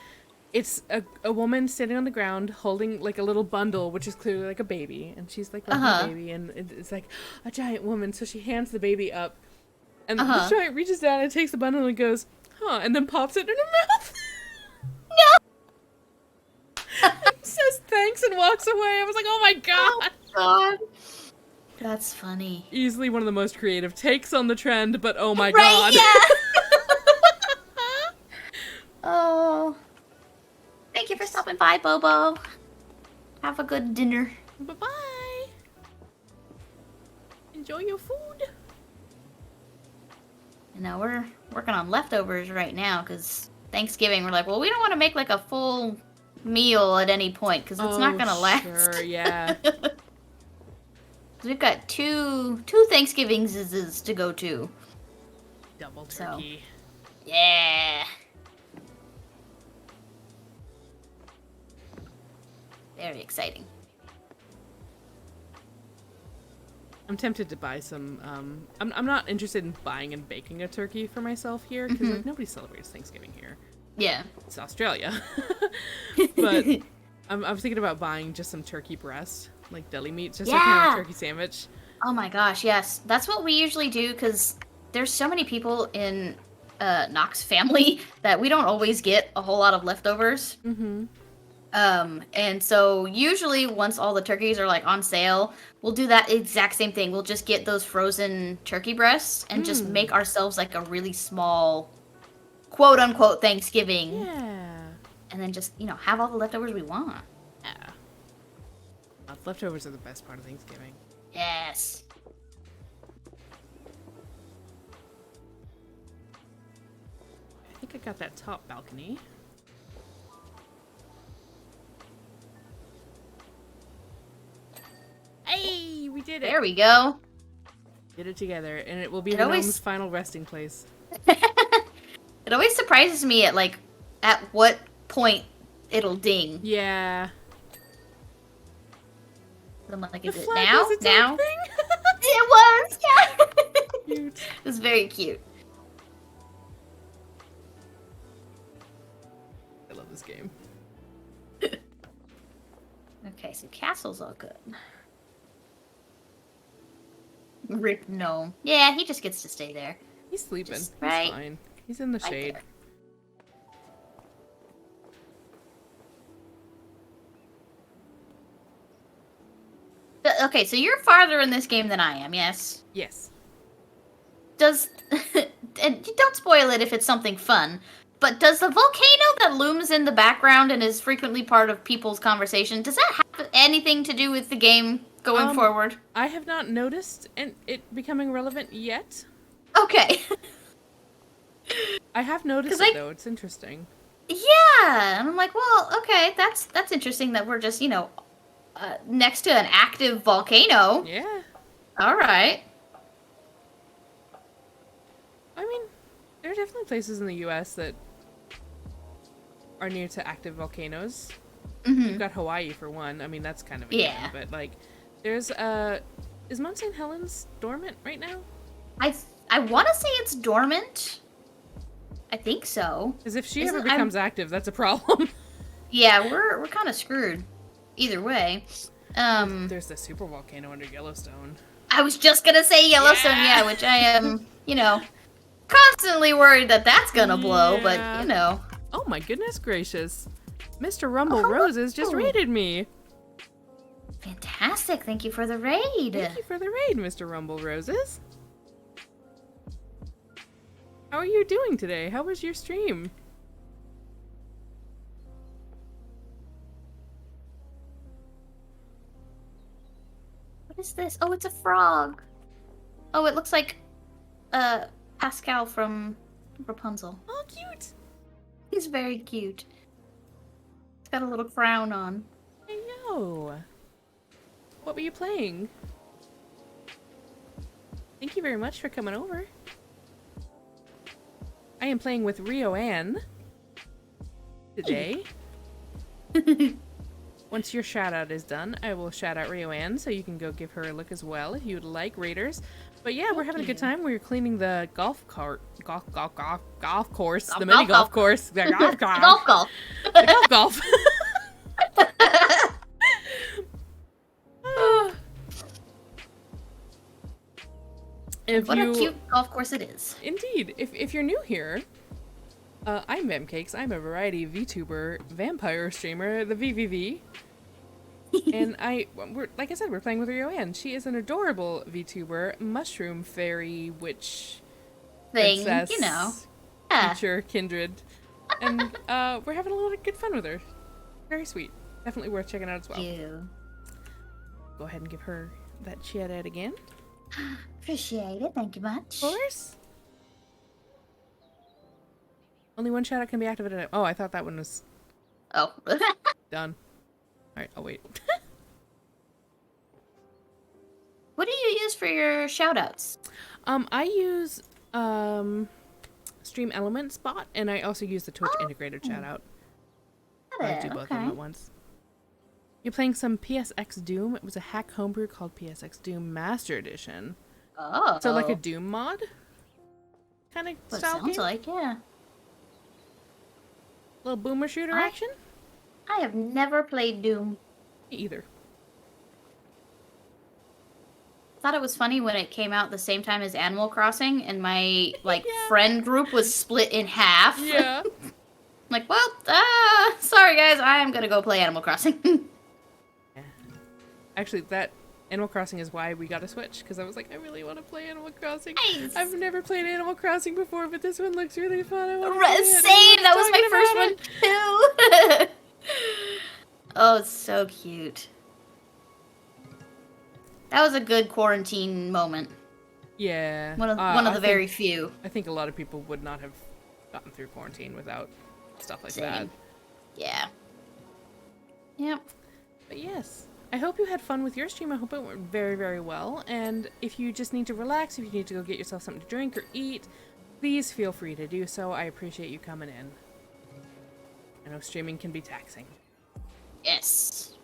[SPEAKER 1] It's a woman standing on the ground holding like a little bundle, which is clearly like a baby, and she's like holding a baby, and it's like a giant woman. So she hands the baby up, and the giant reaches down and takes the bundle and goes, "Huh," and then pops it in her mouth.
[SPEAKER 2] No.
[SPEAKER 1] Says thanks and walks away. I was like, oh my god.
[SPEAKER 2] Oh god. That's funny.
[SPEAKER 1] Easily one of the most creative takes on the trend, but oh my
[SPEAKER 2] Right,
[SPEAKER 1] god.
[SPEAKER 2] yeah. Oh. Thank you for stopping by, Bobo. Have a good dinner.
[SPEAKER 1] Bye-bye. Enjoy your food.
[SPEAKER 2] You know, we're working on leftovers right now because Thanksgiving, we're like, well, we don't want to make like a full meal at any point because it's not gonna last.
[SPEAKER 1] Sure, yeah.
[SPEAKER 2] We've got two Thanksgivings to go to.
[SPEAKER 1] Double turkey.
[SPEAKER 2] So, yeah. Very exciting.
[SPEAKER 1] I'm tempted to buy some. I'm not interested in buying and baking a turkey for myself here because like nobody celebrates Thanksgiving here.
[SPEAKER 2] Yeah.
[SPEAKER 1] It's Australia. But I'm thinking about buying just some turkey breast, like deli meat, just like kind of a turkey sandwich.
[SPEAKER 2] Oh my gosh, yes. That's what we usually do because there's so many people in Knox family that we don't always get a whole lot of leftovers.
[SPEAKER 1] Mm-hmm.
[SPEAKER 2] And so usually once all the turkeys are like on sale, we'll do that exact same thing. We'll just get those frozen turkey breasts and just make ourselves like a really small quote unquote Thanksgiving.
[SPEAKER 1] Yeah.
[SPEAKER 2] And then just, have all the leftovers we want.
[SPEAKER 1] Yeah. Leftovers are the best part of Thanksgiving.
[SPEAKER 2] Yes.
[SPEAKER 1] I think I got that top balcony. Hey, we did it.
[SPEAKER 2] There we go.
[SPEAKER 1] Did it together, and it will be the gnome's final resting place.
[SPEAKER 2] It always surprises me at what point it'll ding.
[SPEAKER 1] Yeah.
[SPEAKER 2] I'm like, is
[SPEAKER 1] The
[SPEAKER 2] it
[SPEAKER 1] flag
[SPEAKER 2] now?
[SPEAKER 1] was its
[SPEAKER 2] Now?
[SPEAKER 1] own thing?
[SPEAKER 2] It was, yeah.
[SPEAKER 1] Cute.
[SPEAKER 2] It was very cute.
[SPEAKER 1] I love this game.
[SPEAKER 2] Okay, so castle's all good. Rip gnome. Yeah, he just gets to stay there.
[SPEAKER 1] He's sleeping.
[SPEAKER 2] Just
[SPEAKER 1] He's
[SPEAKER 2] right-
[SPEAKER 1] fine. He's in the
[SPEAKER 2] right
[SPEAKER 1] shade.
[SPEAKER 2] there. Okay, so you're farther in this game than I am, yes?
[SPEAKER 1] Yes.
[SPEAKER 2] Does... and don't spoil it if it's something fun, but does the volcano that looms in the background and is frequently part of people's conversation, does that have anything to do with the game going forward?
[SPEAKER 1] I have not noticed it becoming relevant yet.
[SPEAKER 2] Okay.
[SPEAKER 1] I have noticed it, though. It's interesting.
[SPEAKER 2] Yeah, and I'm like, well, okay, that's interesting that we're just, next to an active volcano.
[SPEAKER 1] Yeah.
[SPEAKER 2] All right.
[SPEAKER 1] I mean, there are definitely places in the U.S. that are near to active volcanoes.
[SPEAKER 2] Mm-hmm.
[SPEAKER 1] You've got Hawaii, for one. I mean, that's kind of a
[SPEAKER 2] Yeah.
[SPEAKER 1] given, but, there's, is Mount St. Helens dormant right now?
[SPEAKER 2] I want to say it's dormant. I think so.
[SPEAKER 1] Because if she ever becomes active, that's a problem.
[SPEAKER 2] Yeah, we're kind of screwed. Either way.
[SPEAKER 1] There's the super volcano under Yellowstone.
[SPEAKER 2] I was just gonna say Yellowstone, yeah which I am, constantly worried that that's gonna blow, but
[SPEAKER 1] Yeah.
[SPEAKER 2] you know.
[SPEAKER 1] Oh my goodness gracious. Mr. Rumble Roses just raided me.
[SPEAKER 2] Fantastic! Thank you for the raid.
[SPEAKER 1] Thank you for the raid, Mr. Rumble Roses. How are you doing today? How was your stream?
[SPEAKER 2] What is this? Oh, it's a frog. Oh, it looks like Pascal from Rapunzel.
[SPEAKER 1] Oh, cute.
[SPEAKER 2] He's very cute. He's got a little crown on.
[SPEAKER 1] I know. What were you playing? Thank you very much for coming over. I am playing with Rioanne today. Once your shout out is done, I will shout out Rioanne so you can go give her a look as well if you would like, raiders. But yeah, we're having a good time. We're cleaning the golf course, the mini golf course, the golf. The golf.
[SPEAKER 2] What a cute golf course it is.
[SPEAKER 1] Indeed. If you're new here, I'm Vamcakes. I'm a variety VTuber vampire streamer, the VVV. And we're like I said, we're playing with Rioanne. She is an adorable VTuber, mushroom fairy witch
[SPEAKER 2] Thing,
[SPEAKER 1] princess,
[SPEAKER 2] you know. Yeah.
[SPEAKER 1] creature, kindred. And we're having a lot of good fun with her. Very sweet. Definitely worth checking out as well.
[SPEAKER 2] You.
[SPEAKER 1] Go ahead and give her that shout out again.
[SPEAKER 2] Appreciate it. Thank you much.
[SPEAKER 1] Of course. Only one shout out can be activated. Oh, I thought that one was
[SPEAKER 2] Oh.
[SPEAKER 1] done. Alright, I'll wait.
[SPEAKER 2] What do you use for your shoutouts?
[SPEAKER 1] I use Stream Elements bot, and I also use the Twitch integrated shout out. I do both of them at once. You're playing some PSX Doom. It was a hack homebrew called PSX Doom Master Edition.
[SPEAKER 2] Oh.
[SPEAKER 1] So like a Doom mod kind of
[SPEAKER 2] What it
[SPEAKER 1] style
[SPEAKER 2] sounds
[SPEAKER 1] game.
[SPEAKER 2] like, yeah.
[SPEAKER 1] Little boomer shooter action.
[SPEAKER 2] I have never played Doom.
[SPEAKER 1] Me either.
[SPEAKER 2] Thought it was funny when it came out the same time as Animal Crossing, and my friend group was split in half.
[SPEAKER 1] Yeah.
[SPEAKER 2] Like, well, sorry guys, I am gonna go play Animal Crossing.
[SPEAKER 1] Yeah. Actually, that Animal Crossing is why we got a Switch, because I was like, I really want to play Animal Crossing.
[SPEAKER 2] Nice.
[SPEAKER 1] I've never played Animal Crossing before, but this one looks really fun. I want to
[SPEAKER 2] Same, that was my first one too. Oh, it's so cute. That was a good quarantine moment.
[SPEAKER 1] Yeah.
[SPEAKER 2] One of
[SPEAKER 1] I
[SPEAKER 2] the very few.
[SPEAKER 1] I think a lot of people would not have gotten through quarantine without stuff like that.
[SPEAKER 2] Same. Yeah. Yep.
[SPEAKER 1] But yes, I hope you had fun with your stream. I hope it went very, very well. And if you just need to relax, if you need to go get yourself something to drink or eat, please feel free to do so. I appreciate you coming in. I know streaming can be taxing.
[SPEAKER 2] Yes.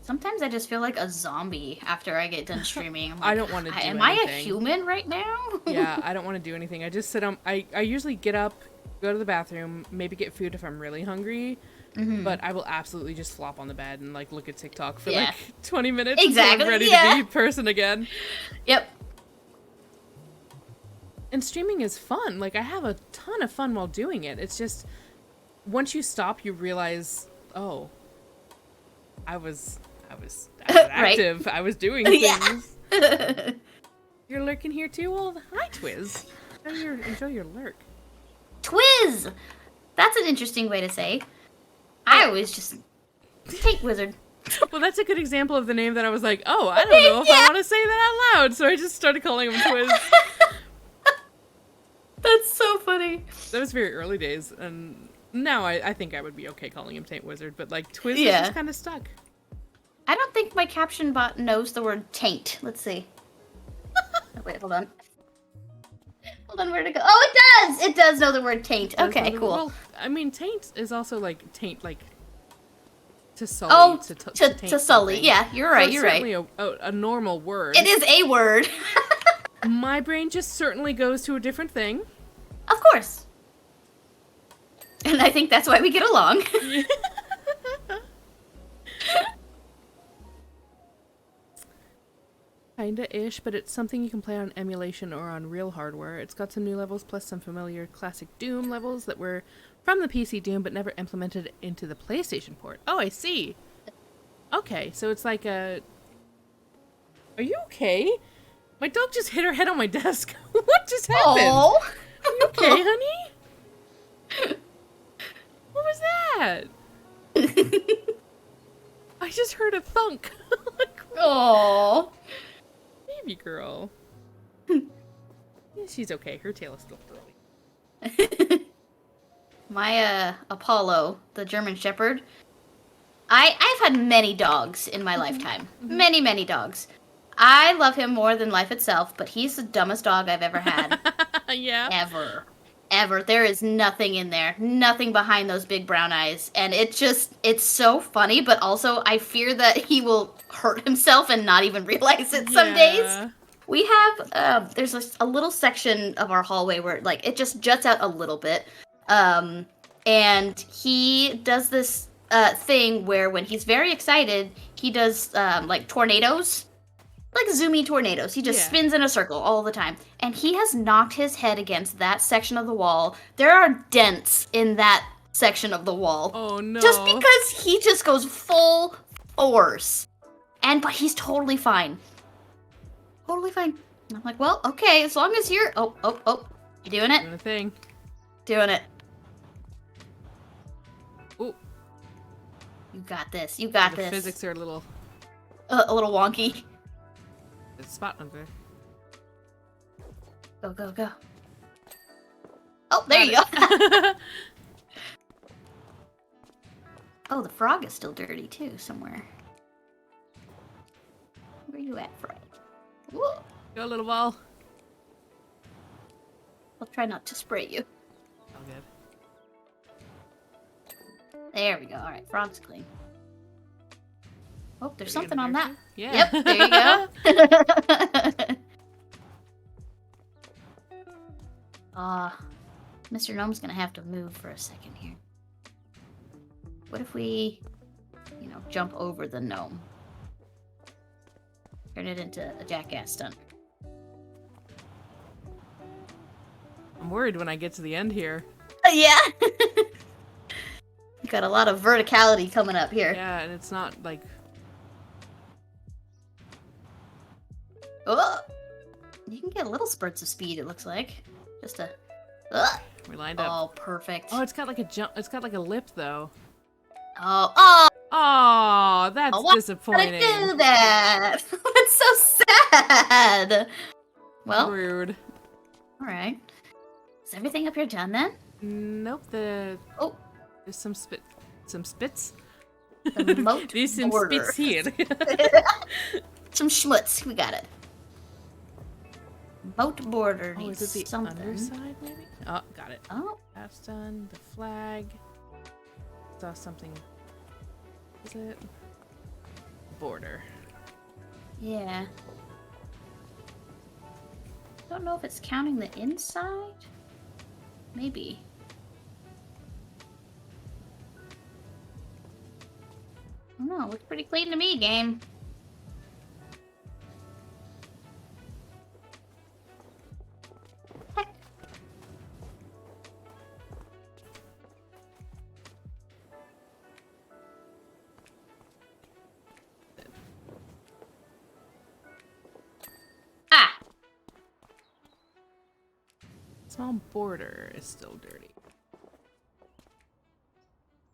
[SPEAKER 2] Sometimes I just feel like a zombie after I get done streaming. I'm like,
[SPEAKER 1] I don't want to do
[SPEAKER 2] Am
[SPEAKER 1] anything.
[SPEAKER 2] I a human right now?
[SPEAKER 1] Yeah, I don't want to do anything. I just sit on... I usually get up, go to the bathroom, maybe get food if I'm really hungry, but I will absolutely just flop on the bed and like look at TikTok for like 20 minutes until I'm ready to be person again.
[SPEAKER 2] Yep.
[SPEAKER 1] And streaming is fun. Like, I have a ton of fun while doing it. It's just, once you stop, you realize, oh, I was active. I was doing things. You're lurking here too? Well, hi, Twiz. Enjoy your lurk.
[SPEAKER 2] Twiz! That's an interesting way to say. I always just take wizard.
[SPEAKER 1] Well, that's a good example of the name that I was like, oh, I don't know if I want to say that out loud. So I just started calling him Twiz.
[SPEAKER 2] That's so funny.
[SPEAKER 1] That was very early days, and now I think I would be okay calling him Taint Wizard, but like Twiz is just kind of stuck.
[SPEAKER 2] I don't think my caption bot knows the word taint. Let's see. Oh, wait, hold on. Hold on, where'd it go? Oh, it does! It does know the word taint. Okay, cool.
[SPEAKER 1] Well, I mean, taint is also like taint, like to sully.
[SPEAKER 2] Oh,
[SPEAKER 1] to
[SPEAKER 2] to sully.
[SPEAKER 1] something.
[SPEAKER 2] Yeah, you're right,
[SPEAKER 1] So
[SPEAKER 2] you're
[SPEAKER 1] it's
[SPEAKER 2] right.
[SPEAKER 1] certainly a normal word.
[SPEAKER 2] It is a word.
[SPEAKER 1] My brain just certainly goes to a different thing.
[SPEAKER 2] Of course. And I think that's why we get along.
[SPEAKER 1] kinda-ish, but it's something you can play on emulation or on real hardware. It's got some new levels plus some familiar classic Doom levels that were from the PC Doom but never implemented into the PlayStation port. Oh, I see. Okay, so it's like a... Are you okay? My dog just hit her head on my desk. What just happened?
[SPEAKER 2] Oh.
[SPEAKER 1] Are you okay, honey? What was that? I just heard a thunk. Like,
[SPEAKER 2] Oh.
[SPEAKER 1] baby girl. Yeah, she's okay. Her tail is still curly.
[SPEAKER 2] My Apollo, the German Shepherd. I've had many dogs in my lifetime. Many, many dogs. I love him more than life itself, but he's the dumbest dog I've ever had.
[SPEAKER 1] Yeah.
[SPEAKER 2] Ever. There is nothing in there. Nothing behind those big brown eyes. And it's so funny, but also I fear that he will hurt himself and not even realize it some days. We have, there's a little section of our hallway where, like, it just juts out a little bit. And he does this thing where when he's very excited, he does, like, tornadoes. Like zoomy tornadoes. He just spins in a circle all the time. And he has knocked his head against that section of the wall. There are dents in that section of the wall.
[SPEAKER 1] Oh, no.
[SPEAKER 2] Just because he just goes full force. But he's totally fine. Totally fine. I'm like, well, okay, as long as you're... Oh. You doing it?
[SPEAKER 1] Doing a thing.
[SPEAKER 2] Doing it.
[SPEAKER 1] Ooh.
[SPEAKER 2] You got this. You got
[SPEAKER 1] The
[SPEAKER 2] this.
[SPEAKER 1] physics are a little
[SPEAKER 2] wonky.
[SPEAKER 1] There's a spot under there.
[SPEAKER 2] Go. Oh, there you go. Oh, the frog is still dirty, too, somewhere. Where you at, frog? Whoa.
[SPEAKER 1] Go, little ball.
[SPEAKER 2] I'll try not to spray you.
[SPEAKER 1] All good.
[SPEAKER 2] There we go. All right, frog's clean. Oh, there's something on that.
[SPEAKER 1] Yeah.
[SPEAKER 2] Yep, there you go. Mr. Gnome's gonna have to move for a second here. What if we, jump over the gnome? Turn it into a jackass stunt.
[SPEAKER 1] I'm worried when I get to the end here.
[SPEAKER 2] Yeah! You got a lot of verticality coming up here.
[SPEAKER 1] Yeah, and it's not like...
[SPEAKER 2] Oh! You can get little spurts of speed, it looks like. Just a...
[SPEAKER 1] We lined up.
[SPEAKER 2] Oh, perfect.
[SPEAKER 1] Oh, it's got like a jump. It's got like a lip, though.
[SPEAKER 2] Oh!
[SPEAKER 1] Oh, that's disappointing.
[SPEAKER 2] Why did I do that? That's so sad. Well,
[SPEAKER 1] Rude.
[SPEAKER 2] all right. Is everything up here done then?
[SPEAKER 1] Nope. There's some spits.
[SPEAKER 2] The moat
[SPEAKER 1] There's some
[SPEAKER 2] border.
[SPEAKER 1] spits here.
[SPEAKER 2] Some schmutz. We got it. Moat border
[SPEAKER 1] Oh,
[SPEAKER 2] needs
[SPEAKER 1] is it the
[SPEAKER 2] something.
[SPEAKER 1] underside, maybe? Oh, got it.
[SPEAKER 2] Oh,
[SPEAKER 1] That's done. The flag. Saw something. Is it? Border.
[SPEAKER 2] yeah. Don't know if it's counting the inside. Maybe. I don't know. Looks pretty clean to me, game. Heck. Ah!
[SPEAKER 1] Small border is still dirty.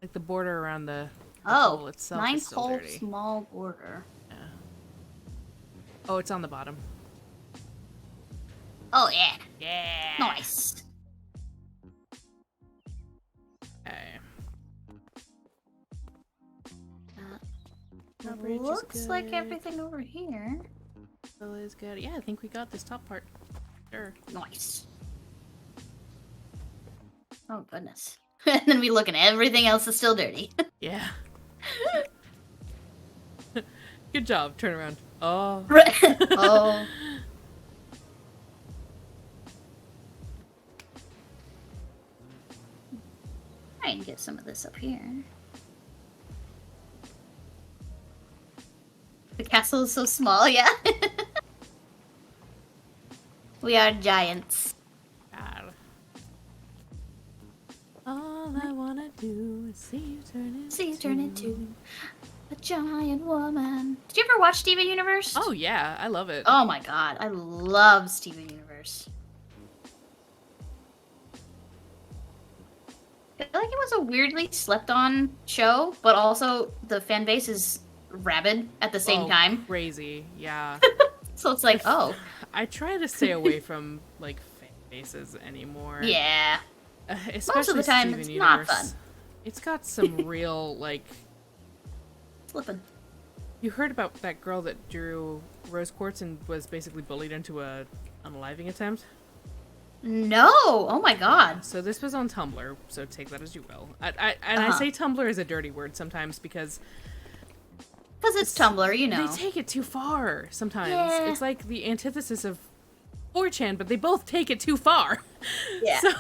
[SPEAKER 1] Like the border around the hole itself is still
[SPEAKER 2] Nine-hole
[SPEAKER 1] dirty.
[SPEAKER 2] small border.
[SPEAKER 1] Yeah. Oh, it's on the bottom.
[SPEAKER 2] Oh, yeah.
[SPEAKER 1] Yeah.
[SPEAKER 2] Nice.
[SPEAKER 1] Okay.
[SPEAKER 2] Looks like everything over here.
[SPEAKER 1] Is good. Yeah, I think we got this top part. Sure.
[SPEAKER 2] Nice. Oh, goodness. And then we look and everything else is still dirty.
[SPEAKER 1] Yeah. Good job. Turn around. Oh.
[SPEAKER 2] Oh. Try and get some of this up here. The castle is so small, yeah. We are giants.
[SPEAKER 1] God. All I wanna do is see you turn
[SPEAKER 2] into a giant woman. Did you ever watch Steven Universe?
[SPEAKER 1] Oh yeah, I love it.
[SPEAKER 2] Oh my god, I love Steven Universe. I feel like it was a weirdly slept on show, but also the fan base is rabid at the same time.
[SPEAKER 1] Crazy, yeah.
[SPEAKER 2] So it's like, oh.
[SPEAKER 1] I try to stay away from like fan bases anymore.
[SPEAKER 2] Yeah.
[SPEAKER 1] Especially
[SPEAKER 2] Most of the time,
[SPEAKER 1] Steven
[SPEAKER 2] it's
[SPEAKER 1] Universe.
[SPEAKER 2] not fun.
[SPEAKER 1] It's got some real like.
[SPEAKER 2] Slipping.
[SPEAKER 1] You heard about that girl that drew rose quartz and was basically bullied into a unaliving attempt?
[SPEAKER 2] No! Oh my god.
[SPEAKER 1] So this was on Tumblr, so take that as you will. I say Tumblr is a dirty word sometimes because
[SPEAKER 2] it's Tumblr, you know.
[SPEAKER 1] they take it too far sometimes.
[SPEAKER 2] Yeah.
[SPEAKER 1] It's like the antithesis of 4chan, but they both take it too far.
[SPEAKER 2] Yeah.
[SPEAKER 1] So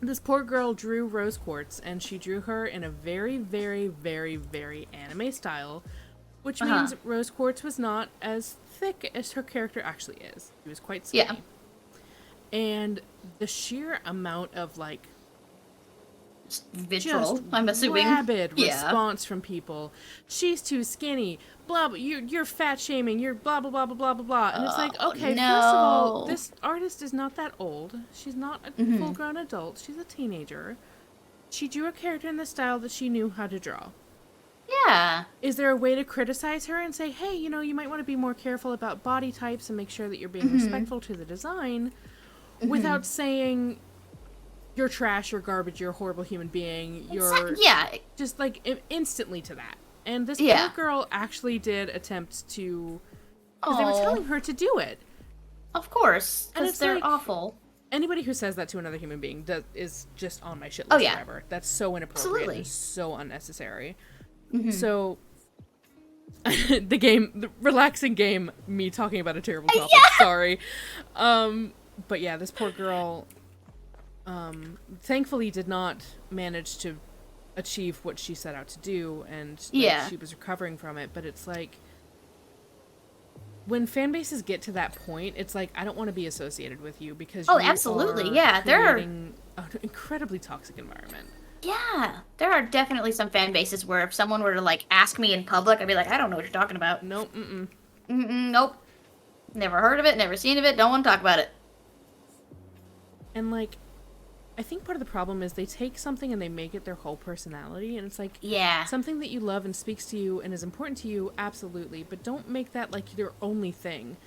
[SPEAKER 1] this poor girl drew rose quartz, and she drew her in a very, very, very, very anime style, which means rose quartz was not as thick as her character actually is. She was quite skinny.
[SPEAKER 2] Yeah.
[SPEAKER 1] And the sheer amount of like
[SPEAKER 2] Vitriol,
[SPEAKER 1] just
[SPEAKER 2] I'm assuming.
[SPEAKER 1] rabid
[SPEAKER 2] Yeah.
[SPEAKER 1] response from people. She's too skinny. Blah blah. You're fat shaming. You're blah blah blah blah blah blah blah. And it's like, okay,
[SPEAKER 2] no.
[SPEAKER 1] first of all, this artist is not that old. She's not a full-grown adult. She's a teenager. She drew a character in the style that she knew how to draw.
[SPEAKER 2] Yeah.
[SPEAKER 1] Is there a way to criticize her and say, hey, you know, you might want to be more careful about body types and make sure that you're being respectful to the design, without saying you're trash, you're garbage, you're a horrible human being, you're just like instantly to that. And this poor girl actually did attempt to, because they were telling her to do it.
[SPEAKER 2] Of course,
[SPEAKER 1] And
[SPEAKER 2] because
[SPEAKER 1] it's
[SPEAKER 2] they're
[SPEAKER 1] like,
[SPEAKER 2] awful.
[SPEAKER 1] Anybody who says that to another human being is just on my shit list forever. That's so inappropriate and so unnecessary. So the relaxing game, me talking about a terrible topic, sorry. But yeah, this poor girl, thankfully did not manage to achieve what she set out to do, and she was recovering from it. But it's like, when fan bases get to that point, it's like, I don't want to be associated with you because you
[SPEAKER 2] absolutely,
[SPEAKER 1] are
[SPEAKER 2] there are
[SPEAKER 1] creating an incredibly toxic environment.
[SPEAKER 2] Yeah, there are definitely some fan bases where if someone were to like ask me in public, I'd be like, I don't know what you're talking about.
[SPEAKER 1] Nope,
[SPEAKER 2] nope. Never heard of it, never seen of it, don't want to talk about it.
[SPEAKER 1] And like, I think part of the problem is they take something and they make it their whole personality, and it's like, something that you love and speaks to you and is important to you, absolutely, but don't make that like your only thing,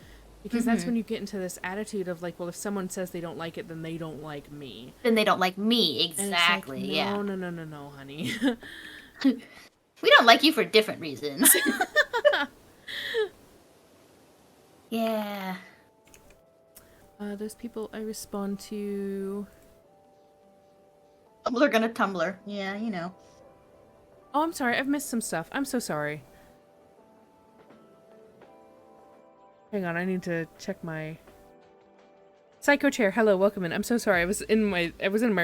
[SPEAKER 1] because that's when you get into this attitude of like, well, if someone says they don't like it, then they don't like me.
[SPEAKER 2] Then they don't like me, exactly.
[SPEAKER 1] And it's like, no, honey.
[SPEAKER 2] We don't like you for different reasons. Yeah.
[SPEAKER 1] Those people I respond to.
[SPEAKER 2] Tumblr gonna Tumblr. Yeah, you know.
[SPEAKER 1] Oh, I'm sorry. I've missed some stuff. I'm so sorry. Hang on. I need to check my Psycho Chair. Hello, welcome in. I'm so sorry. I was in my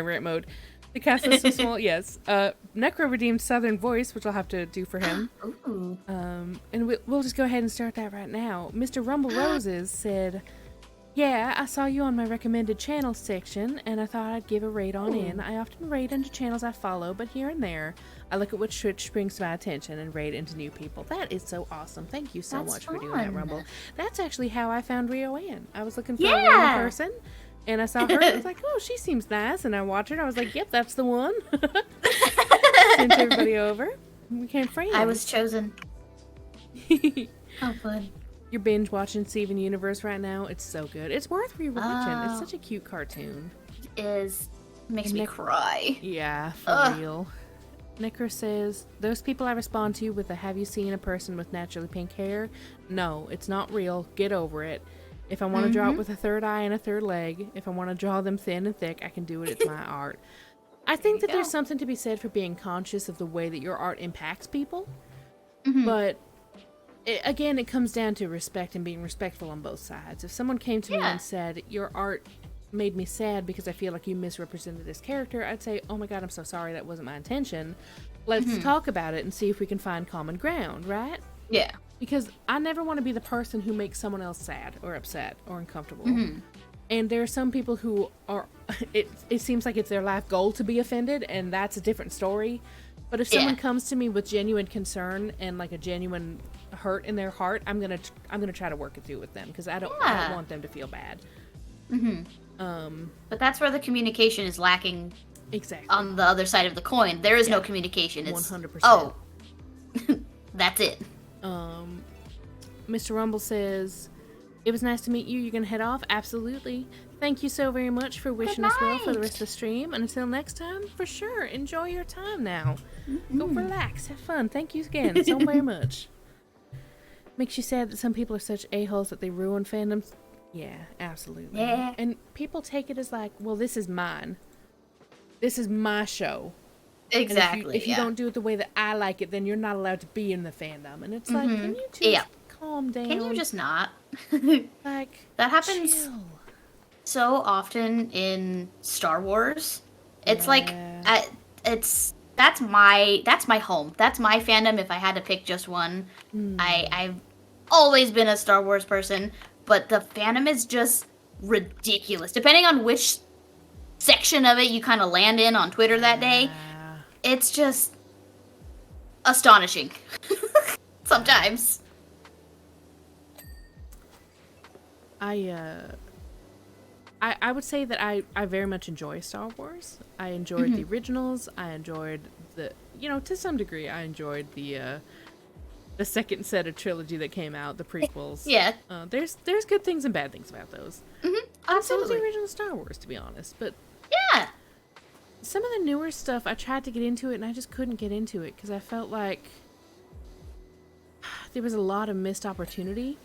[SPEAKER 1] rant mode. The cast is so small. Yes. Necro redeemed Southern Voice, which I'll have to do for him.
[SPEAKER 2] Ooh.
[SPEAKER 1] And we'll just go ahead and start that right now. Mr. Rumble Roses said, yeah, I saw you on my recommended channel section, and I thought I'd give a raid on in. I often raid into channels I follow, but here and there, I look at which Twitch springs to my attention and raid into new people. That is so awesome. Thank you so much for doing that, Rumble. That's actually how I found Rioanne. I was looking for a random person, and I saw her, and I was like, oh, she seems nice, and I watched her, and I was like, yep, that's the one. Sent everybody over. We became friends.
[SPEAKER 2] I was chosen. Oh, fun.
[SPEAKER 1] You're binge watching Steven Universe right now. It's so good. It's worth rewatching. It's such a cute cartoon.
[SPEAKER 2] It is. It makes me cry.
[SPEAKER 1] Yeah, for real. Necro says, those people I respond to with a have you seen a person with naturally pink hair? No, it's not real. Get over it. If I want to draw it with a third eye and a third leg, if I want to draw them thin and thick, I can do it. It's my art. I think that there's something to be said for being conscious of the way that your art impacts people. But again, it comes down to respect and being respectful on both sides. If someone came to me and said, your art made me sad because I feel like you misrepresented this character, I'd say, oh my god, I'm so sorry, that wasn't my intention. Let's talk about it and see if we can find common ground, right?
[SPEAKER 2] Yeah.
[SPEAKER 1] Because I never want to be the person who makes someone else sad or upset or uncomfortable. And there are some people who are, it seems like it's their life goal to be offended, and that's a different story. But if someone comes to me with genuine concern and like a genuine hurt in their heart, I'm gonna try to work it through with them, because I don't want them to feel bad.
[SPEAKER 2] But that's where the communication is lacking.
[SPEAKER 1] Exactly.
[SPEAKER 2] On the other side of the coin, there is no communication. It's
[SPEAKER 1] 100%.
[SPEAKER 2] Oh, that's it.
[SPEAKER 1] Mr. Rumble says, "It was nice to meet you. You're gonna head off?" Absolutely. Thank you so very much for wishing us well for the rest of the stream. And until next time, for sure, enjoy your time now. Go relax, have fun. Thank you again so very much. Makes you sad that some people are such a-holes that they ruin fandoms. Yeah, absolutely.
[SPEAKER 2] Yeah.
[SPEAKER 1] And people take it as like, well, this is mine. This is my show.
[SPEAKER 2] Exactly.
[SPEAKER 1] And if you don't do it the way that I like it, then you're not allowed to be in the fandom. And it's like, can you just calm down?
[SPEAKER 2] Can you just not?
[SPEAKER 1] Like,
[SPEAKER 2] that happens
[SPEAKER 1] chill.
[SPEAKER 2] so often in Star Wars. It's like that's my home. That's my fandom. If I had to pick just one, I've always been a Star Wars person, but the fandom is just ridiculous. Depending on which section of it you kind of land in on Twitter that day, it's just astonishing. Sometimes.
[SPEAKER 1] I would say that I very much enjoy Star Wars. I enjoyed the originals. I enjoyed to some degree, I enjoyed the second set of trilogy that came out, the prequels.
[SPEAKER 2] Yeah.
[SPEAKER 1] There's good things and bad things about those.
[SPEAKER 2] Absolutely.
[SPEAKER 1] Some of the original Star Wars, to be honest. But
[SPEAKER 2] yeah.
[SPEAKER 1] Some of the newer stuff, I tried to get into it, and I just couldn't get into it, because I felt like there was a lot of missed opportunity.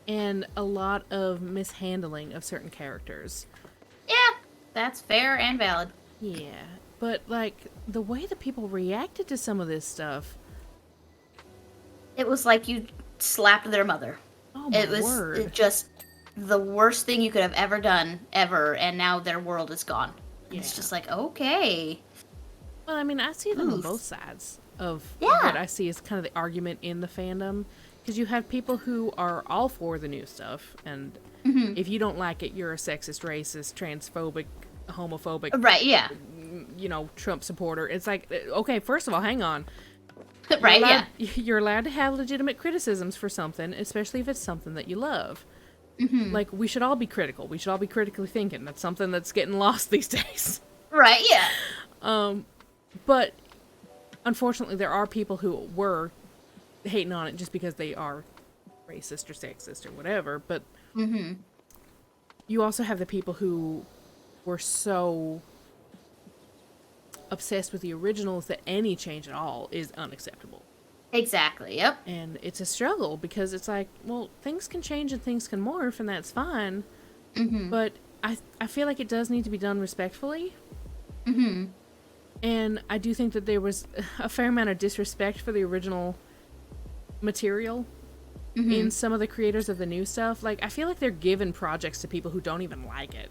[SPEAKER 1] And a lot of mishandling of certain characters.
[SPEAKER 2] Yeah, that's fair and valid.
[SPEAKER 1] Yeah, but like the way that people reacted to some of this stuff,
[SPEAKER 2] it was like you slapped their mother.
[SPEAKER 1] Oh my word!
[SPEAKER 2] It just the worst thing you could have ever done, ever, and now their world is gone. Yeah. It's just like, okay.
[SPEAKER 1] Well, I mean, I see them on both sides of what I see as kind of the argument in the fandom. Because you have people who are all for the new stuff, and if you don't like it, you're a sexist, racist, transphobic, homophobic,
[SPEAKER 2] right? Yeah,
[SPEAKER 1] Trump supporter. It's like, okay, first of all, hang on,
[SPEAKER 2] right?
[SPEAKER 1] You're allowed to have legitimate criticisms for something, especially if it's something that you love. Like, we should all be critical. We should all be critically thinking. That's something that's getting lost these days.
[SPEAKER 2] Right? Yeah.
[SPEAKER 1] But unfortunately, there are people who were hating on it just because they are racist or sexist or whatever, but you also have the people who were so obsessed with the originals that any change at all is unacceptable.
[SPEAKER 2] Exactly, yep.
[SPEAKER 1] And it's a struggle, because it's like, well, things can change and things can morph, and that's fine, but I feel like it does need to be done respectfully. And I do think that there was a fair amount of disrespect for the original material in some of the creators of the new stuff. Like, I feel like they're giving projects to people who don't even like it.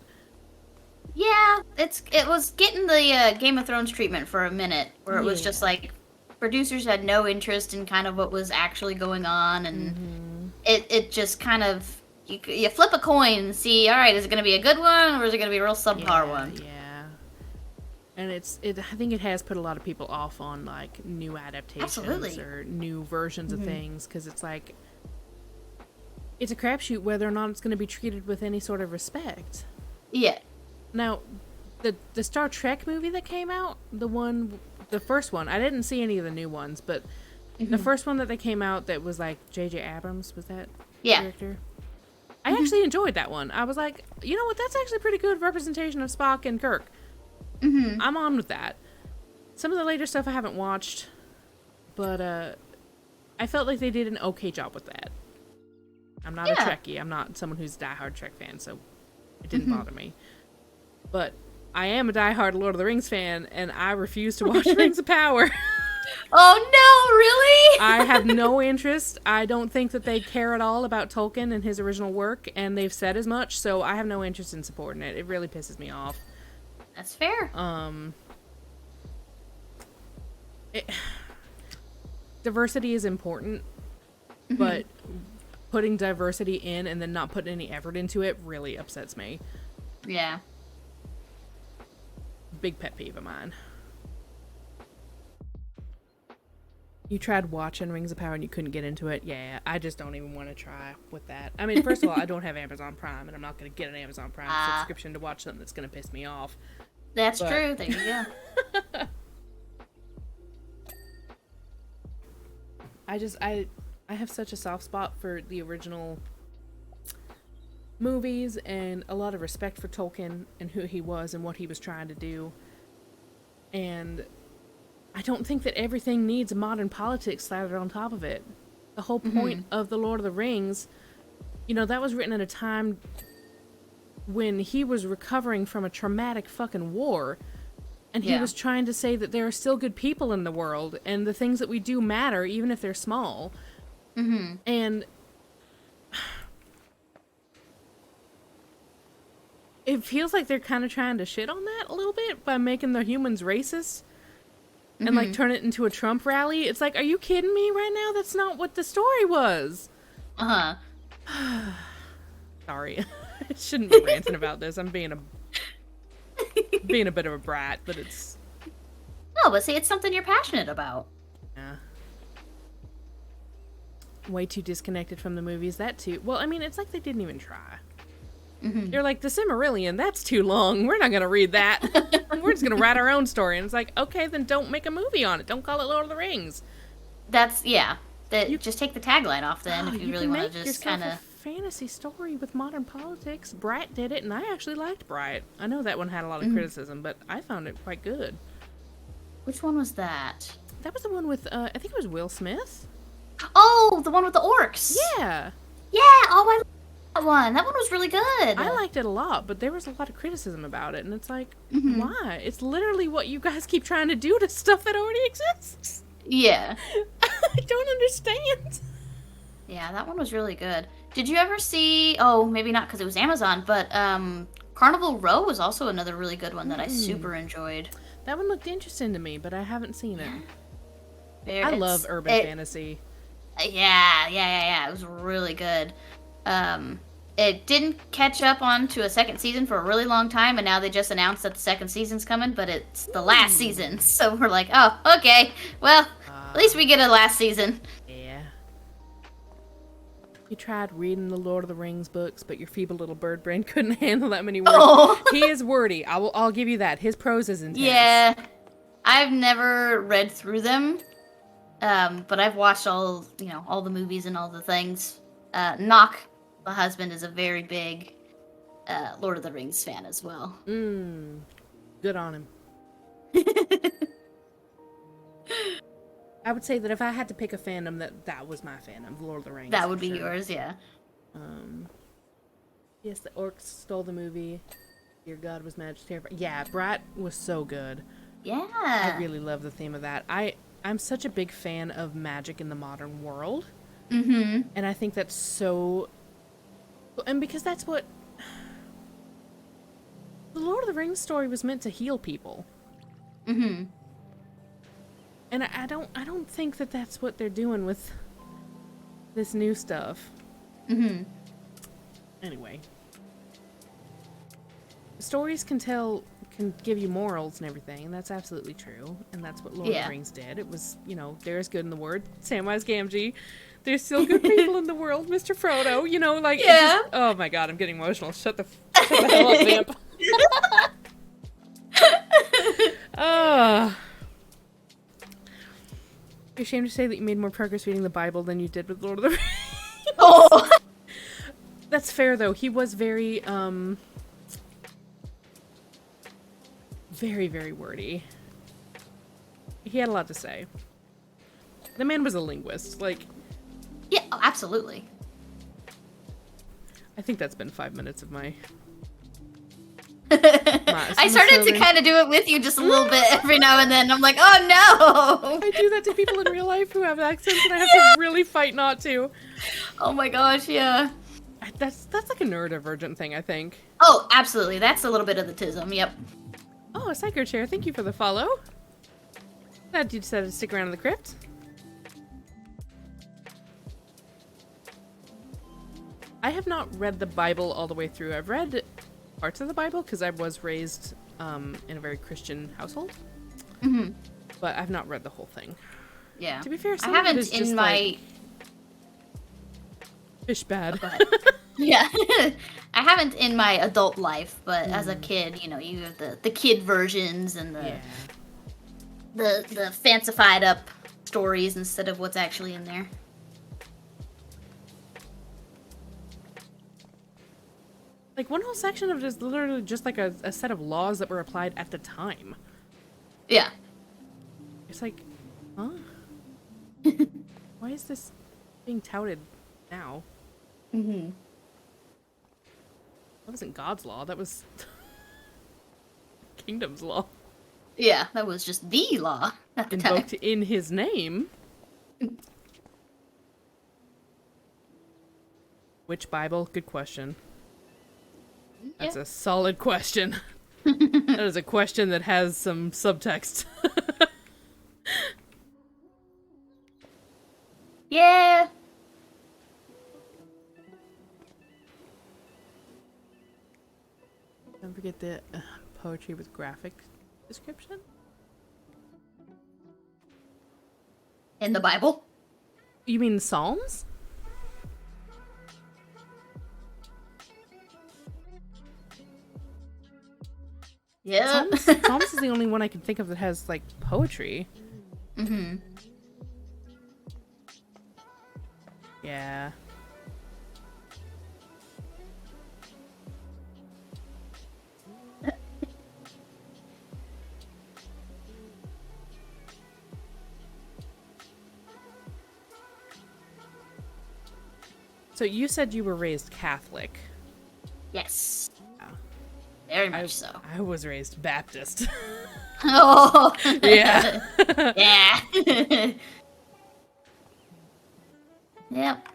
[SPEAKER 2] Yeah, it was getting the Game of Thrones treatment for a minute, where it was just like producers had no interest in kind of what was actually going on, and it just kind of you flip a coin and see, all right, is it going to be a good one or is it going to be a real subpar one?
[SPEAKER 1] Yeah. And I think it has put a lot of people off on like new adaptations or new versions of things, because it's like it's a crapshoot whether or not it's going to be treated with any sort of respect.
[SPEAKER 2] Yeah.
[SPEAKER 1] Now, the Star Trek movie that came out, the first one, I didn't see any of the new ones, but the first one that they came out that was like J.J. Abrams, was that character? I actually enjoyed that one. I was like, you know what, that's actually pretty good representation of Spock and Kirk. I'm on with that. Some of the later stuff I haven't watched, but I felt like they did an okay job with that. I'm not a Trekkie. I'm not someone who's a diehard Trek fan, so it didn't bother me. But I am a diehard Lord of the Rings fan, and I refuse to watch Rings of Power.
[SPEAKER 2] Oh no, really?
[SPEAKER 1] I have no interest. I don't think that they care at all about Tolkien and his original work, and they've said as much, so I have no interest in supporting it. It really pisses me off.
[SPEAKER 2] That's fair.
[SPEAKER 1] Diversity is important, but putting diversity in and then not putting any effort into it really upsets me.
[SPEAKER 2] Yeah.
[SPEAKER 1] Big pet peeve of mine. You tried watching Rings of Power and you couldn't get into it? Yeah, I just don't even want to try with that. I mean, first of all, I don't have Amazon Prime, and I'm not going to get an Amazon Prime subscription to watch something that's going to piss me off.
[SPEAKER 2] That's true. There you go.
[SPEAKER 1] I have such a soft spot for the original movies and a lot of respect for Tolkien and who he was and what he was trying to do. And I don't think that everything needs modern politics slathered on top of it. The whole point of The Lord of the Rings, you know, that was written at a time when he was recovering from a traumatic fucking war. And he was trying to say that there are still good people in the world and the things that we do matter, even if they're small. And it feels like they're kind of trying to shit on that a little bit by making the humans racist. And, like, turn it into a Trump rally. It's like, are you kidding me right now? That's not what the story was. Sorry. I shouldn't be ranting about this. I'm being a bit of a brat, but it's...
[SPEAKER 2] No, but see, it's something you're passionate about.
[SPEAKER 1] Yeah. Way too disconnected from the movies, that too. Well, I mean, it's like they didn't even try. They're like, the Silmarillion, that's too long. We're not going to read that. We're just going to write our own story. And it's like, okay, then don't make a movie on it. Don't call it Lord of the Rings.
[SPEAKER 2] That's, yeah. Just take the tagline off then if you really want to just kind of...
[SPEAKER 1] fantasy story with modern politics. Bright did it, and I actually liked Bright. I know that one had a lot of criticism, but I found it quite good.
[SPEAKER 2] Which one was that?
[SPEAKER 1] That was the one with, I think it was Will Smith.
[SPEAKER 2] Oh, the one with the orcs.
[SPEAKER 1] Yeah.
[SPEAKER 2] Yeah, oh, I liked that one. That one was really good.
[SPEAKER 1] I liked it a lot, but there was a lot of criticism about it, and it's like, why? It's literally what you guys keep trying to do to stuff that already exists.
[SPEAKER 2] Yeah.
[SPEAKER 1] I don't understand.
[SPEAKER 2] Yeah, that one was really good. Did you ever see, oh, maybe not because it was Amazon, but Carnival Row was also another really good one that I super enjoyed.
[SPEAKER 1] That one looked interesting to me, but I haven't seen it. I love urban fantasy.
[SPEAKER 2] Yeah. It was really good. It didn't catch up onto a second season for a really long time, and now they just announced that the second season's coming, but it's the last season. So we're like, oh, okay. Well, at least we get a last season.
[SPEAKER 1] Yeah. You tried reading the Lord of the Rings books, but your feeble little bird brain couldn't handle that many words. Oh. He is wordy. I'll give you that. His prose is intense.
[SPEAKER 2] Yeah. I've never read through them, but I've watched all the movies and all the things. Knock, my husband, is a very big Lord of the Rings fan as well.
[SPEAKER 1] Good on him. I would say that if I had to pick a fandom, that was my fandom, Lord of the Rings.
[SPEAKER 2] That would be yours, yeah.
[SPEAKER 1] Yes, the orcs stole the movie. Your God was magic terrifying. Yeah, Brat was so good.
[SPEAKER 2] Yeah.
[SPEAKER 1] I really love the theme of that. I'm such a big fan of magic in the modern world. And I think that's so... And because that's what... The Lord of the Rings story was meant to heal people. And I don't think that that's what they're doing with this new stuff. Anyway. Stories can give you morals and everything, and that's absolutely true. And that's what Lord of the Rings did. It was, there is good in the word. Samwise Gamgee. There's still good people in the world, Mr. Frodo.
[SPEAKER 2] Yeah.
[SPEAKER 1] Oh my god, I'm getting emotional. Shut the hell up, Vamp. You're ashamed to say that you made more progress reading the Bible than you did with Lord of the Rings.
[SPEAKER 2] Oh.
[SPEAKER 1] That's fair, though. He was very, very, very wordy. He had a lot to say. The man was a linguist.
[SPEAKER 2] Yeah, absolutely.
[SPEAKER 1] I think that's been 5 minutes of my...
[SPEAKER 2] I started to kind of do it with you just a little bit every now and then. I'm like, oh no!
[SPEAKER 1] I do that to people in real life who have accents, and I have to really fight not to.
[SPEAKER 2] Oh my gosh, yeah.
[SPEAKER 1] That's like a neurodivergent thing, I think.
[SPEAKER 2] Oh, absolutely. That's a little bit of the tism, yep.
[SPEAKER 1] Oh, a Psycho Chair, thank you for the follow. Glad you decided to stick around in the crypt. I have not read the Bible all the way through. I've read parts of the Bible because I was raised in a very Christian household.
[SPEAKER 2] Mm-hmm.
[SPEAKER 1] But I've not read the whole thing.
[SPEAKER 2] Yeah.
[SPEAKER 1] To be fair,
[SPEAKER 2] I
[SPEAKER 1] some of it
[SPEAKER 2] haven't
[SPEAKER 1] is
[SPEAKER 2] in
[SPEAKER 1] just
[SPEAKER 2] my...
[SPEAKER 1] like fish bad.
[SPEAKER 2] Yeah. I haven't in my adult life, but as a kid, you know, you have the kid versions and the fancified up stories instead of what's actually in there.
[SPEAKER 1] Like, one whole section of it is literally just like a set of laws that were applied at the time.
[SPEAKER 2] Yeah.
[SPEAKER 1] It's like, huh? Why is this being touted now?
[SPEAKER 2] Mm-hmm.
[SPEAKER 1] That wasn't God's law, that was Kingdom's law.
[SPEAKER 2] Yeah, that was just the law at the
[SPEAKER 1] Invoked
[SPEAKER 2] time.
[SPEAKER 1] in his name. Which Bible? Good question. That's a solid question. That is a question that has some subtext.
[SPEAKER 2] Yeah.
[SPEAKER 1] Don't forget the poetry with graphic description.
[SPEAKER 2] In the Bible?
[SPEAKER 1] You mean Psalms?
[SPEAKER 2] Yeah.
[SPEAKER 1] Psalms is the only one I can think of that has, like, poetry.
[SPEAKER 2] Mm-hmm.
[SPEAKER 1] Yeah. So you said you were raised Catholic.
[SPEAKER 2] Yes.
[SPEAKER 1] Yeah.
[SPEAKER 2] Very much so.
[SPEAKER 1] I was raised Baptist.
[SPEAKER 2] Oh.
[SPEAKER 1] Yeah.
[SPEAKER 2] Yeah. Yep.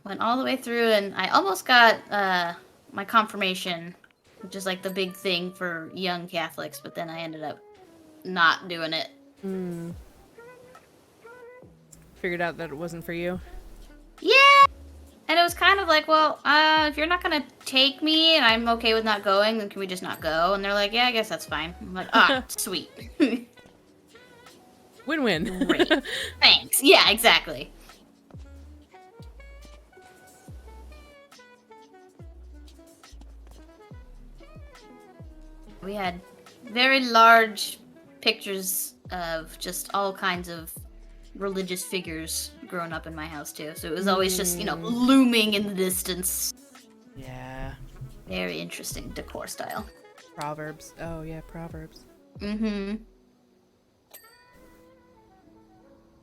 [SPEAKER 2] Went all the way through, and I almost got my confirmation, which is like the big thing for young Catholics, but then I ended up not doing it.
[SPEAKER 1] Figured out that it wasn't for you.
[SPEAKER 2] Yeah. And it was kind of like, well, if you're not gonna take me and I'm okay with not going, then can we just not go? And they're like, yeah, I guess that's fine. I'm like, ah, sweet.
[SPEAKER 1] Win-win.
[SPEAKER 2] Great. Thanks. Yeah, exactly. We had very large pictures of just all kinds of religious figures growing up in my house too. So it was always just, you know, looming in the distance.
[SPEAKER 1] Yeah.
[SPEAKER 2] Very interesting decor style.
[SPEAKER 1] Proverbs. Oh, yeah, Proverbs.
[SPEAKER 2] Mm-hmm.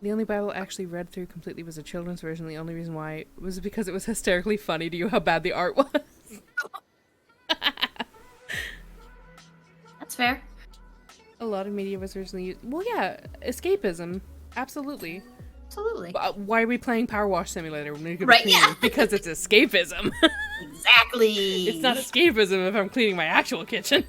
[SPEAKER 1] The only Bible I actually read through completely was a children's version. The only reason why was because it was hysterically funny to you how bad the art was.
[SPEAKER 2] That's fair.
[SPEAKER 1] A lot of media was originally used. Well, yeah, escapism. Absolutely.
[SPEAKER 2] Absolutely.
[SPEAKER 1] Why are we playing Power Wash Simulator when we could
[SPEAKER 2] Right,
[SPEAKER 1] be cleaning?
[SPEAKER 2] yeah.
[SPEAKER 1] Because it's escapism.
[SPEAKER 2] Exactly.
[SPEAKER 1] It's not escapism if I'm cleaning my actual kitchen.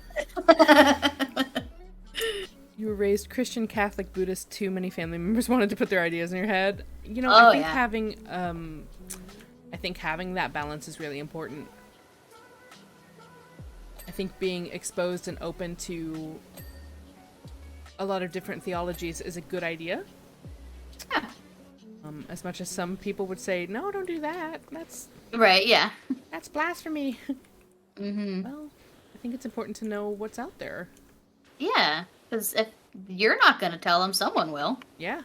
[SPEAKER 1] You were raised Christian, Catholic, Buddhist. Too many family members wanted to put their ideas in your head. You know, I think having that balance is really important. I think being exposed and open to a lot of different theologies is a good idea.
[SPEAKER 2] Yeah.
[SPEAKER 1] As much as some people would say, no, don't do that.
[SPEAKER 2] Right, yeah.
[SPEAKER 1] That's blasphemy.
[SPEAKER 2] Mm-hmm.
[SPEAKER 1] Well, I think it's important to know what's out there.
[SPEAKER 2] Yeah, because if you're not going to tell them, someone will.
[SPEAKER 1] Yeah.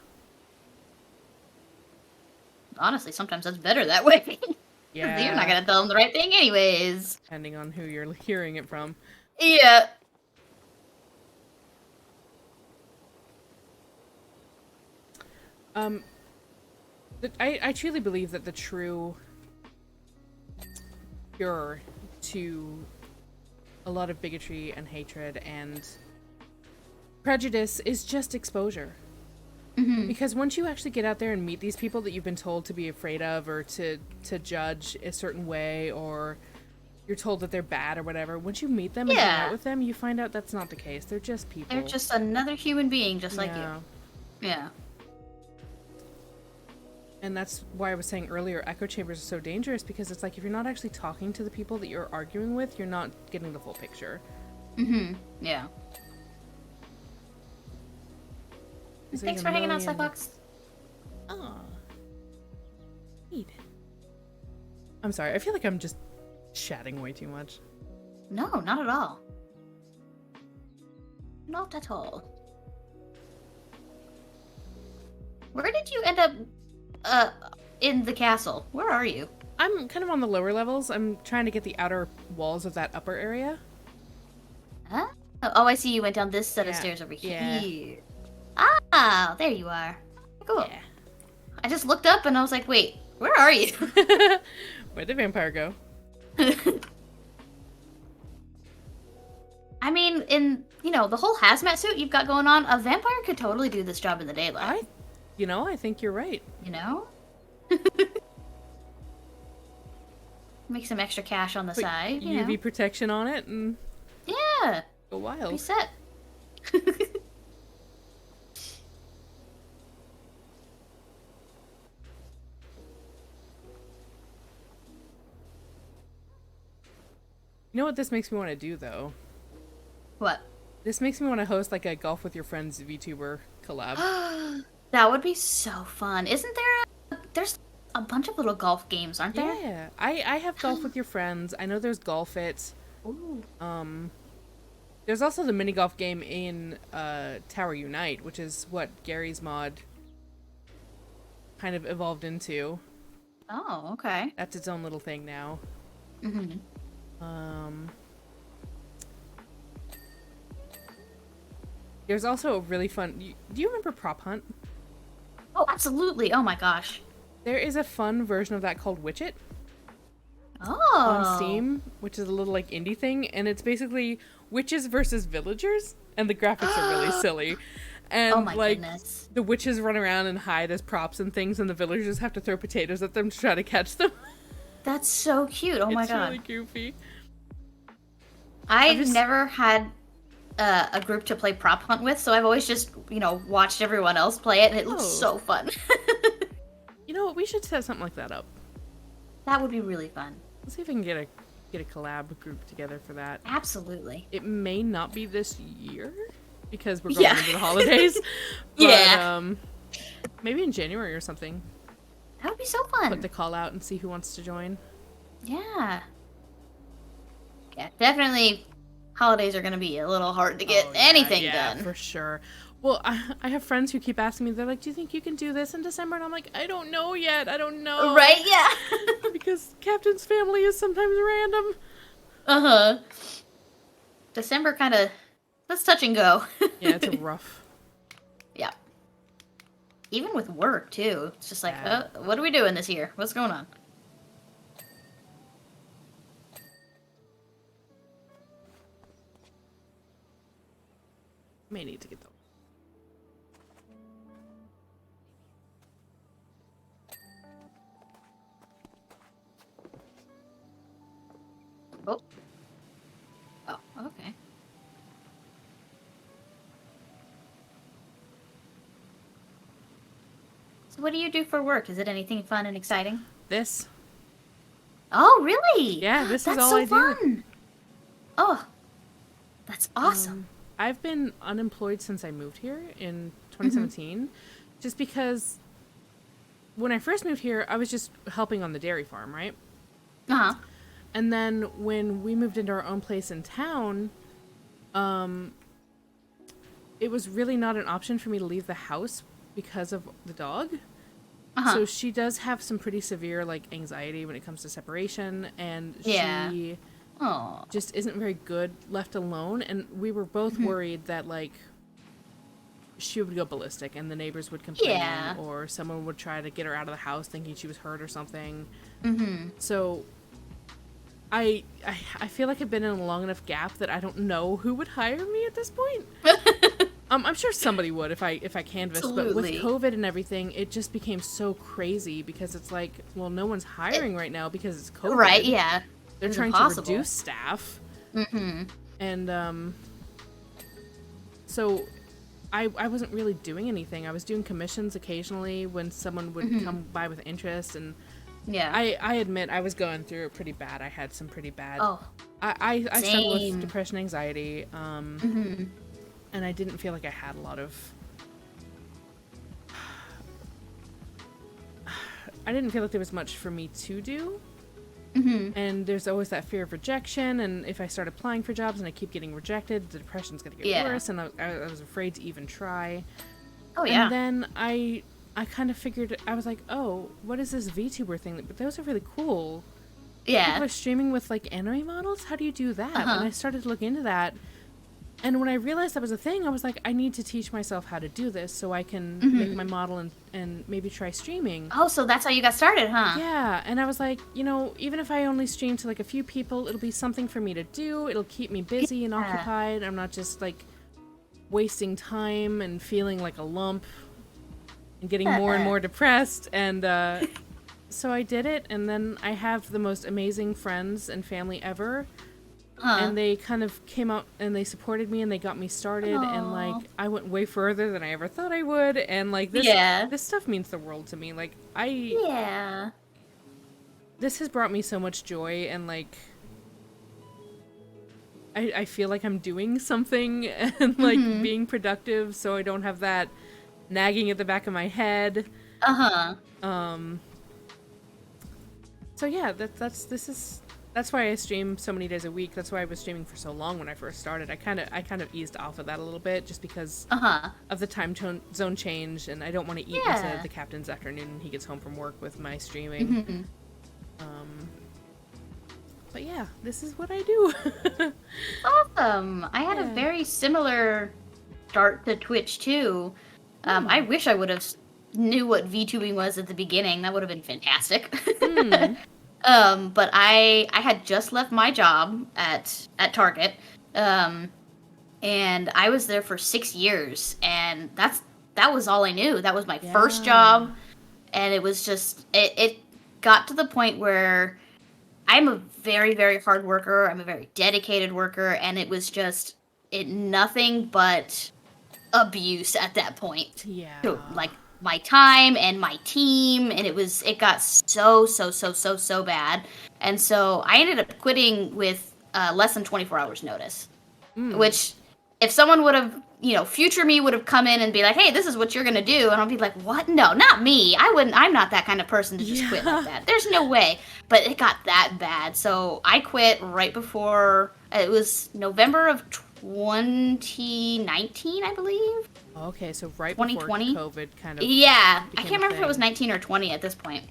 [SPEAKER 2] Honestly, sometimes that's better that way.
[SPEAKER 1] Yeah.
[SPEAKER 2] You're not going to tell them the right thing anyways.
[SPEAKER 1] Depending on who you're hearing it from.
[SPEAKER 2] Yeah.
[SPEAKER 1] I truly believe that the true cure to a lot of bigotry and hatred and prejudice is just exposure.
[SPEAKER 2] Mm-hmm.
[SPEAKER 1] Because once you actually get out there and meet these people that you've been told to be afraid of or to judge a certain way, or you're told that they're bad or whatever, once you meet them and hang out with them, you find out that's not the case. They're just people.
[SPEAKER 2] They're just another human being just like you. Yeah.
[SPEAKER 1] And that's why I was saying earlier, echo chambers are so dangerous, because it's like if you're not actually talking to the people that you're arguing with, you're not getting the full picture.
[SPEAKER 2] Yeah.
[SPEAKER 1] There's
[SPEAKER 2] Thanks
[SPEAKER 1] like
[SPEAKER 2] for hanging out,
[SPEAKER 1] million-
[SPEAKER 2] Cyclops.
[SPEAKER 1] Aw. Neat. I'm sorry, I feel like I'm just chatting way too much.
[SPEAKER 2] No, not at all. Not at all. Where did you end up in the castle? Where are you?
[SPEAKER 1] I'm kind of on the lower levels. I'm trying to get the outer walls of that upper area.
[SPEAKER 2] Huh? Oh, I see you went down this set of
[SPEAKER 1] Yeah,
[SPEAKER 2] stairs over
[SPEAKER 1] yeah.
[SPEAKER 2] here. Ah, there you are. Cool.
[SPEAKER 1] Yeah.
[SPEAKER 2] I just looked up and I was like, wait, where are you?
[SPEAKER 1] Where'd the vampire go?
[SPEAKER 2] I mean, in, the whole hazmat suit you've got going on, a vampire could totally do this job in the daylight.
[SPEAKER 1] I think you're right.
[SPEAKER 2] Make some extra cash on the
[SPEAKER 1] Put
[SPEAKER 2] side,
[SPEAKER 1] UV protection on it and
[SPEAKER 2] Yeah.
[SPEAKER 1] go wild.
[SPEAKER 2] Be set.
[SPEAKER 1] You know what this makes me want to do, though?
[SPEAKER 2] What?
[SPEAKER 1] This makes me want to host, like, a Golf with Your Friends VTuber collab.
[SPEAKER 2] That would be so fun. Isn't there there's a bunch of little golf games, aren't there?
[SPEAKER 1] Yeah. I have Golf with Your Friends. I know there's Golf It.
[SPEAKER 2] Ooh.
[SPEAKER 1] There's also the mini golf game in Tower Unite, which is what Gary's mod kind of evolved into.
[SPEAKER 2] Oh, okay.
[SPEAKER 1] That's its own little thing now.
[SPEAKER 2] Mm-hmm.
[SPEAKER 1] There's also a really fun... Do you remember Prop Hunt?
[SPEAKER 2] Oh, absolutely. Oh my gosh.
[SPEAKER 1] There is a fun version of that called Witch It
[SPEAKER 2] Oh.
[SPEAKER 1] on Steam, which is a little, like, indie thing, and it's basically witches versus villagers, and the graphics are really silly. And,
[SPEAKER 2] Oh my
[SPEAKER 1] like,
[SPEAKER 2] goodness.
[SPEAKER 1] the witches run around and hide as props and things, and the villagers have to throw potatoes at them to try to catch them.
[SPEAKER 2] That's so cute. Oh my
[SPEAKER 1] It's
[SPEAKER 2] god.
[SPEAKER 1] really goofy.
[SPEAKER 2] I've never had a group to play prop hunt with, so I've always just, watched everyone else play it, and it looks
[SPEAKER 1] Oh.
[SPEAKER 2] so fun.
[SPEAKER 1] You know what? We should set something like that up.
[SPEAKER 2] That would be really fun.
[SPEAKER 1] Let's see if we can get a collab group together for that.
[SPEAKER 2] Absolutely.
[SPEAKER 1] It may not be this year because we're going
[SPEAKER 2] Yeah.
[SPEAKER 1] into the holidays. But,
[SPEAKER 2] Yeah.
[SPEAKER 1] Maybe in January or something.
[SPEAKER 2] That would be so fun.
[SPEAKER 1] Put the call out and see who wants to join.
[SPEAKER 2] Yeah. Yeah, definitely holidays are going to be a little hard to get anything
[SPEAKER 1] yeah,
[SPEAKER 2] done.
[SPEAKER 1] for sure. Well, I have friends who keep asking me, they're like, do you think you can do this in December? And I'm like, I don't know yet. I don't know.
[SPEAKER 2] Right? Yeah.
[SPEAKER 1] Because Captain's family is sometimes random.
[SPEAKER 2] Uh-huh. December kind of, let's touch and go.
[SPEAKER 1] Yeah, it's rough.
[SPEAKER 2] Yeah. Even with work, too. It's just like,
[SPEAKER 1] Yeah.
[SPEAKER 2] what are we doing this year? What's going on?
[SPEAKER 1] May need to get the...
[SPEAKER 2] Oh. Oh, okay. So what do you do for work? Is it anything fun and exciting?
[SPEAKER 1] This.
[SPEAKER 2] Oh, really?
[SPEAKER 1] Yeah, this is
[SPEAKER 2] That's
[SPEAKER 1] all
[SPEAKER 2] so
[SPEAKER 1] I do.
[SPEAKER 2] fun. Oh, that's awesome.
[SPEAKER 1] I've been unemployed since I moved here in 2017, just because when I first moved here, I was just helping on the dairy farm, right?
[SPEAKER 2] Uh-huh.
[SPEAKER 1] And then when we moved into our own place in town, it was really not an option for me to leave the house because of the dog.
[SPEAKER 2] Uh-huh.
[SPEAKER 1] So she does have some pretty severe, like, anxiety when it comes to separation, and
[SPEAKER 2] Yeah.
[SPEAKER 1] she
[SPEAKER 2] Oh.
[SPEAKER 1] just isn't very good left alone, and we were both worried that, like, she would go ballistic and the neighbors would complain,
[SPEAKER 2] Yeah.
[SPEAKER 1] or someone would try to get her out of the house thinking she was hurt or something.
[SPEAKER 2] Mm-hmm.
[SPEAKER 1] So I feel like I've been in a long enough gap that I don't know who would hire me at this point. I'm sure somebody would if I canvassed, but with
[SPEAKER 2] Absolutely.
[SPEAKER 1] COVID and everything, it just became so crazy because it's like, well, no one's hiring right now because it's COVID.
[SPEAKER 2] Right, yeah.
[SPEAKER 1] They're
[SPEAKER 2] It's
[SPEAKER 1] trying
[SPEAKER 2] impossible.
[SPEAKER 1] to reduce staff.
[SPEAKER 2] Mm-hmm.
[SPEAKER 1] And so I wasn't really doing anything. I was doing commissions occasionally when someone would come by with interest, and
[SPEAKER 2] Yeah.
[SPEAKER 1] I admit I was going through it pretty bad. I had some pretty bad.
[SPEAKER 2] Oh.
[SPEAKER 1] I struggle with
[SPEAKER 2] Same.
[SPEAKER 1] depression, anxiety, and I didn't feel like I had a lot of. I didn't feel like there was much for me to do. And there's always that fear of rejection, and if I start applying for jobs and I keep getting rejected, the depression's gonna get worse, and I was afraid to even try.
[SPEAKER 2] Oh, yeah.
[SPEAKER 1] And then I kind of figured, I was like, oh, what is this VTuber thing? But those are really cool.
[SPEAKER 2] Yeah.
[SPEAKER 1] People are streaming with, like, anime models? How do you do that? And I started to look into that. And when I realized that was a thing, I was like, I need to teach myself how to do this so I can make my model and maybe try streaming.
[SPEAKER 2] Oh, so that's how you got started, huh?
[SPEAKER 1] Yeah, and I was like, you know, even if I only stream to, like, a few people, it'll be something for me to do. It'll keep me busy and occupied. I'm not just, like, wasting time and feeling like a lump and getting more and more depressed. And so I did it, and then I have the most amazing friends and family ever. And they kind of came out and they supported me and they got me started.
[SPEAKER 2] Aww.
[SPEAKER 1] And, like, I went way further than I ever thought I would. And, like, this stuff means the world to me. Like, this has brought me so much joy, and, like, I feel like I'm doing something and, like, being productive, so I don't have that nagging at the back of my head. So yeah, that's why I stream so many days a week. That's why I was streaming for so long when I first started. I kind of eased off of that a little bit just because of the time zone change, and I don't want to eat into the captain's afternoon when he gets home from work with my streaming. But yeah, this is what I do.
[SPEAKER 2] Awesome. I had a very similar start to Twitch too. I wish I would have knew what VTubing was at the beginning. That would have been fantastic. But I had just left my job at Target, and I was there for 6 years, and that was all I knew. That was my first job, and it was just it got to the point where I'm a very, very hard worker. I'm a very dedicated worker, and it was just nothing but abuse at that point.
[SPEAKER 1] Yeah.
[SPEAKER 2] Like my time and my team, and it got so bad. And so I ended up quitting with less than 24 hours notice. Which, if someone would have, future me would have come in and be like, hey, this is what you're gonna do, and I'll be like, what? No, not me. I'm not that kind of person to just quit like that. There's no way. But it got that bad, so I quit right before, it was November of 2019, I believe.
[SPEAKER 1] Okay, so right
[SPEAKER 2] 2020?
[SPEAKER 1] before COVID kind of.
[SPEAKER 2] Yeah, I can't remember if it was 19 or 20 at this point.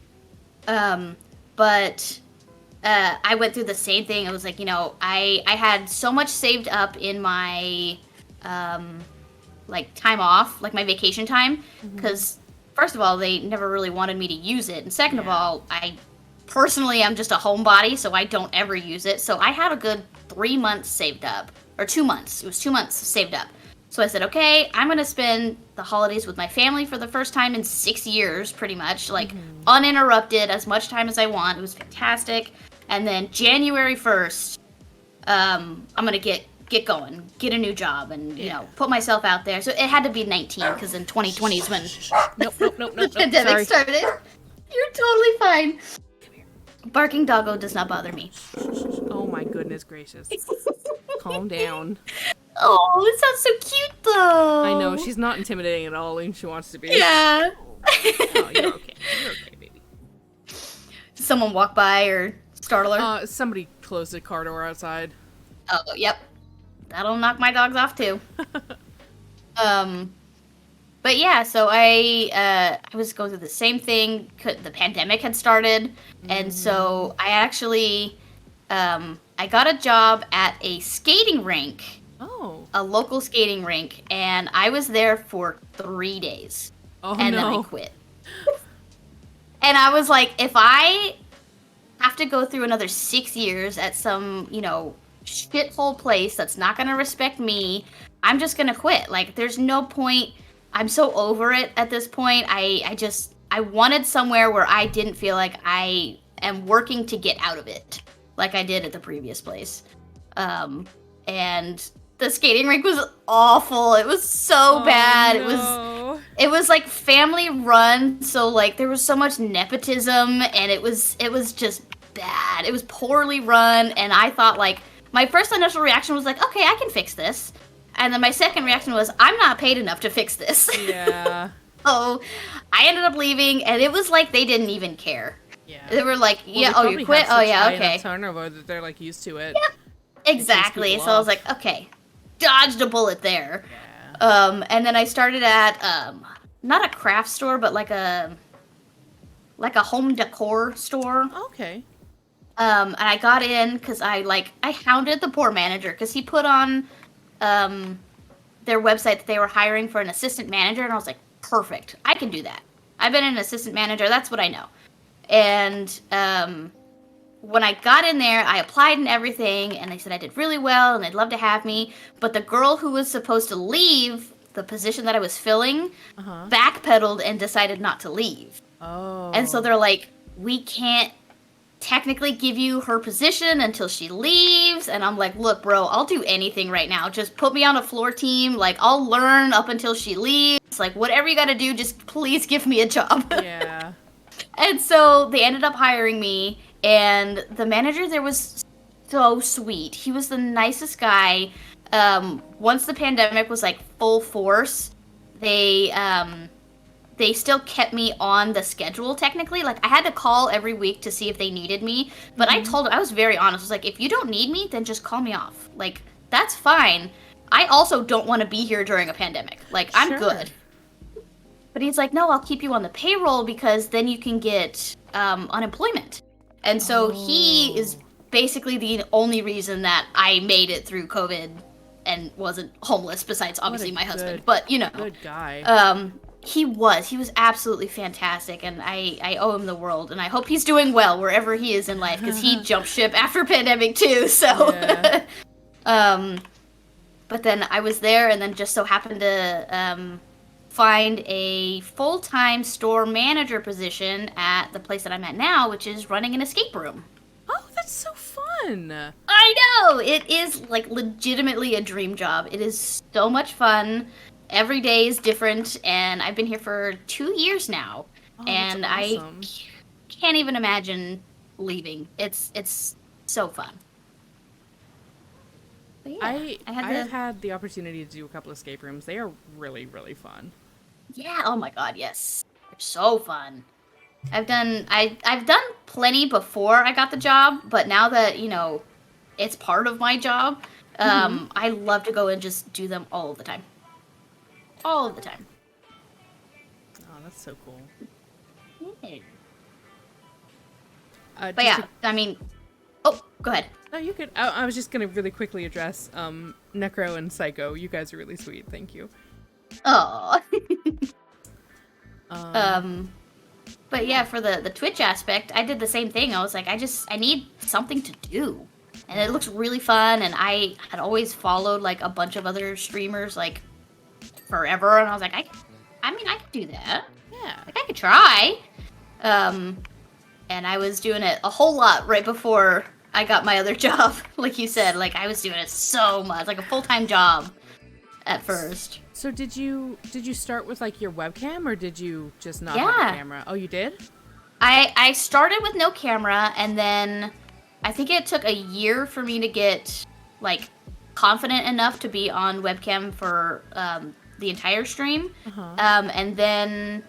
[SPEAKER 2] But I went through the same thing. It was like, I had so much saved up in my like time off, like my vacation time, because first of all, they never really wanted me to use it, and second of all, I personally am just a homebody, so I don't ever use it. So I had a good 3 months saved up, or 2 months. It was 2 months saved up. So I said, okay, I'm going to spend the holidays with my family for the first time in 6 years, pretty much, like uninterrupted, as much time as I want. It was fantastic. And then January 1st, I'm going to get going, get a new job, and, put myself out there. So it had to be 19, because in 2020 is when
[SPEAKER 1] Nope.
[SPEAKER 2] pandemic started. You're totally fine. Barking doggo does not bother me.
[SPEAKER 1] Oh my goodness gracious. Calm down.
[SPEAKER 2] Oh, it sounds so cute, though.
[SPEAKER 1] I know, she's not intimidating at all, and she wants to be.
[SPEAKER 2] Yeah.
[SPEAKER 1] Oh, you're okay. You're okay, baby.
[SPEAKER 2] Did someone walk by or startle her?
[SPEAKER 1] Somebody closed the car door outside.
[SPEAKER 2] Oh, yep. That'll knock my dogs off, too. But yeah, so I was going through the same thing. The pandemic had started, and so I actually, I got a job at a skating rink.
[SPEAKER 1] Oh.
[SPEAKER 2] A local skating rink, and I was there for 3 days.
[SPEAKER 1] Oh,
[SPEAKER 2] and then I quit. And I was like, if I have to go through another 6 years at some, shithole place that's not going to respect me, I'm just going to quit. Like, there's no point. I'm so over it at this point. I wanted somewhere where I didn't feel like I am working to get out of it, like I did at the previous place. And the skating rink was awful. It was so bad.
[SPEAKER 1] No.
[SPEAKER 2] It was like family run, so like there was so much nepotism, and it was just bad. It was poorly run, and I thought like my first initial reaction was like, okay, I can fix this, and then my second reaction was, I'm not paid enough to fix this.
[SPEAKER 1] Yeah.
[SPEAKER 2] So I ended up leaving, and it was like they didn't even care.
[SPEAKER 1] Yeah.
[SPEAKER 2] They were like,
[SPEAKER 1] Well,
[SPEAKER 2] yeah,
[SPEAKER 1] they
[SPEAKER 2] oh,
[SPEAKER 1] probably
[SPEAKER 2] you quit?
[SPEAKER 1] have
[SPEAKER 2] Oh,
[SPEAKER 1] such
[SPEAKER 2] yeah,
[SPEAKER 1] high
[SPEAKER 2] okay.
[SPEAKER 1] enough turnover that they're like used to it.
[SPEAKER 2] Yep. Exactly.
[SPEAKER 1] people
[SPEAKER 2] So I was
[SPEAKER 1] off.
[SPEAKER 2] like, okay, dodged a bullet there.
[SPEAKER 1] Yeah.
[SPEAKER 2] And then I started at not a craft store, but like a home decor store.
[SPEAKER 1] Okay.
[SPEAKER 2] And I got in because I hounded the poor manager because he put on their website that they were hiring for an assistant manager, and I was like, perfect, I can do that. I've been an assistant manager, that's what I know. And when I got in there, I applied and everything, and they said I did really well, and they'd love to have me. But the girl who was supposed to leave the position that I was filling backpedaled and decided not to leave.
[SPEAKER 1] Oh.
[SPEAKER 2] And so they're like, we can't technically give you her position until she leaves. And I'm like, look, bro, I'll do anything right now. Just put me on a floor team. Like, I'll learn up until she leaves. Like, whatever you gotta do, just please give me a job.
[SPEAKER 1] Yeah.
[SPEAKER 2] And so they ended up hiring me. And the manager there was so sweet. He was the nicest guy. Once the pandemic was like full force, they still kept me on the schedule technically. Like I had to call every week to see if they needed me. But I told him, I was very honest. I was like, if you don't need me, then just call me off. Like, that's fine. I also don't want to be here during a pandemic. Like, I'm
[SPEAKER 1] Sure.
[SPEAKER 2] good. But he's like, no, I'll keep you on the payroll because then you can get unemployment. And so he is basically the only reason that I made it through COVID and wasn't homeless, besides obviously my husband. But, you know.
[SPEAKER 1] Good guy.
[SPEAKER 2] He was absolutely fantastic, and I owe him the world, and I hope he's doing well wherever he is in life, because he jumped ship after pandemic too, so.
[SPEAKER 1] Yeah.
[SPEAKER 2] But then I was there, and then just so happened to find a full-time store manager position at the place that I'm at now, which is running an escape room.
[SPEAKER 1] Oh, that's so fun.
[SPEAKER 2] I know! It is, like, legitimately a dream job. It is so much fun. Every day is different, and I've been here for 2 years now,
[SPEAKER 1] Oh,
[SPEAKER 2] and
[SPEAKER 1] that's awesome.
[SPEAKER 2] I can't even imagine leaving. It's so fun. But yeah,
[SPEAKER 1] I've had the opportunity to do a couple escape rooms. They are really, really fun.
[SPEAKER 2] Yeah, oh my god, yes. They're so fun. I've done plenty before I got the job, but now that, you know, it's part of my job, I love to go and just do them all of the time. All of the time.
[SPEAKER 1] Oh, that's so cool.
[SPEAKER 2] Yeah.
[SPEAKER 1] Just
[SPEAKER 2] But yeah, I mean, oh, go ahead.
[SPEAKER 1] No, you could. I was just gonna really quickly address Necro and Psycho. You guys are really sweet. Thank you.
[SPEAKER 2] Oh. But yeah, for the Twitch aspect, I did the same thing. I was like, I need something to do. And it looks really fun, and I had always followed, like, a bunch of other streamers, like, forever, and I was like, I could do that.
[SPEAKER 1] Yeah.
[SPEAKER 2] Like, I could try. And I was doing it a whole lot right before I got my other job. Like you said, like, I was doing it so much, like a full-time job at first.
[SPEAKER 1] So did you start with like your webcam, or did you just not have
[SPEAKER 2] Yeah.
[SPEAKER 1] a camera? Oh, you did?
[SPEAKER 2] I started with no camera, and then I think it took a year for me to get, like, confident enough to be on webcam for the entire stream. And then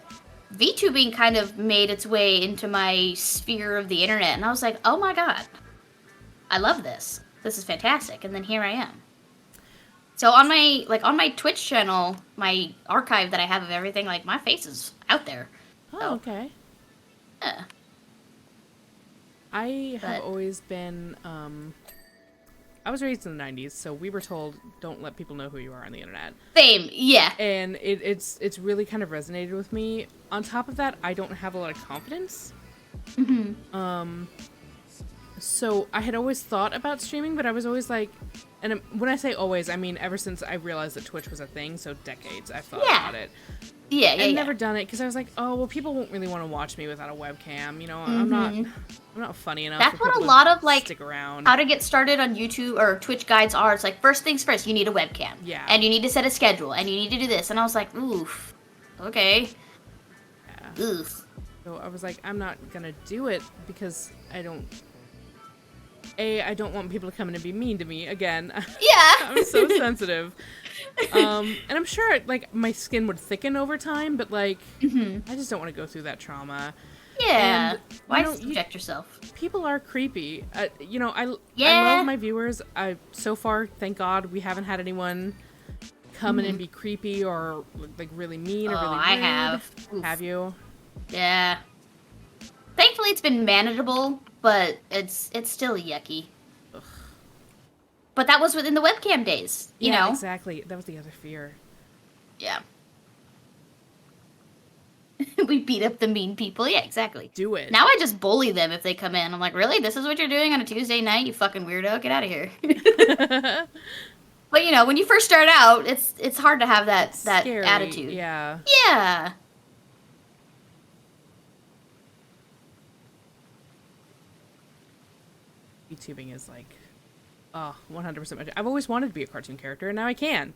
[SPEAKER 2] VTubing kind of made its way into my sphere of the internet, and I was like, oh my god, I love this. This is fantastic. And then here I am. So on my Twitch channel, my archive that I have of everything, like, my face is out there.
[SPEAKER 1] Oh,
[SPEAKER 2] So,
[SPEAKER 1] okay.
[SPEAKER 2] yeah.
[SPEAKER 1] I have
[SPEAKER 2] But-
[SPEAKER 1] always been. I was raised in the 90s, so we were told don't let people know who you are on the internet.
[SPEAKER 2] Same, yeah.
[SPEAKER 1] And it's really kind of resonated with me. On top of that, I don't have a lot of confidence. So I had always thought about streaming, but I was always like, and when I say always, I mean ever since I realized that Twitch was a thing, so decades I've thought
[SPEAKER 2] Yeah.
[SPEAKER 1] about it. I've never done it because I was like, oh well, people won't really want to watch me without a webcam. You know, I'm not funny enough.
[SPEAKER 2] That's
[SPEAKER 1] for
[SPEAKER 2] what a
[SPEAKER 1] people
[SPEAKER 2] lot
[SPEAKER 1] to
[SPEAKER 2] of like
[SPEAKER 1] stick around.
[SPEAKER 2] how to get started on YouTube or Twitch guides are. It's like first things first, you need a webcam.
[SPEAKER 1] Yeah.
[SPEAKER 2] And you need to set a schedule, and you need to do this. And I was like, oof, okay.
[SPEAKER 1] Yeah.
[SPEAKER 2] Oof.
[SPEAKER 1] So I was like, I'm not gonna do it because I don't want people to come in and be mean to me again.
[SPEAKER 2] Yeah.
[SPEAKER 1] I'm so sensitive. And I'm sure like my skin would thicken over time, but like I just don't want to go through that trauma.
[SPEAKER 2] Yeah.
[SPEAKER 1] And,
[SPEAKER 2] Why
[SPEAKER 1] know,
[SPEAKER 2] subject yourself?
[SPEAKER 1] People are creepy. You know, I
[SPEAKER 2] Yeah.
[SPEAKER 1] love my viewers. So far, thank God, we haven't had anyone come in and be creepy or like really mean or really rude.
[SPEAKER 2] I have. Oof.
[SPEAKER 1] Have you?
[SPEAKER 2] Yeah. Thankfully, it's been manageable, but it's still yucky.
[SPEAKER 1] Ugh.
[SPEAKER 2] But that was within the webcam days, you know?
[SPEAKER 1] Exactly. That was the other fear.
[SPEAKER 2] Yeah. We beat up the mean people. Yeah, exactly.
[SPEAKER 1] Do it.
[SPEAKER 2] Now I just bully them if they come in. I'm like, really? This is what you're doing on a Tuesday night? You fucking weirdo. Get out of here. But, you know, when you first start out, it's hard to have that
[SPEAKER 1] Scary.
[SPEAKER 2] attitude.
[SPEAKER 1] Yeah.
[SPEAKER 2] Yeah.
[SPEAKER 1] YouTubing is like, 100%. I've always wanted to be a cartoon character, and now I can.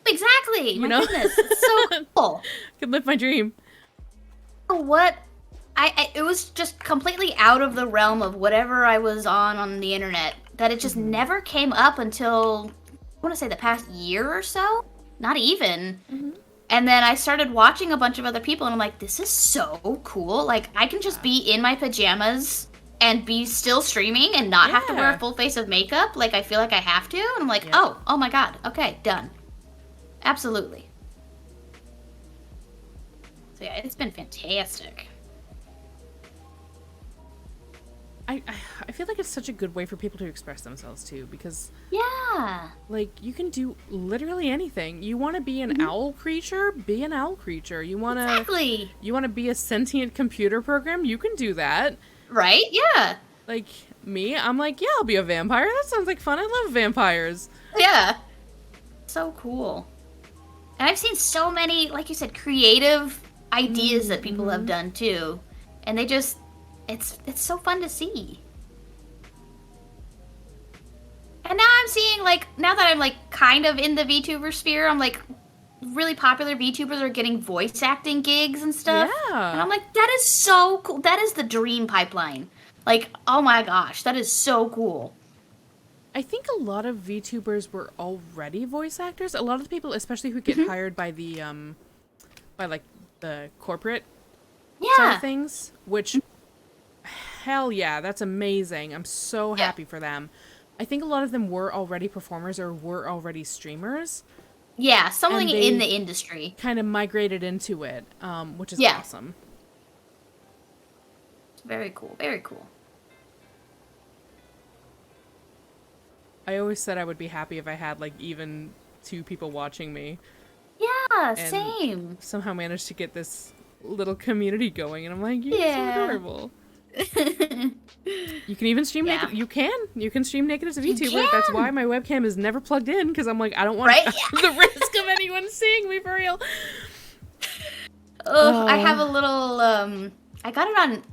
[SPEAKER 2] Exactly.
[SPEAKER 1] You
[SPEAKER 2] My
[SPEAKER 1] know?
[SPEAKER 2] goodness. It's so cool.
[SPEAKER 1] I can live my dream.
[SPEAKER 2] What? It was just completely out of the realm of whatever I was on the internet. That it just never came up until, I want to say the past year or so? Not even. And then I started watching a bunch of other people, and I'm like, this is so cool. Like, I can just be in my pajamas and be still streaming and not have to wear a full face of makeup. Like, I feel like I have to. And I'm like, oh my god. Okay, done. Absolutely. So yeah, it's been fantastic.
[SPEAKER 1] I feel like it's such a good way for people to express themselves too, because
[SPEAKER 2] Yeah.
[SPEAKER 1] like you can do literally anything. You want to be an owl creature, be an owl creature. You want to
[SPEAKER 2] Exactly.
[SPEAKER 1] You want to be a sentient computer program, you can do that.
[SPEAKER 2] Right? Yeah.
[SPEAKER 1] Like me, I'm like, yeah, I'll be a vampire. That sounds like fun. I love vampires.
[SPEAKER 2] Yeah. So cool. And I've seen so many, like you said, creative ideas that people have done too. And they just it's so fun to see. And now I'm seeing like now that I'm like kind of in the VTuber sphere, I'm like really popular VTubers are getting voice acting gigs and stuff.
[SPEAKER 1] Yeah.
[SPEAKER 2] And I'm like, that is so cool. That is the dream pipeline. Like, oh my gosh, that is so cool.
[SPEAKER 1] I think a lot of VTubers were already voice actors. A lot of the people, especially who get hired by the by like the corporate side of things, which hell yeah, that's amazing. I'm so happy for them. I think a lot of them were already performers or were already streamers.
[SPEAKER 2] Yeah, something in the industry.
[SPEAKER 1] Kind of migrated into it, which is awesome.
[SPEAKER 2] Very cool, very cool.
[SPEAKER 1] I always said I would be happy if I had like even 2 people watching me.
[SPEAKER 2] Yeah,
[SPEAKER 1] And
[SPEAKER 2] same.
[SPEAKER 1] somehow managed to get this little community going, and I'm like, you're so adorable. You can even stream naked. You can stream naked as a VTuber. That's why my webcam is never plugged in, because I'm like, I don't want the risk of anyone seeing me for real.
[SPEAKER 2] I have a little I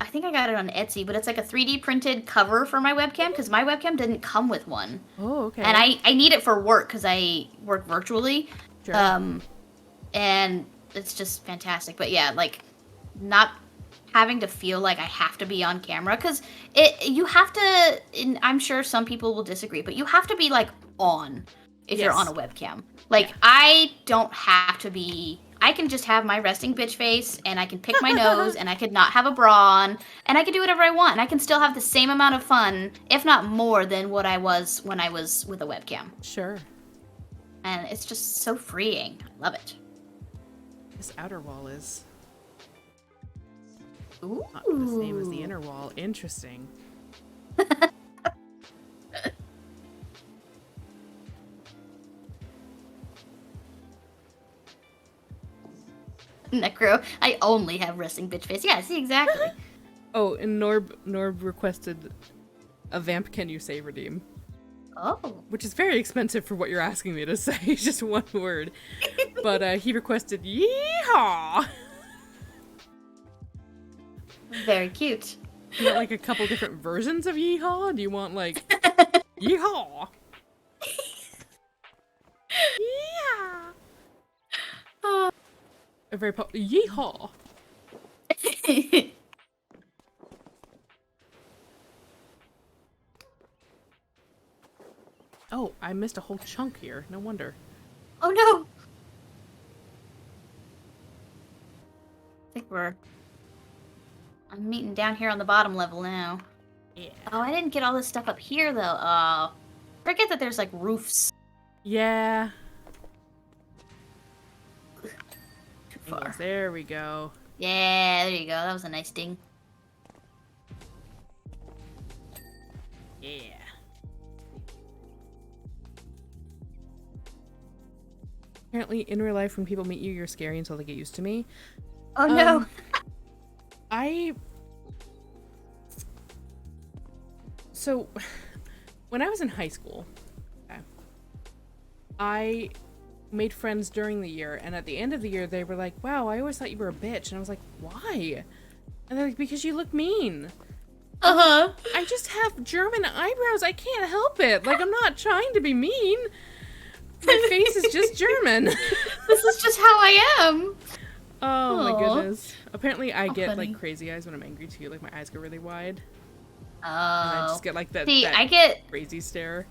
[SPEAKER 2] think I got it on Etsy, but it's like a 3D printed cover for my webcam because my webcam didn't come with one.
[SPEAKER 1] Oh, okay.
[SPEAKER 2] And I need it for work because I work virtually.
[SPEAKER 1] Sure.
[SPEAKER 2] And it's just fantastic. But yeah, like not having to feel like I have to be on camera because you have to. And I'm sure some people will disagree, but you have to be like on if you're on a webcam. Like I don't have to be. I can just have my resting bitch face, and I can pick my nose, and I could not have a bra on, and I can do whatever I want, and I can still have the same amount of fun, if not more, than what I was when I was with a webcam.
[SPEAKER 1] Sure.
[SPEAKER 2] And it's just so freeing. I love it.
[SPEAKER 1] This outer wall is
[SPEAKER 2] Ooh.
[SPEAKER 1] not the same as the inner wall. Interesting.
[SPEAKER 2] Necro, I only have resting bitch face. Yeah, see, exactly.
[SPEAKER 1] Oh, and Norb requested a vamp can you say redeem.
[SPEAKER 2] Oh.
[SPEAKER 1] which is very expensive for what you're asking me to say. It's just one word. But he requested yeehaw.
[SPEAKER 2] Very cute.
[SPEAKER 1] You want like a couple different versions of yeehaw? Do you want like yeehaw? Yeah. A very yeehaw. Oh, I missed a whole chunk here. No wonder.
[SPEAKER 2] Oh no! I think I'm meeting down here on the bottom level now.
[SPEAKER 1] Yeah.
[SPEAKER 2] Oh, I didn't get all this stuff up here though. Oh. Forget that there's like roofs.
[SPEAKER 1] Yeah.
[SPEAKER 2] Too far.
[SPEAKER 1] Yes, there we go.
[SPEAKER 2] Yeah, there you go. That was a nice ding.
[SPEAKER 1] Yeah. Apparently, in real life, when people meet you, you're scary until they get used to me.
[SPEAKER 2] Oh no!
[SPEAKER 1] So, when I was in high school, okay, I made friends during the year, and at the end of the year, they were like, wow, I always thought you were a bitch. And I was like, why? And they're like, because you look mean.
[SPEAKER 2] Uh-huh.
[SPEAKER 1] I just have German eyebrows. I can't help it. Like, I'm not trying to be mean. My face is just German.
[SPEAKER 2] This is just how I am.
[SPEAKER 1] Oh my
[SPEAKER 2] Aw.
[SPEAKER 1] goodness. Apparently I get
[SPEAKER 2] funny.
[SPEAKER 1] like crazy eyes when I'm angry too. Like my eyes go really wide.
[SPEAKER 2] Oh.
[SPEAKER 1] And I just get like that,
[SPEAKER 2] See,
[SPEAKER 1] that
[SPEAKER 2] I get...
[SPEAKER 1] crazy stare.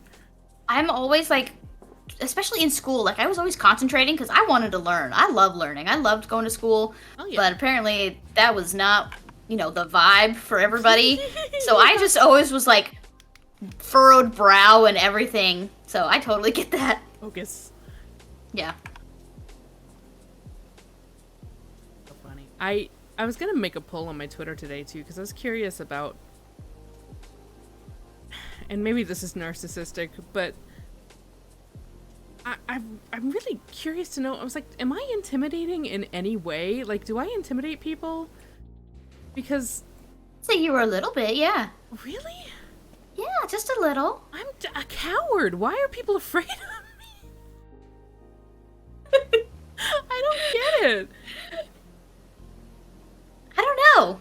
[SPEAKER 2] I'm always like... Especially in school, like I was always concentrating because I wanted to learn. I love learning. I loved going to school.
[SPEAKER 1] Oh, yeah.
[SPEAKER 2] But apparently that was not, you know, the vibe for everybody. So I just always was like furrowed brow and everything. So I totally get that.
[SPEAKER 1] Focus.
[SPEAKER 2] Yeah.
[SPEAKER 1] So funny. I was gonna make a poll on my Twitter today too because I was curious about, and maybe this is narcissistic, but I'm really curious to know. I was like, am I intimidating in any way? Like, do I intimidate people? Because
[SPEAKER 2] So you were a little bit, yeah.
[SPEAKER 1] really,
[SPEAKER 2] Yeah, just a little.
[SPEAKER 1] I'm a coward. Why are people afraid of me? I don't get it.
[SPEAKER 2] I don't know.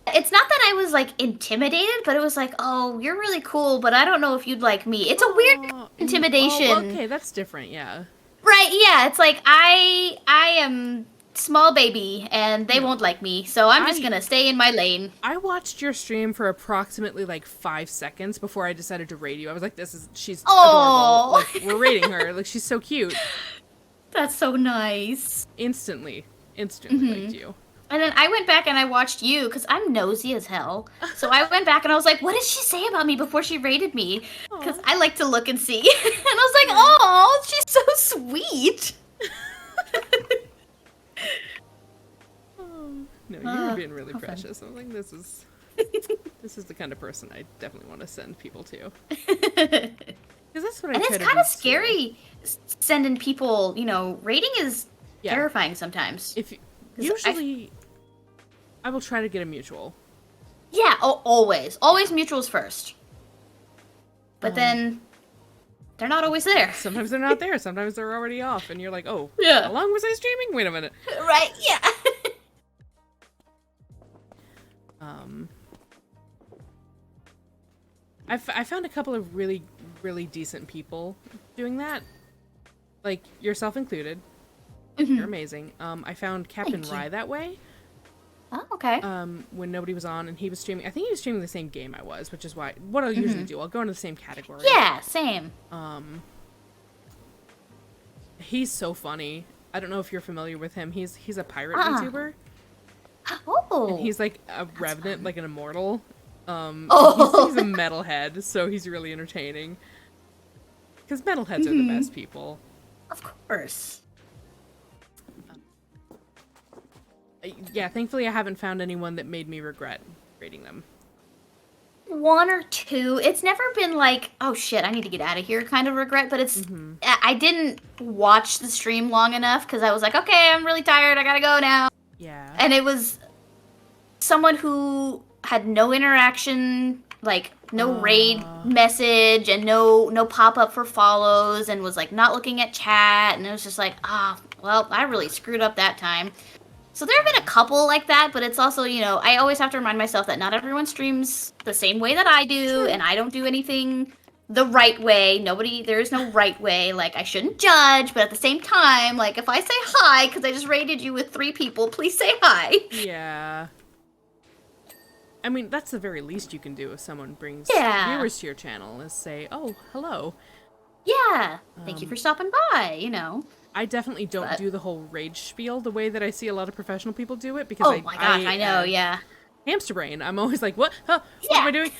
[SPEAKER 2] It's not that I was like intimidated, but it was like, oh, you're really cool, but I don't know if you'd like me. It's a weird intimidation.
[SPEAKER 1] Oh, okay, that's different. Yeah.
[SPEAKER 2] Right, yeah, it's like I am small baby and they won't like me, so I'm just gonna stay in my lane.
[SPEAKER 1] I watched your stream for approximately like 5 seconds before I decided to rate you. I was like, she's
[SPEAKER 2] Aw.
[SPEAKER 1] adorable. Like, we're rating her. Like, she's so cute.
[SPEAKER 2] That's so nice.
[SPEAKER 1] Instantly liked you.
[SPEAKER 2] And then I went back and I watched you because I'm nosy as hell. So I went back and I was like, what did she say about me before she rated me? Because I like to look and see. And I was like, oh, she's so sweet.
[SPEAKER 1] No, you were being really precious. I was like, this is the kind of person I definitely want to send people to. Because that's what I
[SPEAKER 2] And
[SPEAKER 1] try
[SPEAKER 2] it's
[SPEAKER 1] to
[SPEAKER 2] kind
[SPEAKER 1] do,
[SPEAKER 2] of scary sending people, you know, rating is terrifying sometimes.
[SPEAKER 1] If usually, I will try to get a mutual.
[SPEAKER 2] Yeah, always. Always mutuals first. But then, they're not always there.
[SPEAKER 1] Sometimes they're not there. Sometimes they're already off. And you're like, oh,
[SPEAKER 2] Yeah.
[SPEAKER 1] how long was I streaming? Wait a minute.
[SPEAKER 2] Right, yeah.
[SPEAKER 1] I found a couple of really, really decent people doing that. Like, yourself included. You're amazing. I found Captain Rye that way.
[SPEAKER 2] Oh, okay.
[SPEAKER 1] When nobody was on and he was streaming. I think he was streaming the same game I was, which is what I'll usually do. I'll go into the same category.
[SPEAKER 2] Yeah, same.
[SPEAKER 1] He's so funny. I don't know if you're familiar with him. He's a pirate YouTuber.
[SPEAKER 2] Oh.
[SPEAKER 1] And he's like a revenant, like an immortal. He's a metalhead, so he's really entertaining. Because metalheads are the best people.
[SPEAKER 2] Of course.
[SPEAKER 1] Yeah, thankfully I haven't found anyone that made me regret rating them.
[SPEAKER 2] One or two. It's never been like, oh shit, I need to get out of here kind of regret, but it's, I didn't watch the stream long enough because I was like, okay, I'm really tired, I gotta go now.
[SPEAKER 1] Yeah.
[SPEAKER 2] And it was someone who had no interaction like no raid message and no pop-up for follows, and was like not looking at chat, and it was just like, well, I really screwed up that time. So there have been a couple like that, but it's also, you know, I always have to remind myself that not everyone streams the same way that I do, and I don't do anything the right way. There is no right way. Like, I shouldn't judge, but at the same time, like, if I say hi because I just raided you with 3 people, please say hi.
[SPEAKER 1] Yeah. I mean, that's the very least you can do if someone brings viewers to your channel, is say, oh, hello.
[SPEAKER 2] Yeah. Thank you for stopping by, you know.
[SPEAKER 1] I definitely don't do the whole rage spiel the way that I see a lot of professional people do it, because
[SPEAKER 2] my gosh, I know, yeah.
[SPEAKER 1] Hamster brain. I'm always like, what? Huh? What am I doing?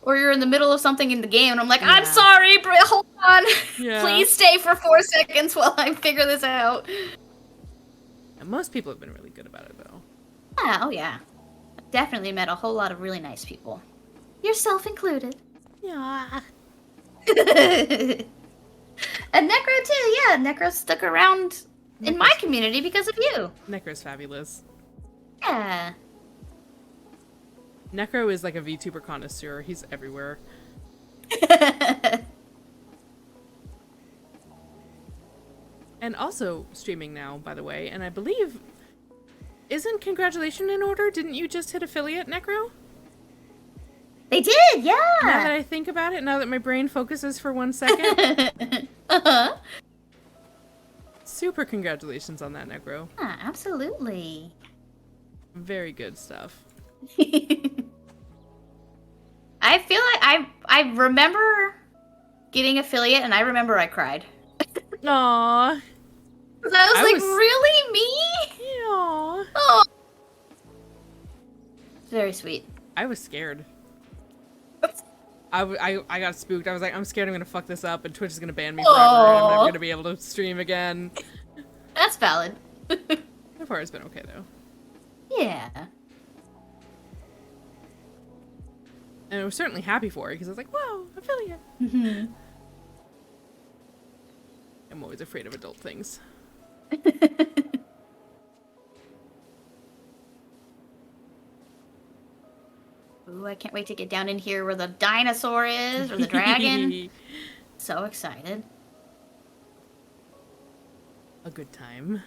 [SPEAKER 2] Or you're in the middle of something in the game, and I'm like, I'm sorry, hold on.
[SPEAKER 1] Yeah.
[SPEAKER 2] Please stay for 4 seconds while I figure this out.
[SPEAKER 1] And most people have been really good about it, though.
[SPEAKER 2] Yeah, oh yeah. I've definitely met a whole lot of really nice people. Yourself included.
[SPEAKER 1] Yeah.
[SPEAKER 2] And Necro too, yeah. Necro stuck around in my community because of you.
[SPEAKER 1] Necro's fabulous.
[SPEAKER 2] Yeah.
[SPEAKER 1] Necro is like a VTuber connoisseur. He's everywhere. And also streaming now, by the way, and I believe... Isn't congratulations in order? Didn't you just hit affiliate, Necro?
[SPEAKER 2] They did, yeah!
[SPEAKER 1] Now that I think about it, now that my brain focuses for 1 second. Super congratulations on that, Necro.
[SPEAKER 2] Yeah, absolutely.
[SPEAKER 1] Very good stuff.
[SPEAKER 2] I feel like I remember getting affiliate, and I remember I cried.
[SPEAKER 1] Aww.
[SPEAKER 2] Because I was like, really? Me?
[SPEAKER 1] Aww.
[SPEAKER 2] Oh. Very sweet.
[SPEAKER 1] I was scared. I got spooked. I was like, I'm scared I'm gonna fuck this up and Twitch is gonna ban me forever and I'm never gonna be able to stream again.
[SPEAKER 2] That's valid.
[SPEAKER 1] So far it's been okay though.
[SPEAKER 2] Yeah.
[SPEAKER 1] And I was certainly happy for it because I was like, wow, affiliate.
[SPEAKER 2] Mm-hmm.
[SPEAKER 1] I'm always afraid of adult things.
[SPEAKER 2] Ooh, I can't wait to get down in here where the dinosaur is, or the dragon. So excited.
[SPEAKER 1] A good time.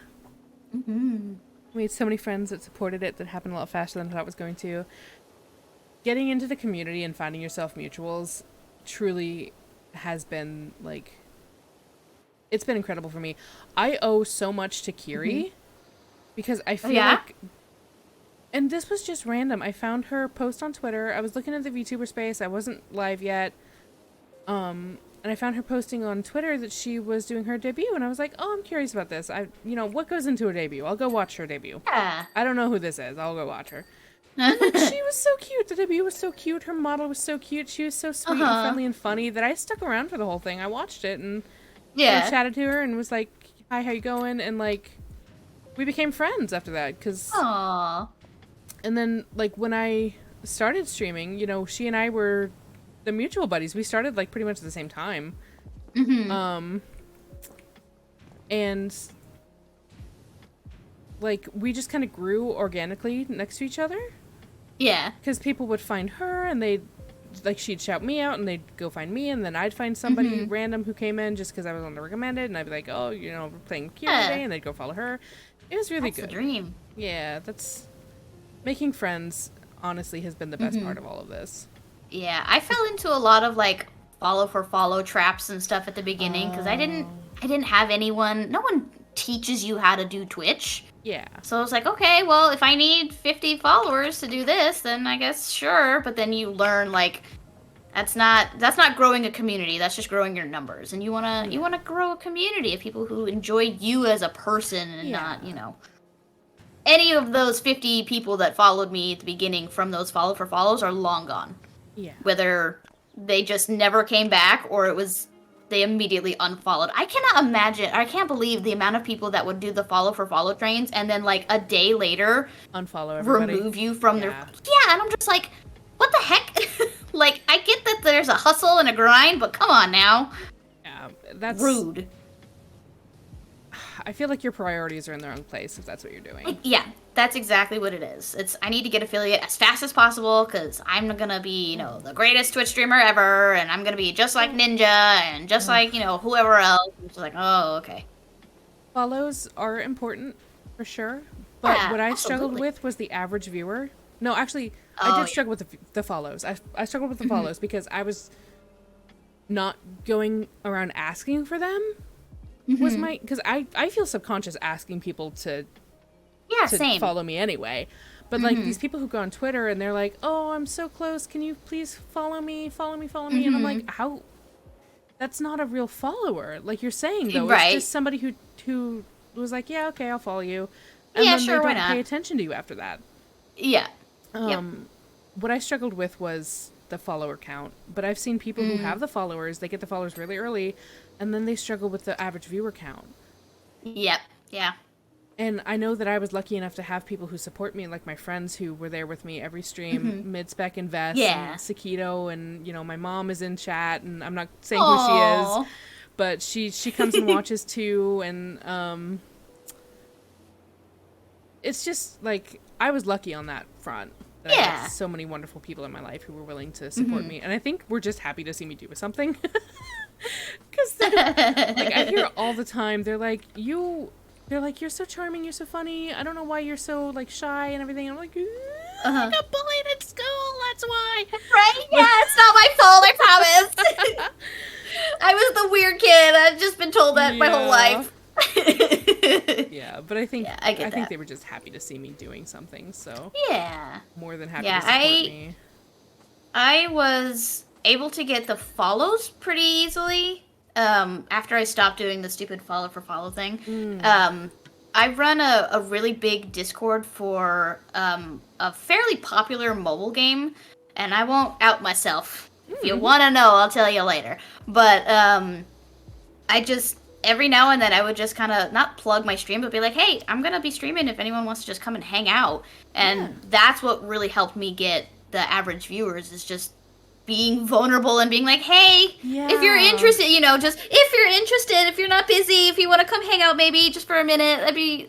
[SPEAKER 2] Mm-hmm.
[SPEAKER 1] We had so many friends that supported it that happened a lot faster than I thought it was going to. Getting into the community and finding yourself mutuals truly has been, like... It's been incredible for me. I owe so much to Kiri because I feel like... And this was just random. I found her post on Twitter. I was looking at the VTuber space. I wasn't live yet. And I found her posting on Twitter that she was doing her debut. And I was like, oh, I'm curious about this. You know, what goes into a debut? I'll go watch her debut.
[SPEAKER 2] Yeah.
[SPEAKER 1] I don't know who this is. I'll go watch her. And, like, she was so cute. The debut was so cute. Her model was so cute. She was so sweet and friendly and funny that I stuck around for the whole thing. I watched it and I chatted to her and was like, hi, how you going? And, like, we became friends after that.
[SPEAKER 2] Aww.
[SPEAKER 1] And then, like, when I started streaming, you know, she and I were the mutual buddies. We started, like, pretty much at the same time.
[SPEAKER 2] Mm-hmm.
[SPEAKER 1] And, like, we just kind of grew organically next to each other.
[SPEAKER 2] Yeah.
[SPEAKER 1] Because people would find her, and they'd, like, she'd shout me out, and they'd go find me, and then I'd find somebody random who came in just because I was on the recommended, and I'd be like, oh, you know, we're playing Kira today, and they'd go follow her. It was really good.
[SPEAKER 2] That's the dream.
[SPEAKER 1] Yeah, that's... Making friends, honestly, has been the best part of all of this.
[SPEAKER 2] Yeah, I fell into a lot of, like, follow for follow traps and stuff at the beginning, because I didn't have anyone... No one teaches you how to do Twitch.
[SPEAKER 1] Yeah.
[SPEAKER 2] So I was like, okay, well, if I need 50 followers to do this, then I guess sure. But then you learn, like, that's not growing a community. That's just growing your numbers. And you wanna grow a community of people who enjoy you as a person and not, you know... Any of those 50 people that followed me at the beginning from those follow for follows are long gone.
[SPEAKER 1] Yeah.
[SPEAKER 2] Whether they just never came back or it was they immediately unfollowed. I cannot imagine. I can't believe the amount of people that would do the follow for follow trains and then like a day later
[SPEAKER 1] unfollow everybody.
[SPEAKER 2] Remove you from their and I'm just like, what the heck? Like, I get that there's a hustle and a grind, but come on now.
[SPEAKER 1] Yeah, that's
[SPEAKER 2] rude.
[SPEAKER 1] I feel like your priorities are in the wrong place if that's what you're doing.
[SPEAKER 2] Yeah, that's exactly what it is. I need to get affiliate as fast as possible because I'm gonna be, the greatest Twitch streamer ever, and I'm gonna be just like Ninja and just like, whoever else. It's like, oh, okay.
[SPEAKER 1] Follows are important for sure, but
[SPEAKER 2] Yeah,
[SPEAKER 1] what I struggled
[SPEAKER 2] absolutely.
[SPEAKER 1] with was the average viewer. No, actually, I did struggle with the follows. I struggled with the follows because I was not going around asking for them. Was my because I feel subconscious asking people to
[SPEAKER 2] Same.
[SPEAKER 1] follow me anyway. But like these people who go on Twitter and they're like, "Oh, I'm so close. Can you please follow me? Follow me, follow me." And I'm like, "How? That's not a real follower." Like you're saying though,
[SPEAKER 2] Right.
[SPEAKER 1] it's just somebody who was like, "Yeah, okay, I'll follow you." And
[SPEAKER 2] Yeah,
[SPEAKER 1] then
[SPEAKER 2] sure,
[SPEAKER 1] they
[SPEAKER 2] why
[SPEAKER 1] don't
[SPEAKER 2] not?
[SPEAKER 1] pay attention to you after that.
[SPEAKER 2] Yeah. Yep.
[SPEAKER 1] What I struggled with was the follower count. But I've seen people who have the followers, they get the followers really early, and then they struggle with the average viewer count.
[SPEAKER 2] Yep. Yeah.
[SPEAKER 1] And I know that I was lucky enough to have people who support me, like my friends who were there with me every stream, Mid-Spec and Vess,
[SPEAKER 2] Yeah.
[SPEAKER 1] and Sakito, and, my mom is in chat, and I'm not saying
[SPEAKER 2] Aww.
[SPEAKER 1] who she is, but she comes and watches too, and, it's just, like, I was lucky on that front. That I had so many wonderful people in my life who were willing to support me, and I think we're just happy to see me do something. Because, like, I hear all the time, they're like, you're so charming, you're so funny, I don't know why you're so, like, shy and everything. I'm like, I got bullied at school, that's why.
[SPEAKER 2] Right? Yeah, it's not my fault, I promise. I was the weird kid. I've just been told that my whole life.
[SPEAKER 1] Yeah, but I think
[SPEAKER 2] I get
[SPEAKER 1] I think
[SPEAKER 2] that.
[SPEAKER 1] they were just happy to see me doing something, so
[SPEAKER 2] Yeah.
[SPEAKER 1] more than happy to support me.
[SPEAKER 2] I was able to get the follows pretty easily after I stopped doing the stupid follow for follow thing. I run a really big Discord for a fairly popular mobile game, and I won't out myself. If you want to know, I'll tell you later. But I just, every now and then, I would just kind of, not plug my stream, but be like, hey, I'm going to be streaming if anyone wants to just come and hang out. And that's what really helped me get the average viewers, is just being vulnerable and being like, hey, if you're interested, just, if you're interested, if you're not busy, if you want to come hang out maybe just for a minute,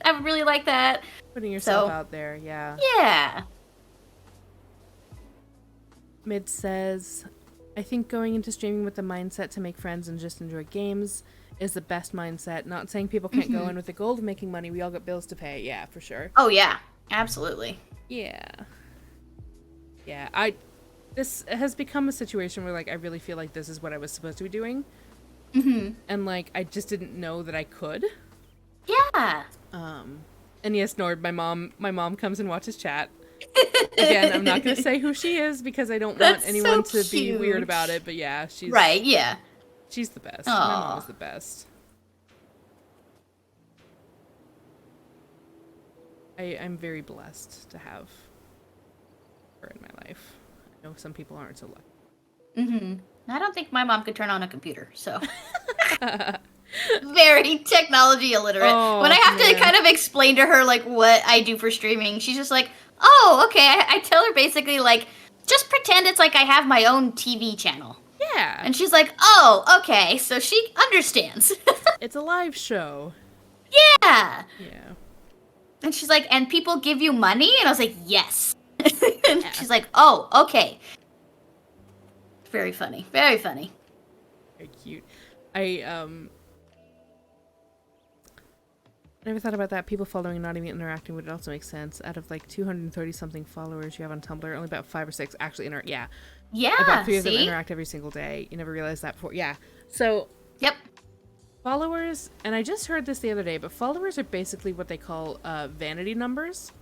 [SPEAKER 2] I would really like that.
[SPEAKER 1] Putting yourself out there, yeah.
[SPEAKER 2] Yeah.
[SPEAKER 1] Mid says, I think going into streaming with the mindset to make friends and just enjoy games is the best mindset. Not saying people can't go in with the goal of making money. We all got bills to pay. Yeah, for sure.
[SPEAKER 2] Oh, yeah. Absolutely.
[SPEAKER 1] Yeah. Yeah, this has become a situation where, like, I really feel like this is what I was supposed to be doing. And, like, I just didn't know that I could.
[SPEAKER 2] Yeah.
[SPEAKER 1] And yes, Nord, my mom comes and watches chat. Again, I'm not going to say who she is because I don't want anyone to be weird about it, but yeah, she's...
[SPEAKER 2] Right, yeah.
[SPEAKER 1] She's the best.
[SPEAKER 2] Aww.
[SPEAKER 1] My mom is the best. I'm very blessed to have her in my life. I know some people aren't so lucky.
[SPEAKER 2] I don't think my mom could turn on a computer, so... Very technology illiterate.
[SPEAKER 1] Oh,
[SPEAKER 2] when I have to kind of explain to her, like, what I do for streaming, she's just like, oh, okay. I tell her basically, like, just pretend it's like I have my own TV channel.
[SPEAKER 1] Yeah.
[SPEAKER 2] And she's like, oh, okay. So she understands.
[SPEAKER 1] It's a live show.
[SPEAKER 2] Yeah.
[SPEAKER 1] Yeah.
[SPEAKER 2] And she's like, and people give you money? And I was like, yes. And she's like, oh, okay. Very funny. Very funny.
[SPEAKER 1] Very cute. I never thought about that. People following and not even interacting would also make sense. Out of like 230 something followers you have on Tumblr, only about 5 or 6 actually interact. Yeah.
[SPEAKER 2] Yeah.
[SPEAKER 1] About 3 of them interact every single day. You never realized that before. Yeah. So.
[SPEAKER 2] Yep.
[SPEAKER 1] Followers, and I just heard this the other day, but followers are basically what they call vanity numbers.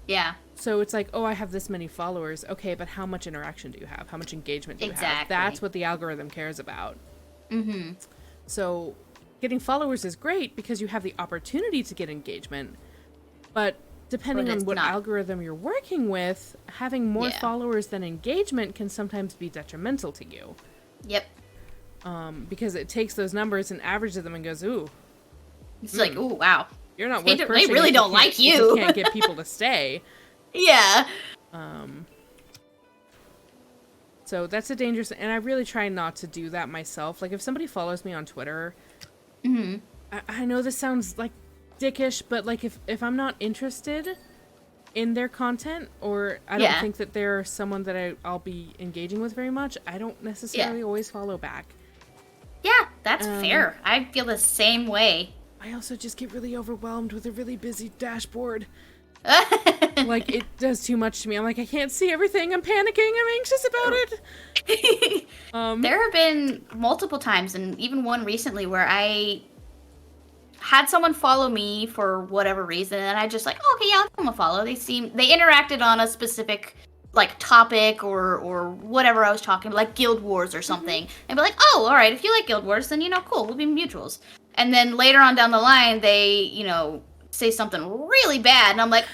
[SPEAKER 2] Yeah.
[SPEAKER 1] So it's like, oh, I have this many followers. Okay, but how much interaction do you have? How much engagement do you have? That's what the algorithm cares about. So getting followers is great because you have the opportunity to get engagement, but depending on what algorithm you're working with, having more followers than engagement can sometimes be detrimental to you.
[SPEAKER 2] Yep.
[SPEAKER 1] Because it takes those numbers and averages them and goes, ooh.
[SPEAKER 2] It's like, ooh, wow.
[SPEAKER 1] You're not worth pushing.
[SPEAKER 2] They really don't like you.
[SPEAKER 1] You can't get people to stay.
[SPEAKER 2] Yeah.
[SPEAKER 1] So that's a dangerous, and I really try not to do that myself. Like if somebody follows me on Twitter, I know this sounds like dickish, but like if I'm not interested in their content, or I don't think that they're someone that I'll be engaging with very much, I don't necessarily always follow back.
[SPEAKER 2] Yeah, that's fair. I feel the same way.
[SPEAKER 1] I also just get really overwhelmed with a really busy dashboard. Like, it does too much to me. I'm like, I can't see everything. I'm panicking. I'm anxious about it.
[SPEAKER 2] There have been multiple times, and even one recently, where I had someone follow me for whatever reason, and I just like, oh, okay, yeah, I'll give them a follow. They interacted on a specific like topic or whatever I was talking about, like Guild Wars or something, and be like, oh, all right, if you like Guild Wars, then cool, we'll be mutuals. And then later on down the line, they say something really bad, and I'm like,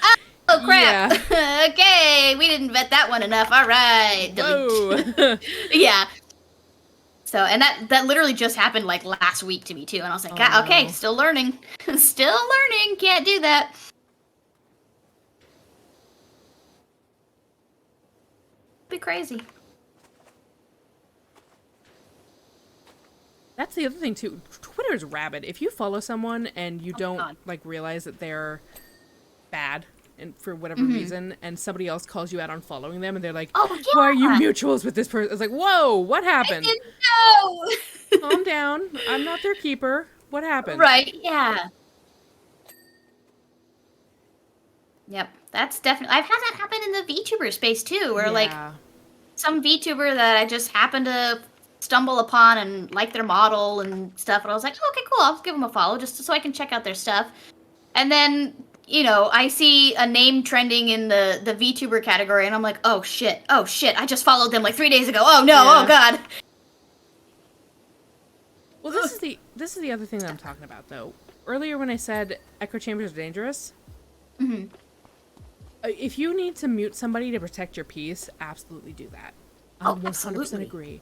[SPEAKER 2] oh crap, okay, we didn't vet that one enough. All right, delete. Yeah. So, and that literally just happened like last week to me too, and I was like, okay, still learning, can't do that. Be crazy.
[SPEAKER 1] That's the other thing too. Twitter's rabid. If you follow someone and you don't like realize that they're bad and for whatever reason, and somebody else calls you out on following them, and they're like, why are you mutuals with this person? It's like, whoa, what happened?
[SPEAKER 2] I didn't know.
[SPEAKER 1] Calm down. I'm not their keeper. What happened?
[SPEAKER 2] Right, yeah. Yep, that's definitely... I've had that happen in the VTuber space too, where like some VTuber that I just happened to stumble upon and like their model and stuff, and I was like, okay, cool, I'll give them a follow just so I can check out their stuff. And then, I see a name trending in the VTuber category, and I'm like, oh shit, I just followed them like 3 days ago. Oh no, oh god.
[SPEAKER 1] Well, this is the other thing that I'm talking about, though. Earlier when I said echo chambers are dangerous, if you need to mute somebody to protect your peace, absolutely do that. I 100% agree.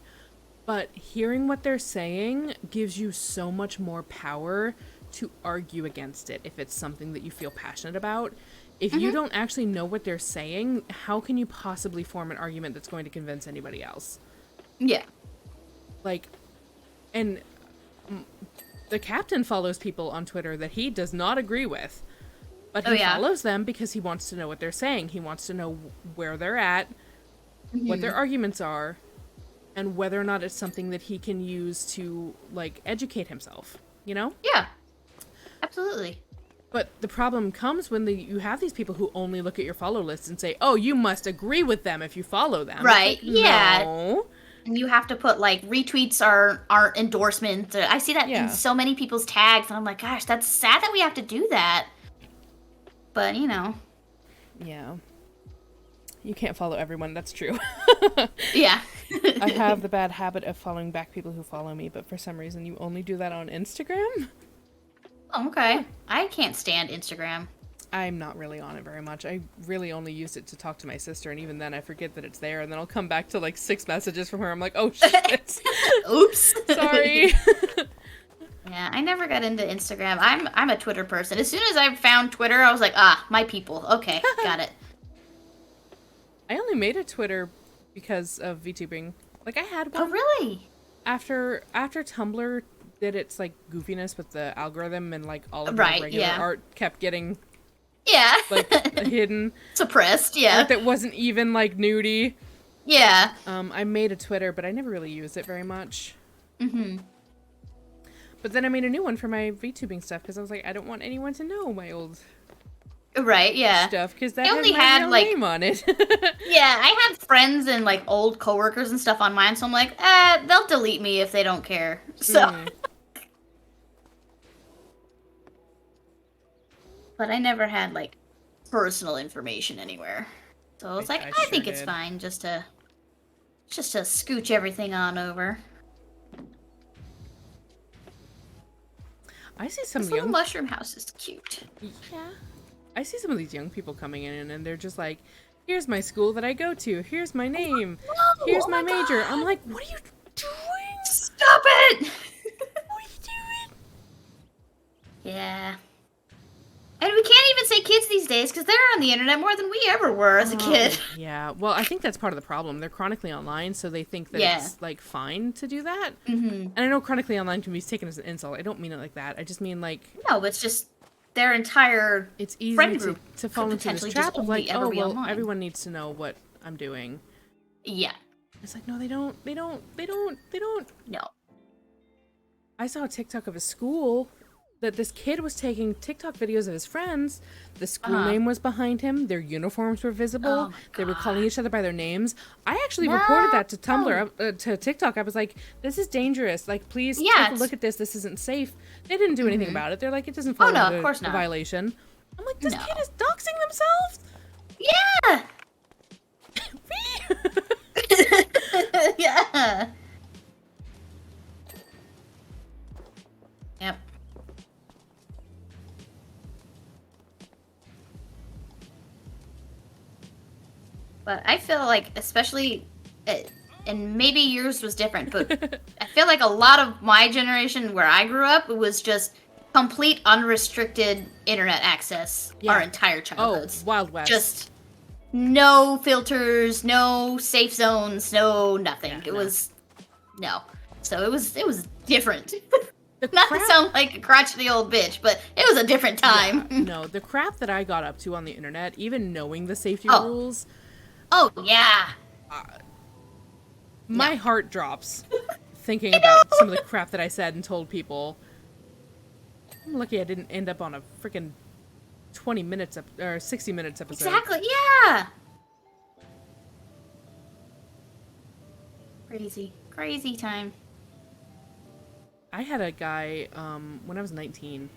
[SPEAKER 1] But hearing what they're saying gives you so much more power to argue against it if it's something that you feel passionate about. If you don't actually know what they're saying, how can you possibly form an argument that's going to convince anybody else?
[SPEAKER 2] Yeah.
[SPEAKER 1] Like, and the captain follows people on Twitter that he does not agree with, but he follows them because he wants to know what they're saying. He wants to know where they're at, what their arguments are, and whether or not it's something that he can use to, like, educate himself, Yeah.
[SPEAKER 2] Absolutely.
[SPEAKER 1] But the problem comes when you have these people who only look at your follow list and say, oh, you must agree with them if you follow them.
[SPEAKER 2] Right,
[SPEAKER 1] like, no.
[SPEAKER 2] And you have to put, like, retweets are endorsements. I see that in so many people's tags, and I'm like, gosh, that's sad that we have to do that. But,
[SPEAKER 1] Yeah. You can't follow everyone, that's true.
[SPEAKER 2] Yeah.
[SPEAKER 1] I have the bad habit of following back people who follow me, but for some reason you only do that on Instagram?
[SPEAKER 2] Oh, okay. I can't stand Instagram.
[SPEAKER 1] I'm not really on it very much. I really only use it to talk to my sister, and even then I forget that it's there, and then I'll come back to like 6 messages from her. I'm like, oh shit.
[SPEAKER 2] Oops.
[SPEAKER 1] Sorry.
[SPEAKER 2] Yeah, I never got into Instagram. I'm a Twitter person. As soon as I found Twitter, I was like, my people. Okay, got it.
[SPEAKER 1] I only made a Twitter because of VTubing. Like, I had one.
[SPEAKER 2] Oh, really?
[SPEAKER 1] After Tumblr did its, like, goofiness with the algorithm, and, like, all of the regular art kept getting, like, hidden.
[SPEAKER 2] Suppressed, yeah.
[SPEAKER 1] Art that wasn't even, like, nudie.
[SPEAKER 2] Yeah.
[SPEAKER 1] I made a Twitter, but I never really used it very much.
[SPEAKER 2] Mm-hmm.
[SPEAKER 1] But then I made a new one for my VTubing stuff, because I was like, I don't want anyone to know my old...
[SPEAKER 2] Right, yeah.
[SPEAKER 1] Stuff, because that only had my real name on it.
[SPEAKER 2] Yeah, I have friends and like old coworkers and stuff on mine, so I'm like, they'll delete me if they don't care. So, but I never had like personal information anywhere, so it's like I think it's fine just to scooch everything on over.
[SPEAKER 1] I see some
[SPEAKER 2] this little mushroom house is cute.
[SPEAKER 1] Yeah. I see some of these young people coming in, and they're just like, here's my school that I go to, here's my name, here's my major. God. I'm like, what are you doing?
[SPEAKER 2] Stop it!
[SPEAKER 1] What are you doing?
[SPEAKER 2] Yeah. And we can't even say kids these days because they're on the internet more than we ever were as a kid.
[SPEAKER 1] Yeah, well, I think that's part of the problem. They're chronically online, so they think that it's, like, fine to do that. And I know chronically online can be taken as an insult. I don't mean it like that. I just mean, like...
[SPEAKER 2] No, it's just their entire
[SPEAKER 1] it's easy
[SPEAKER 2] friend group
[SPEAKER 1] to fall into this trap of, like, oh, well, everyone needs to know what I'm doing.
[SPEAKER 2] Yeah.
[SPEAKER 1] It's like, no, they don't.
[SPEAKER 2] No.
[SPEAKER 1] I saw a TikTok of a school that this kid was taking TikTok videos of his friends. The school name was behind him. Their uniforms were visible. They were calling each other by their names. I actually reported that to Tumblr, to TikTok. I was like, this is dangerous. Like, please take a look at this. This isn't safe. They didn't do anything about it. They're like, it doesn't fall under a violation. I'm like, this kid is doxing themselves?
[SPEAKER 2] Yeah! Yeah. Yep. But I feel like, especially, and maybe yours was different, but I feel like a lot of my generation where I grew up, it was just complete unrestricted internet access our entire childhoods.
[SPEAKER 1] Oh, Wild West.
[SPEAKER 2] Just no filters, no safe zones, no nothing.
[SPEAKER 1] Yeah,
[SPEAKER 2] it was So it was different. Not to sound like a crotchety old bitch, but it was a different time.
[SPEAKER 1] Yeah, no, the crap that I got up to on the internet, even knowing the safety rules.
[SPEAKER 2] Oh, yeah.
[SPEAKER 1] My heart drops thinking about some of the crap that I said and told people. I'm lucky I didn't end up on a freaking 20 minutes or 60 minutes episode.
[SPEAKER 2] Exactly, yeah. Crazy time.
[SPEAKER 1] I had a guy, when I was 19,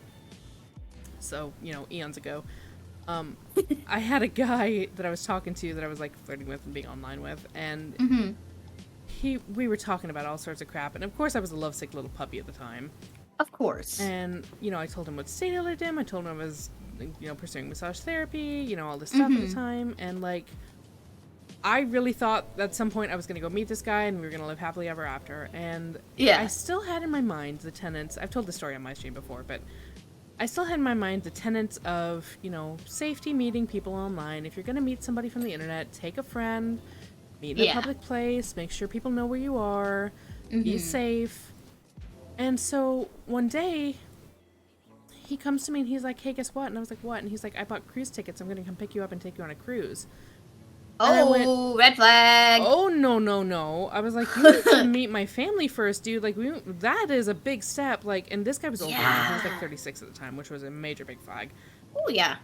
[SPEAKER 1] so, eons ago, I had a guy that I was talking to that I was, like, flirting with and being online with, and we were talking about all sorts of crap, and of course I was a lovesick little puppy at the time.
[SPEAKER 2] Of course.
[SPEAKER 1] And, I told him what state I lived in, I told him I was, pursuing massage therapy, all this stuff at the time, and, like, I really thought at some point I was going to go meet this guy and we were going to live happily ever after. And I still had in my mind the tenets. I've told the story on my stream before, but I still had in my mind the tenets of, safety, meeting people online. If you're going to meet somebody from the internet, take a friend, meet in a public place, make sure people know where you are, be safe. And so one day he comes to me and he's like, hey, guess what? And I was like, what? And he's like, I bought cruise tickets. I'm going to come pick you up and take you on a cruise.
[SPEAKER 2] Oh, red flag.
[SPEAKER 1] Oh, no. I was like, you need to meet my family first, dude. Like, that is a big step. Like, and this guy was older than me. He was like 36 at the time, which was a major big flag.
[SPEAKER 2] Oh, yeah.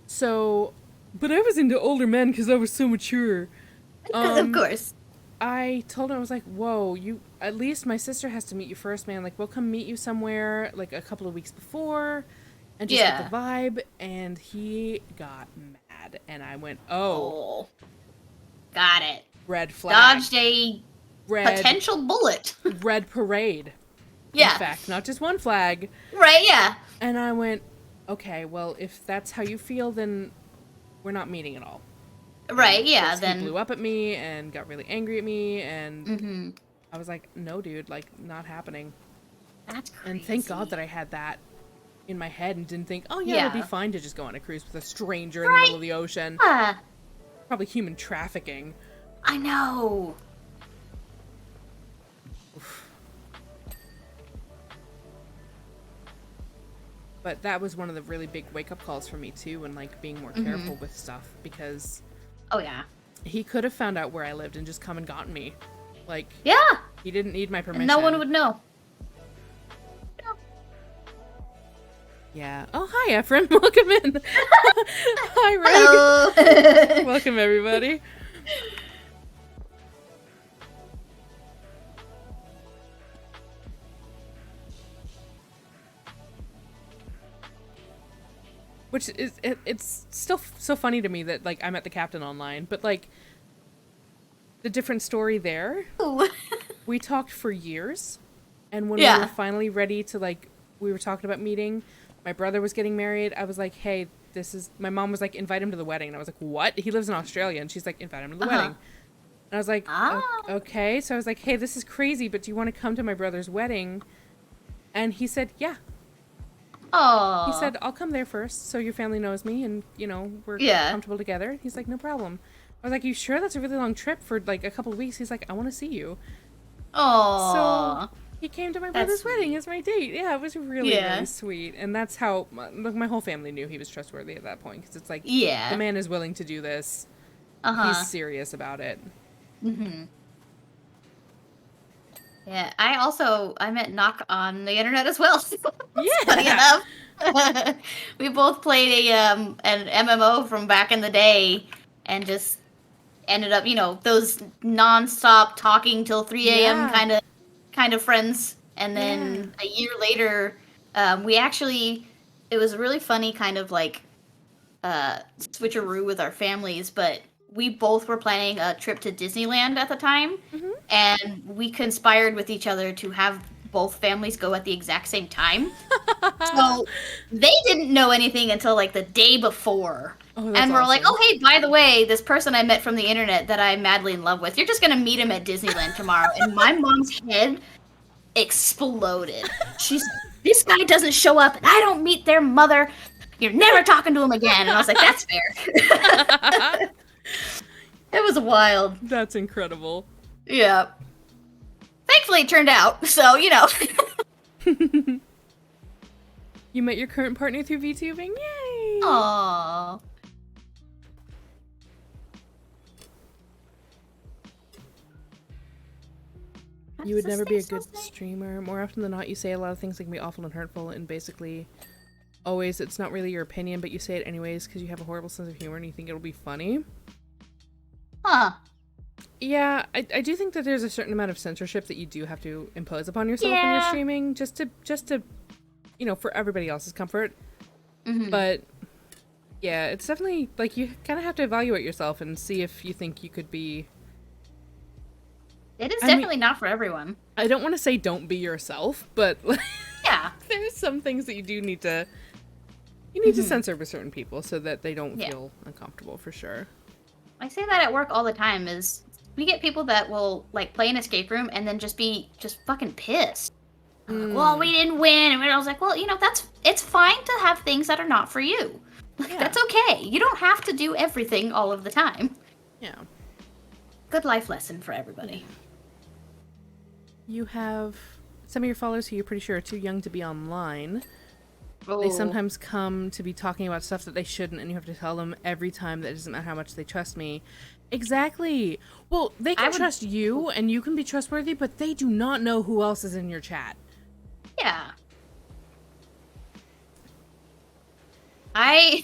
[SPEAKER 1] So, but I was into older men because I was so mature.
[SPEAKER 2] Of course.
[SPEAKER 1] I told him, I was like, whoa, at least my sister has to meet you first, man. Like, we'll come meet you somewhere, like, a couple of weeks before, and just get the vibe. And he got mad. And I went, oh.
[SPEAKER 2] Got it.
[SPEAKER 1] Red flag.
[SPEAKER 2] Dodged a potential bullet.
[SPEAKER 1] Red parade.
[SPEAKER 2] Yeah.
[SPEAKER 1] In fact, not just one flag.
[SPEAKER 2] Right, yeah.
[SPEAKER 1] And I went, okay, well, if that's how you feel, then we're not meeting at all.
[SPEAKER 2] Right,
[SPEAKER 1] and
[SPEAKER 2] yeah,
[SPEAKER 1] then... He blew up at me and got really angry at me, and I was like, no, dude, like, not happening.
[SPEAKER 2] That's crazy.
[SPEAKER 1] And thank God that I had that in my head and didn't think, oh, yeah, it'd be fine to just go on a cruise with a stranger in the middle of the ocean. Probably human trafficking.
[SPEAKER 2] I know.
[SPEAKER 1] Oof. But that was one of the really big wake-up calls for me, too, and, like, being more careful with stuff, because...
[SPEAKER 2] Oh, yeah.
[SPEAKER 1] He could have found out where I lived and just come and gotten me. Like...
[SPEAKER 2] Yeah!
[SPEAKER 1] He didn't need my permission.
[SPEAKER 2] And no one would know.
[SPEAKER 1] Yeah. Oh, hi, Ephraim. Welcome in. Hi, Reg.
[SPEAKER 2] Hello.
[SPEAKER 1] Welcome, everybody. Which is, it's still so funny to me that, like, I met the captain online, but, like, the different story there, we talked for years, and when we were finally ready to, like, we were talking about meeting, my brother was getting married, I was like, hey, my mom was like, invite him to the wedding, and I was like, what? He lives in Australia, and she's like, invite him to the wedding. And I was like, okay, so I was like, hey, this is crazy, but do you want to come to my brother's wedding? And he said, yeah.
[SPEAKER 2] Oh.
[SPEAKER 1] He said, I'll come there first so your family knows me and, we're
[SPEAKER 2] Yeah.
[SPEAKER 1] comfortable together. He's like, no problem. I was like, you sure that's a really long trip for, like, a couple of weeks? He's like, I want to see you.
[SPEAKER 2] Oh.
[SPEAKER 1] So he came to my
[SPEAKER 2] That's
[SPEAKER 1] brother's wedding
[SPEAKER 2] sweet.
[SPEAKER 1] as my date. Yeah, it was really,
[SPEAKER 2] Yeah.
[SPEAKER 1] really sweet. And that's how, my whole family knew he was trustworthy at that point. Because it's like,
[SPEAKER 2] Yeah.
[SPEAKER 1] the man is willing to do this.
[SPEAKER 2] Uh-huh.
[SPEAKER 1] He's serious about it.
[SPEAKER 2] Mm-hmm. Yeah, I met Knock on the internet as well.
[SPEAKER 1] Yeah.
[SPEAKER 2] Funny enough. We both played an MMO from back in the day and just ended up, those non-stop talking till 3 a.m.
[SPEAKER 1] Yeah.
[SPEAKER 2] kind of friends. And then a year later, it was a really funny kind of like switcheroo with our families, but we both were planning a trip to Disneyland at the time, and we conspired with each other to have both families go at the exact same time. So they didn't know anything until like the day before.
[SPEAKER 1] Oh, that's
[SPEAKER 2] and we're like,
[SPEAKER 1] awesome.
[SPEAKER 2] oh, hey, by the way, this person I met from the internet that I'm madly in love with, you're just going to meet him at Disneyland tomorrow. And my mom's head exploded. She's like, this guy doesn't show up and I don't meet their mother. You're never talking to him again. And I was like, that's fair. It was wild.
[SPEAKER 1] That's incredible.
[SPEAKER 2] Yeah. Thankfully, it turned out. So,
[SPEAKER 1] You met your current partner through VTubing? Yay!
[SPEAKER 2] Aww.
[SPEAKER 1] You would never be a good streamer. More often than not, you say a lot of things that can be awful and hurtful, and basically, always, it's not really your opinion, but you say it anyways because you have a horrible sense of humor and you think it'll be funny.
[SPEAKER 2] Huh.
[SPEAKER 1] Yeah, I do think that there's a certain amount of censorship that you do have to impose upon yourself when you're streaming, just to, for everybody else's comfort.
[SPEAKER 2] Mm-hmm.
[SPEAKER 1] But yeah, it's definitely like you kind of have to evaluate yourself and see if you think you could be.
[SPEAKER 2] It is definitely not for everyone.
[SPEAKER 1] I don't want to say don't be yourself, but
[SPEAKER 2] Yeah.
[SPEAKER 1] there's some things that you do need to. You need to censor with certain people so that they don't feel uncomfortable, for sure.
[SPEAKER 2] I say that at work all the time. Is we get people that will like play an escape room and then just fucking pissed. Like, well, we didn't win, and I was like, well, it's fine to have things that are not for you. Like, that's okay. You don't have to do everything all of the time.
[SPEAKER 1] Yeah.
[SPEAKER 2] Good life lesson for everybody.
[SPEAKER 1] You have some of your followers who you're pretty sure are too young to be online.
[SPEAKER 2] Oh.
[SPEAKER 1] They sometimes come to be talking about stuff that they shouldn't, and you have to tell them every time that it doesn't matter how much they trust me. Exactly. Well, they can trust you, and you can be trustworthy, but they do not know who else is in your chat.
[SPEAKER 2] Yeah. I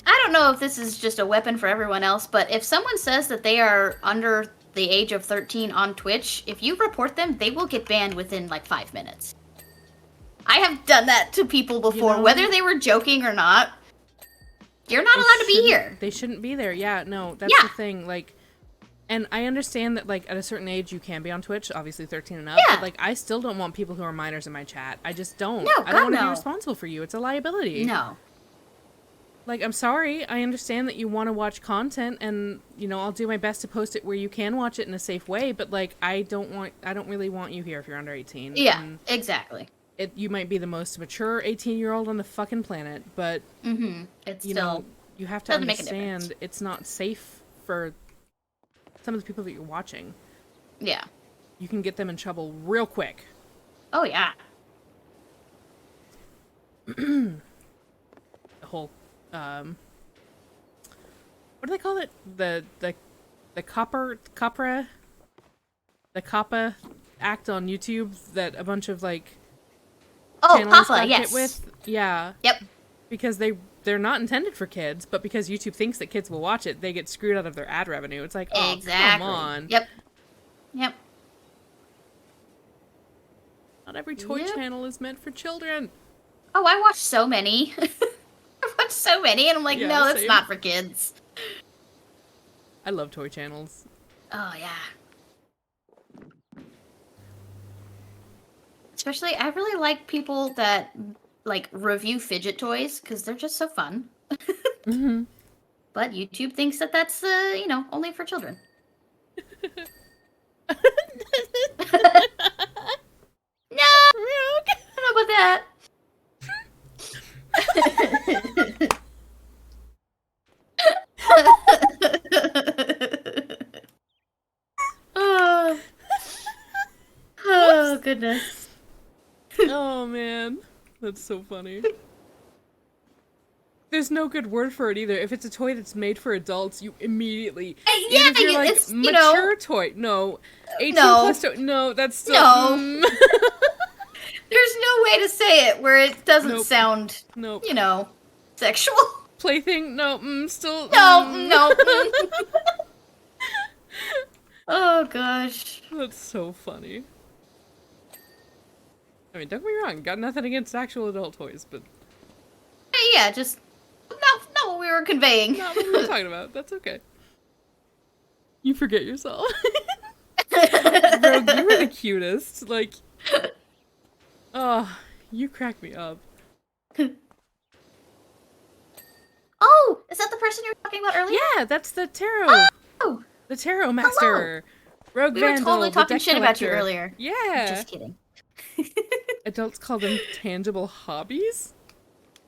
[SPEAKER 2] don't know if this is just a weapon for everyone else, but if someone says that they are under the age of 13 on Twitch, if you report them, they will get banned within like 5 minutes. I have done that to people before, whether they were joking or not. You're not allowed to be here.
[SPEAKER 1] They shouldn't be there. Yeah, no, that's the thing. Like, and I understand that, like, at a certain age you can be on Twitch, obviously 13 and up, but, like, I still don't want people who are minors in my chat. I just don't.
[SPEAKER 2] No,
[SPEAKER 1] I don't want to
[SPEAKER 2] no.
[SPEAKER 1] be responsible for you. It's a liability.
[SPEAKER 2] No.
[SPEAKER 1] Like, I'm sorry. I understand that you want to watch content, and, I'll do my best to post it where you can watch it in a safe way, but, like, I don't really want you here if you're under 18.
[SPEAKER 2] Yeah,
[SPEAKER 1] and
[SPEAKER 2] exactly.
[SPEAKER 1] you might be the most mature 18-year-old on the fucking planet, but,
[SPEAKER 2] It's still
[SPEAKER 1] you have to understand it's not safe for some of the people that you're watching.
[SPEAKER 2] Yeah.
[SPEAKER 1] You can get them in trouble real quick.
[SPEAKER 2] Oh, yeah.
[SPEAKER 1] The whole, what do they call it? The COPPA act on YouTube that a bunch of, like, channels got hit with. Yeah.
[SPEAKER 2] Yep.
[SPEAKER 1] Because they're not intended for kids, but because YouTube thinks that kids will watch it, they get screwed out of their ad revenue. It's like, oh,
[SPEAKER 2] exactly.
[SPEAKER 1] come on.
[SPEAKER 2] Yep.
[SPEAKER 1] Not every toy channel is meant for children.
[SPEAKER 2] Oh, I watched so many. I watched so many, and I'm like, no, that's not for kids.
[SPEAKER 1] I love toy channels.
[SPEAKER 2] Oh, yeah. Especially, I really like people that, like, review fidget toys, because they're just so fun. But YouTube thinks that that's, only for children. No! I don't know about that. Oh, oh goodness.
[SPEAKER 1] Oh man, that's so funny. There's no good word for it either. If it's a toy that's made for adults, you immediately, even
[SPEAKER 2] Yeah,
[SPEAKER 1] if you're like
[SPEAKER 2] it's,
[SPEAKER 1] mature toy, no, 18
[SPEAKER 2] no.
[SPEAKER 1] plus toy, no, that's still
[SPEAKER 2] No. There's no way to say it where it doesn't
[SPEAKER 1] Nope.
[SPEAKER 2] sound,
[SPEAKER 1] Nope.
[SPEAKER 2] Sexual.
[SPEAKER 1] Plaything, no, still
[SPEAKER 2] No. Oh gosh.
[SPEAKER 1] That's so funny. I mean, don't get me wrong, got nothing against actual adult toys, but
[SPEAKER 2] Yeah, just not what we were conveying.
[SPEAKER 1] not what we were talking about. That's okay. You forget yourself. Rogue, you were the cutest. Like, oh, you crack me up.
[SPEAKER 2] Oh, is that the person you were talking about earlier?
[SPEAKER 1] Yeah, that's the tarot.
[SPEAKER 2] Oh,
[SPEAKER 1] The tarot master. Rogue
[SPEAKER 2] we were
[SPEAKER 1] Vandal,
[SPEAKER 2] totally
[SPEAKER 1] the
[SPEAKER 2] talking
[SPEAKER 1] deck
[SPEAKER 2] shit about you
[SPEAKER 1] collector.
[SPEAKER 2] earlier.
[SPEAKER 1] Yeah.
[SPEAKER 2] Just kidding.
[SPEAKER 1] Adults call them tangible hobbies.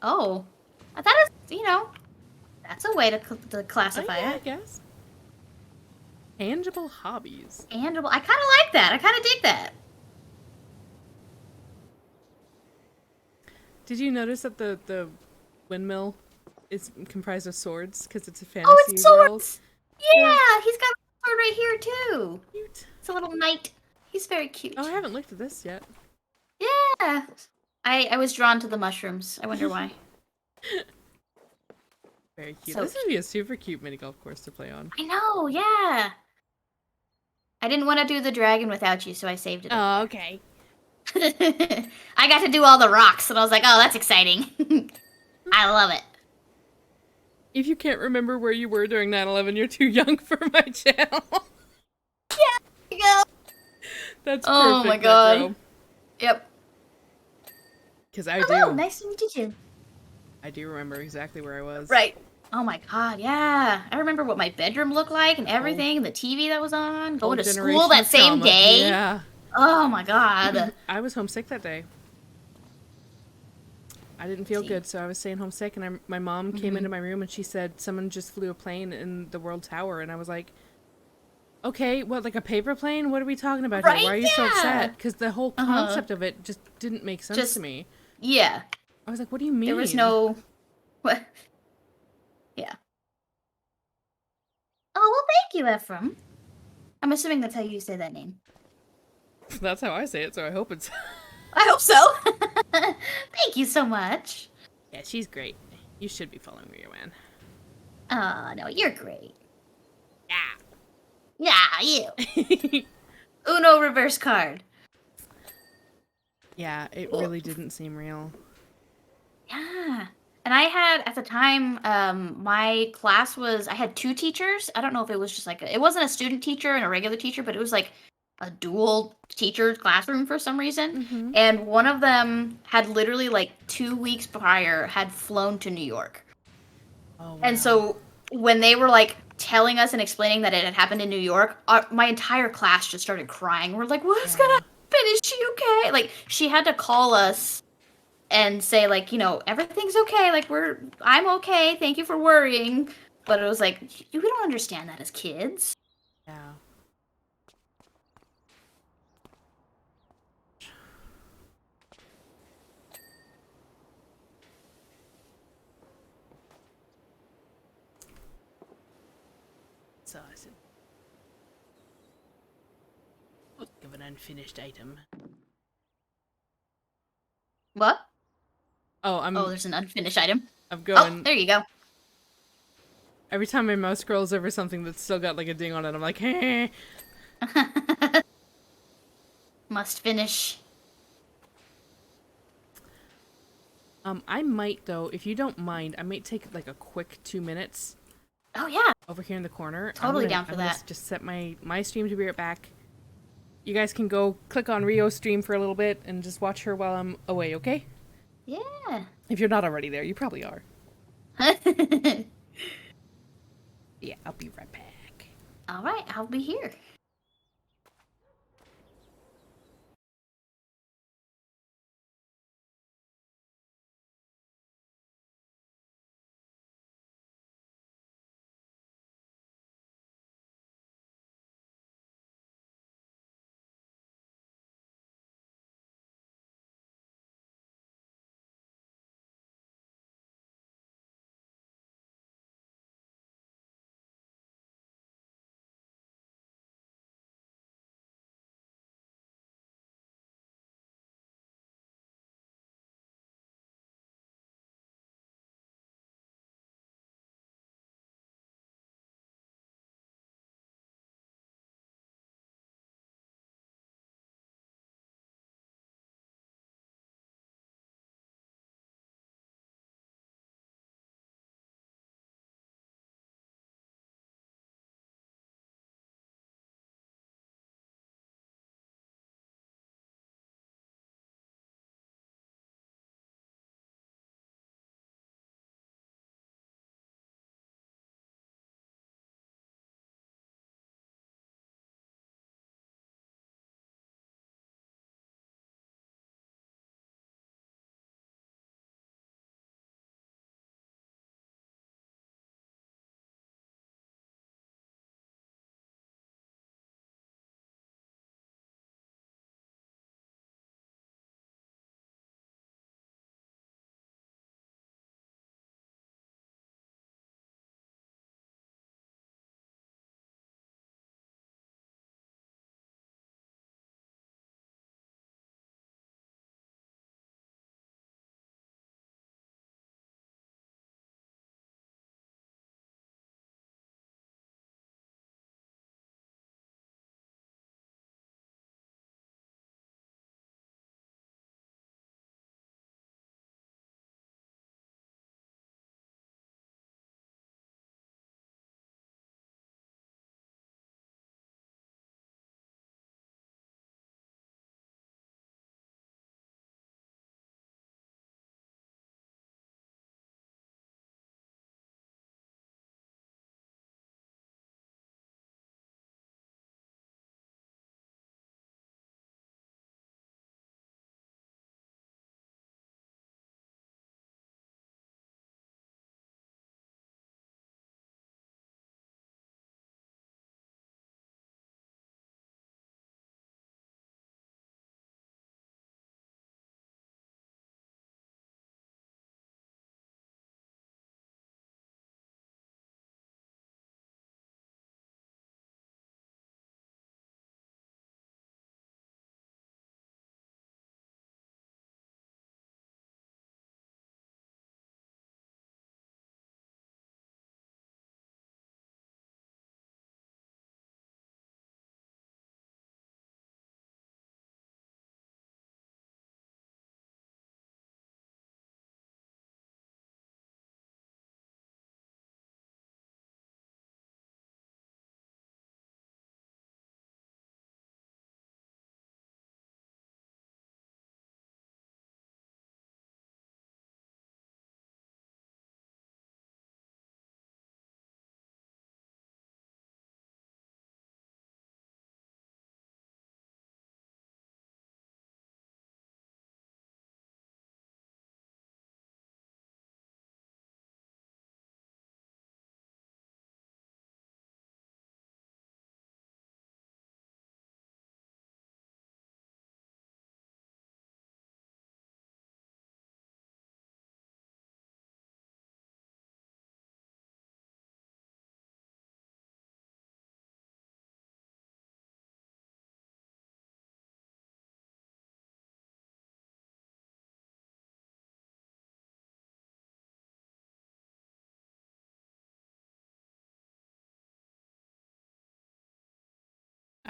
[SPEAKER 2] Oh, that is, that's a way to classify
[SPEAKER 1] Yeah, I
[SPEAKER 2] it.
[SPEAKER 1] guess. Tangible hobbies.
[SPEAKER 2] Tangible. I kind of like that. I kind of dig that.
[SPEAKER 1] Did you notice that the windmill is comprised of swords because it's a fantasy
[SPEAKER 2] Oh, it's
[SPEAKER 1] world?
[SPEAKER 2] swords. Yeah, he's got a sword right here too.
[SPEAKER 1] Cute.
[SPEAKER 2] It's a little knight. He's very cute.
[SPEAKER 1] Oh, I haven't looked at this yet.
[SPEAKER 2] Yeah. I was drawn to the mushrooms. I wonder why.
[SPEAKER 1] Very cute.
[SPEAKER 2] So
[SPEAKER 1] This would be a super cute mini golf course to play on.
[SPEAKER 2] I know, yeah. I didn't want to do the dragon without you, so I saved it.
[SPEAKER 1] Oh, okay.
[SPEAKER 2] I got to do all the rocks, and I was like, oh, that's exciting. I love it.
[SPEAKER 1] If you can't remember where you were during 9/11, you're too young for my channel.
[SPEAKER 2] There you go.
[SPEAKER 1] That's perfect.
[SPEAKER 2] Oh my god. Yep.
[SPEAKER 1] Because I
[SPEAKER 2] Hello,
[SPEAKER 1] do.
[SPEAKER 2] nice to meet you.
[SPEAKER 1] I do remember exactly where I was.
[SPEAKER 2] Right. Oh my god, yeah. I remember what my bedroom looked like and everything, the TV that was on, going to school that same
[SPEAKER 1] trauma.
[SPEAKER 2] day.
[SPEAKER 1] Yeah.
[SPEAKER 2] Oh my god.
[SPEAKER 1] I was homesick that day. I didn't feel good, so I was staying home sick, and my mom came into my room and she said, someone just flew a plane in the World Tower, and I was like, okay, what, like a paper plane? What are we talking about here? Why are you so upset? Because the whole concept of it just didn't make sense to me.
[SPEAKER 2] Yeah.
[SPEAKER 1] I was like, what do you mean?
[SPEAKER 2] There was no... What? Yeah. Oh, well, thank you, Ephraim. I'm assuming that's how you say that name.
[SPEAKER 1] That's how I say it, so I hope it's...
[SPEAKER 2] I hope so. Thank you so much.
[SPEAKER 1] Yeah, she's great. You should be following Rioanne.
[SPEAKER 2] Oh, no, you're great.
[SPEAKER 1] Yeah.
[SPEAKER 2] Yeah, you. Uno reverse card.
[SPEAKER 1] Yeah, it really didn't seem real.
[SPEAKER 2] Yeah. And I had, at the time, my class was, I had two teachers. I don't know if it was just like, it wasn't a student teacher and a regular teacher, but it was like a dual teacher classroom for some reason. And one of them had literally like 2 weeks prior had flown to New York.
[SPEAKER 1] Oh, wow.
[SPEAKER 2] And so when they were like telling us and explaining that it had happened in New York, my entire class just started crying. We're like, what's gonna happen? Is she okay? Like, she had to call us and say, like, everything's okay. Like, I'm okay. Thank you for worrying. But it was like, we don't understand that as kids.
[SPEAKER 1] Yeah. So I said, look of an unfinished item.
[SPEAKER 2] What?
[SPEAKER 1] Oh,
[SPEAKER 2] there's an unfinished item.
[SPEAKER 1] I'm going.
[SPEAKER 2] Oh, there you go.
[SPEAKER 1] Every time my mouse scrolls over something that's still got like a ding on it, I'm like, hey.
[SPEAKER 2] Must finish.
[SPEAKER 1] I might though, if you don't mind, I might take like a quick 2 minutes.
[SPEAKER 2] Oh yeah.
[SPEAKER 1] Over here in the corner.
[SPEAKER 2] Totally down for
[SPEAKER 1] I'm gonna
[SPEAKER 2] that.
[SPEAKER 1] Just set my stream to be right back. You guys can go click on Rio's stream for a little bit and just watch her while I'm away, okay?
[SPEAKER 2] Yeah.
[SPEAKER 1] If you're not already there, you probably are. Yeah, I'll be right back.
[SPEAKER 2] All right, I'll be here.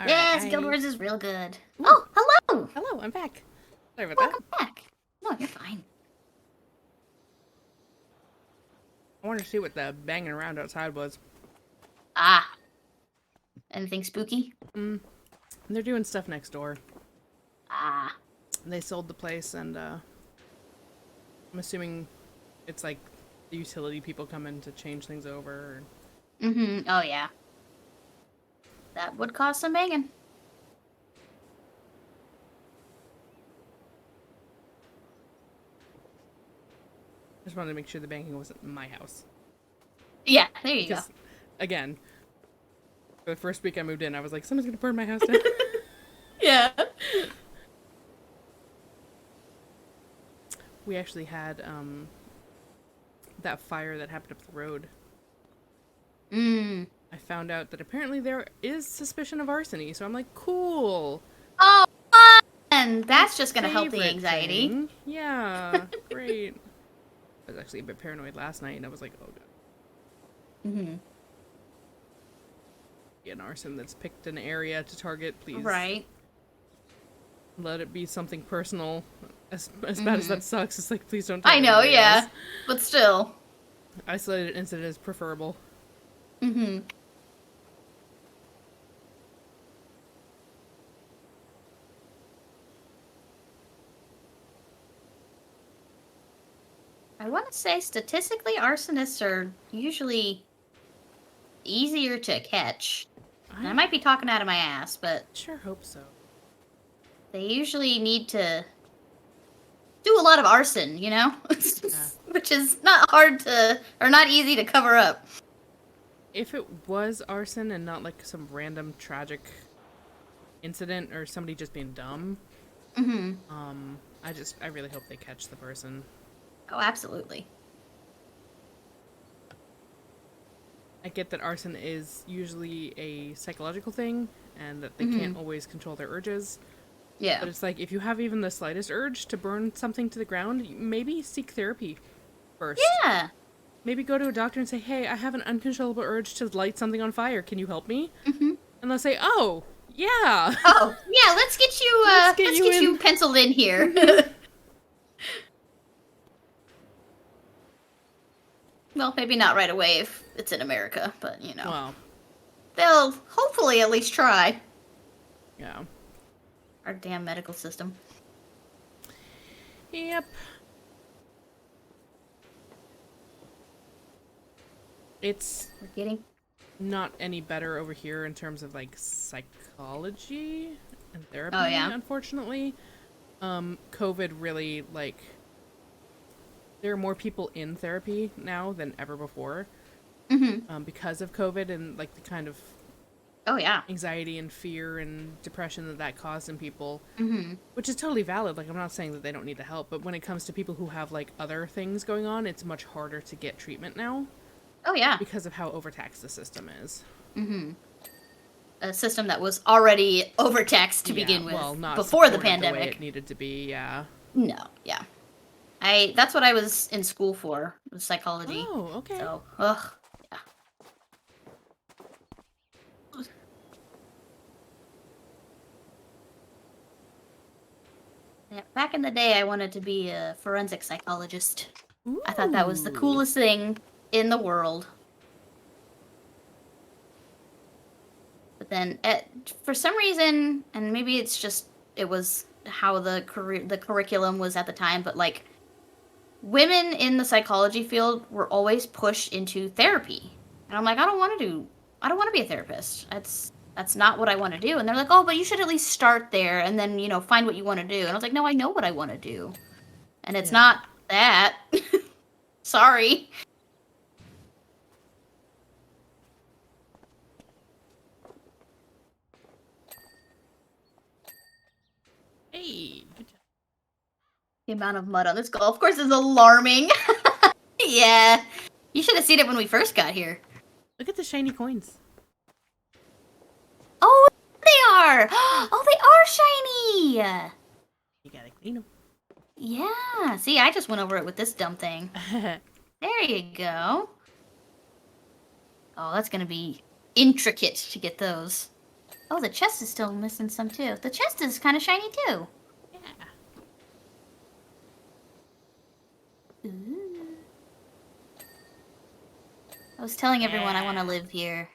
[SPEAKER 1] All
[SPEAKER 2] Yes,
[SPEAKER 1] right,
[SPEAKER 2] Guild Wars is real good.
[SPEAKER 1] Ooh.
[SPEAKER 2] Oh, hello!
[SPEAKER 1] Hello, I'm back. Sorry about
[SPEAKER 2] Welcome
[SPEAKER 1] that.
[SPEAKER 2] back. No, you're fine.
[SPEAKER 1] I wanted to see what the banging around outside was.
[SPEAKER 2] Ah. Anything spooky?
[SPEAKER 1] They're doing stuff next door.
[SPEAKER 2] Ah.
[SPEAKER 1] They sold the place, and I'm assuming it's like the utility people come in to change things over. Or...
[SPEAKER 2] Mm-hmm. Oh, yeah. That would cause some banging.
[SPEAKER 1] I just wanted to make sure the banging wasn't in my house.
[SPEAKER 2] Yeah, there you
[SPEAKER 1] Because,
[SPEAKER 2] go.
[SPEAKER 1] again, for the first week I moved in, I was like, someone's gonna burn my house down.
[SPEAKER 2] Yeah.
[SPEAKER 1] We actually had that fire that happened up the road. I found out that apparently there is suspicion of arsony, so I'm like, cool.
[SPEAKER 2] Oh, fun! That's just gonna help the
[SPEAKER 1] Favorite
[SPEAKER 2] anxiety.
[SPEAKER 1] thing. Yeah, great. I was actually a bit paranoid last night, and I was like, oh god.
[SPEAKER 2] Mm-hmm.
[SPEAKER 1] An arson that's picked an area to target, please.
[SPEAKER 2] Right.
[SPEAKER 1] Let it be something personal. As bad as that sucks, it's like, please don't.
[SPEAKER 2] I know,
[SPEAKER 1] anybody
[SPEAKER 2] yeah.
[SPEAKER 1] else.
[SPEAKER 2] But still.
[SPEAKER 1] Isolated incident is preferable.
[SPEAKER 2] Mm-hmm. I want to say statistically, arsonists are usually easier to catch. And I might be talking out of my ass, but
[SPEAKER 1] Sure hope so.
[SPEAKER 2] they usually need to do a lot of arson, you know? Which is not hard to, or not easy to cover up.
[SPEAKER 1] If it was arson and not like some random tragic incident or somebody just being dumb, I really hope they catch the person.
[SPEAKER 2] Oh, absolutely.
[SPEAKER 1] I get that arson is usually a psychological thing and that they can't always control their urges.
[SPEAKER 2] Yeah.
[SPEAKER 1] But it's like, if you have even the slightest urge to burn something to the ground, maybe seek therapy first.
[SPEAKER 2] Yeah.
[SPEAKER 1] Maybe go to a doctor and say, hey, I have an uncontrollable urge to light something on fire. Can you help me? And they'll say, oh, yeah.
[SPEAKER 2] Oh, yeah, let's get you, let's get you penciled in here. Well, maybe not right away if it's in America, but, you know.
[SPEAKER 1] Well,
[SPEAKER 2] They'll hopefully at least try.
[SPEAKER 1] yeah.
[SPEAKER 2] Our damn medical system.
[SPEAKER 1] Yep. It's
[SPEAKER 2] We're getting...
[SPEAKER 1] not any better over here in terms of, like, psychology and therapy,
[SPEAKER 2] Oh, yeah?
[SPEAKER 1] unfortunately. COVID really, like... There are more people in therapy now than ever before. Because of COVID and, like, the kind of
[SPEAKER 2] Oh, yeah.
[SPEAKER 1] anxiety and fear and depression that caused in people. Which is totally valid. Like, I'm not saying that they don't need the help, but when it comes to people who have, like, other things going on, it's much harder to get treatment now.
[SPEAKER 2] Oh, yeah.
[SPEAKER 1] Because of how overtaxed the system is.
[SPEAKER 2] A system that was already overtaxed to begin with,
[SPEAKER 1] well, not
[SPEAKER 2] before the
[SPEAKER 1] supported
[SPEAKER 2] pandemic.
[SPEAKER 1] the way it needed to be, yeah.
[SPEAKER 2] No, yeah. That's what I was in school for, was psychology.
[SPEAKER 1] Oh, okay.
[SPEAKER 2] So, ugh, yeah. Yeah, back in the day, I wanted to be a forensic psychologist. I thought that was the
[SPEAKER 1] Ooh.
[SPEAKER 2] coolest thing in the world. But then, for some reason, and maybe it's just, it was how the curriculum was at the time, but like, women in the psychology field were always pushed into therapy. And I'm like, I don't want to be a therapist. That's not what I want to do. And they're like, oh, but you should at least start there and then, find what you want to do. And I was like, no, I know what I want to do. And it's not that. Sorry.
[SPEAKER 1] Hey, good job.
[SPEAKER 2] The amount of mud on this golf course is alarming. Yeah. You should have seen it when we first got here.
[SPEAKER 1] Look at the shiny coins.
[SPEAKER 2] Oh, they are. Oh, they are shiny.
[SPEAKER 1] You gotta clean them.
[SPEAKER 2] Yeah. See, I just went over it with this dumb thing. There you go. Oh, that's going to be intricate to get those. Oh, the chest is still missing some too. The chest is kind of shiny too.
[SPEAKER 1] Yeah.
[SPEAKER 2] Ooh. I was telling everyone I want to live here.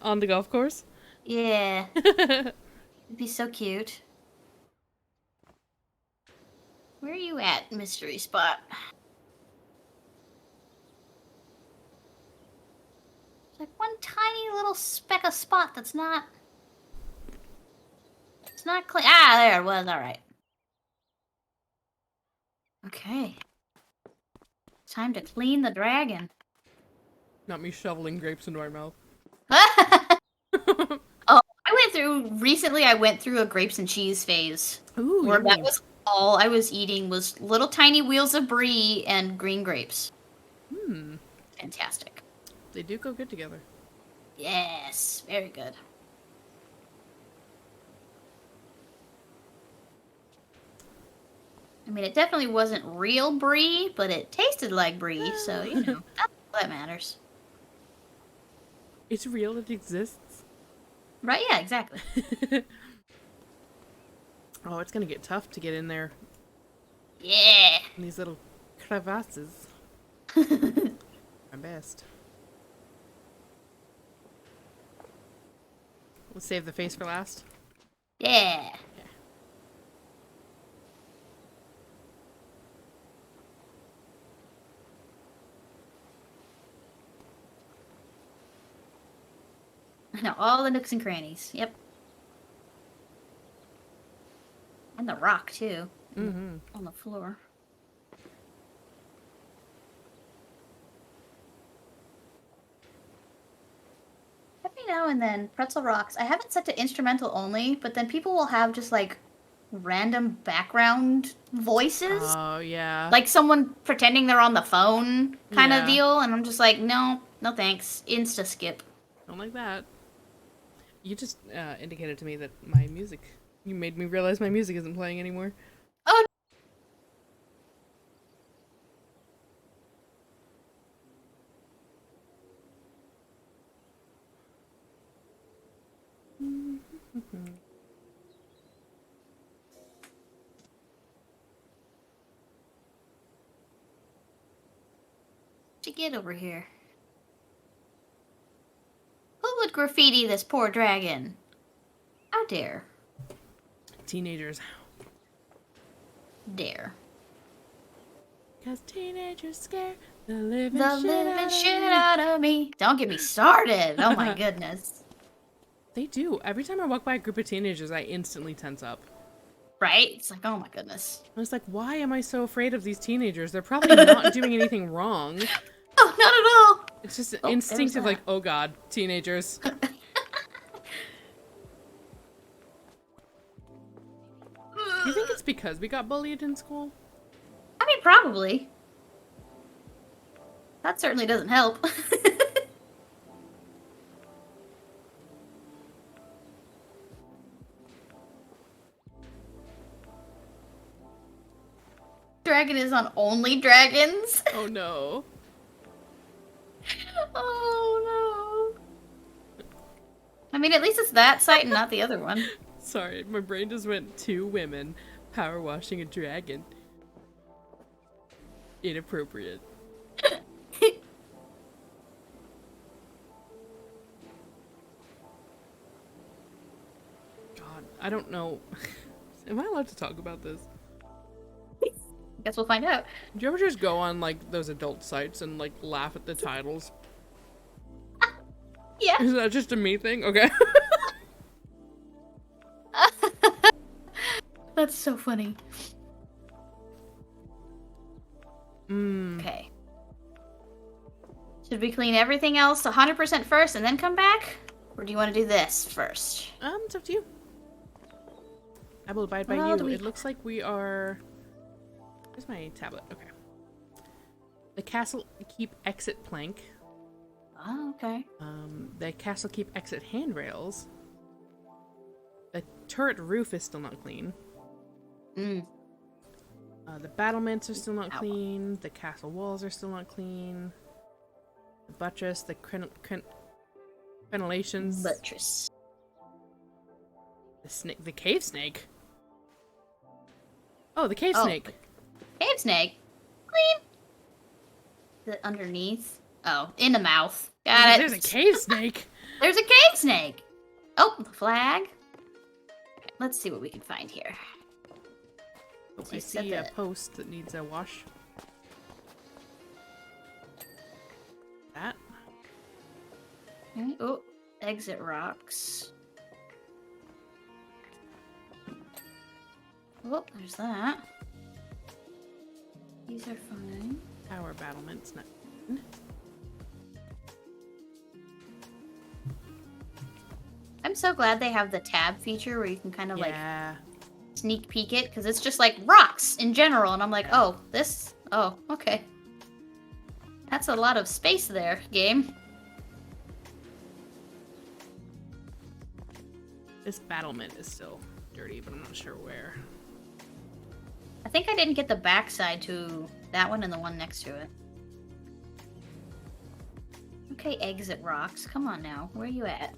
[SPEAKER 1] On the golf course?
[SPEAKER 2] Yeah. It'd be so cute. Where are you at, mystery spot? It's like one tiny little speck of spot that's not... It's not clean. Ah, there it was. All right. Okay. Time to clean the dragon.
[SPEAKER 1] Not me shoveling grapes into my mouth.
[SPEAKER 2] Oh, recently I went through a grapes and cheese phase.
[SPEAKER 1] Ooh,
[SPEAKER 2] where
[SPEAKER 1] yummy.
[SPEAKER 2] that was all I was eating was little tiny wheels of brie and green grapes. Fantastic.
[SPEAKER 1] They do go good together.
[SPEAKER 2] Yes, very good. I mean, it definitely wasn't real brie, but it tasted like brie, so, you know, that's all that matters.
[SPEAKER 1] It's real, it exists.
[SPEAKER 2] Right, yeah, exactly.
[SPEAKER 1] Oh, it's gonna get tough to get in there.
[SPEAKER 2] Yeah.
[SPEAKER 1] In these little crevasses. My best. We'll save the face for last.
[SPEAKER 2] Yeah. I know, all the nooks and crannies. Yep. And the rock, too.
[SPEAKER 1] Mm-hmm.
[SPEAKER 2] On the floor. Every now and then, Pretzel Rocks, I have it set to instrumental only, but then people will have just, like, random background voices.
[SPEAKER 1] Oh, yeah.
[SPEAKER 2] Like someone pretending they're on the phone kind of
[SPEAKER 1] Yeah.
[SPEAKER 2] deal, and I'm just like, no thanks. Insta skip.
[SPEAKER 1] Don't like that. You just indicated to me that my music... You made me realize my music isn't playing anymore.
[SPEAKER 2] Oh, what'd you get over here? Who would graffiti this poor dragon? How dare.
[SPEAKER 1] Teenagers.
[SPEAKER 2] Dare.
[SPEAKER 1] Because teenagers scare the living
[SPEAKER 2] The
[SPEAKER 1] shit
[SPEAKER 2] living
[SPEAKER 1] out of
[SPEAKER 2] shit
[SPEAKER 1] me.
[SPEAKER 2] out of me. Don't get me started. Oh my goodness.
[SPEAKER 1] They do. Every time I walk by a group of teenagers, I instantly tense up.
[SPEAKER 2] Right? It's like, oh my goodness.
[SPEAKER 1] I was like, why am I so afraid of these teenagers? They're probably not doing anything wrong.
[SPEAKER 2] Oh, not at all.
[SPEAKER 1] It's just
[SPEAKER 2] Oh,
[SPEAKER 1] instinctive,
[SPEAKER 2] there's
[SPEAKER 1] like, oh god, teenagers. You think it's because we got bullied in school?
[SPEAKER 2] I mean, probably. That certainly doesn't help. Dragon is on only dragons.
[SPEAKER 1] Oh no.
[SPEAKER 2] Oh no. I mean, at least it's that site and not the other one.
[SPEAKER 1] Sorry, my brain just went 2 women power washing a dragon. Inappropriate. God, I don't know. Am I allowed to talk about this?
[SPEAKER 2] Guess we'll find out.
[SPEAKER 1] Do you ever just go on like those adult sites and like laugh at the titles?
[SPEAKER 2] Yeah.
[SPEAKER 1] Is that just a me thing? Okay.
[SPEAKER 2] That's so funny.
[SPEAKER 1] Mm.
[SPEAKER 2] Okay. Should we clean everything else 100% first and then come back? Or do you want to do this first?
[SPEAKER 1] It's up to you. I will abide by
[SPEAKER 2] Well,
[SPEAKER 1] you. It looks like we are... Where's my tablet? Okay. The castle keep exit plank.
[SPEAKER 2] Oh, okay.
[SPEAKER 1] The castle keep exit handrails. The turret roof is still not clean.
[SPEAKER 2] Mm.
[SPEAKER 1] The battlements are still not
[SPEAKER 2] Ow.
[SPEAKER 1] clean. The castle walls are still not clean. The buttress, the crenellations.
[SPEAKER 2] Buttress.
[SPEAKER 1] The cave snake? Oh, the cave snake.
[SPEAKER 2] Cave snake? Clean. Is it underneath? Oh, in the mouth. Got it.
[SPEAKER 1] There's a cave snake.
[SPEAKER 2] There's a cave snake. Oh, the flag. Okay, let's see what we can find here.
[SPEAKER 1] Oh, I see a post that needs a wash. That.
[SPEAKER 2] Okay. Oh, exit rocks. Oh, there's that. These are fine.
[SPEAKER 1] Power battlements. Not.
[SPEAKER 2] I'm so glad they have the tab feature where you can kind of like
[SPEAKER 1] Yeah.
[SPEAKER 2] sneak peek it, because it's just like rocks in general, and I'm like, oh, this, oh, okay. That's a lot of space there, game.
[SPEAKER 1] This battlement is still dirty, but I'm not sure where.
[SPEAKER 2] I think I didn't get the backside to that one and the one next to it. Okay, exit rocks. Come on now. Where are you at?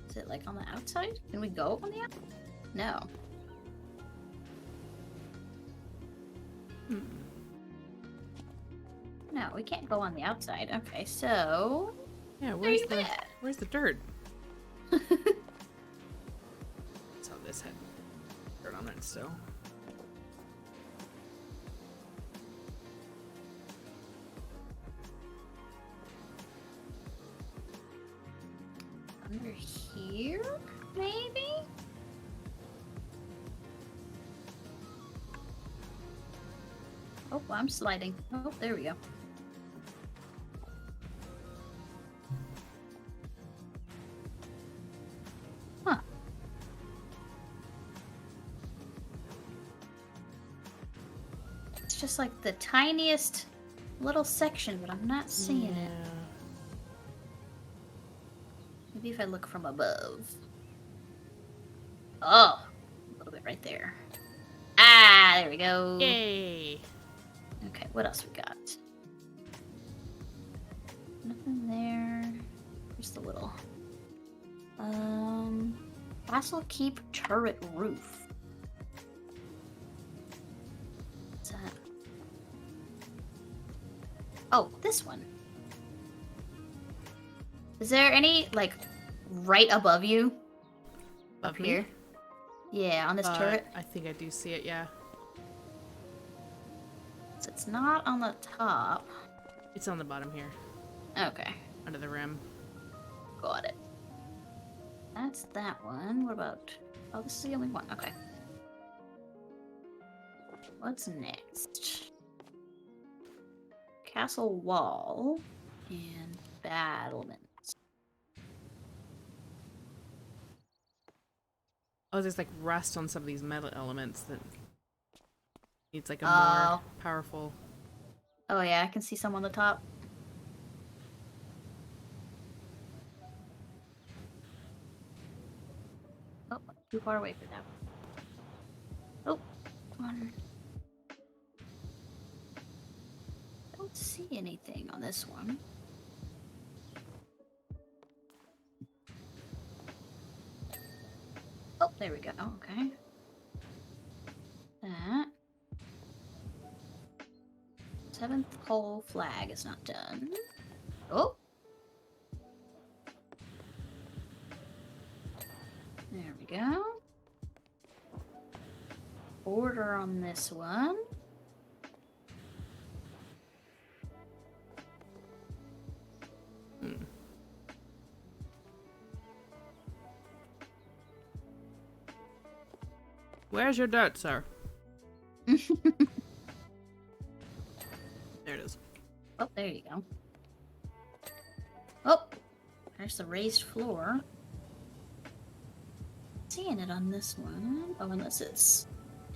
[SPEAKER 2] Is it like on the outside? Can we go on the outside? No. No, we can't go on the outside. Okay, so...
[SPEAKER 1] Yeah,
[SPEAKER 2] where you at?
[SPEAKER 1] Where's the dirt? So this had dirt on it still.
[SPEAKER 2] Under here, maybe? Oh, I'm sliding. Oh, there we go. Huh. It's just like the tiniest little section, but I'm not seeing it. Maybe if I look from above. Oh, a little bit right there. Ah, there we go.
[SPEAKER 1] Yay!
[SPEAKER 2] Okay, what else we got? Nothing there. Here's the little Castle Keep turret roof. What's that? Oh, this one. Is there any like right above you?
[SPEAKER 1] Above
[SPEAKER 2] Up here? Yeah, on this turret.
[SPEAKER 1] I think I do see it, yeah.
[SPEAKER 2] So it's not on the top.
[SPEAKER 1] It's on the bottom here.
[SPEAKER 2] Okay.
[SPEAKER 1] Under the rim.
[SPEAKER 2] Got it. That's that one. What about... Oh, this is the only one. Okay. What's next? Castle wall and battlements.
[SPEAKER 1] Oh, there's like rust on some of these metal elements that needs like a more powerful...
[SPEAKER 2] Oh yeah, I can see some on the top. Oh, too far away for that. Oh, come on. Don't see anything on this one. Oh, there we go. Okay. That. 7th pole flag is not done. Oh. There we go. Border on this one.
[SPEAKER 1] Where's your dirt, sir? There it is.
[SPEAKER 2] Oh, there you go. Oh, there's the raised floor. Seeing it on this one. Oh, unless it's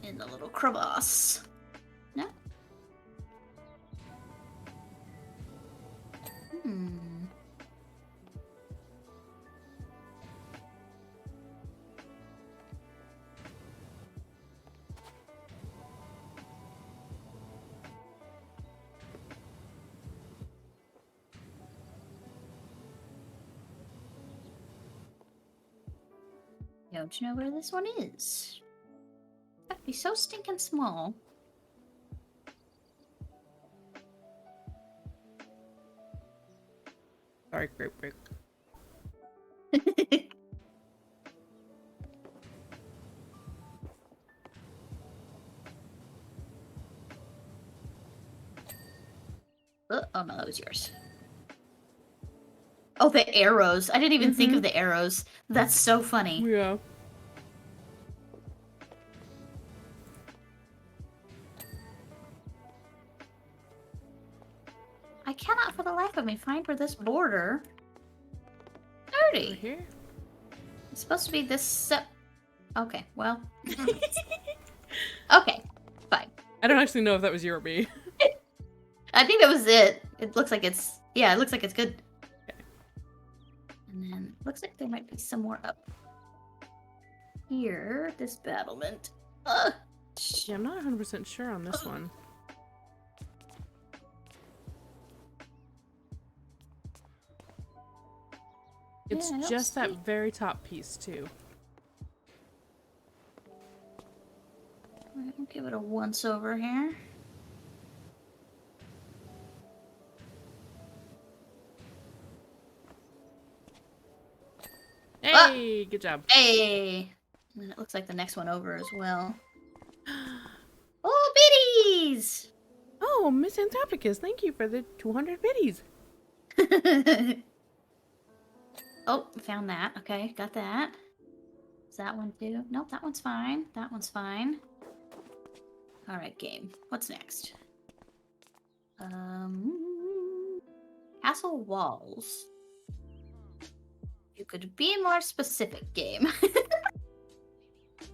[SPEAKER 2] in the little crevasse. No? Don't you know where this one is? That'd be so stinking small.
[SPEAKER 1] Sorry, grape.
[SPEAKER 2] Oh no, that was yours. Oh, the arrows. I didn't even think of the arrows. That's so funny.
[SPEAKER 1] Yeah.
[SPEAKER 2] I cannot for the life of me find where this border.
[SPEAKER 1] Over
[SPEAKER 2] 30.
[SPEAKER 1] here?
[SPEAKER 2] It's supposed to be this. Okay, well. Okay, fine.
[SPEAKER 1] I don't actually know if that was you or me.
[SPEAKER 2] I think that was it. It looks like it's. Yeah, it looks like it's good.
[SPEAKER 1] Okay.
[SPEAKER 2] And then looks like there might be some more up here. This battlement. Ugh.
[SPEAKER 1] Yeah, I'm not 100% sure on this one. It's
[SPEAKER 2] Yeah, I don't
[SPEAKER 1] just
[SPEAKER 2] see-
[SPEAKER 1] that very top piece, too.
[SPEAKER 2] Alright, we'll give it a once over here.
[SPEAKER 1] Hey, good job.
[SPEAKER 2] Hey! And then it looks like the next one over as well. Oh, biddies!
[SPEAKER 1] Oh, Miss Anthropicus, thank you for the 200 biddies.
[SPEAKER 2] Oh, found that. Okay, got that. Is that one too? Nope, that one's fine. That one's fine. Alright, game. What's next? Castle walls. You could be more specific, game.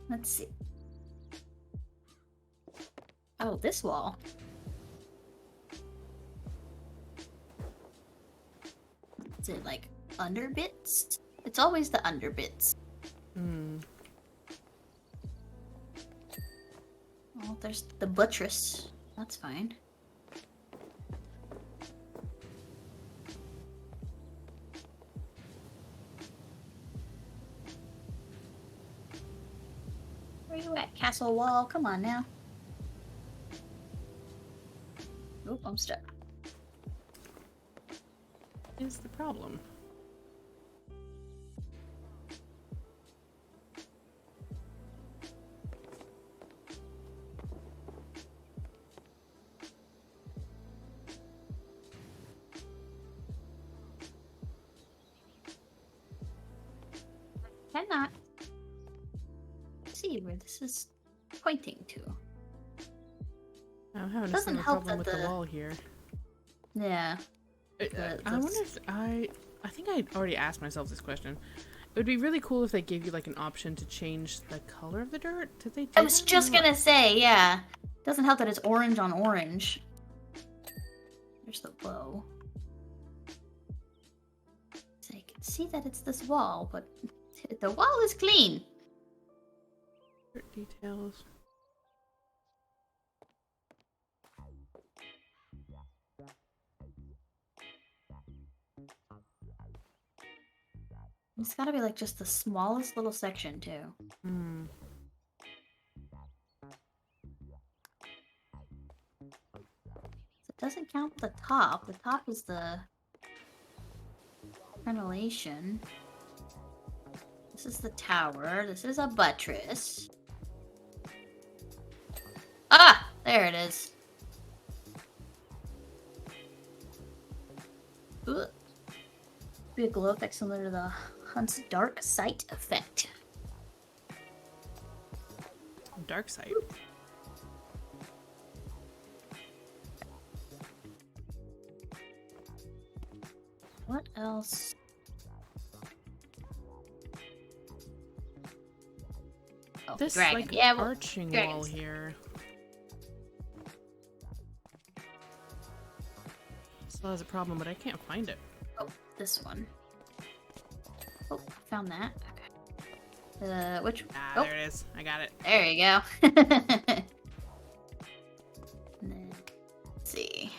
[SPEAKER 2] Let's see. Oh, this wall. Is it like under bits? It's always the under bits.
[SPEAKER 1] Hmm.
[SPEAKER 2] Oh, there's the buttress. That's fine. Where you at, castle wall? Come on now. Oop, I'm stuck.
[SPEAKER 1] Is the problem.
[SPEAKER 2] Cannot see where this is pointing to.
[SPEAKER 1] I'm having a
[SPEAKER 2] Doesn't
[SPEAKER 1] similar
[SPEAKER 2] help
[SPEAKER 1] problem
[SPEAKER 2] that
[SPEAKER 1] with the
[SPEAKER 2] the-
[SPEAKER 1] wall here.
[SPEAKER 2] Yeah.
[SPEAKER 1] I wonder if I think I already asked myself this question. It would be really cool if they gave you like an option to change the color of the dirt. Did they do
[SPEAKER 2] I was
[SPEAKER 1] that or
[SPEAKER 2] just
[SPEAKER 1] not?
[SPEAKER 2] gonna say, yeah. Doesn't help that it's orange on orange. There's the bow. So I can see that it's this wall, but the wall is clean.
[SPEAKER 1] Dirt details.
[SPEAKER 2] It's gotta be like just the smallest little section too.
[SPEAKER 1] Hmm.
[SPEAKER 2] It doesn't count the top. The top is the ventilation. This is the tower. This is a buttress. Ah! There it is. Ugh. Be a glow effect similar to the Hunt's dark sight effect.
[SPEAKER 1] Dark side.
[SPEAKER 2] What else? Oh,
[SPEAKER 1] This
[SPEAKER 2] dragon.
[SPEAKER 1] like
[SPEAKER 2] Yeah, well,
[SPEAKER 1] arching wall
[SPEAKER 2] dragons.
[SPEAKER 1] here. Still has a problem, but I can't find it.
[SPEAKER 2] Oh, this one. Oh, found that. Okay. Which?
[SPEAKER 1] Ah,
[SPEAKER 2] Oh,
[SPEAKER 1] there it is. I got it.
[SPEAKER 2] there you go. And then, let's see.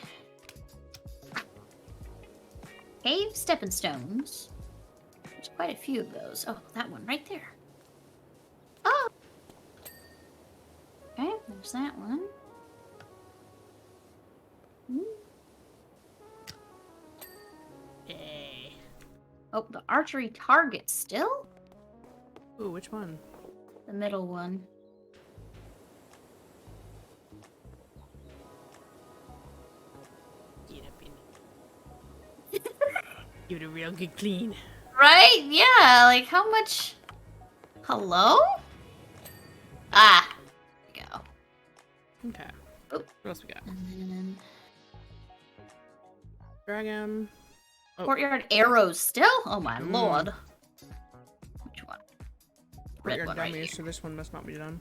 [SPEAKER 2] Cave stepping stones. There's quite a few of those. Oh, that one right there. There's that one.
[SPEAKER 1] Yay.
[SPEAKER 2] Oh, the archery target still?
[SPEAKER 1] Ooh, which one?
[SPEAKER 2] The middle one.
[SPEAKER 1] Get up in it. Give it a real good clean.
[SPEAKER 2] Right? Yeah, like how much... Hello? Ah. There we go.
[SPEAKER 1] Okay.
[SPEAKER 2] Oop.
[SPEAKER 1] What else we got?
[SPEAKER 2] And then...
[SPEAKER 1] Dragon. Oh.
[SPEAKER 2] Courtyard arrows still? Oh my lord. Which one? Red
[SPEAKER 1] Courtyard
[SPEAKER 2] one right
[SPEAKER 1] dummies,
[SPEAKER 2] here.
[SPEAKER 1] so this one must not be done.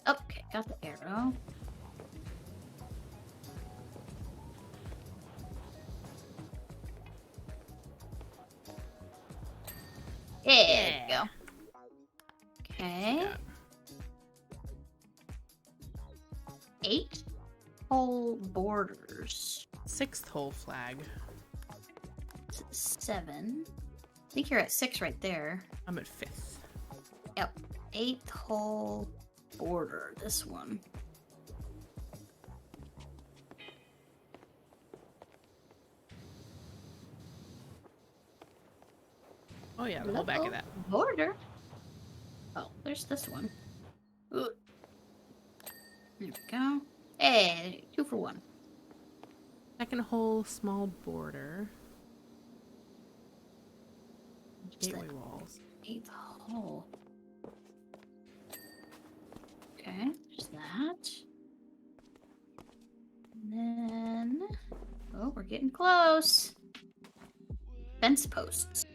[SPEAKER 2] Okay, got the arrow. There we go. Okay.
[SPEAKER 1] Yeah.
[SPEAKER 2] 8 whole borders.
[SPEAKER 1] 6th hole flag.
[SPEAKER 2] 7. I think you're at 6 right there.
[SPEAKER 1] I'm at 5th.
[SPEAKER 2] Yep. 8th whole border. This one.
[SPEAKER 1] Oh yeah, the whole back of that.
[SPEAKER 2] Border. Oh, there's this one. Ooh. There we go. Hey, 2 for 1.
[SPEAKER 1] 2nd hole, small border. Gateway walls.
[SPEAKER 2] 8th hole. Okay, there's that. And then... Oh, we're getting close. Fence posts.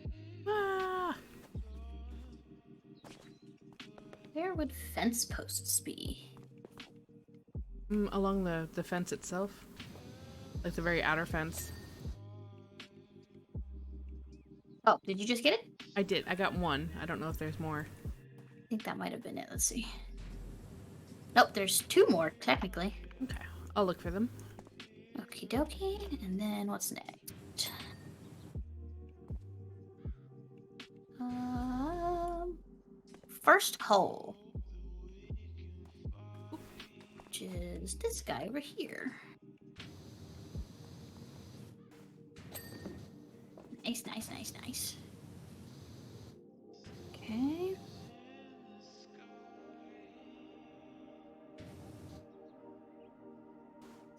[SPEAKER 1] Ah!
[SPEAKER 2] Where would fence posts be?
[SPEAKER 1] Along the fence itself. Like the very outer fence.
[SPEAKER 2] Oh, did you just get it?
[SPEAKER 1] I did. I got one. I don't know if there's more.
[SPEAKER 2] I think that might have been it. Let's see. Nope, there's 2 more, technically.
[SPEAKER 1] Okay. I'll look for them.
[SPEAKER 2] Okie dokie. And then what's next? First hole. Which is this guy over here. Nice, nice, nice, nice. Okay.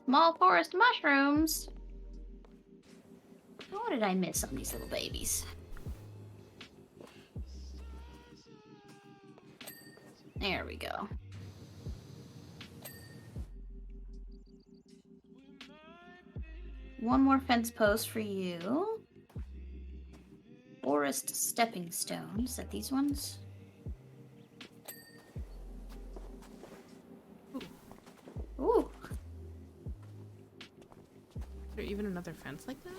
[SPEAKER 2] Small forest mushrooms. What did I miss on these little babies? There we go. One more fence post for you. Forest stepping stones. Is that these ones? Ooh.
[SPEAKER 1] Is there even another fence like that?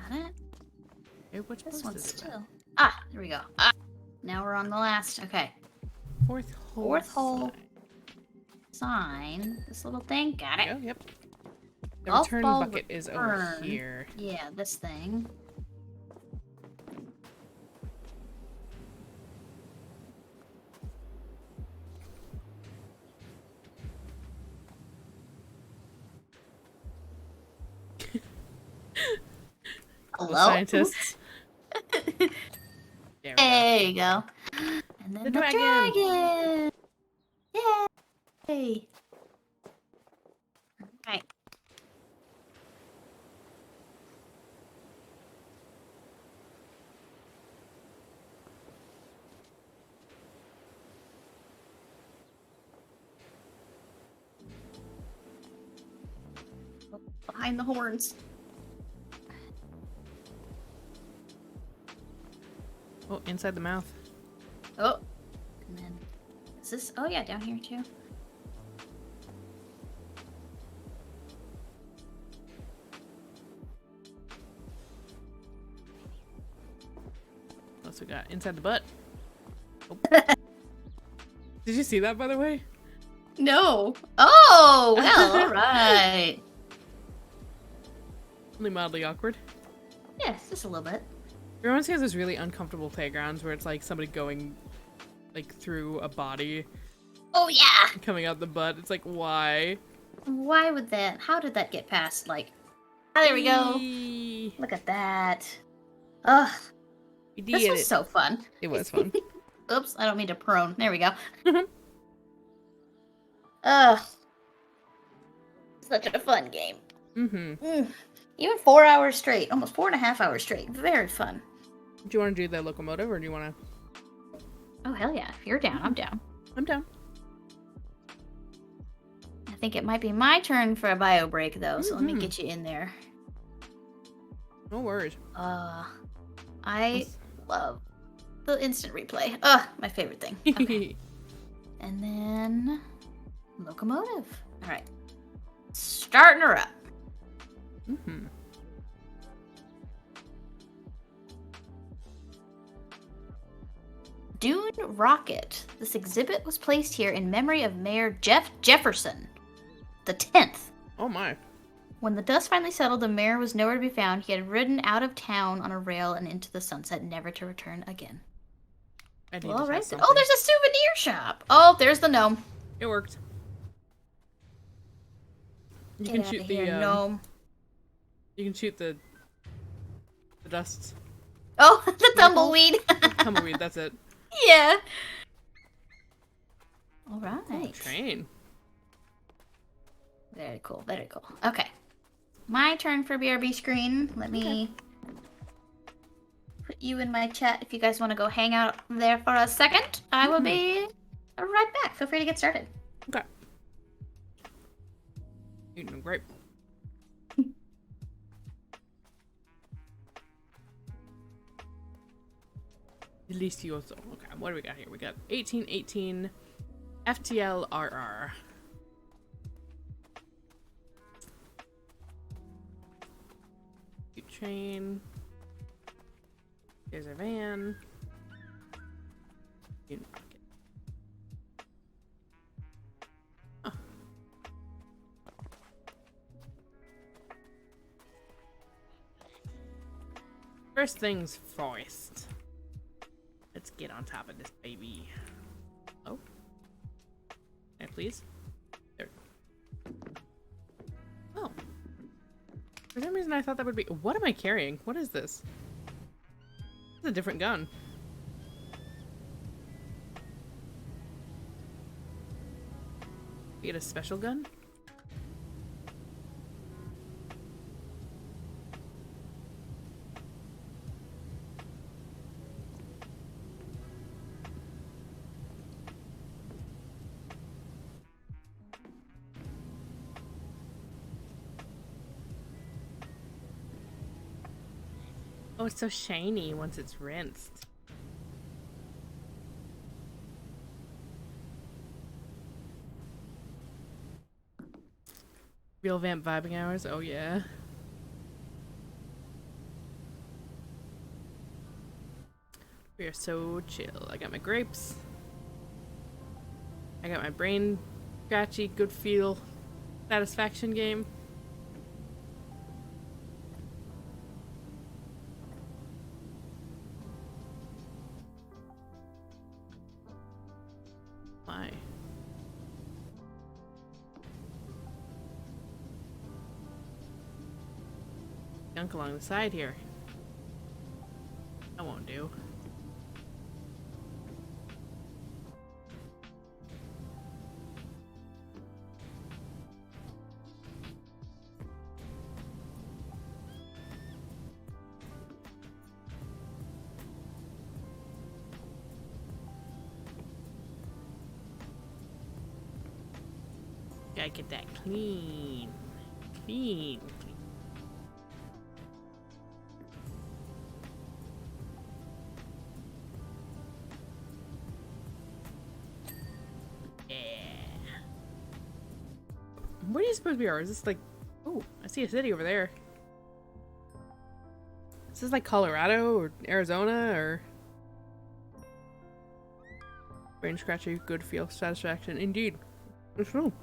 [SPEAKER 2] Got it.
[SPEAKER 1] Hey, which
[SPEAKER 2] This
[SPEAKER 1] post
[SPEAKER 2] one's
[SPEAKER 1] is it?
[SPEAKER 2] still. Ah, there we go. Ah, now we're on the last. Okay.
[SPEAKER 1] 4th hole.
[SPEAKER 2] 4th hole
[SPEAKER 1] sign.
[SPEAKER 2] sign. This little thing. Got it.
[SPEAKER 1] Oh, yep. The
[SPEAKER 2] Golf
[SPEAKER 1] return
[SPEAKER 2] ball
[SPEAKER 1] bucket is over
[SPEAKER 2] return.
[SPEAKER 1] here.
[SPEAKER 2] Yeah, this thing.
[SPEAKER 1] The
[SPEAKER 2] Hello?
[SPEAKER 1] scientists. There we go.
[SPEAKER 2] There you go. And then
[SPEAKER 1] The
[SPEAKER 2] the
[SPEAKER 1] dragon.
[SPEAKER 2] dragon. Yay. Alright. Behind the horns.
[SPEAKER 1] Oh, inside the mouth.
[SPEAKER 2] Oh. And then is this oh yeah, down here too.
[SPEAKER 1] What else we got? Inside the butt. Oh. Did you see that, by the way?
[SPEAKER 2] No. Oh, well, alright.
[SPEAKER 1] Only mildly awkward.
[SPEAKER 2] Yes, just a little bit.
[SPEAKER 1] It reminds me of those really uncomfortable playgrounds where it's like somebody going like through a body
[SPEAKER 2] Oh yeah!
[SPEAKER 1] and coming out the butt. It's like, why?
[SPEAKER 2] Why would that? How did that get past? Like, oh, there we go.
[SPEAKER 1] Eee.
[SPEAKER 2] Look at that. Ugh,
[SPEAKER 1] We did
[SPEAKER 2] this was
[SPEAKER 1] it.
[SPEAKER 2] so fun.
[SPEAKER 1] It was fun.
[SPEAKER 2] Oops, I don't mean to prone. There we go. Ugh. Such a fun game.
[SPEAKER 1] Mm-hmm.
[SPEAKER 2] Even 4 hours straight, almost 4.5 hours straight. Very fun.
[SPEAKER 1] Do you want to do the locomotive, or do you want to?
[SPEAKER 2] Oh, hell yeah. If you're down, I'm down.
[SPEAKER 1] I'm down.
[SPEAKER 2] I think it might be my turn for a bio break, though, so let me get you in there.
[SPEAKER 1] No worries.
[SPEAKER 2] I love the instant replay. My favorite thing. Okay. And then locomotive. All right. Starting her up.
[SPEAKER 1] Mm-hmm.
[SPEAKER 2] Dune Rocket. This exhibit was placed here in memory of Mayor Jeff Jefferson, the 10th.
[SPEAKER 1] Oh my.
[SPEAKER 2] When the dust finally settled, the mayor was nowhere to be found. He had ridden out of town on a rail and into the sunset, never to return again.
[SPEAKER 1] Well,
[SPEAKER 2] all right. Oh, there's a souvenir shop. Oh, there's the gnome.
[SPEAKER 1] It worked. You
[SPEAKER 2] Get
[SPEAKER 1] can
[SPEAKER 2] out
[SPEAKER 1] shoot
[SPEAKER 2] of
[SPEAKER 1] the
[SPEAKER 2] here, gnome.
[SPEAKER 1] You can shoot the dust.
[SPEAKER 2] Oh, the tumbleweed.
[SPEAKER 1] Tumbleweed. That's it.
[SPEAKER 2] Yeah. All right.
[SPEAKER 1] Oh, train.
[SPEAKER 2] Very cool. Very cool. Okay. My turn for BRB screen. Let me put you in my chat if you guys want to go hang out there for a second. I will be right back. Feel free to get started.
[SPEAKER 1] Okay. Eating a grape. Delicioso. Okay, what do we got here? We got 1818 FTLRR. Train. There's our van. Rocket. Oh. First things first. Let's get on top of this baby. Oh. Can I please? There. Oh. For some reason I thought that would be- What am I carrying? What is this? This is a different gun. We get a special gun? Oh, it's so shiny once it's rinsed. Real vamp vibing hours? Oh yeah. We are so chill. I got my grapes. I got my brain scratchy, good feel, satisfaction game. My. Gunk along the side here. That won't do. Gotta get that clean. Clean. Yeah. Where do you suppose we are? Is this like... Oh, I see a city over there. Is this like Colorado or Arizona or... Brain scratchy, good feel, satisfaction. Indeed. It's true.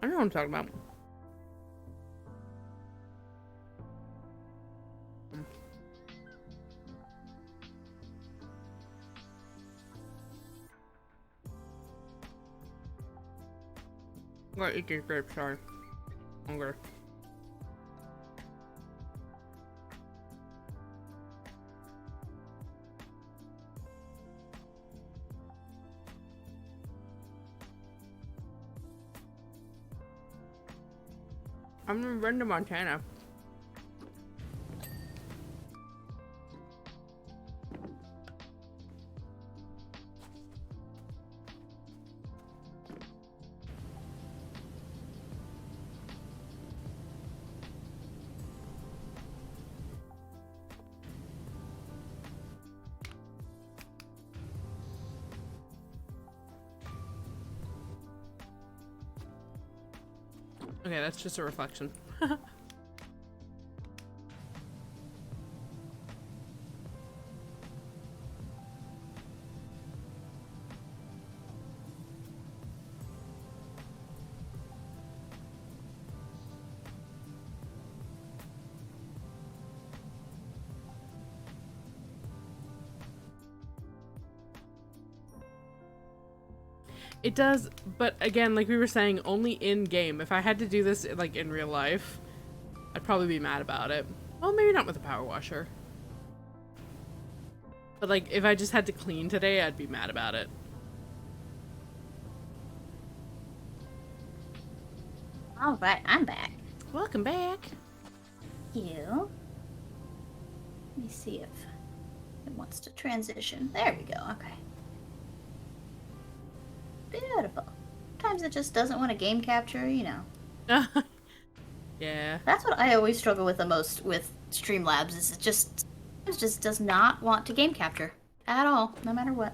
[SPEAKER 1] I know what I'm talking about. What eat these grapes? Sorry. Hunger. I'm gonna run to Montana. Okay, that's just a reflection. It does, but again, like we were saying, only in-game. If I had to do this, like, in real life, I'd probably be mad about it. Well, maybe not with a power washer. But, like, if I just had to clean today, I'd be mad about it.
[SPEAKER 2] Alright, I'm back.
[SPEAKER 1] Welcome back.
[SPEAKER 2] You. Let me see if it wants to transition. There we go, okay. Beautiful. Sometimes it just doesn't want to game capture, you know.
[SPEAKER 1] Yeah.
[SPEAKER 2] That's what I always struggle with the most with Streamlabs, is it just does not want to game capture at all, no matter what.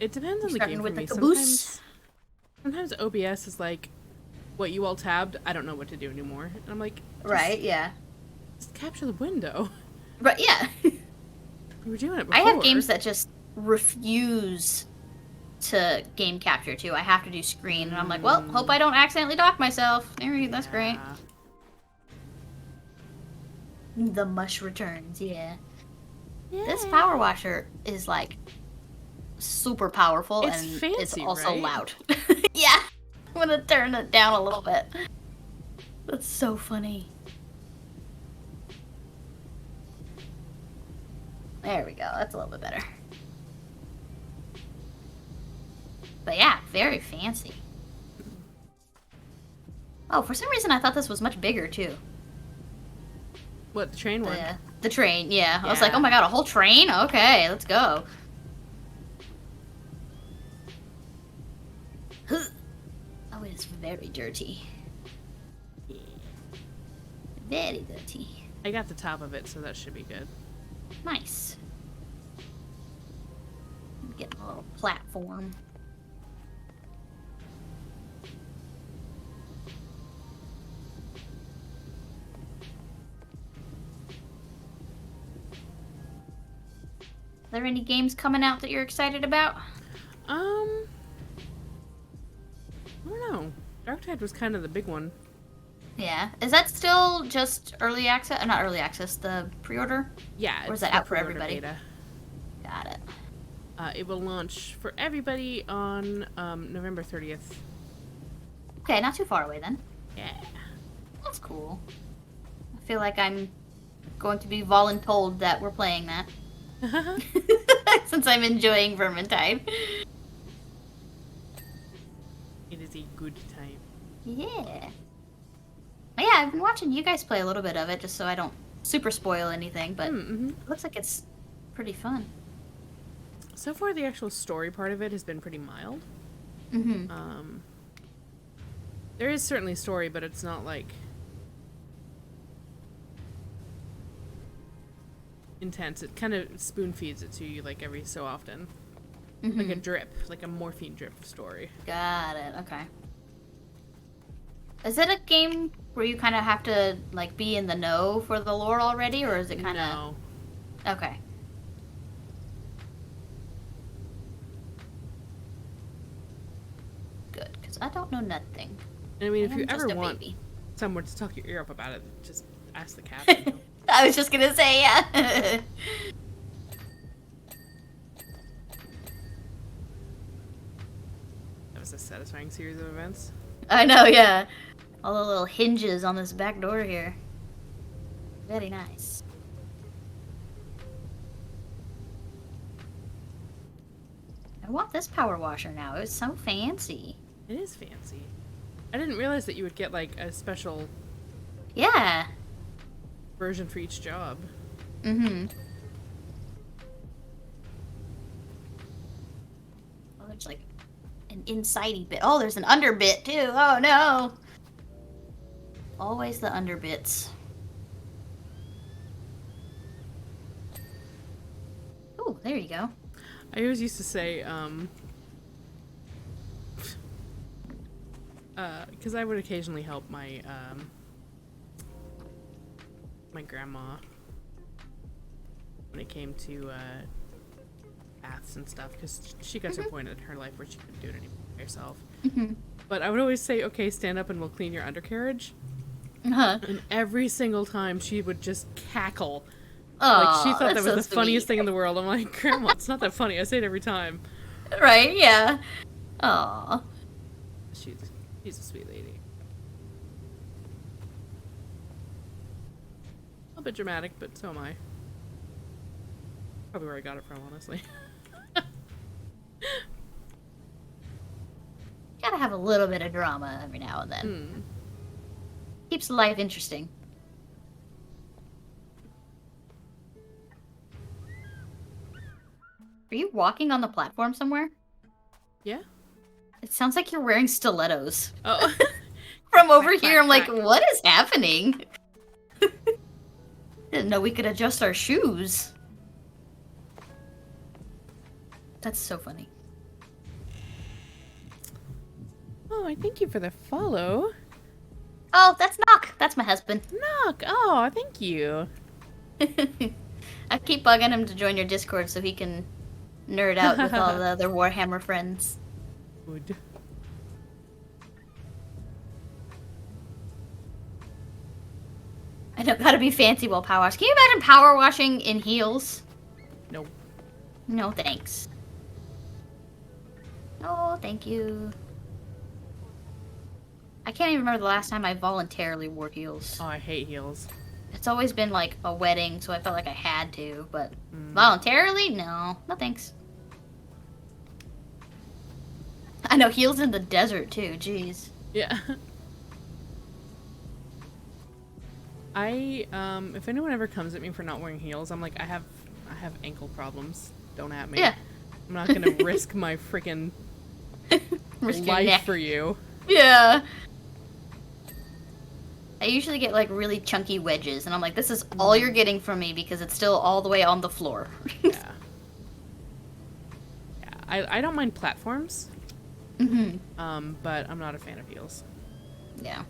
[SPEAKER 1] It depends on the
[SPEAKER 2] Starting
[SPEAKER 1] game
[SPEAKER 2] with
[SPEAKER 1] for me.
[SPEAKER 2] the caboose.
[SPEAKER 1] Sometimes OBS is like, what you all tabbed, I don't know what to do anymore. And I'm like,
[SPEAKER 2] Right, yeah.
[SPEAKER 1] just capture the window.
[SPEAKER 2] Right, yeah.
[SPEAKER 1] You were doing it before.
[SPEAKER 2] I have games that just refuse to game capture too. I have to do screen, and I'm like, well, hope I don't accidentally dock myself. There, that's great. The mush returns, yeah. This power washer is like super powerful,
[SPEAKER 1] It's
[SPEAKER 2] and
[SPEAKER 1] fancy,
[SPEAKER 2] it's also
[SPEAKER 1] right?
[SPEAKER 2] loud. Yeah, I'm gonna turn it down a little bit. That's so funny. There we go. That's a little bit better. But yeah, very fancy. Oh, for some reason I thought this was much bigger too.
[SPEAKER 1] What, the train one?
[SPEAKER 2] The train, yeah. I was
[SPEAKER 1] Yeah.
[SPEAKER 2] like, oh my god, a whole train? Okay, let's go. Oh, it is very dirty. Very dirty.
[SPEAKER 1] I got the top of it, so that should be good.
[SPEAKER 2] Nice. Get a little platform. Are there any games coming out that you're excited about?
[SPEAKER 1] I don't know. Darktide was kind of the big one.
[SPEAKER 2] Yeah. Is that still just early access? Not early access, the pre-order?
[SPEAKER 1] Yeah.
[SPEAKER 2] Or is
[SPEAKER 1] it's
[SPEAKER 2] that
[SPEAKER 1] the
[SPEAKER 2] out for
[SPEAKER 1] pre-order
[SPEAKER 2] everybody?
[SPEAKER 1] beta.
[SPEAKER 2] Got it.
[SPEAKER 1] It will launch for everybody on November 30th.
[SPEAKER 2] Okay, not too far away then.
[SPEAKER 1] Yeah.
[SPEAKER 2] That's cool. I feel like I'm going to be voluntold that we're playing that. Since I'm enjoying Vermintide.
[SPEAKER 1] It is a good time.
[SPEAKER 2] Yeah. But yeah, I've been watching you guys play a little bit of it just so I don't super spoil anything, but it looks like it's pretty fun.
[SPEAKER 1] So far, the actual story part of it has been pretty mild.
[SPEAKER 2] Mm-hmm.
[SPEAKER 1] There is certainly story, but it's not like intense. It kind of spoon feeds it to you like every so often. Like a drip, like a morphine drip of story.
[SPEAKER 2] Got it, okay. Is it a game where you kind of have to like be in the know for the lore already, or is it kind of...
[SPEAKER 1] No.
[SPEAKER 2] Okay. Good, because I don't know nothing.
[SPEAKER 1] And I mean, if
[SPEAKER 2] I'm
[SPEAKER 1] you
[SPEAKER 2] just
[SPEAKER 1] ever
[SPEAKER 2] a
[SPEAKER 1] want
[SPEAKER 2] baby.
[SPEAKER 1] someone to talk your ear up about it, just ask the captain.
[SPEAKER 2] I was just gonna say, yeah. That
[SPEAKER 1] was just a satisfying series of events.
[SPEAKER 2] I know, yeah. All the little hinges on this back door here. Very nice. I want this power washer now. It's so fancy.
[SPEAKER 1] It is fancy. I didn't realize that you would get like a special
[SPEAKER 2] Yeah.
[SPEAKER 1] version for each job.
[SPEAKER 2] Mm-hmm. Oh, there's like an insidey bit. Oh, there's an under bit too. Oh no. Always the under bits. Oh, there you go.
[SPEAKER 1] I always used to say, because I would occasionally help my, my grandma when it came to, baths and stuff, because she got to a point in her life where she couldn't do it anymore herself. But I would always say, okay, stand up and we'll clean your undercarriage. And every single time she would just cackle. Like, she thought that was the funniest thing in the world. I'm like, Grandma, it's not that funny. I say it every time.
[SPEAKER 2] Right, yeah. Aww.
[SPEAKER 1] She's a sweet lady. A little bit dramatic, but so am I. Probably where I got it from, honestly.
[SPEAKER 2] Gotta have a little bit of drama every now and then. Keeps life interesting. Are you walking on the platform somewhere?
[SPEAKER 1] Yeah?
[SPEAKER 2] It sounds like you're wearing stilettos.
[SPEAKER 1] Oh.
[SPEAKER 2] From over
[SPEAKER 1] Crack,
[SPEAKER 2] here, I'm
[SPEAKER 1] crack,
[SPEAKER 2] like, what is happening? Didn't know we could adjust our shoes. That's so funny.
[SPEAKER 1] Oh, I thank you for the follow.
[SPEAKER 2] Oh, that's Knock. That's my husband.
[SPEAKER 1] Knock! Oh, thank you.
[SPEAKER 2] I keep bugging him to join your Discord so he can nerd out with all the other Warhammer friends.
[SPEAKER 1] Good.
[SPEAKER 2] I know, gotta be fancy while power wash. Can you imagine power washing in heels?
[SPEAKER 1] No.
[SPEAKER 2] No, thanks. No, thank you. I can't even remember the last time I voluntarily wore heels.
[SPEAKER 1] Oh, I hate heels.
[SPEAKER 2] It's always been like a wedding, so I felt like I had to, but voluntarily? No. No thanks. I know, heels in the desert too, jeez.
[SPEAKER 1] Yeah. If anyone ever comes at me for not wearing heels, I'm like, I have ankle problems. Don't at me.
[SPEAKER 2] Yeah.
[SPEAKER 1] I'm not gonna risk my freaking life for you.
[SPEAKER 2] Yeah. I usually get like really chunky wedges, and I'm like, this is all you're getting from me because it's still all the way on the floor.
[SPEAKER 1] Yeah. Yeah. I don't mind platforms. But I'm not a fan of heels.
[SPEAKER 2] Yeah.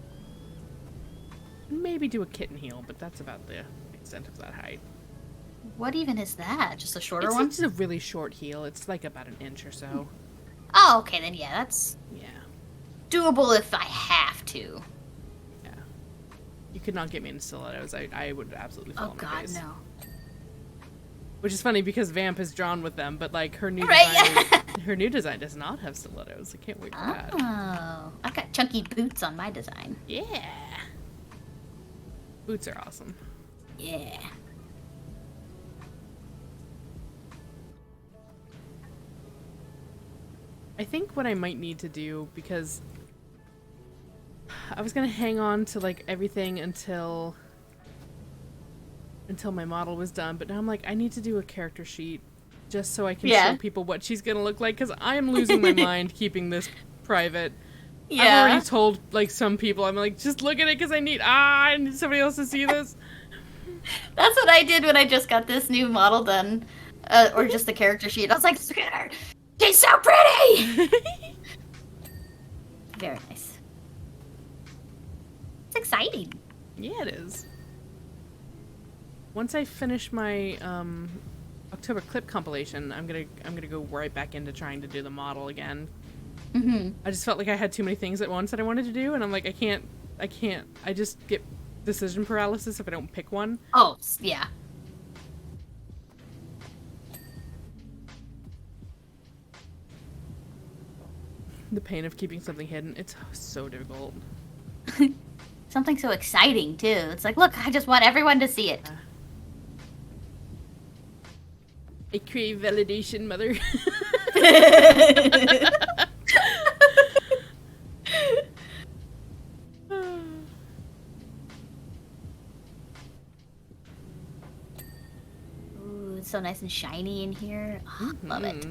[SPEAKER 1] Maybe do a kitten heel, but that's about the extent of that height.
[SPEAKER 2] What even is that? Just a shorter
[SPEAKER 1] It's
[SPEAKER 2] one?
[SPEAKER 1] just a really short heel. It's like about an inch or so.
[SPEAKER 2] Oh, okay, then yeah, that's
[SPEAKER 1] Yeah.
[SPEAKER 2] doable if I have to.
[SPEAKER 1] Yeah. You could not get me into stilettos. I would absolutely fall
[SPEAKER 2] Oh
[SPEAKER 1] on my
[SPEAKER 2] god,
[SPEAKER 1] face.
[SPEAKER 2] no.
[SPEAKER 1] Which is funny because Vamp is drawn with them, but like her new
[SPEAKER 2] Right,
[SPEAKER 1] design, her new design does not have stilettos. I can't wait for that.
[SPEAKER 2] Oh, I've got chunky boots on my design.
[SPEAKER 1] Yeah. Boots are awesome.
[SPEAKER 2] Yeah.
[SPEAKER 1] I think what I might need to do, because I was gonna hang on to like everything until my model was done, but now I'm like, I need to do a character sheet just so I can show people what she's gonna look like, because I am losing my mind keeping this private.
[SPEAKER 2] Yeah.
[SPEAKER 1] I've already told like some people, I'm like, just look at it because I need somebody else to see this.
[SPEAKER 2] That's what I did when I just got this new model done. Or just the character sheet. I was like, look at her! She's so pretty! Very nice. It's exciting.
[SPEAKER 1] Yeah, it is. Once I finish my October clip compilation, I'm gonna go right back into trying to do the model again. I just felt like I had too many things at once that I wanted to do, and I'm like, I can't. I just get decision paralysis if I don't pick one.
[SPEAKER 2] Oh, yeah.
[SPEAKER 1] The pain of keeping something hidden. It's so difficult.
[SPEAKER 2] Something so exciting, too. It's like, look, I just want everyone to see it.
[SPEAKER 1] I crave validation, mother.
[SPEAKER 2] Ooh, it's so nice and shiny in here. Oh, love it.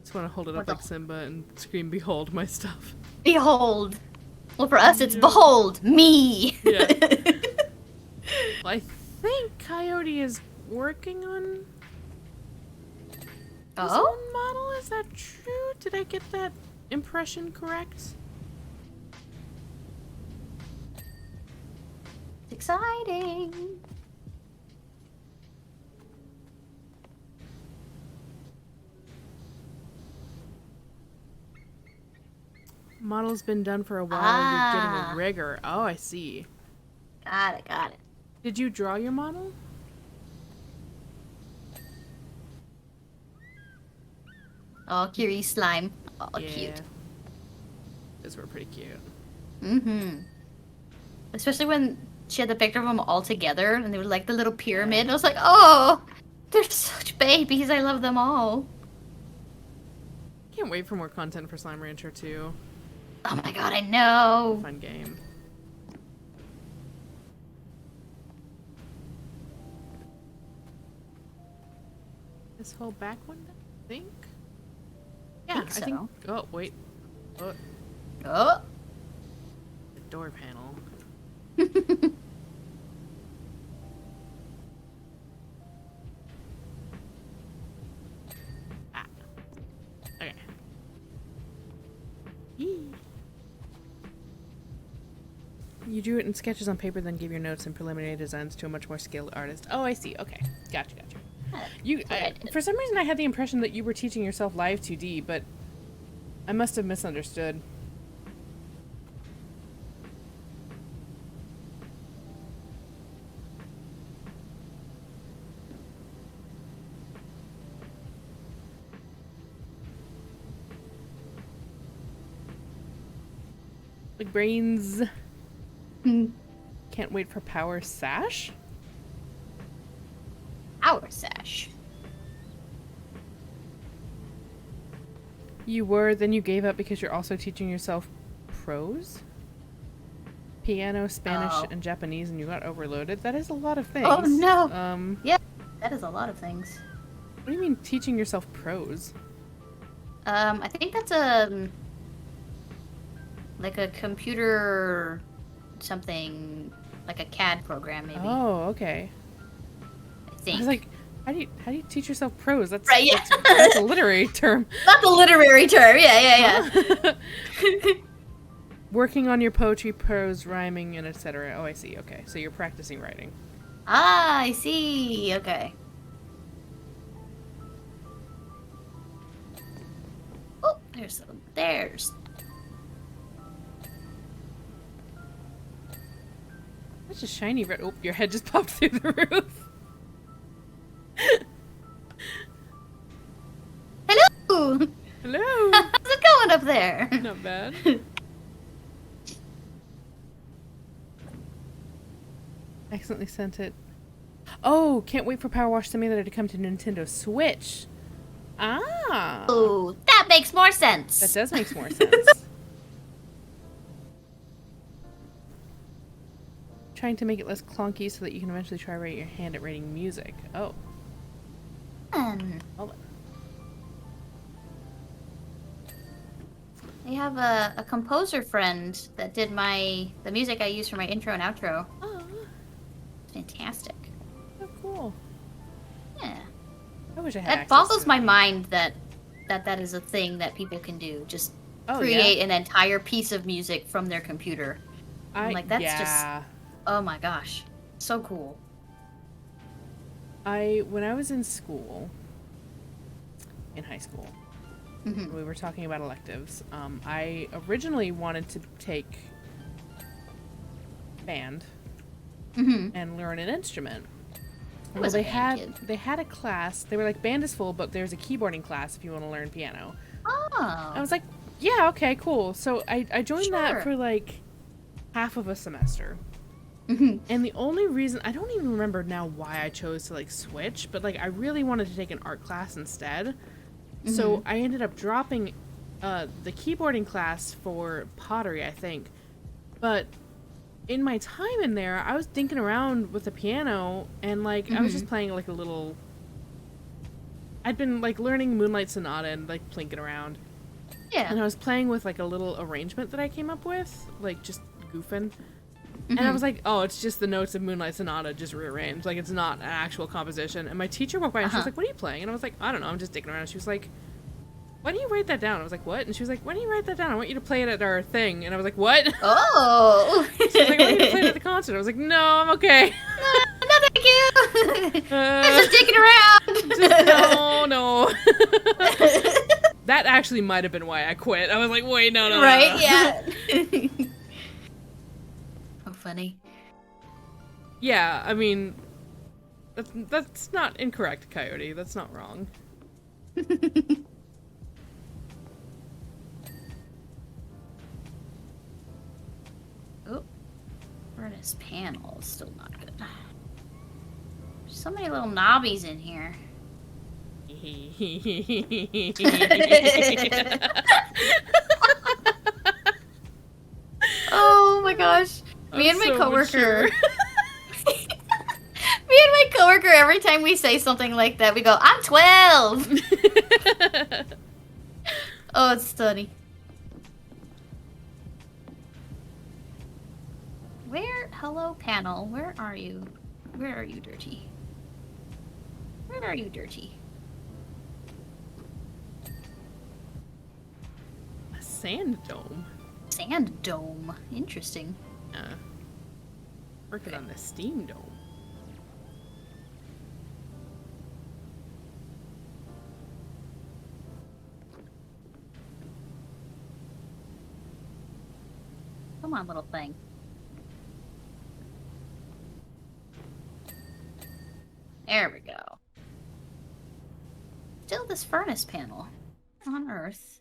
[SPEAKER 1] Just want to hold it up like Simba and scream, "Behold my stuff."
[SPEAKER 2] Behold. Well, for us, it's behold me.
[SPEAKER 1] Yeah. Well, I think Coyote is working on his own model. Is that true? Did I get that impression correct?
[SPEAKER 2] It's exciting.
[SPEAKER 1] Model's been done for a while. You're getting a rigger. Oh, I see.
[SPEAKER 2] Got it, got it.
[SPEAKER 1] Did you draw your model?
[SPEAKER 2] Oh, Kiri slime. Oh,
[SPEAKER 1] yeah.
[SPEAKER 2] Cute.
[SPEAKER 1] Those were pretty cute.
[SPEAKER 2] Mm-hmm. Especially when she had the picture of them all together, and they were like the little pyramid. I was like, oh, they're such babies. I love them all.
[SPEAKER 1] Can't wait for more content for Slime Rancher 2.
[SPEAKER 2] Oh my god, I know.
[SPEAKER 1] Fun game. This whole back window, I think? Yeah, I think. Oh, wait. Oh.
[SPEAKER 2] Oh.
[SPEAKER 1] The door panel. Ah. Okay. Yee. You drew it in sketches on paper, then gave your notes and preliminary designs to a much more skilled artist. Oh, I see. Okay. Gotcha. For some reason I had the impression that you were teaching yourself live 2D, but I must have misunderstood. Like brains. Can't wait for Power Sash?
[SPEAKER 2] Power Sash.
[SPEAKER 1] You were, then you gave up because you're also teaching yourself prose? Piano, Spanish, and Japanese, and you got overloaded? That is a lot of things.
[SPEAKER 2] Oh no! Yeah, that is a lot of things.
[SPEAKER 1] What do you mean teaching yourself prose?
[SPEAKER 2] I think that's like a computer something, like a CAD program maybe.
[SPEAKER 1] Oh, okay.
[SPEAKER 2] I think.
[SPEAKER 1] I was like, how do you teach yourself prose? That's
[SPEAKER 2] right, yeah.
[SPEAKER 1] that's a literary term.
[SPEAKER 2] Not the literary term. Yeah.
[SPEAKER 1] Working on your poetry, prose, rhyming, and etc. Oh, I see. Okay, so you're practicing writing.
[SPEAKER 2] Ah, I see. Okay. Oh, there's.
[SPEAKER 1] That's a shiny red. Oh, your head just popped through the roof.
[SPEAKER 2] Hello.
[SPEAKER 1] Hello.
[SPEAKER 2] How's it going up there?
[SPEAKER 1] Not bad. Accidentally sent it. Oh, can't wait for Power Wash Simulator to come to Nintendo Switch. Ah.
[SPEAKER 2] Oh, that makes more sense.
[SPEAKER 1] That does make more sense. Trying to make it less clunky so that you can eventually try your hand at writing music. Oh. Hold on.
[SPEAKER 2] I have a composer friend that did the music I use for my intro and outro.
[SPEAKER 1] Oh.
[SPEAKER 2] Fantastic.
[SPEAKER 1] Oh, cool.
[SPEAKER 2] Yeah.
[SPEAKER 1] I wish I had
[SPEAKER 2] That
[SPEAKER 1] access
[SPEAKER 2] boggles
[SPEAKER 1] to
[SPEAKER 2] my
[SPEAKER 1] it.
[SPEAKER 2] mind that is a thing that people can do. Just create an entire piece of music from their computer. I'm like, that's just... Oh my gosh. So cool.
[SPEAKER 1] When I was in school, in high school,
[SPEAKER 2] Mm-hmm.
[SPEAKER 1] we were talking about electives. I originally wanted to take band
[SPEAKER 2] Mm-hmm.
[SPEAKER 1] and learn an instrument. Well,
[SPEAKER 2] was a
[SPEAKER 1] they
[SPEAKER 2] band
[SPEAKER 1] had
[SPEAKER 2] kid.
[SPEAKER 1] they had a class. They were like, band is full, but there's a keyboarding class if you want to learn piano.
[SPEAKER 2] Oh.
[SPEAKER 1] I was like, yeah, okay, cool. So I joined that
[SPEAKER 2] Sure.
[SPEAKER 1] for like half of a semester.
[SPEAKER 2] Mhm.
[SPEAKER 1] And the only reason, I don't even remember now why I chose to like switch, but like I really wanted to take an art class instead. So I ended up dropping the keyboarding class for pottery, I think. But in my time in there, I was dinking around with the piano and like I was just playing like a little. I'd been like learning Moonlight Sonata and like plinking around.
[SPEAKER 2] Yeah.
[SPEAKER 1] And I was playing with like a little arrangement that I came up with, like just goofing. And I was like, oh, it's just the notes of Moonlight Sonata just rearranged. Like, it's not an actual composition. And my teacher walked by and she was like, what are you playing? And I was like, I don't know, I'm just dicking around. And she was like, why don't you write that down? I was like, what? And she was like, why don't you write that down? I want you to play it at our thing. And I was like, what?
[SPEAKER 2] Oh.
[SPEAKER 1] She was like, I want you to play it at the concert. I was like, no, I'm okay.
[SPEAKER 2] No, thank you. I'm just dicking around.
[SPEAKER 1] No. That actually might have been why I quit. I was like, wait, no.
[SPEAKER 2] Right? Yeah. Oh, funny.
[SPEAKER 1] Yeah, I mean, that's not incorrect, Coyote. That's not wrong.
[SPEAKER 2] Oh, furnace panel is still not good. There's so many little knobbies in here. Oh my gosh. Me and my
[SPEAKER 1] so
[SPEAKER 2] coworker. Me and my coworker, every time we say something like that, we go, I'm 12! Oh, it's funny. Hello, panel, where are you? Where are you, Dirty? Where are you, Dirty?
[SPEAKER 1] A sand dome.
[SPEAKER 2] Sand dome. Interesting.
[SPEAKER 1] Working on the steam dome.
[SPEAKER 2] Come on, little thing. There we go. Still this furnace panel on Earth.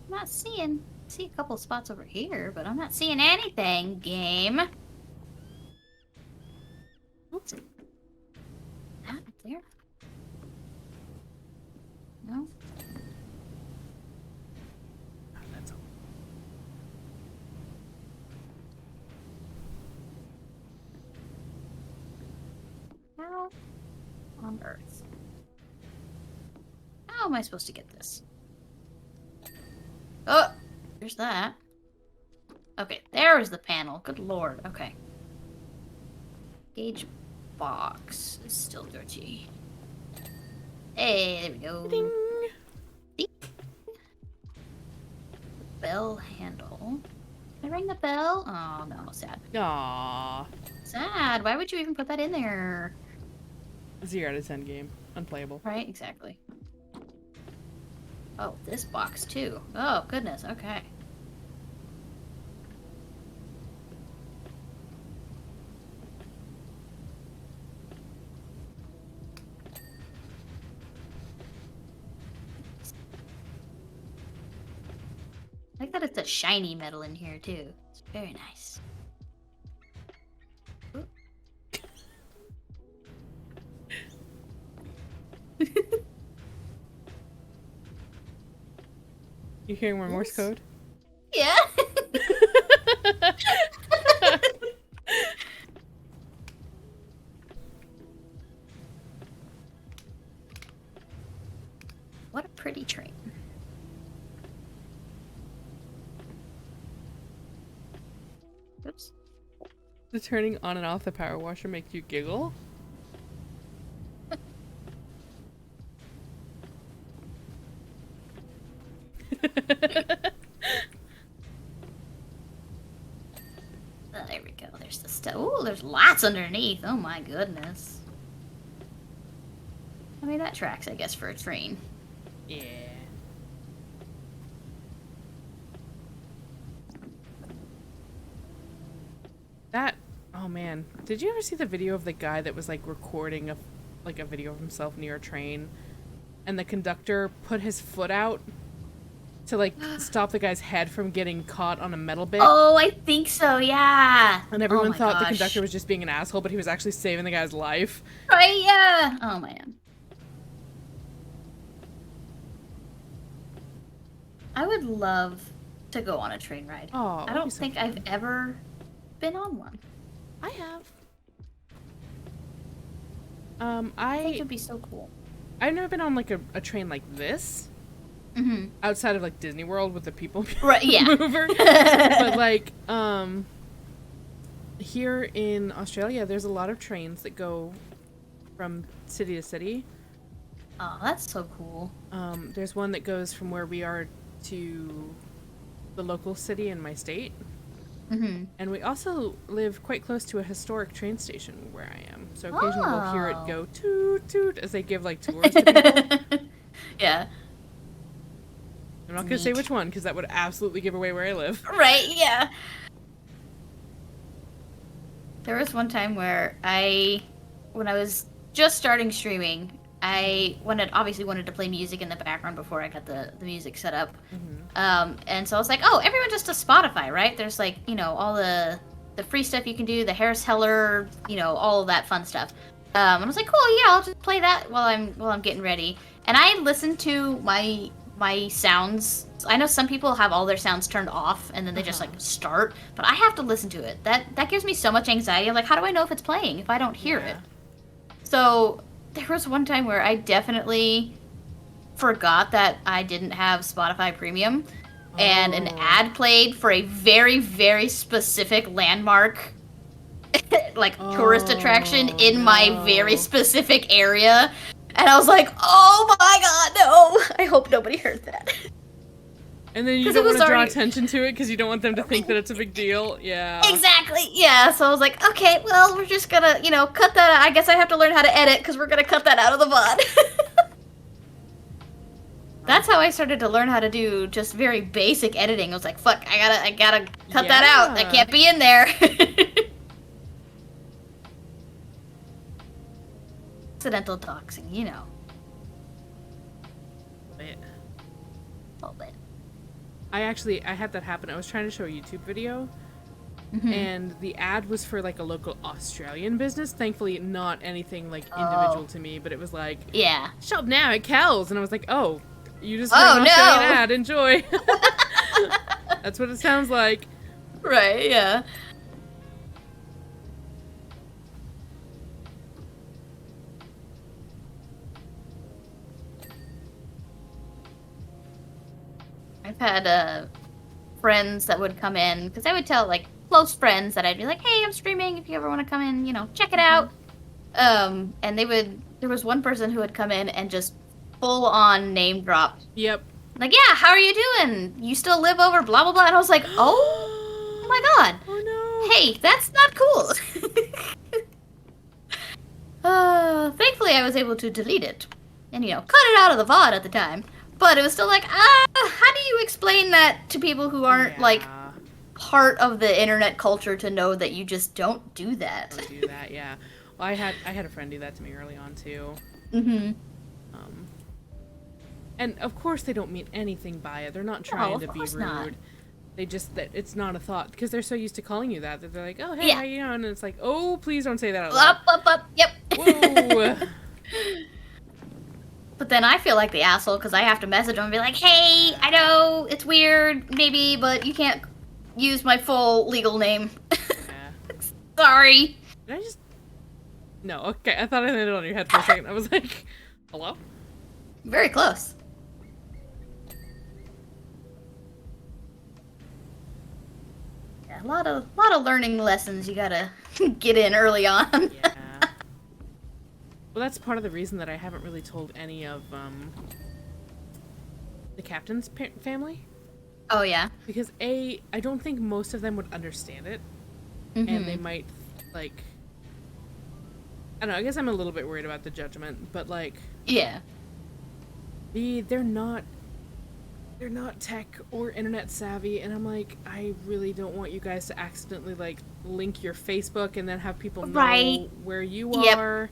[SPEAKER 2] I'm not seeing. See a couple spots over here, but I'm not seeing anything. Game. Oops. That up there. No.
[SPEAKER 1] That's all.
[SPEAKER 2] How on Earth? How am I supposed to get this? Oh, there's that. Okay, there is the panel. Good lord. Okay. Gauge box is still dirty. Hey, there we go.
[SPEAKER 1] Ding.
[SPEAKER 2] Ding. Bell handle. Can I ring the bell? Oh no, sad.
[SPEAKER 1] Aww.
[SPEAKER 2] Sad. Why would you even put that in there?
[SPEAKER 1] 0 out of 10 game. Unplayable.
[SPEAKER 2] Right, exactly. Oh, this box too. Oh, goodness, okay. I like that it's a shiny metal in here too. It's very nice. Ooh.
[SPEAKER 1] You hearing more Morse code?
[SPEAKER 2] Yeah. What a pretty train. Oops.
[SPEAKER 1] Does turning on and off the power washer make you giggle?
[SPEAKER 2] Oh, there we go. There's the stuff. Ooh, there's lots underneath. Oh my goodness. I mean, that tracks, I guess, for a train.
[SPEAKER 1] Yeah. Oh man, did you ever see the video of the guy that was like recording a video of himself near a train, and the conductor put his foot out to like stop the guy's head from getting caught on a metal bit?
[SPEAKER 2] Oh, I think so, yeah.
[SPEAKER 1] And everyone thought the
[SPEAKER 2] gosh.
[SPEAKER 1] conductor was just being an asshole, but he was actually saving the guy's life.
[SPEAKER 2] Right, yeah. Oh, man. I would love to go on a train ride.
[SPEAKER 1] Oh,
[SPEAKER 2] I don't think I've ever been on one.
[SPEAKER 1] I have.
[SPEAKER 2] I think it'd be so cool.
[SPEAKER 1] I've never been on like a train like this.
[SPEAKER 2] Mm-hmm.
[SPEAKER 1] Outside of like Disney World with the people
[SPEAKER 2] Right, yeah.
[SPEAKER 1] mover. But like here in Australia there's a lot of trains that go from city to city.
[SPEAKER 2] Oh, that's so cool.
[SPEAKER 1] There's one that goes from where we are to the local city in my state.
[SPEAKER 2] Mm-hmm.
[SPEAKER 1] And we also live quite close to a historic train station where I am. So occasionally we'll hear it go toot toot as they give like tours to people.
[SPEAKER 2] Yeah.
[SPEAKER 1] I'm not gonna say which one because that would absolutely give away where I live.
[SPEAKER 2] Right, yeah. There was one time where when I was just starting streaming, I obviously wanted to play music in the background before I got the music set up. Mm-hmm. And so I was like, oh, everyone just does Spotify, right? There's like, all the free stuff you can do, the Harris Heller, all of that fun stuff. And I was like, cool, yeah, I'll just play that while I'm getting ready. And I listened to my sounds. I know some people have all their sounds turned off and then they just like start, but I have to listen to it. That gives me so much anxiety. I'm like, how do I know if it's playing if I don't hear it? So there was one time where I definitely forgot that I didn't have Spotify Premium, and an ad played for a very, very specific landmark, like tourist attraction in my very specific area. And I was like, oh my god, no! I hope nobody heard that.
[SPEAKER 1] And then you don't want to draw attention to it because you don't want them to think that it's a big deal. Yeah.
[SPEAKER 2] Exactly, yeah. So I was like, okay, well, we're just gonna, cut that out. I guess I have to learn how to edit because we're gonna cut that out of the VOD. That's how I started to learn how to do just very basic editing. I was like, fuck, I gotta cut that out. That can't be in there. Accidental doxing,
[SPEAKER 1] Bit.
[SPEAKER 2] A little bit.
[SPEAKER 1] I had that happen. I was trying to show a YouTube video, and the ad was for like a local Australian business. Thankfully, not anything like individual to me, but it was like, shop now at Kells, and I was like, oh, you just heard an Australian ad. Enjoy. That's what it sounds like.
[SPEAKER 2] Right? Yeah. I've had friends that would come in, because I would tell like close friends that I'd be like, hey, I'm streaming, if you ever want to come in, check it out. And there was one person who would come in and just full on name drop.
[SPEAKER 1] Yep.
[SPEAKER 2] Like, yeah, how are you doing? You still live over blah blah blah. And I was like, oh my god.
[SPEAKER 1] Oh no.
[SPEAKER 2] Hey, that's not cool. Thankfully I was able to delete it and cut it out of the VOD at the time. But it was still like, how do you explain that to people who aren't, like, part of the internet culture to know that you just don't do that?
[SPEAKER 1] Don't do that, yeah. Well, I had a friend do that to me early on, too.
[SPEAKER 2] Mm-hmm.
[SPEAKER 1] And, of course, they don't mean anything by it. They're not trying to be rude.
[SPEAKER 2] Not.
[SPEAKER 1] They just, it's not a thought. Because they're so used to calling you that they're like, oh, hey, how you doing? And it's like, oh, please don't say that out loud.
[SPEAKER 2] Up, yep.
[SPEAKER 1] Whoa.
[SPEAKER 2] But then I feel like the asshole because I have to message them and be like, hey, I know it's weird, maybe, but you can't use my full legal name.
[SPEAKER 1] Yeah.
[SPEAKER 2] Sorry.
[SPEAKER 1] Did I just... No, okay, I thought I landed on your head for a second. I was like, hello?
[SPEAKER 2] Very close. Yeah, a lot of learning lessons you gotta get in early on.
[SPEAKER 1] Yeah. Well, that's part of the reason that I haven't really told any of the captain's family.
[SPEAKER 2] Oh, yeah?
[SPEAKER 1] Because I don't think most of them would understand it. And they might, like... I don't know, I guess I'm a little bit worried about the judgment, but, like...
[SPEAKER 2] Yeah.
[SPEAKER 1] They're not... they're not tech or internet savvy, and I'm like, I really don't want you guys to accidentally like link your Facebook and then have people know where you are.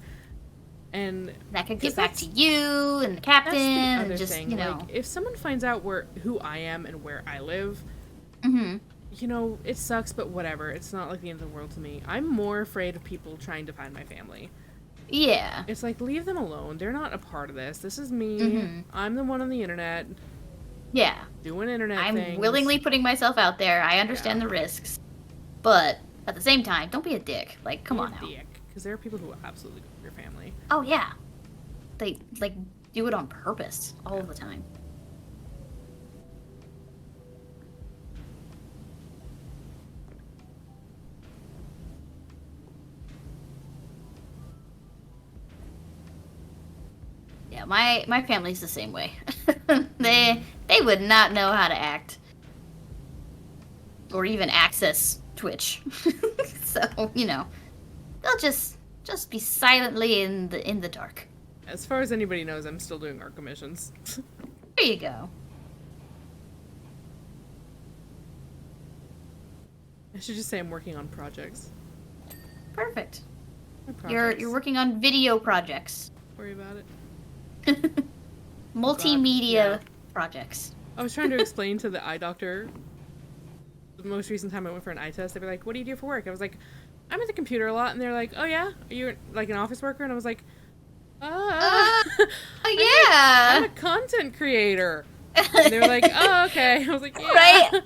[SPEAKER 1] And
[SPEAKER 2] that could get back to you and the captain.
[SPEAKER 1] That's the
[SPEAKER 2] and
[SPEAKER 1] other
[SPEAKER 2] just,
[SPEAKER 1] thing.
[SPEAKER 2] you know.
[SPEAKER 1] Like, if someone finds out who I am and where I live, you know, it sucks, but whatever. It's not like the end of the world to me. I'm more afraid of people trying to find my family.
[SPEAKER 2] Yeah.
[SPEAKER 1] It's like, leave them alone. They're not a part of this. This is me. I'm the one on the internet.
[SPEAKER 2] Yeah.
[SPEAKER 1] Doing internet things.
[SPEAKER 2] I'm willingly putting myself out there. I understand the risks. But at the same time, don't be a dick. Like, come on now.
[SPEAKER 1] Because there are people who absolutely go for your family.
[SPEAKER 2] Oh, yeah. They, like, do it on purpose all the time. Yeah, my family's the same way. They would not know how to act. Or even access Twitch. So, you know, they'll just be silently in the dark.
[SPEAKER 1] As far as anybody knows, I'm still doing art commissions.
[SPEAKER 2] There you go.
[SPEAKER 1] I should just say I'm working on projects.
[SPEAKER 2] Perfect.
[SPEAKER 1] Projects.
[SPEAKER 2] You're working on video projects.
[SPEAKER 1] Don't worry about it.
[SPEAKER 2] Multimedia projects.
[SPEAKER 1] I was trying to explain to the eye doctor the most recent time I went for an eye test. They were like, what do you do for work? I was like, I'm at the computer a lot. And they're like, oh yeah? Are you like an office worker? And I was like,
[SPEAKER 2] Yeah.
[SPEAKER 1] I'm a content creator. And they were like, oh, okay. I was like, yeah.
[SPEAKER 2] Right?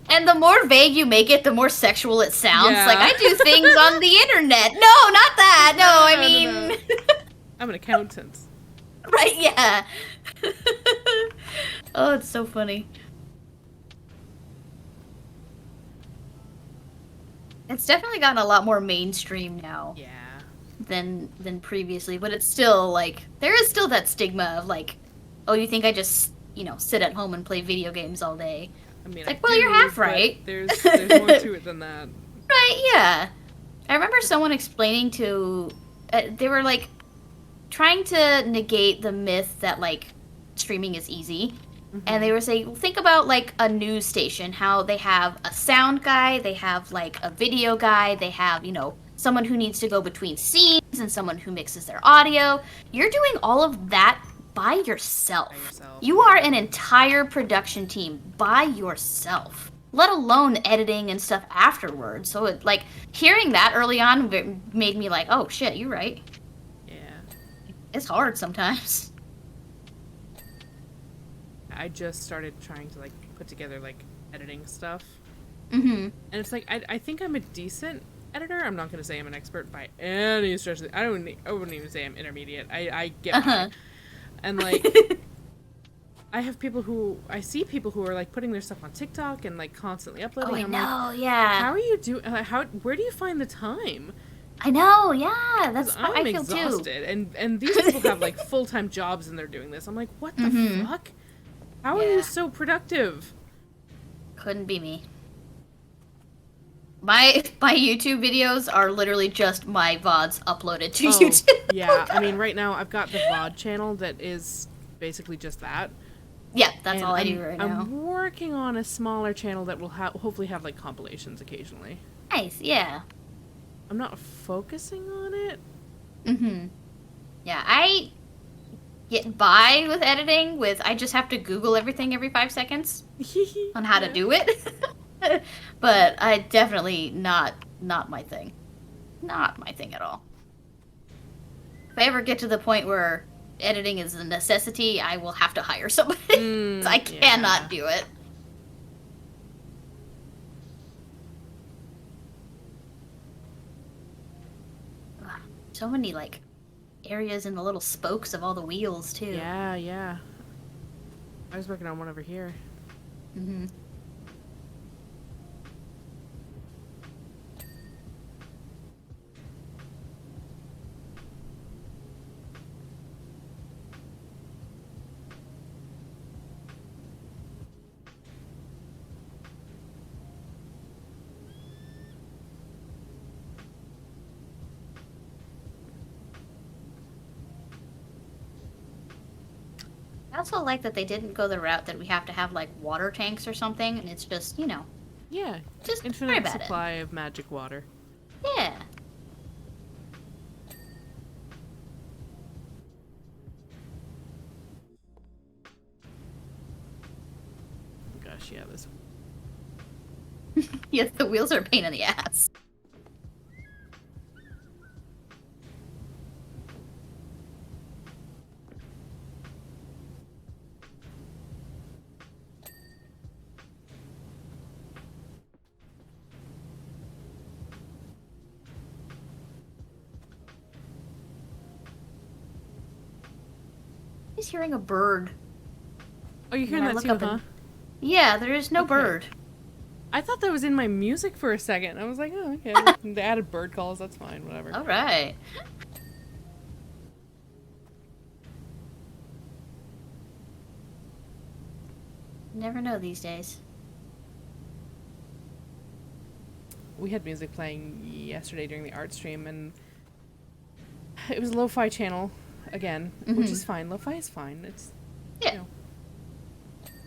[SPEAKER 2] And the more vague you make it, the more sexual it sounds.
[SPEAKER 1] Yeah.
[SPEAKER 2] Like, I do things on the internet. No, not that. No, I mean...
[SPEAKER 1] No. I'm an accountant.
[SPEAKER 2] Right, yeah. Oh, it's so funny. It's definitely gotten a lot more mainstream now.
[SPEAKER 1] Yeah.
[SPEAKER 2] Than previously, but it's still, like, there is still that stigma of, like, oh, you think I just, you know, sit at home and play video games all day?
[SPEAKER 1] I mean,
[SPEAKER 2] it's like, well, you're half right.
[SPEAKER 1] There's more to it than that.
[SPEAKER 2] Right, yeah. I remember someone explaining to, they were, like, trying to negate the myth that, like, streaming is easy. And they were saying, well, think about, like, a news station, how they have a sound guy, they have, like, a video guy, they have, you know, someone who needs to go between scenes and someone who mixes their audio. You're doing all of that by yourself. You are an entire production team by yourself, let alone editing and stuff afterwards. So, it, like, hearing that early on made me like, oh, shit, you're right.
[SPEAKER 1] Yeah.
[SPEAKER 2] It's hard sometimes.
[SPEAKER 1] I just started trying to, like, put together, like, editing stuff.
[SPEAKER 2] And
[SPEAKER 1] it's like, I think I'm a decent editor. I'm not going to say I'm an expert by any stretch. I wouldn't even say I'm intermediate. I get by. And, like, I see people who are, like, putting their stuff on TikTok and, like, constantly uploading.
[SPEAKER 2] Oh, I
[SPEAKER 1] I'm
[SPEAKER 2] know,
[SPEAKER 1] like,
[SPEAKER 2] yeah.
[SPEAKER 1] How are you doing? Where do you find the time?
[SPEAKER 2] I know, yeah. That's what I feel
[SPEAKER 1] exhausted. And these people have, like, full-time jobs and they're doing this. I'm like, what the fuck? How are you so productive?
[SPEAKER 2] Couldn't be me. My YouTube videos are literally just my VODs uploaded to YouTube.
[SPEAKER 1] Yeah, I mean, right now I've got the VOD channel that is basically just that.
[SPEAKER 2] Yeah, that's all I do right now.
[SPEAKER 1] I'm working on a smaller channel that will hopefully have, like, compilations occasionally.
[SPEAKER 2] Nice, yeah.
[SPEAKER 1] I'm not focusing on it.
[SPEAKER 2] Yeah, I get by with editing I just have to Google everything every 5 seconds on how to do it. But I definitely not my thing. Not my thing at all. If I ever get to the point where editing is a necessity, I will have to hire somebody. I cannot do it. So many, like, areas in the little spokes of all the wheels, too.
[SPEAKER 1] Yeah, yeah. I was working on one over here.
[SPEAKER 2] I also like that they didn't go the route that we have to have like water tanks or something, and it's just, you know,
[SPEAKER 1] Yeah,
[SPEAKER 2] just worry
[SPEAKER 1] infinite
[SPEAKER 2] about
[SPEAKER 1] supply of magic water.
[SPEAKER 2] it. Yeah.
[SPEAKER 1] Gosh, yeah, this.
[SPEAKER 2] Yes, the wheels are a pain in the ass. He's hearing a bird.
[SPEAKER 1] Oh, you're hearing
[SPEAKER 2] When I
[SPEAKER 1] that
[SPEAKER 2] look
[SPEAKER 1] too,
[SPEAKER 2] up
[SPEAKER 1] huh?
[SPEAKER 2] Yeah, there is no
[SPEAKER 1] Okay.
[SPEAKER 2] bird.
[SPEAKER 1] I thought that was in my music for a second. I was like, oh, okay. They added bird calls. That's fine. Whatever.
[SPEAKER 2] All right. Never know these days.
[SPEAKER 1] We had music playing yesterday during the art stream, and it was a lo-fi channel again, which is fine. Lo-fi is fine. It's
[SPEAKER 2] Yeah.
[SPEAKER 1] you know,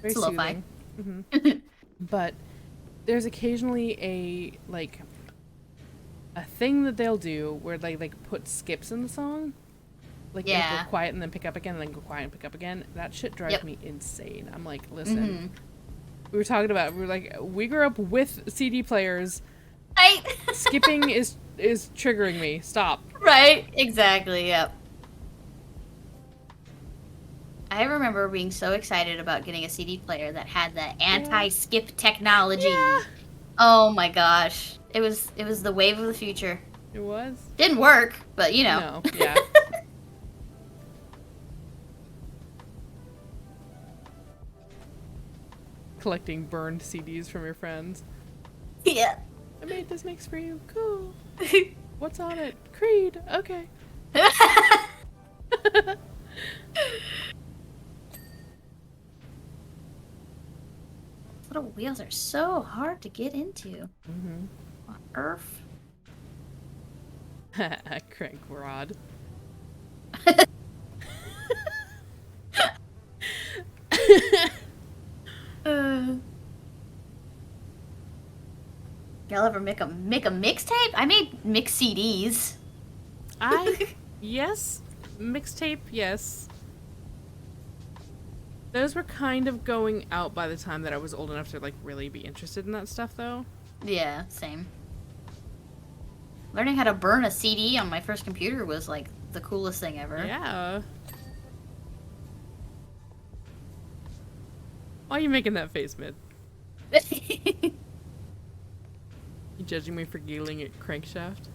[SPEAKER 1] very
[SPEAKER 2] It's lo-fi.
[SPEAKER 1] soothing. But there's occasionally a thing that they'll do where they like put skips in the song. Like they
[SPEAKER 2] Yeah.
[SPEAKER 1] go quiet and then pick up again, and then go quiet and pick up again. That shit drives me insane. I'm like, listen, we were like, we grew up with CD players.
[SPEAKER 2] Right.
[SPEAKER 1] Skipping is triggering me. Stop.
[SPEAKER 2] Right. Exactly. Yep. I remember being so excited about getting a CD player that had the anti-skip technology.
[SPEAKER 1] Yeah.
[SPEAKER 2] Oh my gosh. It was the wave of the future.
[SPEAKER 1] It was.
[SPEAKER 2] Didn't work, but you know.
[SPEAKER 1] No. Yeah. Collecting burned CDs from your friends.
[SPEAKER 2] Yeah.
[SPEAKER 1] I made this mix for you. Cool. What's on it? Creed. Okay.
[SPEAKER 2] Little wheels are so hard to get into. On Earth.
[SPEAKER 1] Crank rod.
[SPEAKER 2] Y'all ever make a mixtape? I made mix CDs.
[SPEAKER 1] Yes. Mixtape, yes. Those were kind of going out by the time that I was old enough to like really be interested in that stuff though.
[SPEAKER 2] Yeah, same. Learning how to burn a CD on my first computer was like the coolest thing ever.
[SPEAKER 1] Yeah. Why are you making that face, Mid? You judging me for giggling at Crankshaft?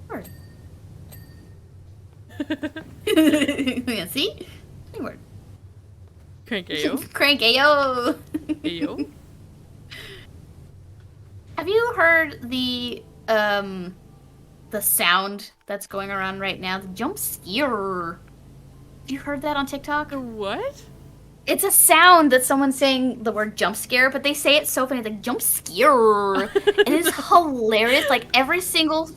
[SPEAKER 2] Word. Yeah, see? Any word.
[SPEAKER 1] Crank Ayo?
[SPEAKER 2] Crank Ayo!
[SPEAKER 1] Ayo?
[SPEAKER 2] Have you heard the sound that's going around right now? The jump scare. Have you heard that on TikTok?
[SPEAKER 1] What?
[SPEAKER 2] It's a sound that someone's saying the word jump scare, but they say it so funny, like jump scare. It is hilarious. Like every single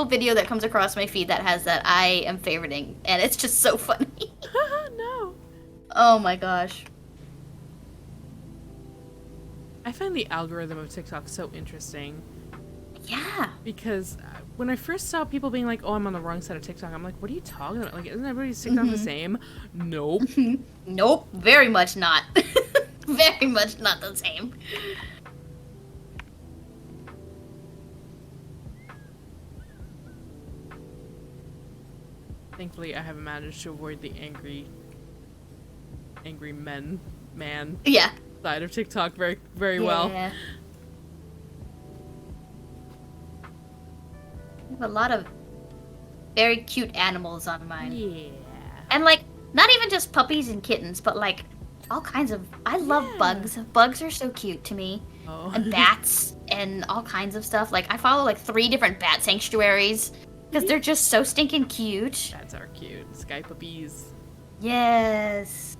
[SPEAKER 2] video that comes across my feed that has that, I am favoriting, and it's just so funny.
[SPEAKER 1] No.
[SPEAKER 2] Oh my gosh.
[SPEAKER 1] I find the algorithm of TikTok so interesting
[SPEAKER 2] Yeah.
[SPEAKER 1] because when I first saw people being like, "Oh, I'm on the wrong side of TikTok," I'm like, "What are you talking about? Like, isn't everybody's TikTok the same?" Nope.
[SPEAKER 2] Nope. Very much not. Very much not the same.
[SPEAKER 1] Thankfully, I haven't managed to avoid the angry man
[SPEAKER 2] Yeah.
[SPEAKER 1] side of TikTok very well.
[SPEAKER 2] Yeah. I have a lot of very cute animals on mine.
[SPEAKER 1] Yeah.
[SPEAKER 2] And like, not even just puppies and kittens, but like all kinds of. I love bugs. Bugs are so cute to me.
[SPEAKER 1] Oh.
[SPEAKER 2] And bats and all kinds of stuff. Like I follow like 3 different bat sanctuaries because they're just so stinking cute.
[SPEAKER 1] Bats are cute. Sky puppies.
[SPEAKER 2] Yes.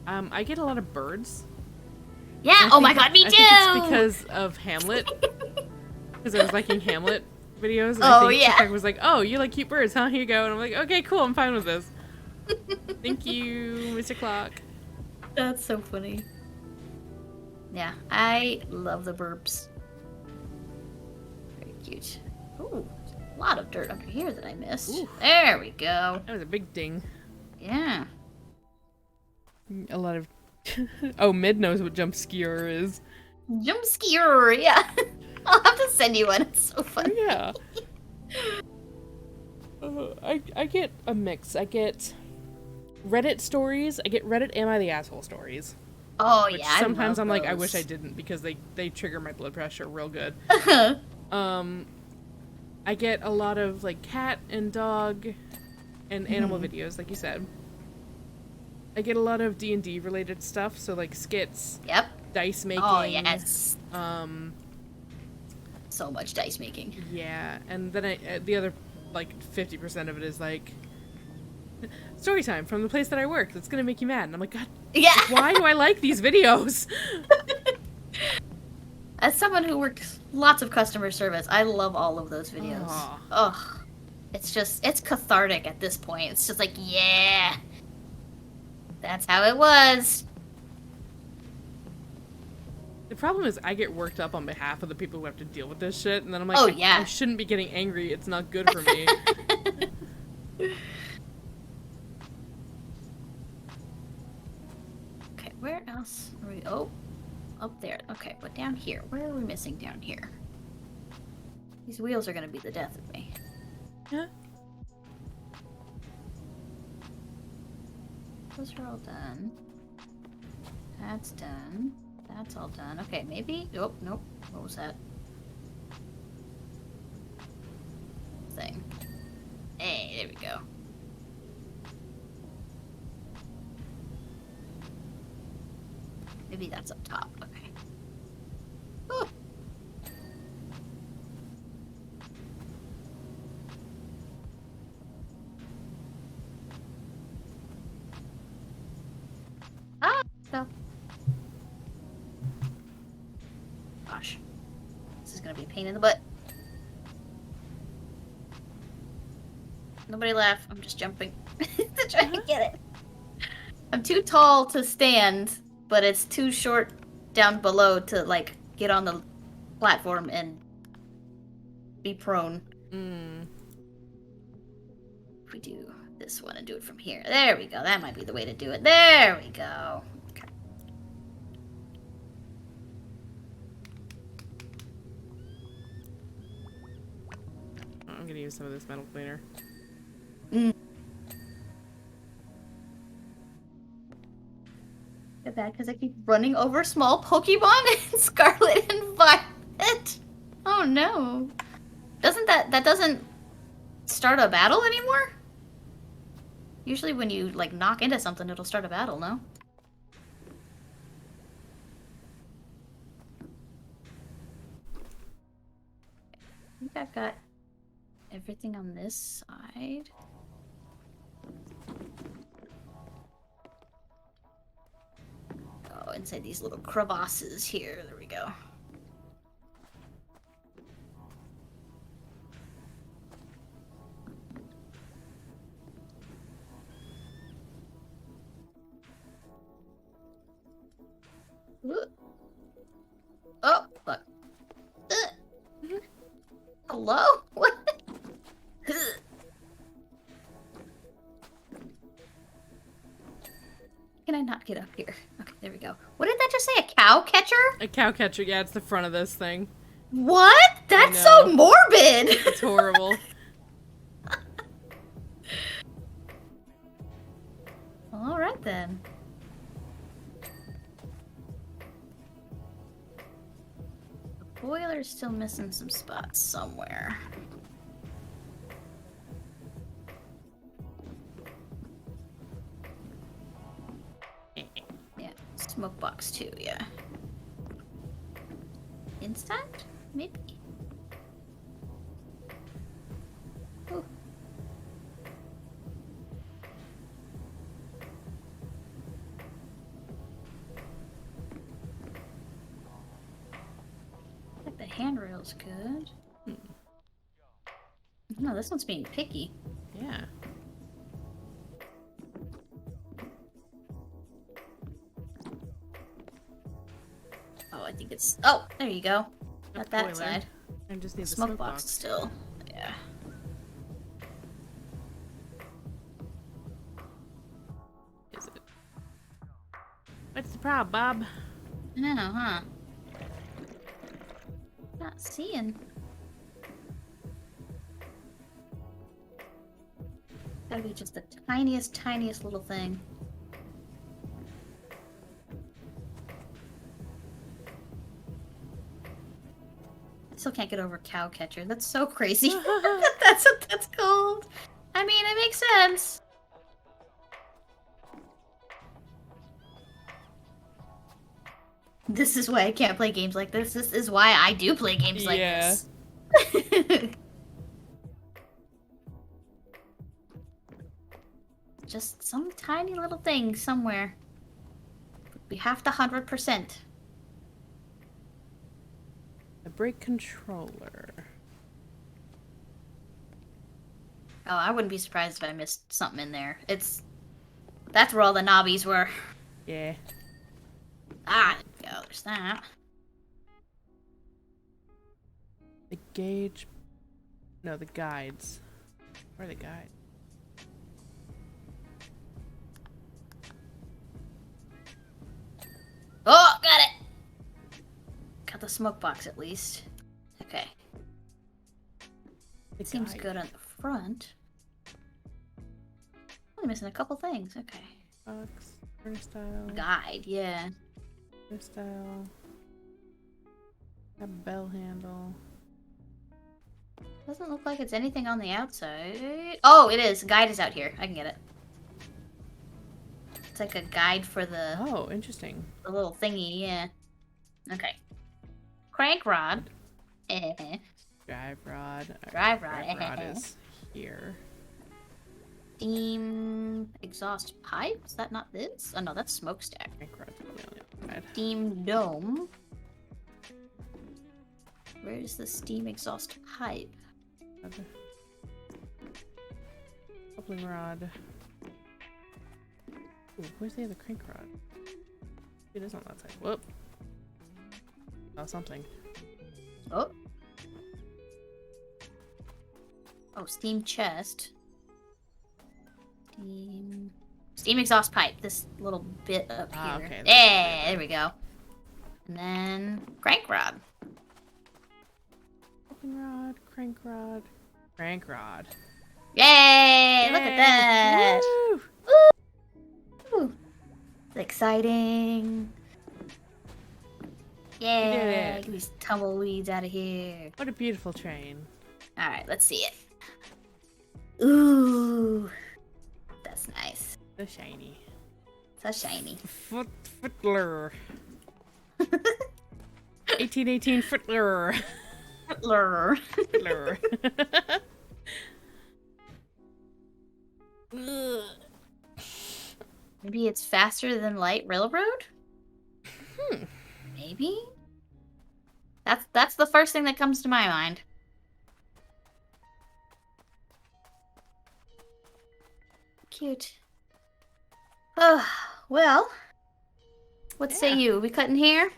[SPEAKER 1] I get a lot of birds.
[SPEAKER 2] Yeah.
[SPEAKER 1] I
[SPEAKER 2] Oh my
[SPEAKER 1] think-
[SPEAKER 2] god, me
[SPEAKER 1] I
[SPEAKER 2] too.
[SPEAKER 1] think it's because of Hamlet. Because I was liking Hamlet videos. And
[SPEAKER 2] Oh,
[SPEAKER 1] I think
[SPEAKER 2] yeah.
[SPEAKER 1] TikTok was like, oh, you like cute birds, huh? Here you go. And I'm like, okay, cool, I'm fine with this. Thank you, Mr. Clock.
[SPEAKER 2] That's so funny. Yeah, I love the burps. Very cute. Ooh, a lot of dirt under here that I missed.
[SPEAKER 1] Ooh.
[SPEAKER 2] There we go.
[SPEAKER 1] That was a big ding.
[SPEAKER 2] Yeah.
[SPEAKER 1] A lot of... Oh, Mid knows what jump skier is.
[SPEAKER 2] Jump skier, yeah. I'll have to send you one. It's so funny.
[SPEAKER 1] Yeah. I get a mix. I get Reddit stories. I get Reddit Am I the Asshole stories.
[SPEAKER 2] Oh,
[SPEAKER 1] Which
[SPEAKER 2] yeah,
[SPEAKER 1] sometimes
[SPEAKER 2] I
[SPEAKER 1] I'm
[SPEAKER 2] love
[SPEAKER 1] like, I
[SPEAKER 2] those.
[SPEAKER 1] wish I didn't because they trigger my blood pressure real good. I get a lot of like cat and dog and animal videos, like you said. I get a lot of D&D related stuff, so like skits,
[SPEAKER 2] Yep.
[SPEAKER 1] dice making.
[SPEAKER 2] Oh, yes. So much dice making.
[SPEAKER 1] Yeah, and then the other like 50% of it is like story time from the place that I work that's gonna make you mad, and I'm like, God,
[SPEAKER 2] Yeah.
[SPEAKER 1] why do I like these videos?
[SPEAKER 2] As someone who works lots of customer service, I love all of those videos.
[SPEAKER 1] Aw.
[SPEAKER 2] Ugh. It's cathartic at this point. It's just like, yeah. That's how it was.
[SPEAKER 1] The problem is I get worked up on behalf of the people who have to deal with this shit, and then I'm like,
[SPEAKER 2] Oh, yeah.
[SPEAKER 1] I shouldn't be getting angry. It's not good for me.
[SPEAKER 2] Okay, where else are we? Oh, up there. Okay, but down here. Where are we missing down here? These wheels are gonna be the death of me.
[SPEAKER 1] Yeah.
[SPEAKER 2] Those are all done. That's done. That's all done. Okay, maybe. Oh, nope. What was that? Thing. Hey, there we go. Maybe that's up top. Okay. Oh. Ah! No. Gosh. This is gonna be a pain in the butt. Nobody laugh. I'm just jumping to try to get it. I'm too tall to stand, but it's too short down below to, like, get on the platform and be prone. If we do this one and do it from here. There we go. That might be the way to do it. There we go. Okay.
[SPEAKER 1] I'm gonna use some of this metal cleaner.
[SPEAKER 2] Get bad because I keep running over small Pokemon in Scarlet and Violet. Oh no. That doesn't start a battle anymore? Usually when you like knock into something it'll start a battle, no? I think I've got everything on this side. Oh, inside these little crevasses here. There we go. Oh, look. Hello? What? Can I not get up here? Okay, there we go. What did that just say? A cow catcher?
[SPEAKER 1] A cow catcher, yeah, it's the front of this thing.
[SPEAKER 2] What? That's so morbid!
[SPEAKER 1] It's horrible.
[SPEAKER 2] Alright then. The boiler's still missing some spots somewhere. Yeah, smoke box too, yeah. Inside? Maybe? Ooh. I think the handrail's good. Oh, this one's being picky.
[SPEAKER 1] Yeah.
[SPEAKER 2] Oh, I think it's... Oh, there you go. Got that
[SPEAKER 1] boiler.
[SPEAKER 2] side.
[SPEAKER 1] I just need the
[SPEAKER 2] Smoke
[SPEAKER 1] smoke
[SPEAKER 2] box still. Yeah.
[SPEAKER 1] Is it? What's the problem, Bob?
[SPEAKER 2] I know, huh? Not seeing. Gotta be just the tiniest little thing. I still can't get over cow catcher. That's so crazy. That's what that's called. I mean, it makes sense. This is why I can't play games like this. This is why I do play games like this. Just some tiny little thing somewhere. We have to 100%.
[SPEAKER 1] The brake controller.
[SPEAKER 2] Oh, I wouldn't be surprised if I missed something in there. That's where all the knobbies were.
[SPEAKER 1] Yeah.
[SPEAKER 2] Ah, there we go. There's that.
[SPEAKER 1] The gauge. No, the guides. Where are the guides?
[SPEAKER 2] Oh, got it! Got the smoke box at least. Okay.
[SPEAKER 1] The
[SPEAKER 2] Seems
[SPEAKER 1] guide.
[SPEAKER 2] good on the front. Only missing a couple things. Okay.
[SPEAKER 1] Box. Turnstile.
[SPEAKER 2] Guide, yeah.
[SPEAKER 1] Turnstile. A bell handle.
[SPEAKER 2] Doesn't look like it's anything on the outside. Oh, it is. Guide is out here. I can get it. It's like a guide for the,
[SPEAKER 1] Oh, interesting.
[SPEAKER 2] the little thingy, yeah. Okay. Crank rod.
[SPEAKER 1] Drive rod.
[SPEAKER 2] Drive rod.
[SPEAKER 1] Drive rod is here.
[SPEAKER 2] Steam exhaust pipe? Is that not this? Oh no, that's smokestack.
[SPEAKER 1] Crank rod's probably on the other side.
[SPEAKER 2] Steam dome. Where's the steam exhaust pipe?
[SPEAKER 1] Other. Coupling rod. Ooh, where's the other crank rod? It is on that side. Whoop. Oh, something.
[SPEAKER 2] Oh. Oh, steam chest. Steam exhaust pipe. This little bit up
[SPEAKER 1] Ah,
[SPEAKER 2] here.
[SPEAKER 1] okay,
[SPEAKER 2] Yeah, there we go. And then crank rod.
[SPEAKER 1] Coupling rod, crank rod, crank rod.
[SPEAKER 2] Yay! Look at that.
[SPEAKER 1] Woo!
[SPEAKER 2] Woo! It's exciting. Yeah,
[SPEAKER 1] did it.
[SPEAKER 2] get these tumbleweeds out of here.
[SPEAKER 1] What a beautiful train.
[SPEAKER 2] Alright, let's see it. Ooh. That's nice.
[SPEAKER 1] So shiny.
[SPEAKER 2] So shiny.
[SPEAKER 1] Footler. 1818 Footler.
[SPEAKER 2] Lure.
[SPEAKER 1] Footler.
[SPEAKER 2] Maybe it's faster than light railroad? Maybe? That's the first thing that comes to my mind. Cute. Oh, well. What say you? We cutting here?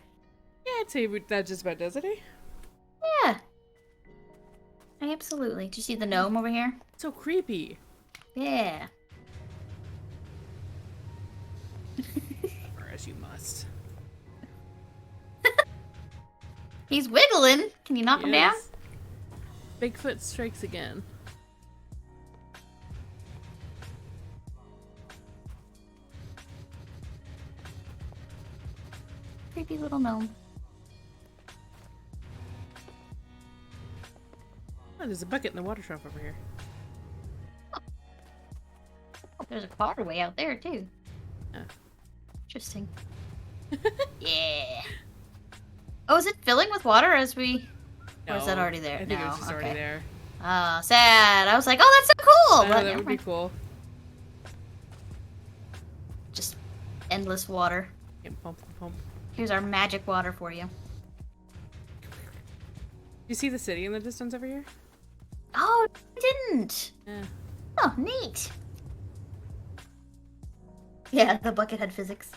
[SPEAKER 1] Yeah, I'd say that just about does it, eh?
[SPEAKER 2] Yeah. Absolutely. Do you see the gnome over here?
[SPEAKER 1] So creepy.
[SPEAKER 2] Yeah.
[SPEAKER 1] Or as you must.
[SPEAKER 2] He's wiggling. Can you knock him down?
[SPEAKER 1] Yes. Bigfoot strikes again.
[SPEAKER 2] Creepy little gnome.
[SPEAKER 1] Oh, there's a bucket in the water trough over here.
[SPEAKER 2] Oh, there's a car way out there, too.
[SPEAKER 1] Oh.
[SPEAKER 2] Interesting. Yeah. Oh, is it filling with water as we... Or is that already there?
[SPEAKER 1] I think it
[SPEAKER 2] No,
[SPEAKER 1] was just already
[SPEAKER 2] okay.
[SPEAKER 1] there.
[SPEAKER 2] Oh, sad. I was like, oh, that's so cool!
[SPEAKER 1] I know,
[SPEAKER 2] But
[SPEAKER 1] that
[SPEAKER 2] never
[SPEAKER 1] would be
[SPEAKER 2] mind.
[SPEAKER 1] cool.
[SPEAKER 2] Just endless water.
[SPEAKER 1] Pump, pump.
[SPEAKER 2] Here's our magic water for you.
[SPEAKER 1] You see the city in the distance over here?
[SPEAKER 2] Oh, I didn't.
[SPEAKER 1] Yeah.
[SPEAKER 2] Oh, neat. Yeah, the Buckethead physics.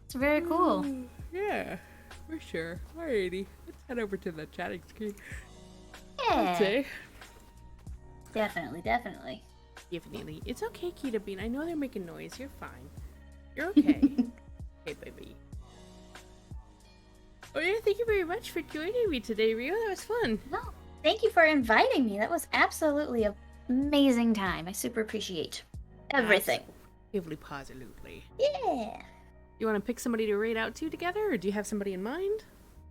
[SPEAKER 2] It's very cool.
[SPEAKER 1] Yeah, for sure. Alrighty, let's head over to the chatting screen.
[SPEAKER 2] Yeah.
[SPEAKER 1] Okay.
[SPEAKER 2] Definitely.
[SPEAKER 1] Definitely. It's okay, Kita Bean. I know they're making noise. You're fine. You're okay. Okay, baby. Oh yeah, thank you very much for joining me today, Rio. That was fun.
[SPEAKER 2] No, thank you for inviting me. That was absolutely an amazing time. I super appreciate everything.
[SPEAKER 1] Positively.
[SPEAKER 2] Yeah.
[SPEAKER 1] You want to pick somebody to raid out to together, or do you have somebody in mind?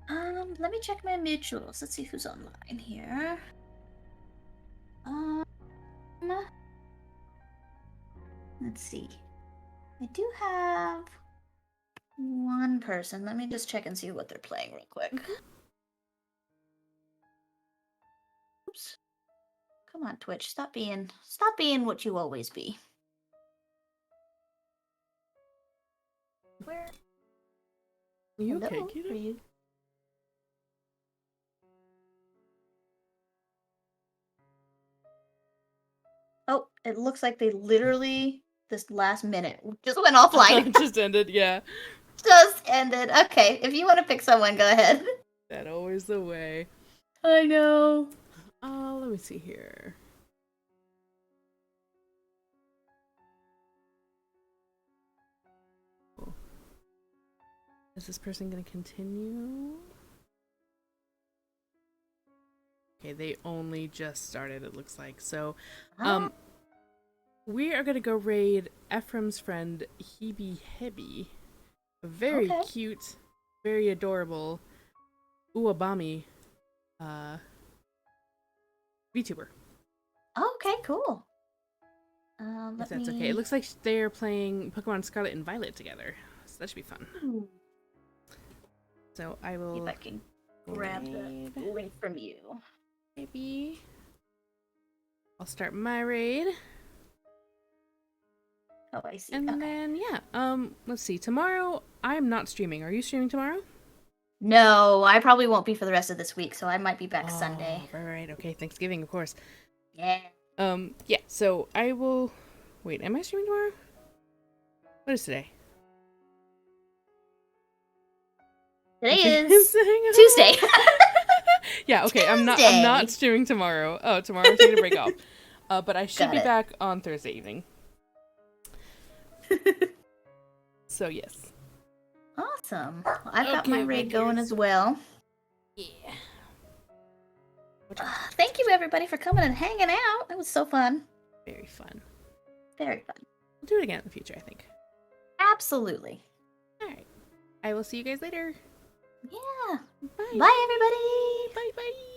[SPEAKER 2] Let me check my mutuals. Let's see who's online here. Let's see. I do have one person. Let me just check and see what they're playing real quick. Oops. Come on, Twitch. Stop being what you always be. Where?
[SPEAKER 1] Are you
[SPEAKER 2] Hello?
[SPEAKER 1] okay, Kita?
[SPEAKER 2] Are you? Oh, it looks like they literally this last minute just went offline.
[SPEAKER 1] It just ended, yeah.
[SPEAKER 2] Just ended. Okay, if you want to pick someone, go ahead.
[SPEAKER 1] That always the way.
[SPEAKER 2] I know.
[SPEAKER 1] Let me see here. Oh. Is this person gonna continue? Okay, they only just started, it looks like. So, we are gonna go raid Ephraim's friend, Hebe Hebby. A very cute, very adorable Uwabami VTuber.
[SPEAKER 2] Okay, cool.
[SPEAKER 1] If that's okay. It looks like they're playing Pokemon Scarlet and Violet together. So that should be fun.
[SPEAKER 2] Ooh.
[SPEAKER 1] So I will...
[SPEAKER 2] See if I can grab the link from you.
[SPEAKER 1] Maybe. I'll start my raid.
[SPEAKER 2] Oh, I see.
[SPEAKER 1] And then, yeah. Let's see. Tomorrow, I'm not streaming. Are you streaming tomorrow?
[SPEAKER 2] No, I probably won't be for the rest of this week, so I might be back Sunday.
[SPEAKER 1] Right. Okay. Thanksgiving, of course.
[SPEAKER 2] Yeah.
[SPEAKER 1] Yeah. So I will... Wait, am I streaming tomorrow? What is today?
[SPEAKER 2] Today is Tuesday.
[SPEAKER 1] Yeah, okay.
[SPEAKER 2] Tuesday.
[SPEAKER 1] I'm not streaming tomorrow. Oh, tomorrow I'm taking a break off. But I should be back on Thursday evening. So yes.
[SPEAKER 2] Awesome. Well, I've got my raid going as well.
[SPEAKER 1] Yeah.
[SPEAKER 2] Thank you everybody for coming and hanging out. It was so fun.
[SPEAKER 1] Very fun.
[SPEAKER 2] Very fun.
[SPEAKER 1] We'll do it again in the future, I think.
[SPEAKER 2] Absolutely.
[SPEAKER 1] Alright. I will see you guys later.
[SPEAKER 2] Yeah.
[SPEAKER 1] Bye.
[SPEAKER 2] Bye everybody.
[SPEAKER 1] Bye bye.